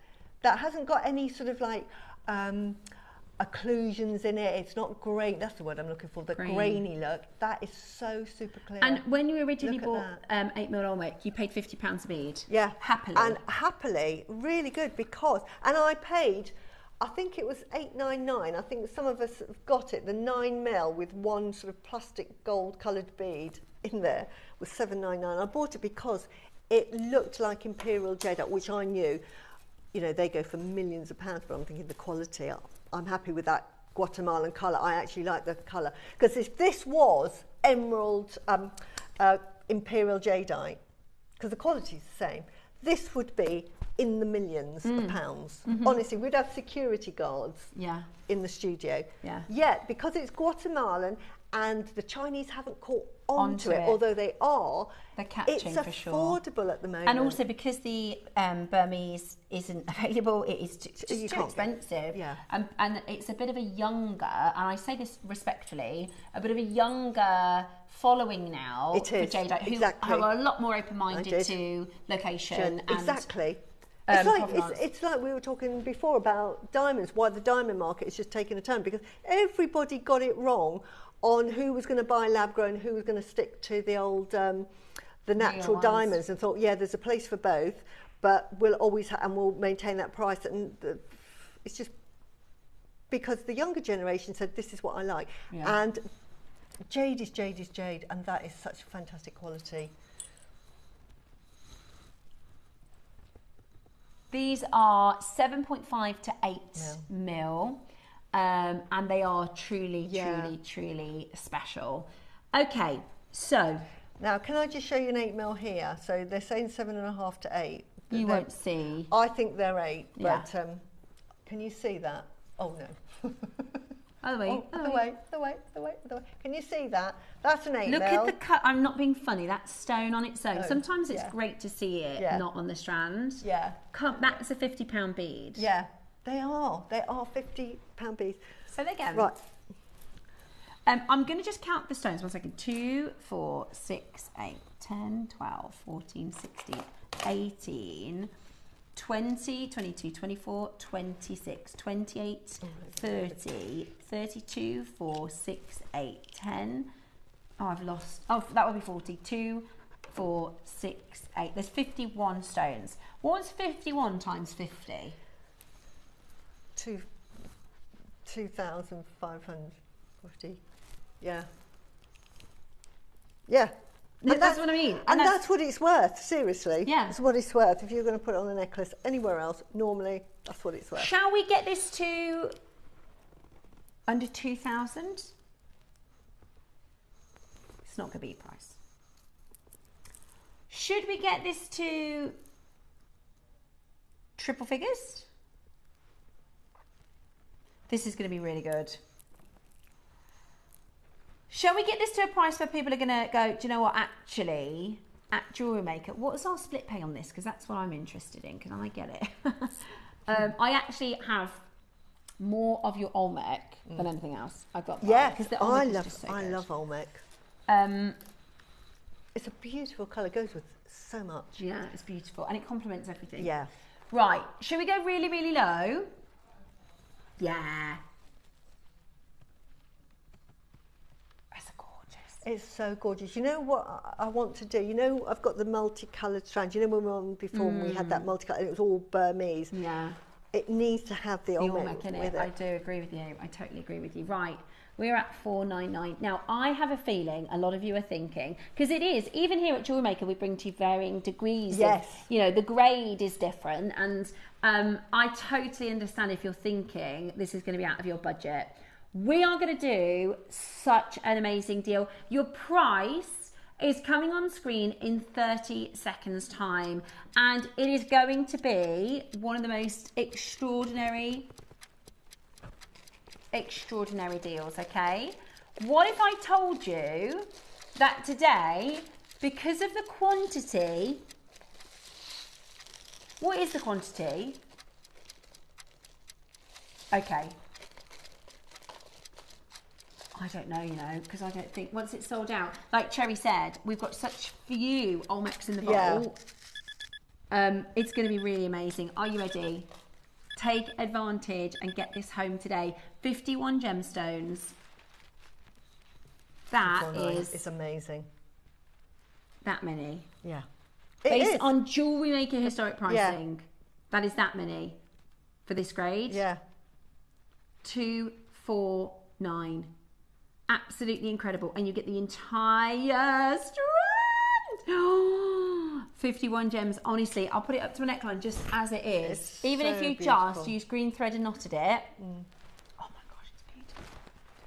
That hasn't got any sort of like occlusions in it. It's not great. That's the word I'm looking for. The grainy look. That is so super clear. And when you originally bought 8mm Olmec, you paid £50 a bead. Yeah, happily. And happily, really good because. And I paid. I think it was £8.99. I think some of us have got it. The 9mm with one sort of plastic gold coloured bead in there was £7.99. I bought it because it looked like Imperial Jadeite, which I knew. You know, they go for millions of pounds, but I'm thinking the quality. I'm happy with that Guatemalan colour. I actually like the colour. Because if this was emerald Imperial Jadeite, because the quality is the same, this would be in the millions of pounds. Honestly, we'd have security guards in the studio. Yet, because it's Guatemalan and the Chinese haven't caught onto it, although they are, they're catching it's for sure. affordable at the moment. And also because the Burmese isn't available, it is just too expensive. And it's a bit of a younger, and I say this respectfully, a bit of a younger following now for Jadeite, who are a lot more open-minded to location. And it's like we were talking before about diamonds, why the diamond market is just taking a turn, because everybody got it wrong on who was going to buy lab-grown, who was going to stick to the old, the natural diamonds, and thought, yeah, there's a place for both, but we'll always and we'll maintain that price. And it's just because the younger generation said, this is what I like. And Jade is Jade is Jade, and that is such fantastic quality. These are 7.5 to 8mm. And they are truly, truly special. Okay, so now can I just show you an 8mm here? So they're saying 7.5 to 8. You won't see. I think they're 8, but can you see that? Oh no. Other way, the way. Can you see that? That's an 8mm. Look at the cut. I'm not being funny. That's stone on its own. Sometimes it's great to see it not on the strand. That's a £50 bead. They are £50 beads. So they go. Right. I'm going to just count the stones. 1 second. 2, 4, 6, 8, 10, 12, 14, 16, 18, 20, 22, 24, 26, 28, 30, 32, 4, 6, 8, 10. Oh, I've lost. Oh, that would be 40. 2, 4, 6, 8. There's 51 stones. What's 51 times 50? 2,550. Yeah. That's what I mean. And that's what it's worth, seriously. Yeah. That's what it's worth. If you're going to put it on a necklace anywhere else, normally, that's what it's worth. Shall we get this to under 2,000? It's not going to be a price. Should we get this to triple figures? This is going to be really good. Shall we get this to a price where people are going to go, do you know what, actually, at JewelleryMaker, what is our split pay on this? Because that's what I'm interested in. Can I get it? I actually have more of your Olmec than anything else. I've got that. Yeah, because I love Olmec. It's a beautiful colour. It goes with so much. Yeah, it's beautiful. And it complements everything. Yeah. Right. Should we go really, really low? Yeah. That's gorgeous. It's so gorgeous. You know what I want to do? You know, I've got the multicoloured strand. You know when we were on before when we had that multicoloured, it was all Burmese. Yeah. It needs to have the Olmec in with it. I do agree with you. I totally agree with you. Right. We're at 499. Now, I have a feeling a lot of you are thinking, because it is, even here at JewelleryMaker, we bring to you varying degrees. Yes. Of, you know, the grade is different. And I totally understand if you're thinking this is going to be out of your budget. We are going to do such an amazing deal. Your price is coming on screen in 30 seconds time. And it is going to be one of the most extraordinary deals, okay? What if I told you that today, because of the quantity, what is the quantity? Okay. I don't know, you know, because I don't think, once it's sold out, like Cherry said, we've got such few Olmecs in the bottle. It's going to be really amazing. Are you ready? Take advantage and get this home today. 51 gemstones. That is... It's amazing. That many. Yeah. Based on JewelleryMaker historic pricing, that is that many for this grade. Yeah. 249. Absolutely incredible. And you get the entire strand. 51 gems. Honestly, I'll put it up to my neckline just as it is. It's Even so if you beautiful. just use green thread and knotted it. Oh my gosh, it's beautiful.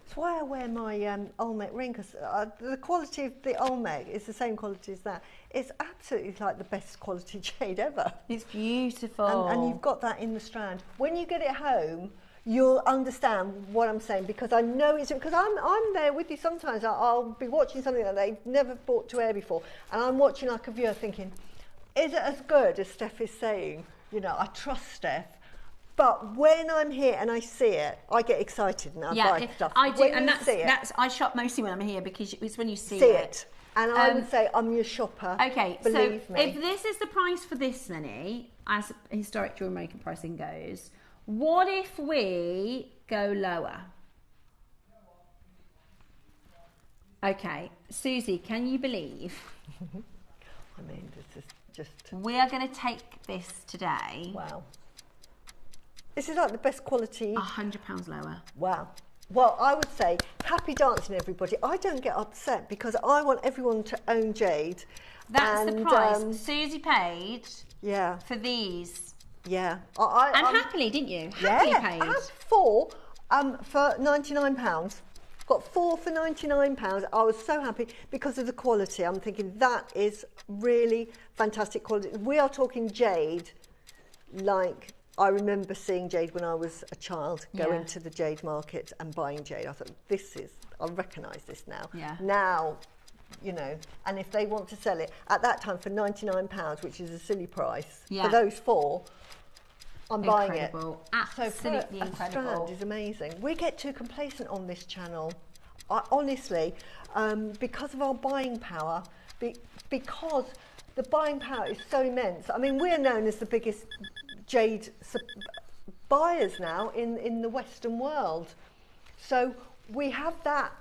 That's why I wear my Olmec ring, because the quality of the Olmec is the same quality as that. It's absolutely like the best quality jade ever. It's beautiful. And you've got that in the strand. When you get it home, you'll understand what I'm saying, because I know it's, because I'm there with you sometimes. I'll be watching something that they've never brought to air before, and I'm watching like a viewer thinking, is it as good as Steph is saying? You know, I trust Steph. But when I'm here and I see it, I get excited and I buy stuff. I do, when and you see it, that's I shop mostly when I'm here, because it's when you see it. And I would say I'm your shopper. Okay, believe so me. if this is the price for this many, as historic JewelleryMaker pricing goes, what if we go lower? Okay, Susie, can you believe? I mean, this is just... We are going to take this today. Wow. This is like the best quality. £100 lower. Wow. Well, I would say happy dancing, everybody. I don't get upset because I want everyone to own jade. That's the price Susie paid for these. Yeah. And happily, didn't you? Happily paid. I had 4 for £99. Got 4 for £99. I was so happy because of the quality. I'm thinking that is really fantastic quality. We are talking jade like... I remember seeing jade when I was a child, going to the jade market and buying jade. I thought, I recognise this now. Yeah. Now, you know, and if they want to sell it, at that time for £99, which is a silly price, for those 4, I'm buying it. Absolutely incredible. Strand is amazing. We get too complacent on this channel. Honestly, because of our buying power, because the buying power is so immense. I mean, we're known as the biggest jade buyers now in the Western world. So we have that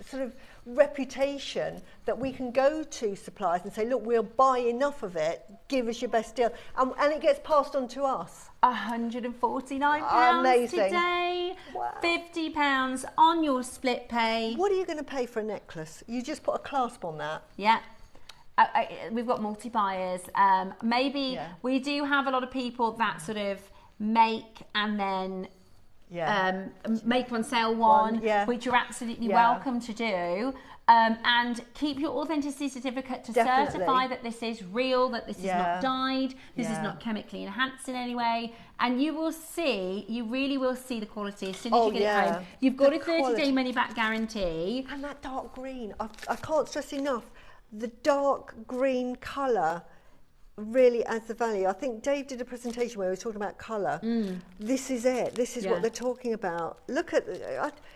sort of reputation that we can go to suppliers and say, look, we'll buy enough of it, give us your best deal. And it gets passed on to us. £149 today. Wow. £50 on your split pay. What are you going to pay for a necklace? You just put a clasp on that. Yeah. We've got multi-buyers. Maybe we do have a lot of people that sort of make and then make one, sell one, which you're absolutely welcome to do. And keep your authenticity certificate to certify that this is real, that this is not dyed, this is not chemically enhanced in any way. And you will see, you really will see the quality as soon as you get it home. You've got a 30-day money-back guarantee. And that dark green, I can't stress enough, the dark green colour really adds the value. I think Dave did a presentation where he was talking about colour. This is it. This is what they're talking about. Look at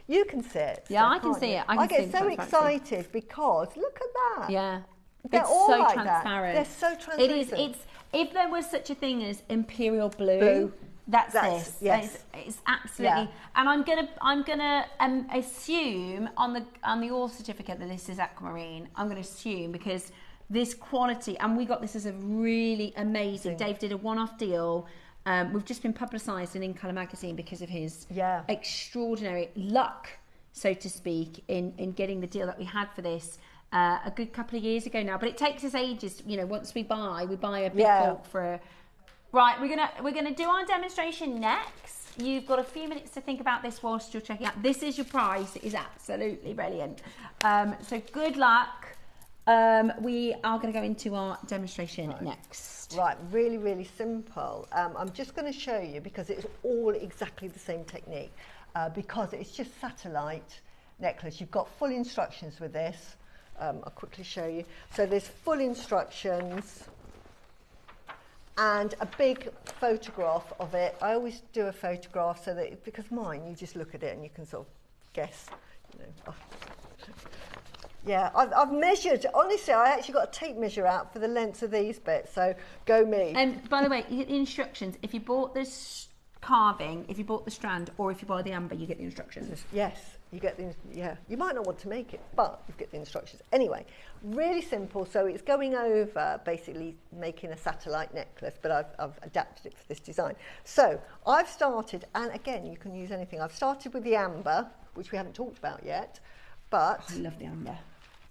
you can see it. Yeah, I can see it. I get so excited because look at that. Yeah, they're it's all so like transparent. That. They're so transparent. It's if there was such a thing as imperial blue. That's this. Yes, it's absolutely. And I'm gonna assume on the all certificate that this is aquamarine. I'm gonna assume because this quality, and we got this as a really amazing. Dave did a one-off deal. We've just been publicised in Colour magazine because of his extraordinary luck, so to speak, in getting the deal that we had for this a good couple of years ago now. But it takes us ages. You know, once we buy a big bulk for a. Right, we're gonna do our demonstration next. You've got a few minutes to think about this whilst you're checking out. This is your prize. It is absolutely brilliant. So good luck. We are going to go into our demonstration next. Right, really, really simple. I'm just going to show you because it's all exactly the same technique because it's just satellite necklace. You've got full instructions with this. I'll quickly show you. So there's full instructions and a big photograph of it. I always do a photograph so that, because mine, you just look at it and you can sort of guess, you know. Yeah, I've measured, honestly, I actually got a tape measure out for the length of these bits, so go me. And by the way, the instructions, if you bought this carving if you bought the strand, or if you buy the amber, you get the instructions. Yes, you get the, yeah. You might not want to make it, but you get the instructions. Anyway, really simple. So it's going over basically making a satellite necklace, but I've adapted it for this design. So I've started, and again, you can use anything. I've started with the amber, which we haven't talked about yet, but I love the amber.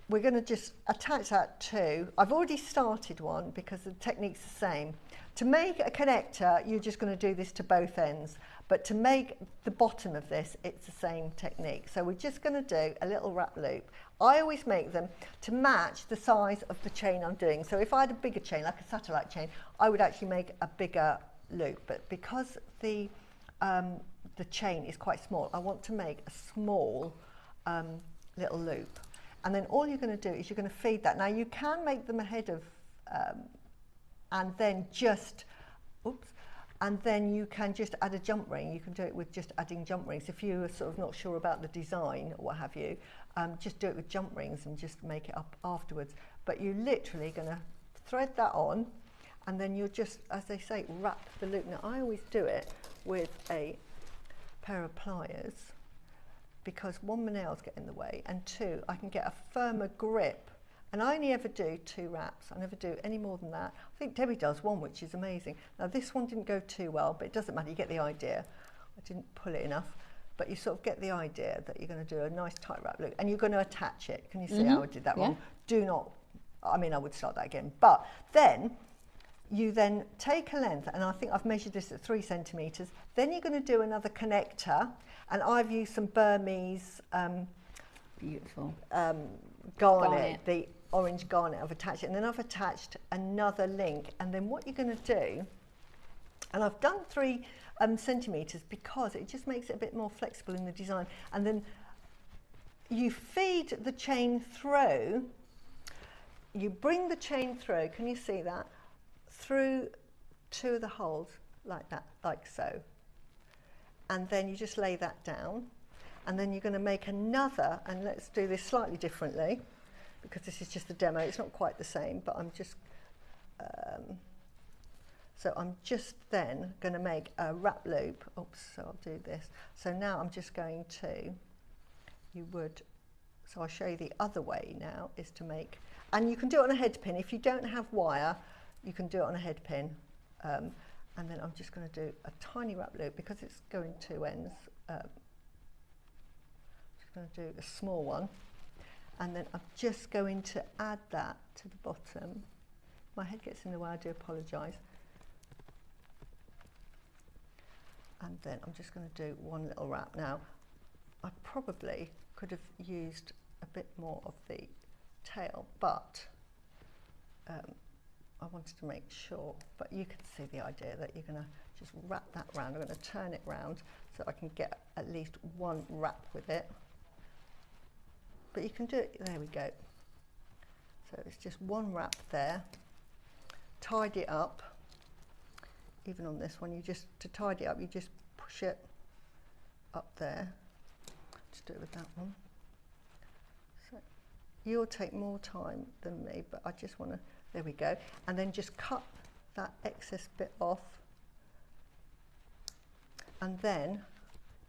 we're going to just attach that to, I've already started one because the technique's the same. To make a connector, you're just going to do this to both ends. But to make the bottom of this, it's the same technique. So we're just going to do a little wrap loop. I always make them to match the size of the chain I'm doing. So if I had a bigger chain, like a satellite chain, I would actually make a bigger loop. But because the chain is quite small, I want to make a small little loop. And then all you're going to do is you're going to feed that. Now you can make them ahead of, and then just, oops, and then you can just add a jump ring. You can do it with just adding jump rings. If you're sort of not sure about the design or what have you, just do it with jump rings and just make it up afterwards. But you're literally going to thread that on, and then you'll just, as they say, wrap the loop. Now I always do it with a pair of pliers, because one, my nails get in the way, and two, I can get a firmer grip. And I only ever do 2 wraps. I never do any more than that. I think Debbie does one, which is amazing. Now this one didn't go too well, but it doesn't matter, you get the idea. I didn't pull it enough, but you sort of get the idea that you're going to do a nice tight wrap loop, and you're going to attach it. Can you see how I did that wrong? Do not, I mean, I would start that again. But then, you then take a length, and I think I've measured this at 3 centimetres. Then you're going to do another connector, and I've used some Burmese Beautiful. garnet, the orange garnet. I've attached it, and then I've attached another link. And then what you're going to do, and I've done 3 centimetres because it just makes it a bit more flexible in the design. And then you feed the chain through, you bring the chain through, can you see that? Through 2 of the holes, like that, like so. And then you just lay that down, and then you're going to make another, and let's do this slightly differently, because this is just a demo, it's not quite the same, but I'm just, so I'm just then going to make a wrap loop. Oops, so I'll do this. So now I'm just going to, so I'll show you the other way now, is to make, and you can do it on a head pin. If you don't have wire, you can do it on a head pin. And then I'm just going to do a tiny wrap loop, because it's going 2 ends. Just going to do a small one, and then I'm just going to add that to the bottom. My head gets in the way, I do apologise. And then I'm just going to do one little wrap. Now, I probably could have used a bit more of the tail, but I wanted to make sure, but you can see the idea that you're going to just wrap that round. I'm going to turn it round so I can get at least 1 wrap with it. But you can do it, there we go. So it's just 1 wrap there. Tidy it up. Even on this one, you just, to tidy it up, you just push it up there. Just do it with that one. So you'll take more time than me, but I just want to, there we go. And then just cut that excess bit off. And then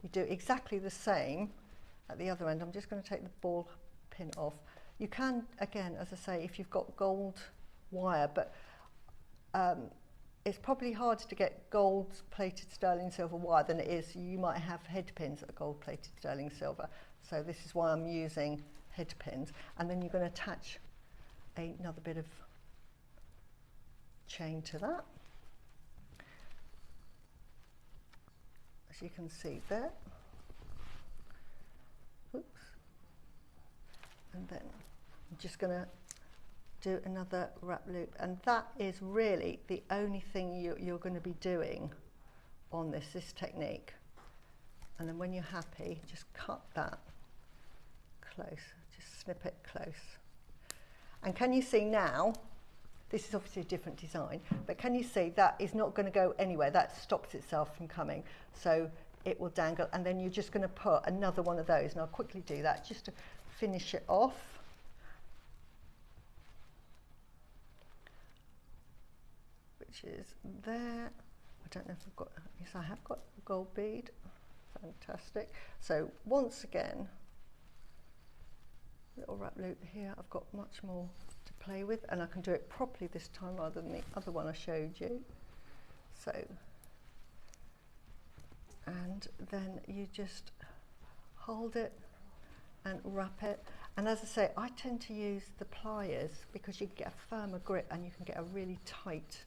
you do exactly the same at the other end. I'm just going to take the ball pin off. You can, again, as I say, if you've got gold wire, but it's probably harder to get gold plated sterling silver wire than it is. You might have head pins that are gold plated sterling silver. So this is why I'm using head pins. And then you're going to attach another bit of chain to that, as you can see there. Oops. And then I'm just going to do another wrap loop, and that is really the only thing you're going to be doing on this technique. And then when you're happy, just cut that close, just snip it close. And can you see now, this is obviously a different design, but can you see that is not going to go anywhere? That stops itself from coming, so it will dangle, and then you're just going to put another one of those, and I'll quickly do that just to finish it off. Which is there, I don't know if I've got, yes, I have got a gold bead. Fantastic. So once again, little wrap loop here. I've got much more to play with, and I can do it properly this time rather than the other one I showed you. So, and then you just hold it and wrap it. And as I say, I tend to use the pliers because you can get a firmer grip and you can get a really tight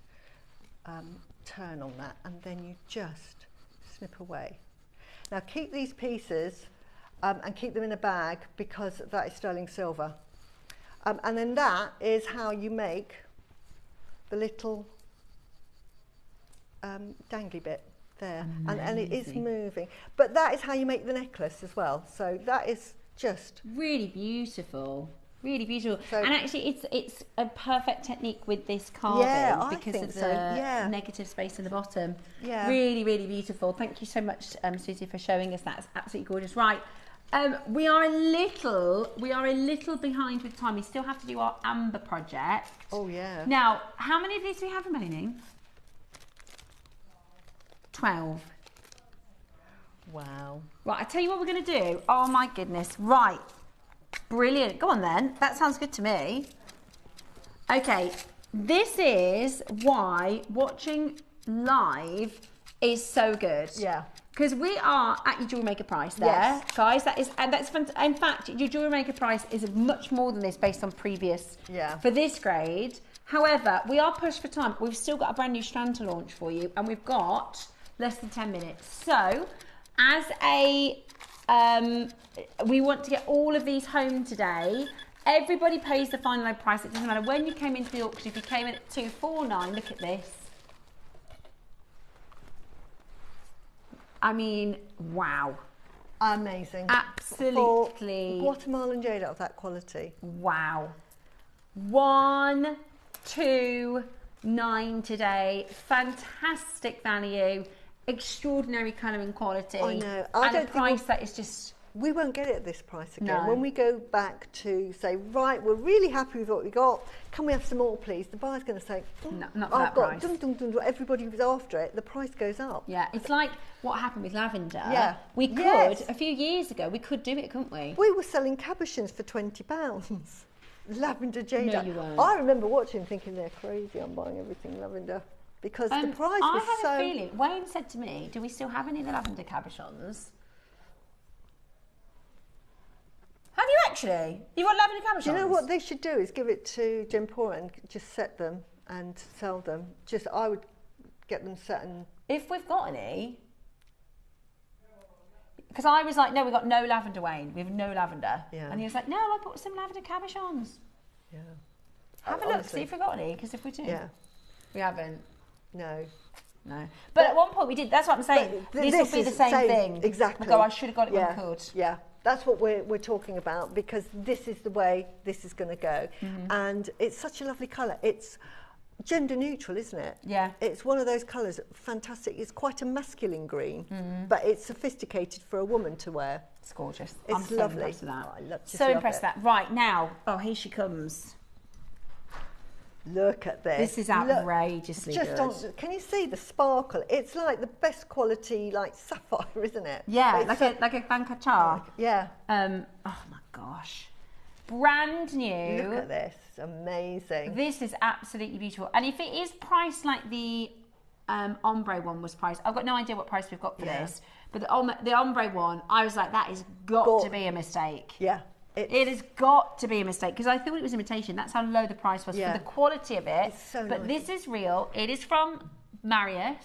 turn on that, and then you just snip away. Now keep these pieces and keep them in a bag because that is sterling silver. And then that is how you make the little dangly bit there. And it is moving. But that is how you make the necklace as well. So that is just really beautiful. Really beautiful. So, and actually it's a perfect technique with this carving because of the negative space in the bottom. Yeah. Really, really beautiful. Thank you so much, Susie, for showing us that. It's absolutely gorgeous. Right. We are a little behind with time. We still have to do our amber project. Oh yeah. Now, how many of these do we have remaining? 12. Wow. Right, I tell you what we're going to do. Oh my goodness. Right. Brilliant. Go on then. That sounds good to me. Okay. This is why watching live is so good. Yeah. Because we are at your Jewellery Maker price there, yes. guys. That's in fact, your Jewellery Maker price is much more than this based on previous for this grade. However, we are pushed for time. We've still got a brand new strand to launch for you, and we've got less than 10 minutes. So, as a we want to get all of these home today. Everybody pays the final price. It doesn't matter when you came into the auction. If you came in at 249, look at this. I mean, wow. Amazing. Absolutely. For Guatemalan jade out of that quality. Wow. 129 today. Fantastic value. Extraordinary colour and quality. I know. And a price that is just... We won't get it at this price again. No. When we go back to say, right, we're really happy with what we got, can we have some more, please? The buyer's going to say, no, not for that price. Everybody was after it, the price goes up. Yeah, it's like what happened with lavender. Yeah. We could, a few years ago, we could do it, couldn't we? We were selling cabochons for £20. Lavender Jade. No, you weren't. I remember watching thinking they're crazy, I'm buying everything lavender. Because the price was so... I have a feeling, Wayne said to me, do we still have any of the lavender cabochons? Have you actually? You've got lavender cabochons? Do you know what they should do is give it to Gempora and just set them and sell them. I would get them set and... If we've got any... Because I was like, no, we've got no lavender, Wayne. We have no lavender. Yeah. And he was like, no, I bought some lavender cabochons. Yeah. Have a look, see if we've got any, because if we do... Yeah. We haven't. No. No. But at one point we did, that's what I'm saying. This will be the same thing. Exactly. Like, oh, I should have got it when I could. Yeah. That's what we're talking about, because this is the way this is going to go. And it's such a lovely colour. It's gender neutral, isn't it? Yeah. It's one of those colours, fantastic. It's quite a masculine green, but it's sophisticated for a woman to wear. It's gorgeous. It's I'm so lovely. impressed with that. Oh, I love impressed with that. Right, now, oh, here she comes. Look at this. This is outrageously good. Can you see the sparkle? It's like the best quality, like sapphire, isn't it? Yeah, like a banka char. Yeah. Oh my gosh, brand new. Look at this, amazing. This is absolutely beautiful. And if it is priced like the ombre one was priced, I've got no idea what price we've got for this. But the ombre one, I was like, that has got to be a mistake. Yeah. It has got to be a mistake, because I thought it was imitation. That's how low the price was for the quality of it. It's so but nice. This is real. It is from Marius.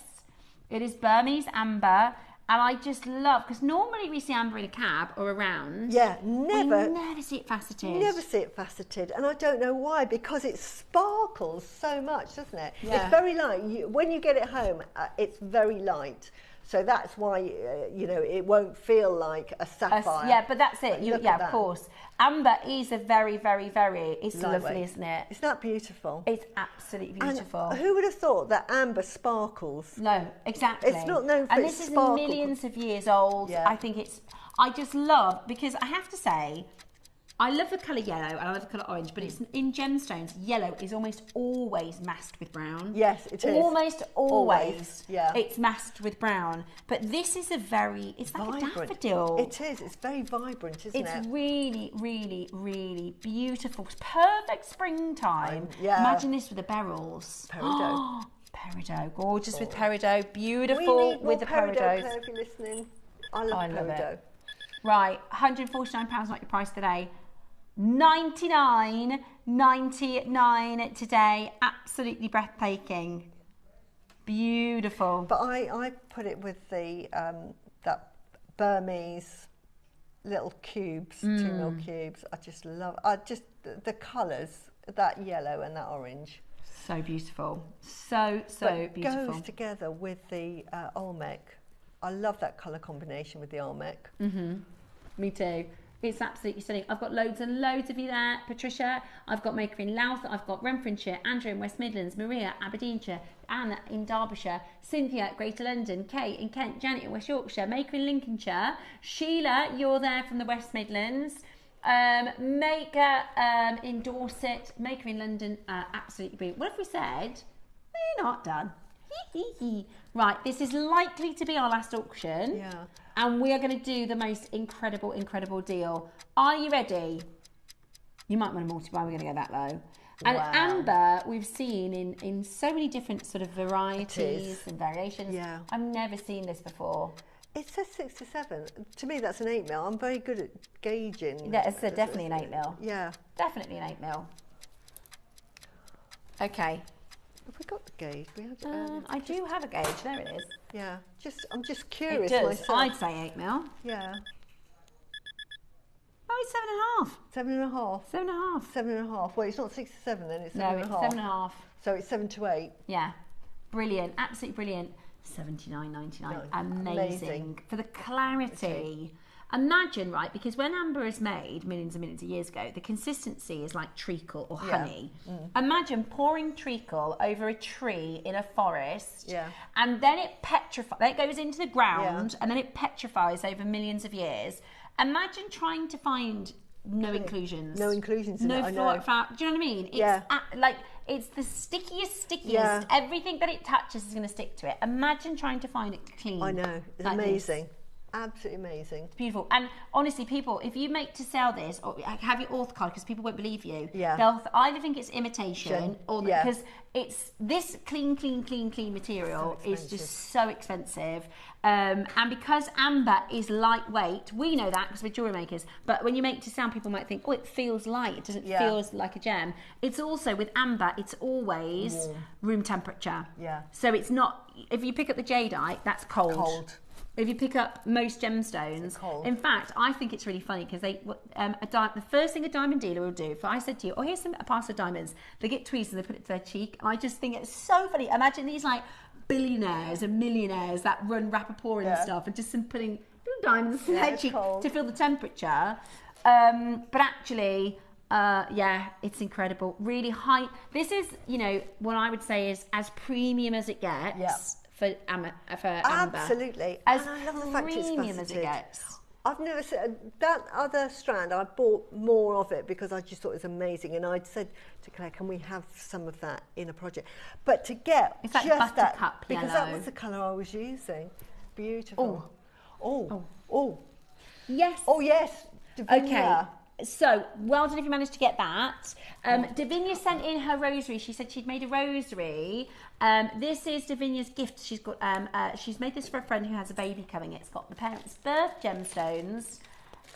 It is Burmese amber. And I just love, because normally we see amber in a cab or a round. Yeah, never. We never see it faceted. Never see it faceted. And I don't know why, because it sparkles so much, doesn't it? Yeah. It's very light. When you get it home, it's very light. So that's why, it won't feel like a sapphire. Yeah, but that's it. Of course. Amber is a very, very, very, it's lovely, isn't it? Isn't that beautiful? It's absolutely beautiful. And who would have thought that amber sparkles? No, exactly. It's not known for and its this sparkle. is millions of years old. Yeah. I think I just love, because I have to say, I love the colour yellow and I love the colour orange, but it's in gemstones, yellow is almost always masked with brown. Yes, it is. Almost always. Yeah. It's masked with brown. But this is it's like Vibrant. a daffodil. It is. It's very vibrant, isn't it? It's really, really, really beautiful. It's perfect springtime. Yeah. Imagine this with the beryls. Peridot. Peridot, gorgeous with peridot, We beautiful need more with the peridot, peridots. Claire, if you're listening. I love peridot. it. Right, £149 not your price today. $99.99 today. Absolutely breathtaking. Beautiful. But I put it with the that Burmese little cubes, 2 mil cubes. I just love. The colours, that yellow and that orange. So beautiful. So But beautiful. goes together with the Olmec. I love that colour combination with the Olmec. Me too. It's absolutely stunning. I've got loads and loads of you there, Patricia. I've got Maker in Louth. I've got Renfrewshire, Andrew in West Midlands, Maria, Aberdeenshire, Anna in Derbyshire, Cynthia, Greater London, Kate in Kent, Janet in West Yorkshire, Maker in Lincolnshire, Sheila, you're there from the West Midlands, Maker in Dorset, Maker in London, absolutely brilliant. What have we said? We're not done. Right, this is likely to be our last auction. Yeah. And we are going to do the most incredible, incredible deal. Are you ready? You might want to multiply, we're going to go that low. And Wow. amber, we've seen in so many different sort of varieties and variations. Yeah. I've never seen this before. It says 6 to 7. To me, that's an 8 mil. I'm very good at gauging. Yeah, it's definitely an 8 mil. Yeah. Definitely an 8 mil. Okay. Have we got the gauge? We had, I do have a gauge. There it is. yeah. I'm just It curious does. myself. I'd say 8 mil. Yeah. Oh, it's 7.5. 7.5. 7.5. 7.5. Well, it's not 6 to 7 then. It's No, 7.5. it's 7.5. So it's 7 to 8. Yeah, brilliant, absolutely brilliant. $79.99, amazing. For the clarity. Imagine, right, because when amber is made millions and millions of years ago, the consistency is like treacle or honey. Imagine pouring treacle over a tree in a forest, and then it petrifies, then it goes into the ground, and then it petrifies over millions of years. Imagine trying to find no inclusions. No inclusions in no it, I know. do you know what I mean? It's Yeah. like it's the stickiest. Yeah. Everything that it touches is going to stick to it. Imagine trying to find it clean. I know. It's like this. amazing. Absolutely amazing. It's beautiful. And honestly, people, if you make to sell this, or have your auth card, because people won't believe you, they'll either think it's imitation, or because it's this clean material is just so expensive. And because amber is lightweight, we know that because we're jewellery makers, but when you make to sound, people might think, oh, it feels light, it doesn't feel like a gem. It's also, with amber, it's always room temperature. Yeah. So it's not, if you pick up the Jadeite, that's Cold. If you pick up most gemstones, in fact, I think it's really funny because the first thing a diamond dealer will do, if I said to you, oh, here's a parcel of diamonds, they get tweezers and they put it to their cheek. And I just think it's so funny. Imagine these like billionaires and millionaires that run Rappaport and stuff, and just putting little diamonds to their cheek to feel the temperature. But actually, it's incredible. Really high. This is, what I would say is as premium as it gets. Yeah. For amber. Absolutely. As and I love the fact it's premium as it faceted. gets. I've never seen that other strand. I bought more of it because I just thought it was amazing, and I'd said to Claire, "Can we have some of that in a project?" But to get it's like just that, buttercup because yellow. that was the colour I was using. Beautiful. Oh. Yes. Oh yes. Davinia. Okay. So, well done if you managed to get that. Davinia sent in her rosary. She said she'd made a rosary. This is Davinia's gift. She's got. She's made this for a friend who has a baby coming. It's got the parents' birth gemstones,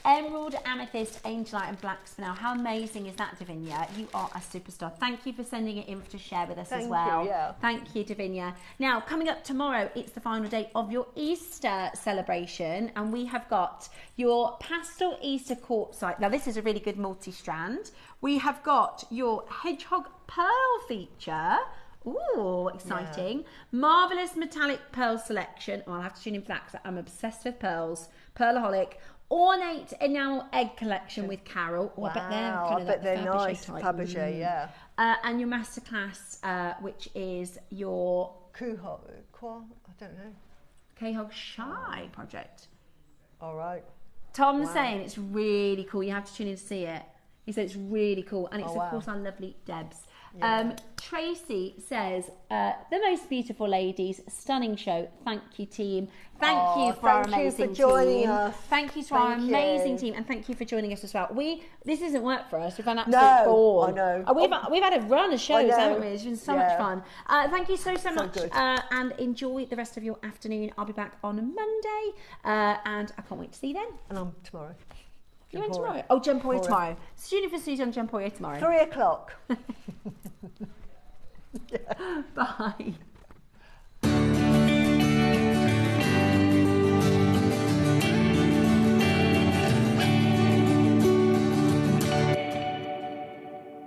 emerald, amethyst, angelite, and black spinel. How amazing is that, Davinia? You are a superstar. Thank you for sending it in to share with us as well. You, yeah. Thank you, Davinia. Now, coming up tomorrow, it's the final day of your Easter celebration, and we have got your pastel Easter quartzite. Now, this is a really good multi-strand. We have got your hedgehog pearl feature. Ooh, exciting. Yeah. Marvellous metallic pearl selection. Oh, I'll have to tune in for that because I'm obsessed with pearls. Pearlaholic. Ornate enamel egg collection with Carol. Oh, wow, I bet they're nice. Fabergé, yeah. And your masterclass, which is your... I don't know. Quahog Shy project. All right. Tom's saying it's really cool. You have to tune in to see it. He said it's really cool, and it's Oh, wow. of course our lovely Debs. Yeah. Tracy says, the most beautiful ladies, stunning show. Thank you, team. Thank you for our thank you amazing for joining team. us. Thank you to our Thank amazing you. team, and thank you for joining us as well. This isn't work for us. We've had an No, absolute ball. I know. We've had a run of shows, know. haven't we? It's been so much Yeah. fun. Thank you so much, good. and enjoy the rest of your afternoon. I'll be back on Monday, and I can't wait to see you then. And I'm tomorrow. You in tomorrow? Oh, Gemporia Gemporia. tomorrow. Student for Susie on Gemporia tomorrow. 3 o'clock. Bye.